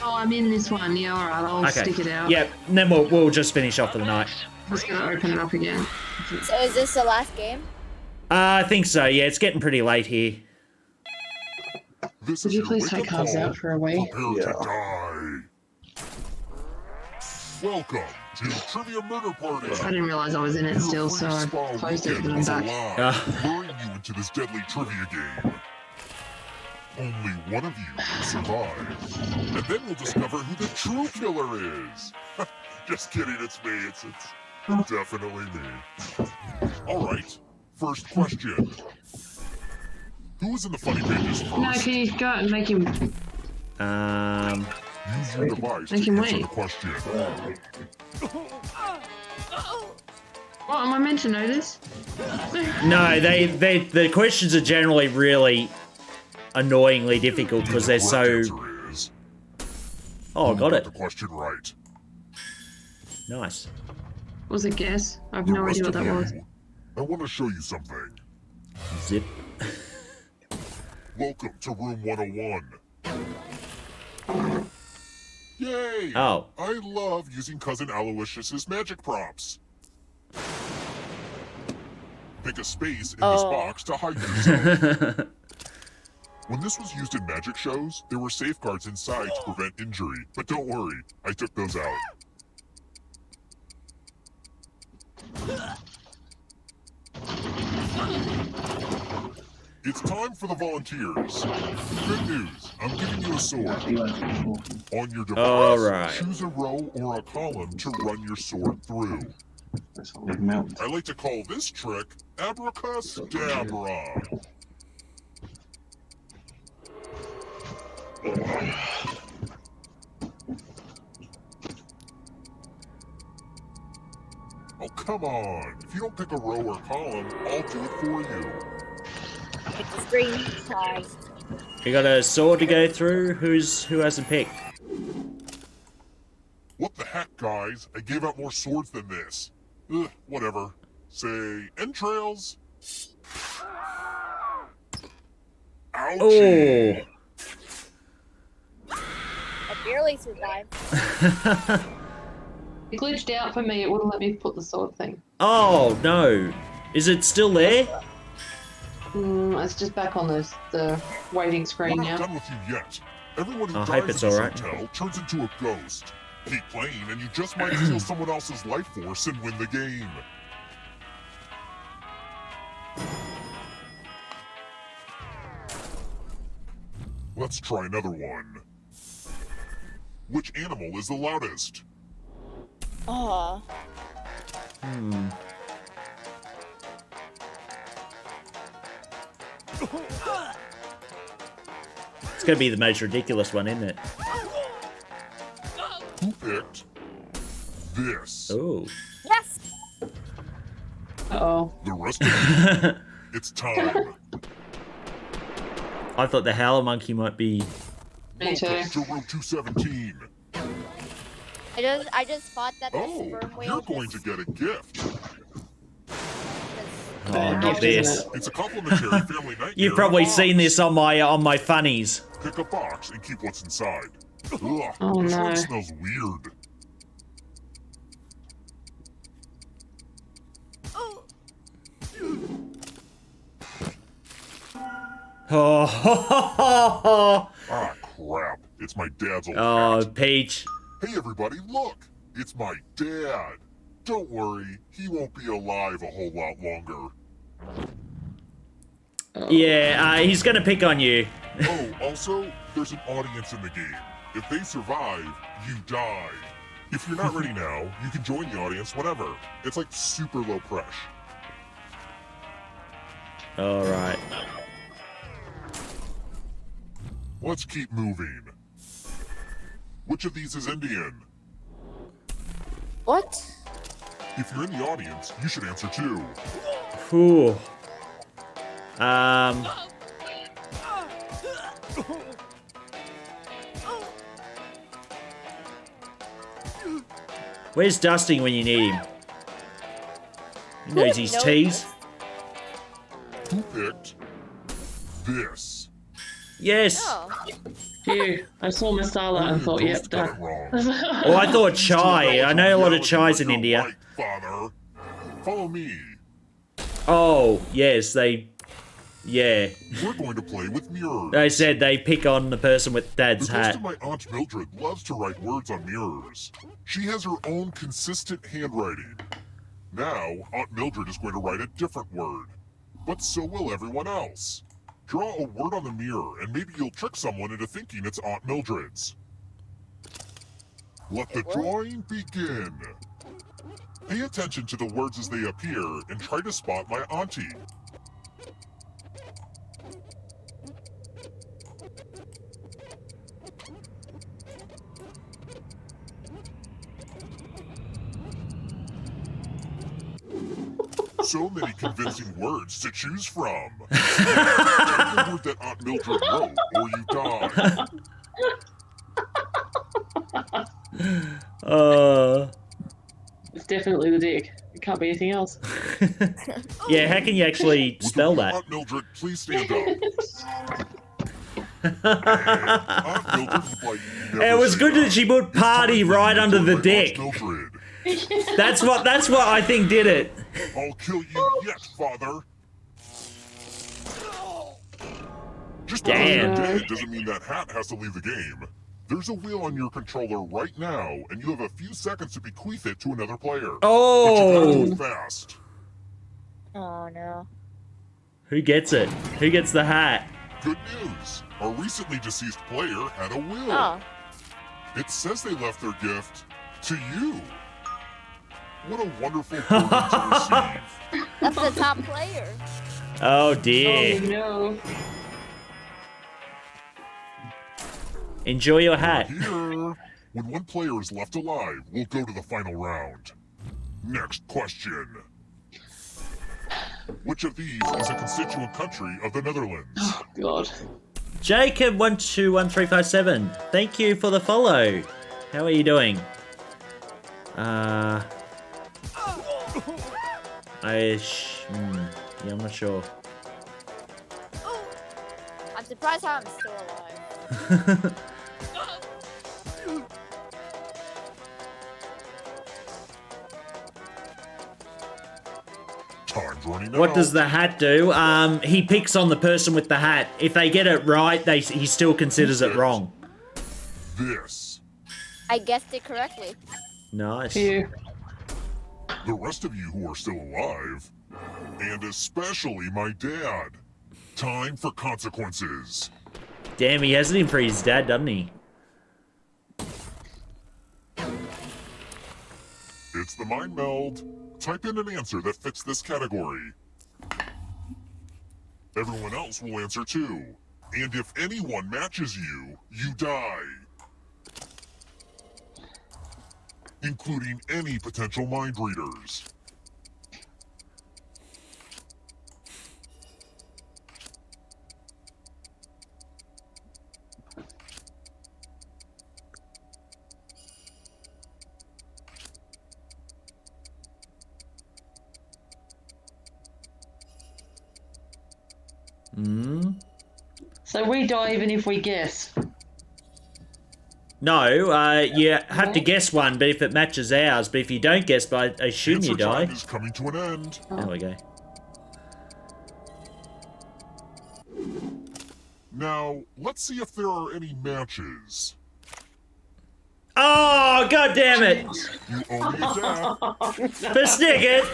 S3: Oh, I'm in this one. Yeah, all right. I'll
S1: Okay.
S3: stick it out.
S1: Yep. And then we'll just finish off for the night.
S3: I'm just gonna open it up again.
S12: So is this the last game?
S1: I think so. Yeah, it's getting pretty late here.
S3: Would you please take cards out for a wee?
S15: Welcome to Trivia Murder Party.
S3: I didn't realise I was in it still, so I closed it and I'm back.
S15: Luring you into this deadly trivia game. Only one of you will survive, and then we'll discover who the true killer is. Just kidding, it's me. It's definitely me. All right, first question. Who was in the funny pages first?
S3: No, can you go and make him...
S15: Use your device
S3: Make
S15: to
S3: him
S15: answer
S3: wait.
S15: the question.
S3: What, am I meant to know this?
S1: No, the questions are generally really annoyingly difficult because they're so. Oh, I got it.
S15: The question right.
S1: Nice.
S3: Was it guess? I have
S15: The
S3: no
S15: rest
S3: idea what
S15: of
S3: that
S15: you,
S3: was.
S15: I want to show you something.
S1: Zip.
S15: Welcome to room 101. Yay!
S1: Oh.
S15: I love using Cousin Aloysius's magic props. Pick a space in this box to hide yourself. When this was used in magic shows, there were safeguards inside to prevent injury. But don't worry, I took those out. It's time for the volunteers. Good news, I'm giving you a sword. On your device,
S1: All right.
S15: choose a row or a column to run your sword through.
S2: That's what we've melted.
S15: I like to call this trick abracadabra. Oh, come on. If you don't pick a row or column, I'll do it for you.
S12: Pick the screen time.
S1: You got a sword to go through? Who hasn't picked?
S15: What the heck, guys? I gave out more swords than this. Ugh, whatever. Say, entrails. Ouchie.
S1: Oh.
S12: I barely survived.
S3: It glitched out for me. It wouldn't let me put the sword thing.
S1: Oh no! Is it still there?
S3: It's just back on the waiting screen
S15: We're
S3: now.
S15: not done with you yet. Everyone who
S1: I hope
S15: dies
S1: it's
S15: in this
S1: alright.
S15: hotel turns into a ghost. Keep playing, and you just might steal someone else's life force and win the game. Let's try another one. Which animal is the loudest?
S12: Oh.
S1: It's gonna be the most ridiculous one, isn't it?
S15: Who picked this?
S1: Oh.
S12: Yes.
S3: Uh-oh.
S15: The rest of you, it's time.
S1: I thought the howler monkey might be.
S3: Me too.
S15: Welcome to room 217.
S12: I just thought that the
S15: Oh,
S12: sperm whale
S15: you're going to get a gift.
S1: Oh, not this.
S15: It's a complimentary family nightmare.
S1: You've probably seen this on my funnies.
S15: Pick a box and keep what's inside. Ugh,
S3: Oh,
S15: this
S3: no.
S15: one smells weird.
S1: Oh,
S15: Ah, crap. It's my dad's old
S1: oh,
S15: hat.
S1: Peach.
S15: Hey, everybody, look. It's my dad. Don't worry. He won't be alive a whole lot longer.
S1: Yeah, he's gonna pick on you.
S15: Oh, also, there's an audience in the game. If they survive, you die. If you're not ready now, you can join the audience whenever. It's like super low pressure.
S1: All right.
S15: Let's keep moving. Which of these is Indian?
S12: What?
S15: If you're in the audience, you should answer too.
S1: Whew. Where's Dusting when you need him? He knows his T's.
S15: Who picked this?
S1: Yes.
S3: Phew. I saw masala and thought, yep, done.
S1: Oh, I thought chai. I know a lot of chais in India.
S15: Right, Father. Follow me.
S1: Oh, yes, they. Yeah.
S15: We're going to play with mirrors.
S1: They said they pick on the person with Dad's
S15: The ghost
S1: hat.
S15: of my Aunt Mildred loves to write words on mirrors. She has her own consistent handwriting. Now, Aunt Mildred is going to write a different word. But so will everyone else. Draw a word on the mirror, and maybe you'll trick someone into thinking it's Aunt Mildred's. Let the drawing begin. Pay attention to the words as they appear, and try to spot my auntie. So many convincing words to choose from. Take the word that Aunt Mildred wrote, or you die.
S3: It's definitely the dick. It can't be anything else.
S1: Yeah, how can you actually spell that?
S15: Aunt Mildred, please stand up. Aunt Mildred would like never
S1: It was
S15: say
S1: good that she put party right under the dick.
S15: Aunt Mildred.
S1: That's what I think did it.
S15: I'll kill you yet, Father. Just because
S1: Damn.
S15: you're dead doesn't mean that hat has to leave the game. There's a wheel on your controller right now, and you have a few seconds to bequeath it to another player.
S1: Oh.
S15: But you gotta do it fast.
S12: Oh no.
S1: Who gets it? Who gets the hat?
S15: Good news. A recently deceased player had a will.
S12: Oh.
S15: It says they left their gift to you. What a wonderful burden to receive.
S12: That's the top player.
S1: Oh dear.
S3: Oh no.
S1: Enjoy your hat.
S15: Here. When one player is left alive, we'll go to the final round. Next question. Which of these is a constituent country of the Netherlands?
S3: Oh God.
S1: Jacob121357. Thank you for the follow. How are you doing? Yeah, I'm not sure.
S12: I'm surprised how I'm still alive.
S15: Time's running out.
S1: What does the hat do? He picks on the person with the hat. If they get it right, he still considers it wrong.
S15: This.
S12: I guessed it correctly.
S1: Nice.
S15: The rest of you who are still alive, and especially my dad. Time for consequences.
S1: Damn, he has it in for his dad, doesn't he?
S15: It's the mind meld. Type in an answer that fits this category. Everyone else will answer too. And if anyone matches you, you die. Including any potential mind readers.
S3: So we die even if we guess.
S1: No, you have to guess one, but if it matches ours, but if you don't guess, but I assume you die.
S15: Answer time is coming to an end.
S1: There we go.
S15: Now, let's see if there are any matches.
S1: Oh, god damn it!
S15: You owe me a dab.
S1: Besnicket!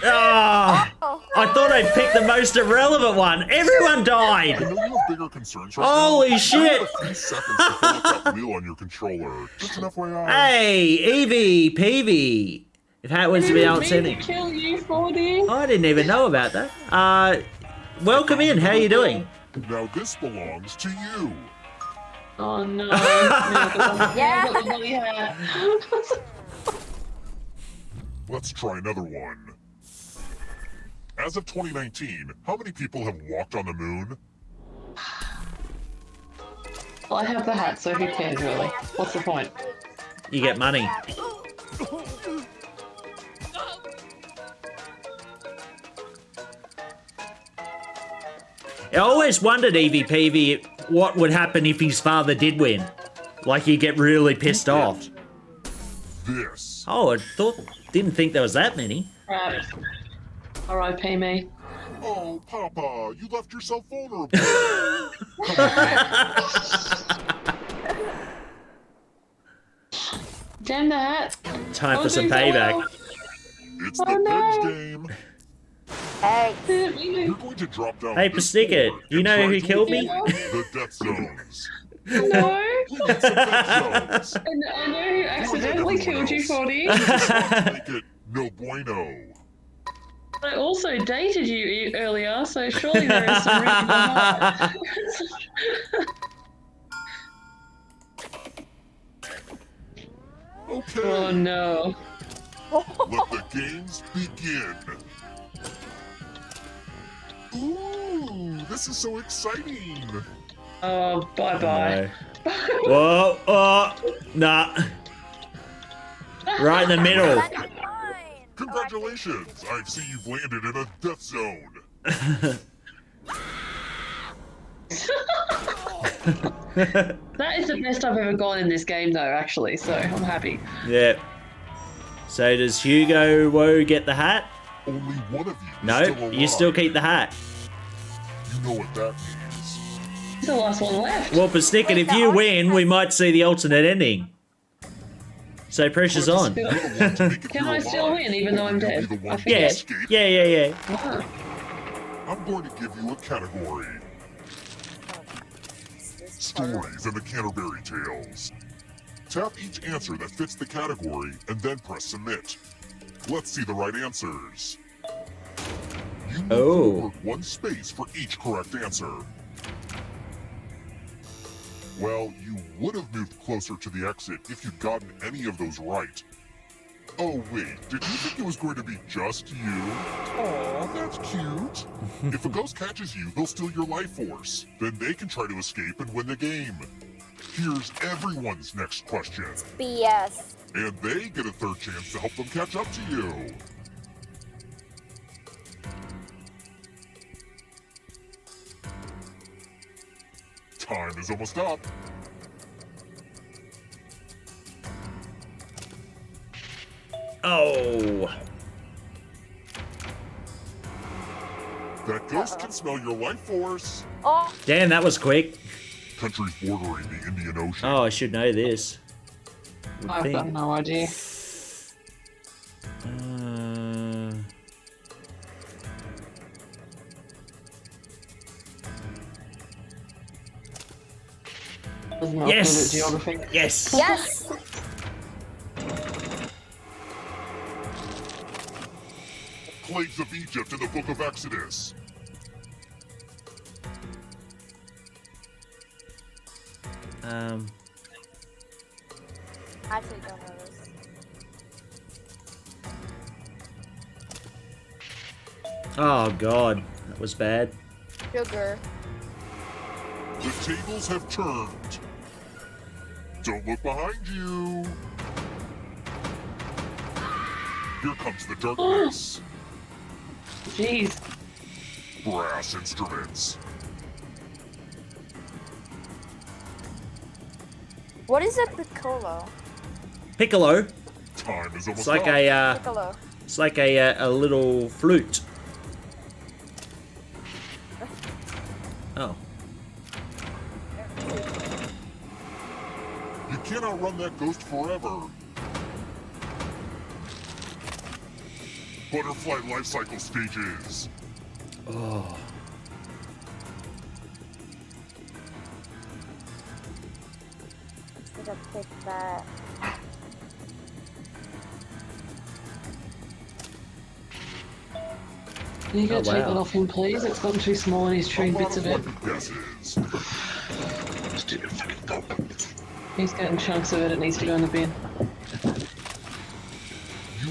S1: Oh, I thought I'd pick the most irrelevant one. Everyone
S15: I
S1: died!
S15: know you have bigger concerns right
S1: Holy
S15: now.
S1: shit.
S15: You have a few seconds to fill up that wheel on your controller. Just an FYI.
S1: Hey, Evie, Peavy. If hat was to be outstanding.
S3: Kill you, 40.
S1: I didn't even know about that. Welcome in. How you doing?
S15: Now this belongs to you.
S3: Oh no.
S12: Yeah.
S15: Let's try another one. As of 2019, how many people have walked on the moon?
S3: Well, I have the hat, so who cares really? What's the point?
S1: You get money. I always wondered, Evie Peavy, what would happen if his father did win. Like, he'd get really pissed off.
S15: This.
S1: Oh, I didn't think there was that many.
S3: Right. R.I.P. me.
S15: Oh, Papa, you left yourself vulnerable.
S3: Damn that.
S1: Time for some payback.
S15: It's the Peg's game.
S12: Hey.
S15: You're going to drop down.
S1: Hey,
S15: this
S1: Pastica,
S15: board
S1: you
S15: and
S1: know
S15: try
S1: who
S15: to
S1: killed me?
S15: avoid the death zones.
S3: No.
S15: We need some death zones.
S3: I know who accidentally killed you, 40.
S15: Make it no bueno.
S3: I also dated you earlier, so surely there is some reason behind.
S15: Okay.
S3: Oh no.
S15: Let the games begin. Ooh, this is so exciting.
S3: Oh, bye-bye.
S1: No. Whoa, oh, nah. Right in the middle.
S15: Congratulations! I see you've landed in a death zone.
S3: That is the best I've ever gone in this game, though, actually, so I'm happy.
S1: Yep. So does Hugo Woe get the hat?
S15: Only one of you
S1: No,
S15: is still alive.
S1: you still keep the hat.
S15: You know what that means.
S3: He's the last one left.
S1: Well, Pasnicket, if you win, we might see the alternate ending. So pressure's on.
S3: Can I still win, even though I'm dead? I
S1: Yeah,
S3: forget.
S1: yeah.
S15: I'm going to give you a category. Stories in the Canterbury Tales. Tap each answer that fits the category and then press submit. Let's see the right answers. You move forward 1 space for each correct answer. Well, you would have moved closer to the exit if you'd gotten any of those right. Oh wait, did you think it was going to be just you? Aw, that's cute. If a ghost catches you, they'll steal your life force. Then they can try to escape and win the game. Here's everyone's next question.
S12: BS.
S15: And they get a 3rd chance to help them catch up to you. Time is almost up.
S1: Oh.
S15: That ghost can smell your life force.
S12: Oh.
S1: Damn, that was quick.
S15: Countries bordering the Indian Ocean.
S1: Oh, I should know this.
S3: I've got no idea. Was not
S1: Yes.
S3: good at geography.
S1: Yes.
S12: Yes.
S15: Plagues of Egypt in the Book of Exodus.
S12: I actually don't know this.
S1: Oh god, that was bad.
S12: Sugar.
S15: The tables have turned. Don't look behind you. Here comes the darkness.
S3: Jeez.
S15: Brass instruments.
S12: What is a piccolo?
S1: Piccolo.
S15: Time is almost
S1: It's like
S15: up.
S12: Piccolo.
S1: It's like a little flute. Oh.
S15: You can't outrun that ghost forever. Butterfly life cycle stages.
S1: Oh.
S12: Should have picked that.
S3: Can you go take
S1: wow.
S3: that off him, please? It's gotten too small and he's chewing bits of it.
S15: Guesses.
S3: He's getting chunks of it. It needs to go in the bin.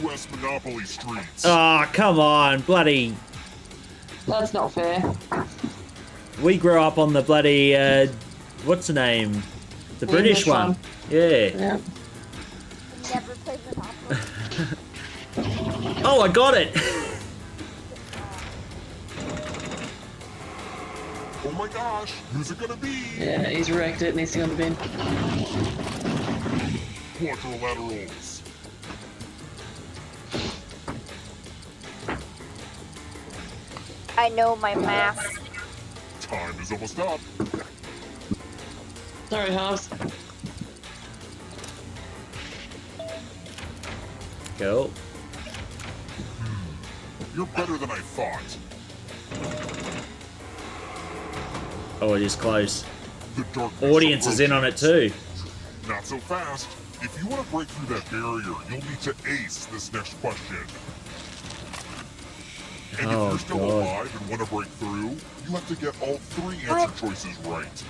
S15: US Monopoly Streets.
S1: Oh, come on, bloody.
S3: That's not fair.
S1: We grew up on the bloody, what's the name? The British one. Yeah.
S3: Yeah.
S12: Never played Monopoly.
S1: Oh, I got it.
S15: Oh my gosh, who's it gonna be?
S3: Yeah, he's wrecked it. Needs to go in the bin.
S15: Quadrilaterals.
S12: I know my math.
S15: Time is almost up.
S3: Sorry, Hobbs.
S1: Go.
S15: You're better than I thought.
S1: Oh, it is close.
S15: The darkness
S1: Audience is in on it too.
S15: Not so fast. If you want to break through that barrier, you'll need to ace this next question. And
S1: Oh,
S15: if you're still
S1: God.
S15: alive and want to break through, you have to get all 3 answer choices right.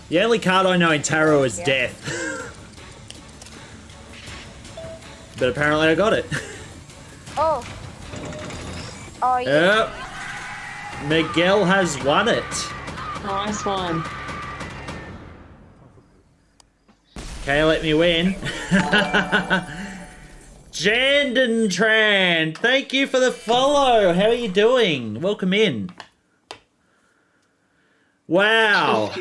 S1: The only card I know in tarot is death. But apparently I got it.
S12: Oh. Oh, yeah.
S1: Yep. Miguel has won it.
S3: Nice one.
S1: Okay, let me win. Jandon Tran, thank you for the follow. How are you doing? Welcome in. Wow.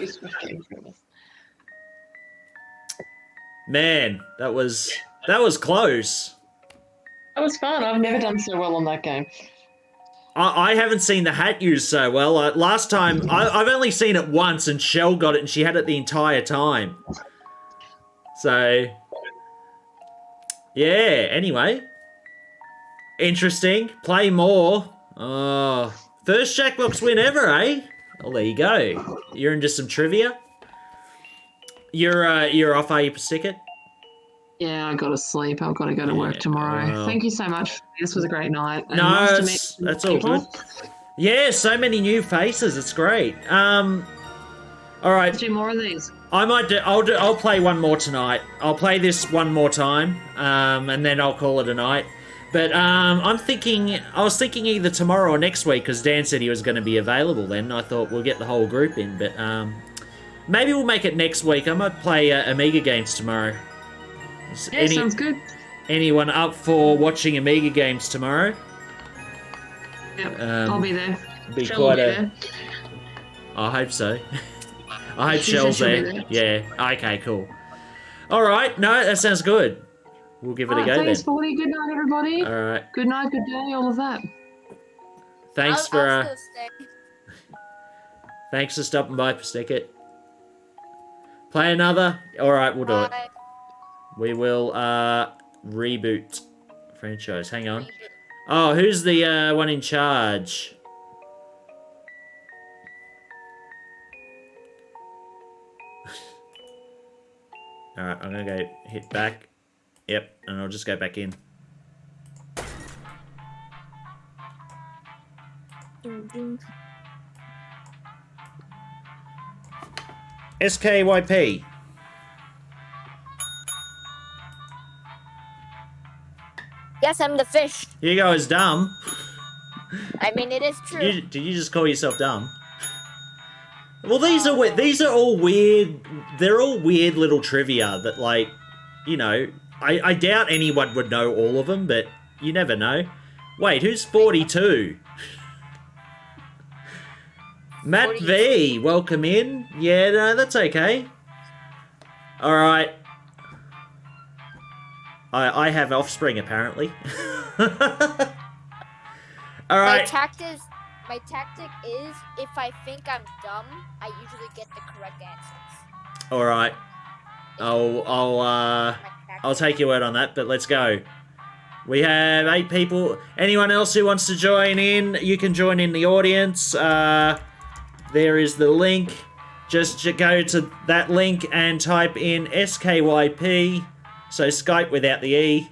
S1: Man, that was close.
S3: That was fun. I've never done so well on that game.
S1: I haven't seen the hat used so well. Last time, I've only seen it once, and Shell got it, and she had it the entire time. So, yeah, anyway. Interesting. Play more. Oh, first Jackbox win ever, eh? Well, there you go. You're into some trivia. You're off, are you, Stickit?
S3: Yeah, I got to sleep. I've got to go to work tomorrow.
S1: well.
S3: Thank you so much. This was a great night. And
S1: No,
S3: nice to meet
S1: that's all
S3: people.
S1: good. Yeah, so many new faces. It's great. All right.
S3: Do more of these.
S1: I might do. I'll play one more tonight. I'll play this one more time, and then I'll call it a night. But I was thinking either tomorrow or next week because Dan said he was going to be available then. I thought we'll get the whole group in, but maybe we'll make it next week. I might play Amiga games tomorrow.
S3: Yeah, sounds good.
S1: Anyone up for watching Amiga games tomorrow?
S3: Yep, I'll be there.
S1: Be
S3: Shell
S1: quite
S3: will be
S1: a.
S3: there.
S1: I hope so. I hope
S3: She
S1: Shell's
S3: said she'll
S1: there.
S3: be
S1: Yeah. Okay. Cool. All right. No, that sounds good. We'll give it a
S3: Alright,
S1: go then.
S3: thanks, 40. Good night, everybody.
S1: All right.
S3: Good night, good day, all of that.
S1: Thanks for
S12: I'll still stay.
S1: thanks for stopping by, Stickit. Play another. All right, we'll do it.
S12: Bye.
S1: We will reboot franchise. Hang on. Oh, who's the one in charge? All right, I'm gonna go hit back. Yep, and I'll just go back in. SKYP.
S12: Yes, I'm the fish.
S1: You go as dumb.
S12: I mean, it is true.
S1: Did you just call yourself dumb? Well, these are all weird. They're all weird little trivia that, like, you know, I doubt anyone would know all of them, but you never know. Wait, who's 42? Matt V, welcome in. Yeah, no, that's okay. All right. I have offspring apparently. All right.
S12: My tactic is if I think I'm dumb, I usually get the correct answers.
S1: All right. I'll take your word on that, but let's go. We have 8 people. Anyone else who wants to join in, you can join in the audience. There is the link. Just go to that link and type in SKYP, so Skype without the E,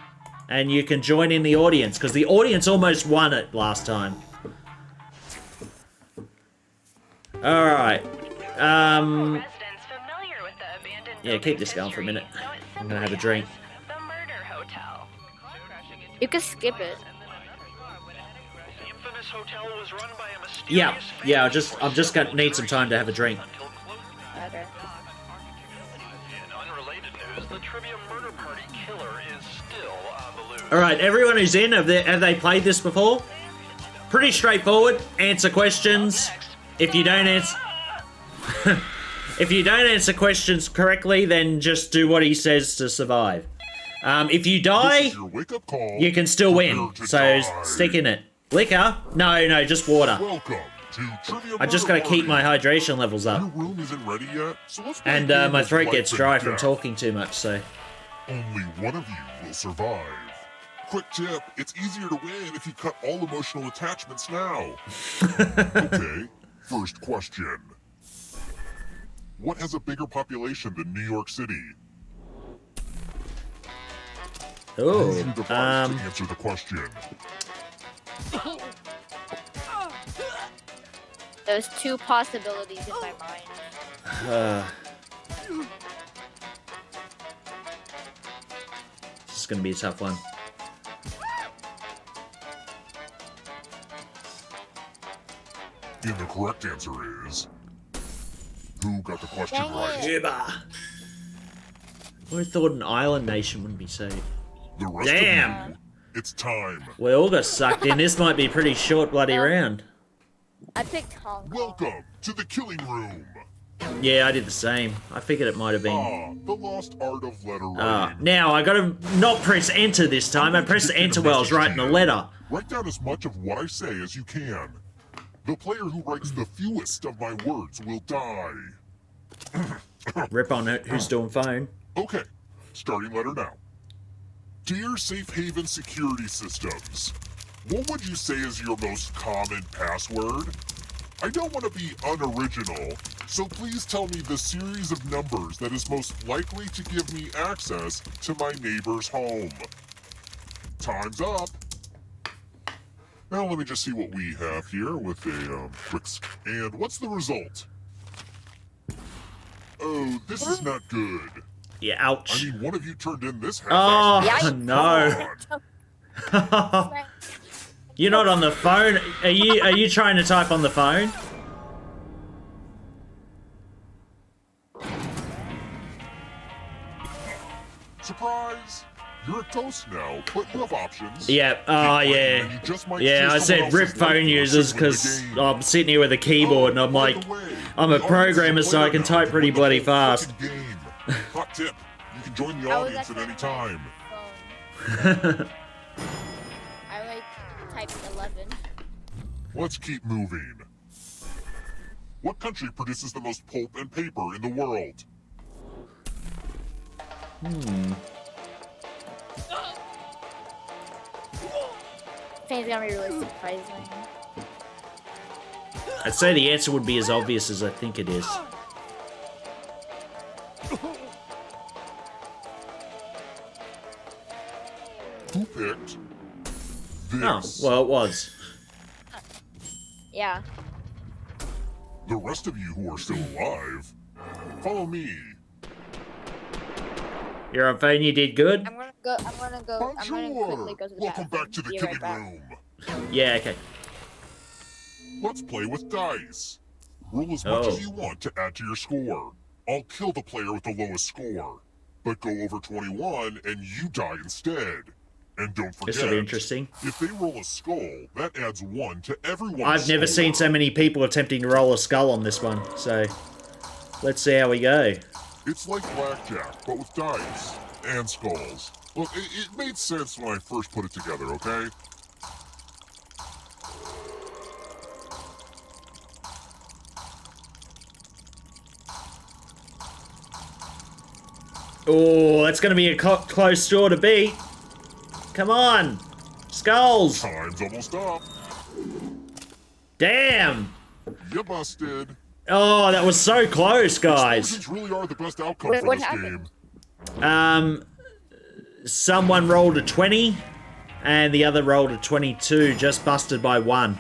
S1: and you can join in the audience, because the audience almost won it last time. Alright. Yeah, keep this going for a minute. I'm gonna have a drink.
S12: You can skip it.
S1: Yeah, I'm just gonna need some time to have a drink.
S12: Okay.
S1: Alright, everyone who's in, have they played this before? Pretty straightforward. Answer questions. If you don't answer questions correctly, then just do what he says to survive. If you die, you can still win. So stick in it. Liquor? No, just water. I just gotta keep my hydration levels up.
S15: Your room isn't ready yet, so let's play a
S1: And
S15: game
S1: my
S15: of
S1: throat
S15: life
S1: gets
S15: and
S1: dry from
S15: death.
S1: talking too much, so.
S15: Only one of you will survive. Quick tip, it's easier to win if you cut all emotional attachments now. Okay, first question. What has a bigger population than New York City?
S1: Oh,
S15: Use your device to answer the question.
S12: There's 2 possibilities in my mind.
S1: This is gonna be a tough one.
S15: And the correct answer is... Who got the question
S12: Dang
S15: right?
S1: Cuba. I would have thought an island nation wouldn't be so.
S15: The rest
S1: Damn.
S15: of you, it's time.
S1: We all got sucked in. This might be a pretty short bloody round.
S12: I picked Hong Kong.
S15: Welcome to the killing room.
S1: Yeah, I did the same. I figured it might have been.
S15: The lost art of letter writing.
S1: Now I gotta not press enter this time. I pressed enter while I was writing the letter.
S15: Write down as much of what I say as you can. The player who writes the fewest of my words will die.
S1: Rip on it. Who's doing phone?
S15: Okay, starting letter now. Dear Safe Haven Security Systems, what would you say is your most common password? I don't want to be unoriginal, so please tell me the series of numbers that is most likely to give me access to my neighbor's home. Time's up. Now let me just see what we have here with a quick and what's the result? Oh, this is not good.
S1: Yeah, ouch.
S15: I mean, one of you turned in this half.
S1: Oh, no. You're not on the phone. Are you trying to type on the phone?
S15: Surprise! You're a toast now, but you have options.
S1: Yeah, oh yeah. Yeah, I said rip phone users because I'm sitting here with a keyboard and I'm like, I'm a programmer so I can type pretty bloody fast.
S15: Hot tip, you can join the audience at any time.
S12: I like typing 11.
S15: Let's keep moving. What country produces the most pulp and paper in the world?
S12: Things gonna be really surprising.
S1: I'd say the answer would be as obvious as I think it is.
S15: Who picked this?
S1: Oh, well, it was.
S12: Yeah.
S15: The rest of you who are still alive, follow me.
S1: You're on phone, you did good?
S12: I'm gonna go quickly go to the
S15: Welcome
S12: bathroom.
S15: back to the
S12: Be
S15: killing
S12: right
S15: room.
S1: Yeah, okay.
S15: Let's play with dice. Roll as much as you want to add to your score. I'll kill the player with the lowest score. But go over 21 and you die instead. And don't forget,
S1: This will be interesting.
S15: if they roll a skull, that adds 1 to everyone's
S1: I've never
S15: score.
S1: seen so many people attempting to roll a skull on this one, so let's see how we go.
S15: It's like blackjack, but with dice and skulls. Look, it made sense when I first put it together, okay?
S1: Oh, that's going to be a close score to beat. Come on. Skulls.
S15: Time's almost up.
S1: Damn.
S15: You busted.
S1: Oh, that was so close, guys.
S15: Explosions really are the best outcome for this game.
S1: Someone rolled a 20, and the other rolled a 22, just busted by 1.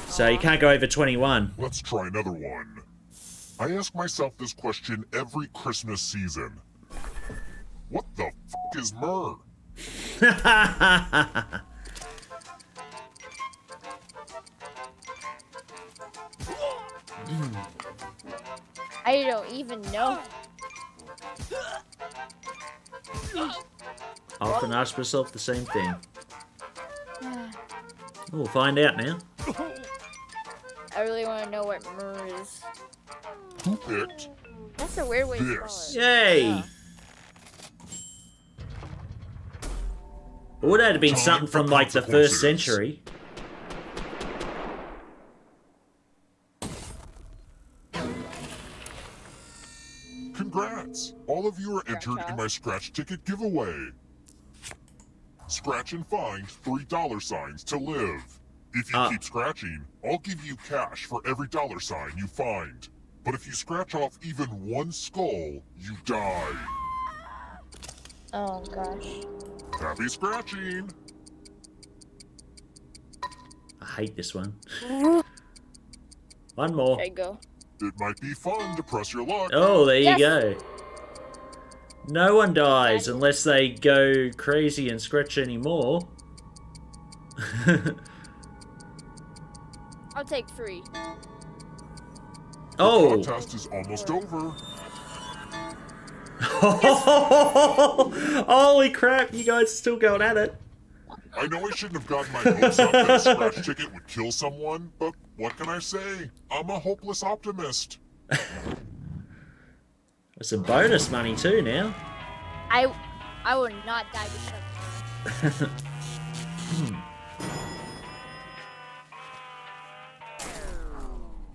S1: So you can't go over 21.
S15: Let's try another one. I ask myself this question every Christmas season. What the f*** is myrrh?
S12: I don't even know.
S1: I often ask myself the same thing. We'll find out now.
S12: I really want to know what myrrh is.
S15: Who picked?
S12: That's a weird way to
S15: this?
S12: spell it.
S1: Yay!
S12: Yeah.
S1: It would have been something from like the 1st century.
S15: Congrats! All of you are entered in my scratch ticket giveaway. Scratch and find $3 to live. If you keep scratching, I'll give you cash for every $sign you find. But if you scratch off even 1 skull, you die.
S12: Oh gosh.
S15: Happy scratching!
S1: I hate this one. One more.
S12: There you go.
S15: It might be fun to press your luck.
S1: Oh, there you
S12: Yes.
S1: go. No one dies unless they go crazy and scratch anymore.
S12: I'll take 3.
S1: Oh!
S15: The contest is almost over.
S1: Holy crap, you guys are still going at it.
S15: I know I shouldn't have gotten my hopes up that a scratch ticket would kill someone, but what can I say? I'm a hopeless optimist.
S1: There's some bonus money too now.
S12: I will not die because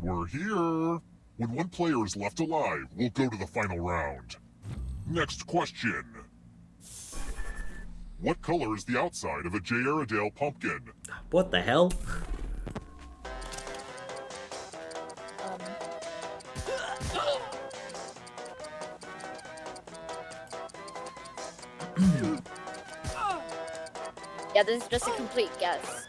S15: We're here. When one player is left alive, we'll go to the final round. Next question. What color is the outside of a J. Airedale pumpkin?
S1: What the hell?
S12: Yeah, this is just a complete guess.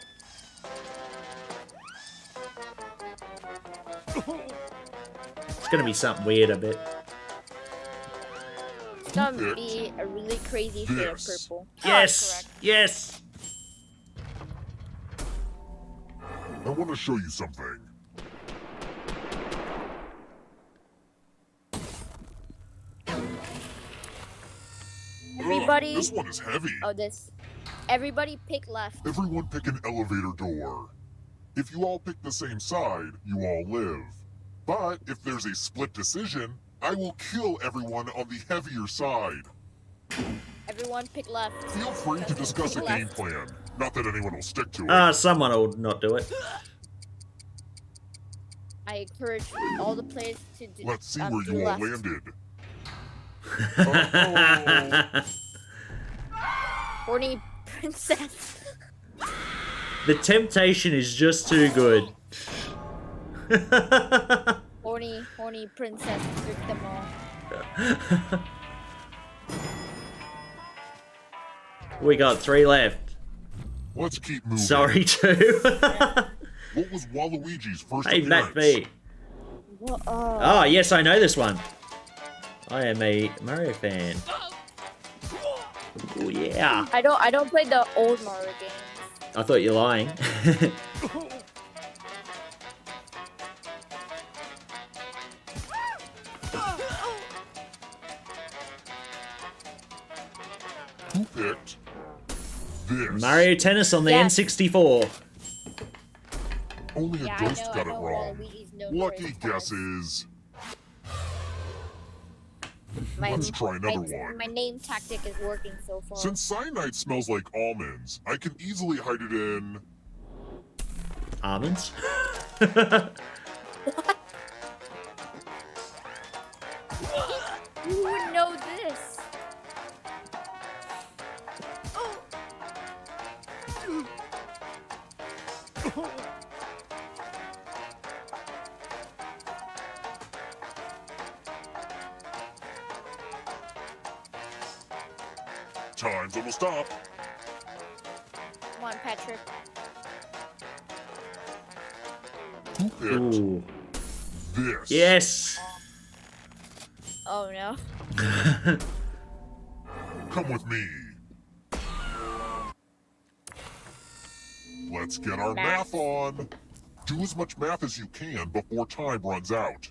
S1: It's gonna be something weird, I bet.
S12: It's gonna be a really crazy shade of purple.
S1: Yes! Yes!
S15: I want to show you something.
S12: Everybody.
S15: This one is heavy.
S12: Oh, this. Everybody pick left.
S15: Everyone pick an elevator door. If you all pick the same side, you all live. But if there's a split decision, I will kill everyone on the heavier side.
S12: Everyone pick left.
S15: Feel free to discuss a game plan. Not that anyone will stick to it.
S1: Someone will not do it.
S12: I encourage all the players to do.
S15: Let's see where
S12: do
S15: you all
S12: left.
S15: landed.
S12: Horny princess.
S1: The temptation is just too good.
S12: Horny princess, trick them all.
S1: We got 3 left.
S15: Let's keep moving.
S1: Sorry, 2.
S15: What was Waluigi's first
S1: Hey, Matt
S15: appearance?
S1: B. Oh, yes, I know this one. I am a Mario fan. Oh, yeah.
S12: I don't play the old Mario games.
S1: I thought you're lying.
S15: Who picked this?
S1: Mario Tennis on the N64.
S15: Only a
S12: Yeah,
S15: ghost
S12: I
S15: got
S12: know
S15: it wrong.
S12: Luigi's known for
S15: Lucky
S12: his
S15: guesses.
S12: My,
S15: Let's try another
S12: my,
S15: one.
S12: My name tactic is working so far.
S15: Since cyanide smells like almonds, I can easily hide it in...
S1: Almonds?
S12: Who would know this?
S15: Time's almost up.
S12: Come on, Patrick.
S15: Who picked
S1: Ooh.
S15: this?
S1: Yes.
S12: Oh no.
S15: Come with me. Let's get our math on. Do as much math as you can before time runs out.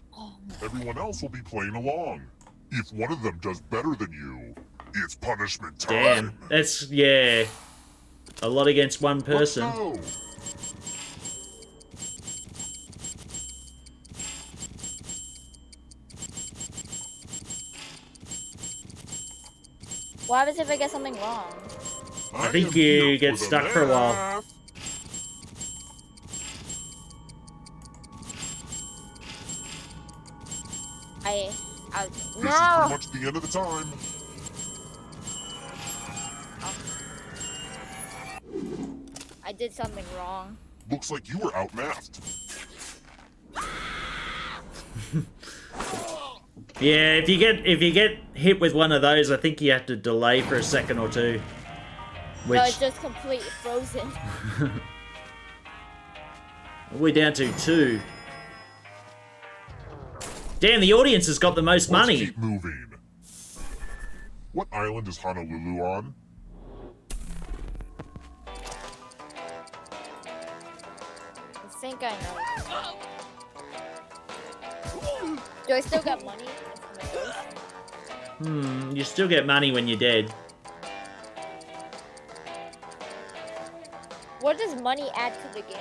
S15: Everyone else will be playing along. If one of them does better than you, it's punishment time.
S1: Damn. That's, yeah. A lot against one person.
S15: Let's go.
S12: What happens if I get something wrong?
S1: I think you get stuck for a while.
S15: This is
S12: no.
S15: pretty much the end of the time.
S12: I did something wrong.
S15: Looks like you were outmathed.
S1: Yeah, if you get hit with one of those, I think you have to delay for a second or two. Which
S12: No, it's just completely frozen.
S1: we're down to 2. Damn, the audience has got the most
S15: Let's
S1: money.
S15: keep moving. What island is Honolulu on?
S12: I think I know. Do I still got money?
S1: You still get money when you're dead.
S12: What does money add to the game?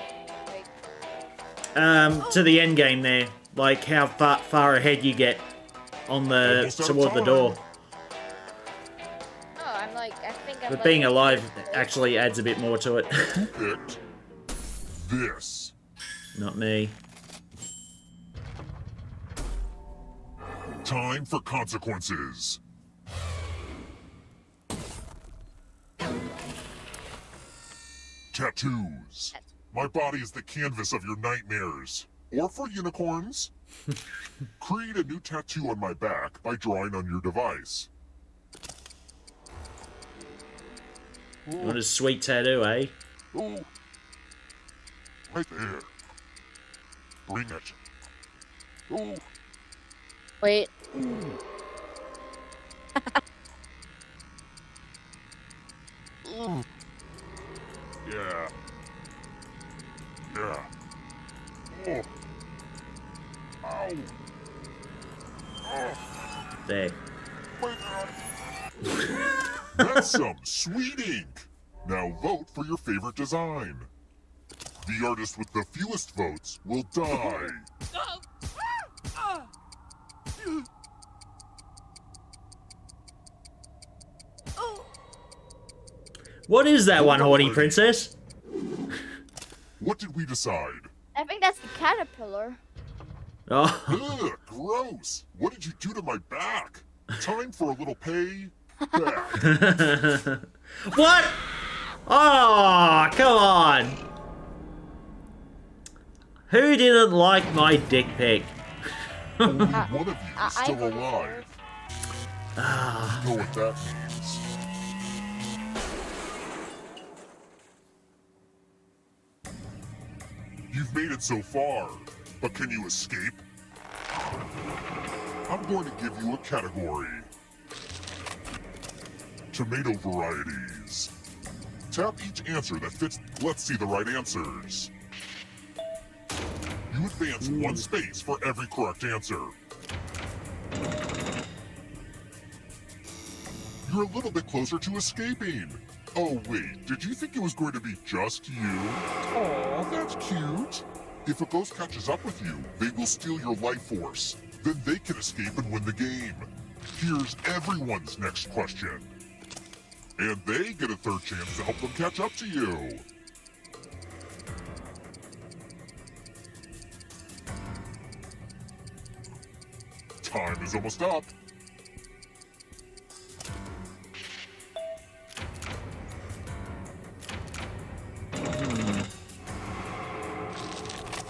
S12: Like,
S1: To the end game there, like how far ahead you get on the
S15: Almost out of
S1: toward the door.
S12: no, I'm like, I think I'm
S1: But
S12: like,
S1: being alive actually adds a bit more to it.
S15: Who picked this?
S1: Not me.
S15: Time for consequences. Tattoos. My body is the canvas of your nightmares. Or for unicorns. Create a new tattoo on my back by drawing on your device.
S1: You want a sweet tattoo, eh?
S15: Oh, right there. Bring it. Oh.
S12: Wait.
S15: Yeah. Yeah. Oh. Ow. Oh.
S1: There.
S15: That's some sweet ink. Now vote for your favorite design. The artist with the fewest votes will die.
S1: What is that one, horny princess?
S15: What did we decide?
S12: I think that's the caterpillar.
S1: Oh.
S15: Ugh, gross. What did you do to my back? Time for a little pay back.
S1: What? Oh, come on. Who didn't like my dick pic?
S15: Only one of you is still alive. You know what that means. You've made it so far, but can you escape? I'm going to give you a category. Tomato varieties. Tap each answer that fits. Let's see the right answers. You advance one space for every correct answer. You're a little bit closer to escaping. Oh wait, did you think it was going to be just you? Aw, that's cute. If a ghost catches up with you, they will steal your life force. Then they can escape and win the game. Here's everyone's next question. And they get a third chance to help them catch up to you. Time is almost up.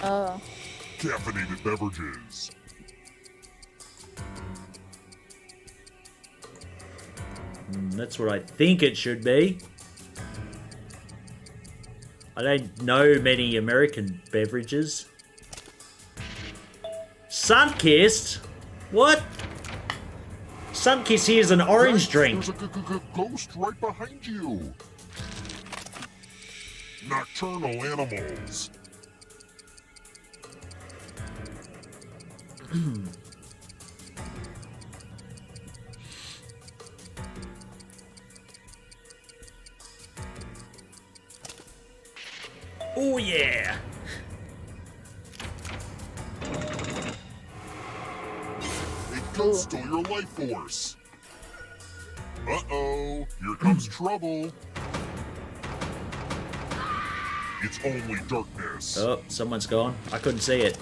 S12: Oh.
S15: Caffeinated beverages.
S1: That's what I think it should be. I don't know many American beverages. Sunkist? What? Sunkist here is an orange drink.
S15: There's a ghost right behind you. Nocturnal animals.
S1: Oh yeah.
S15: A ghost stole your life force. Uh-oh, here comes trouble. It's only darkness.
S1: Oh, someone's gone. I couldn't see it.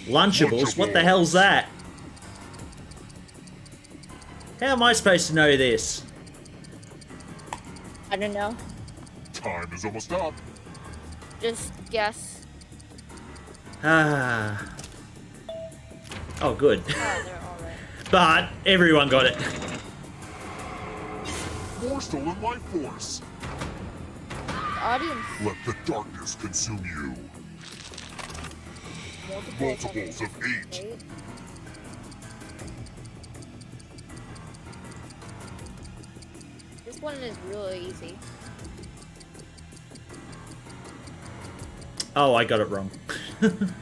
S1: Lunchables? What the hell's that? How am I supposed to know this?
S12: I don't know.
S15: Time is almost up.
S12: Just guess.
S1: Ah. Oh, good.
S12: Oh, they're all right.
S1: But everyone got it.
S15: More stolen life force.
S12: The audience.
S15: Let the darkness consume you. Multiples of 8.
S12: This one is really easy.
S1: Oh, I got it wrong.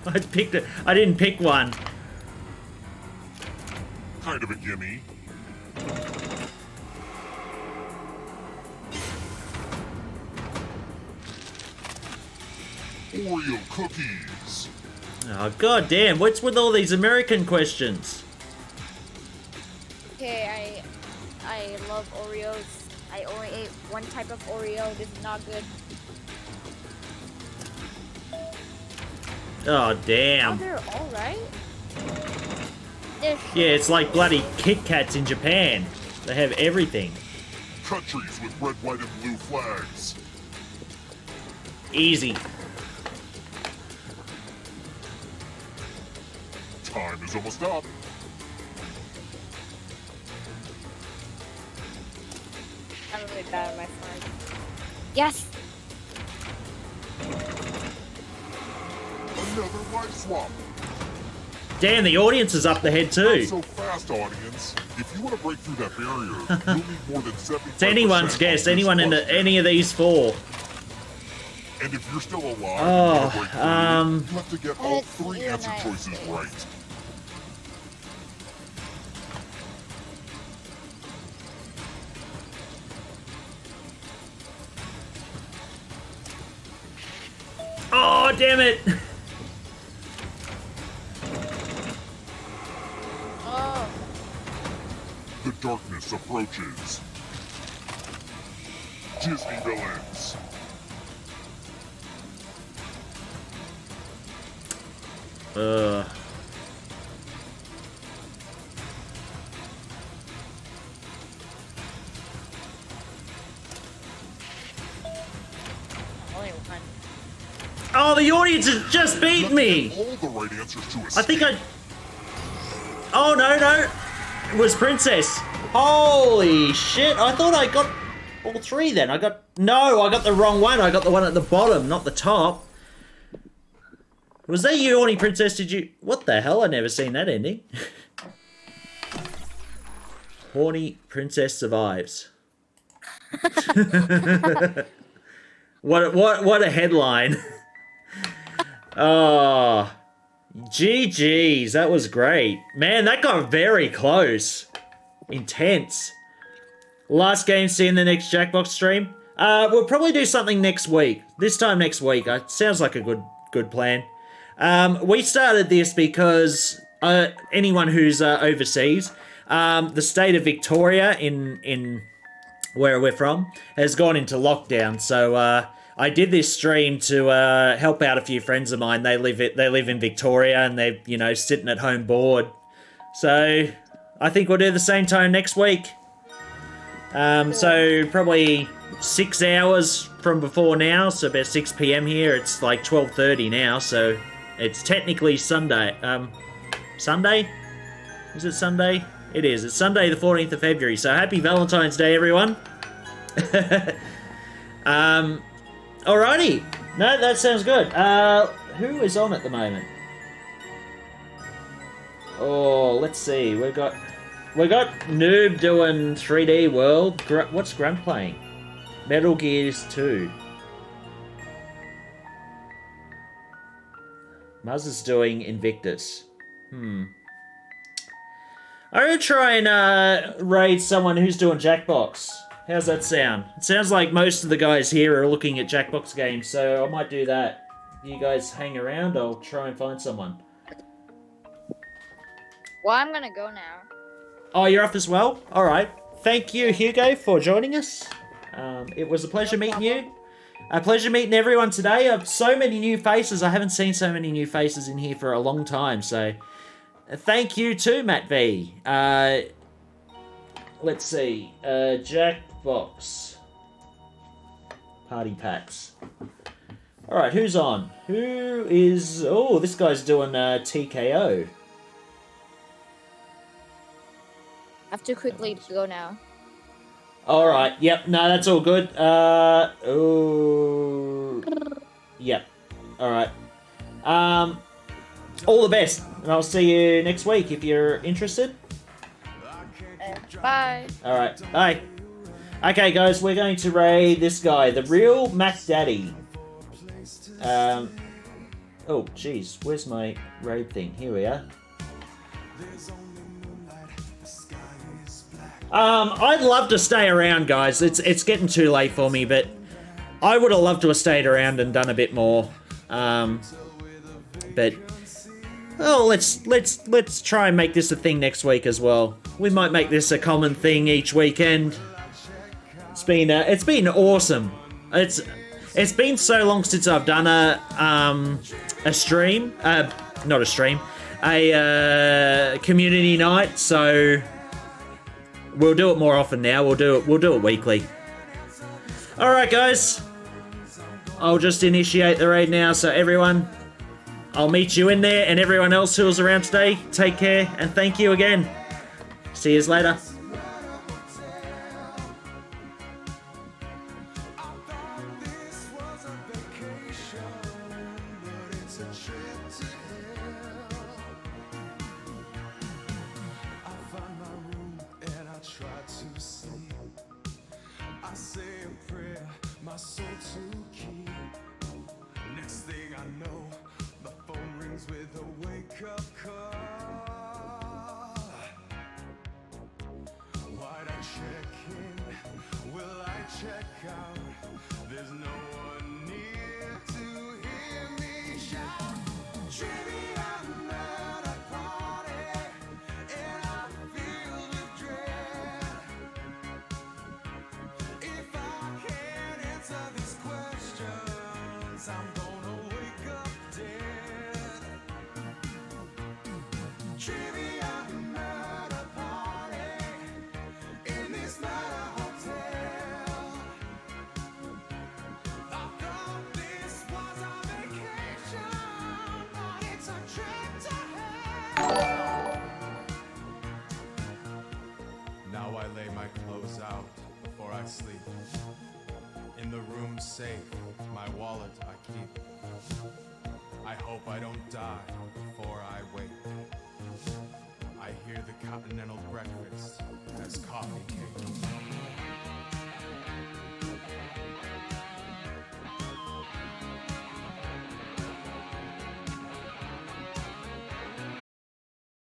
S1: I picked it. I didn't pick one.
S15: Kind of a gimme. Oreo cookies.
S1: Oh, god damn. What's with all these American questions?
S12: Okay, I love Oreos. I only ate one type of Oreo. This is not good.
S1: Oh,
S12: Oh,
S1: damn.
S12: they're all right.
S1: Yeah, it's like bloody Kit Kats in Japan. They have everything.
S15: Countries with red, white, and blue flags.
S1: Easy.
S15: Time is almost up.
S12: I'm really bad at my slides. Yes!
S15: Another life swap.
S1: Damn, the audience is up the head
S15: Not
S1: too.
S15: so fast, audience. If you want to break through that barrier, you'll need more than 75%.
S1: It's anyone's guess. Anyone in any of these four.
S15: And if you're still alive,
S1: Oh,
S15: you have to get all 3 answer choices right.
S1: Oh, damn it!
S12: Oh.
S15: The darkness approaches. Disney villains.
S12: Only one.
S1: Oh, the audience has just beat me!
S15: All the right answers to
S1: I think I... Oh, no. It was Princess. Holy shit. I thought I got all 3 then. No, I got the wrong one. I got the one at the bottom, not the top. Was that you, Horny Princess? Did you... What the hell? I never seen that ending. Horny Princess survives. What a headline. Oh, GG's, that was great. Man, that got very close. Intense. Last game, see you in the next Jackbox stream. We'll probably do something next week. This time next week. Sounds like a good plan. We started this because anyone who's overseas, the state of Victoria in where we're from has gone into lockdown. So I did this stream to help out a few friends of mine. They live in Victoria and they're sitting at home bored. So I think we'll do the same time next week. So probably 6 hours from before now, so about 6 p.m. here. It's like 12:30 now, so it's technically Sunday. Sunday? Is it Sunday? It is. It's Sunday the 14th of February, so happy Valentine's Day, everyone. Alrighty. No, that sounds good. Who is on at the moment? Oh, let's see. We got Noob doing 3D World. What's Grunt playing? Metal Gears 2. Muzz is doing Invictus. I'm gonna try and raid someone who's doing Jackbox. How's that sound? It sounds like most of the guys here are looking at Jackbox games, so I might do that. You guys hang around, I'll try and find someone.
S12: Well, I'm gonna go now.
S1: Oh, you're off as well? Alright. Thank you, Hugo, for joining us. It was a pleasure meeting you. A pleasure meeting everyone today. So many new faces. I haven't seen so many new faces in here for a long time, so... Thank you too, Matt V. Let's see. Jackbox. Party packs. Alright, who's on? Who is... Oh, this guy's doing TKO.
S12: I have to quickly go now.
S1: Alright, yep, no, that's all good. Oh... Yep. Alright. All the best, and I'll see you next week if you're interested.
S12: Bye.
S1: Alright, bye. Okay, guys, we're going to raid this guy, the real Mac Daddy. Oh, jeez, where's my raid thing? Here we are. I'd love to stay around, guys. It's getting too late for me, but I would have loved to have stayed around and done a bit more. But oh, let's try and make this a thing next week as well. We might make this a common thing each weekend. It's been awesome. It's been so long since I've done a stream, not a stream, a community night. So we'll do it more often now. We'll do it weekly. All right, guys. I'll just initiate the raid now. So everyone, I'll meet you in there, and everyone else who was around today, take care, and thank you again. See you later.
S8: Now I lay my clothes out before I sleep. In the room safe, my wallet I keep. I hope I don't die before I wake. I hear the continental breakfast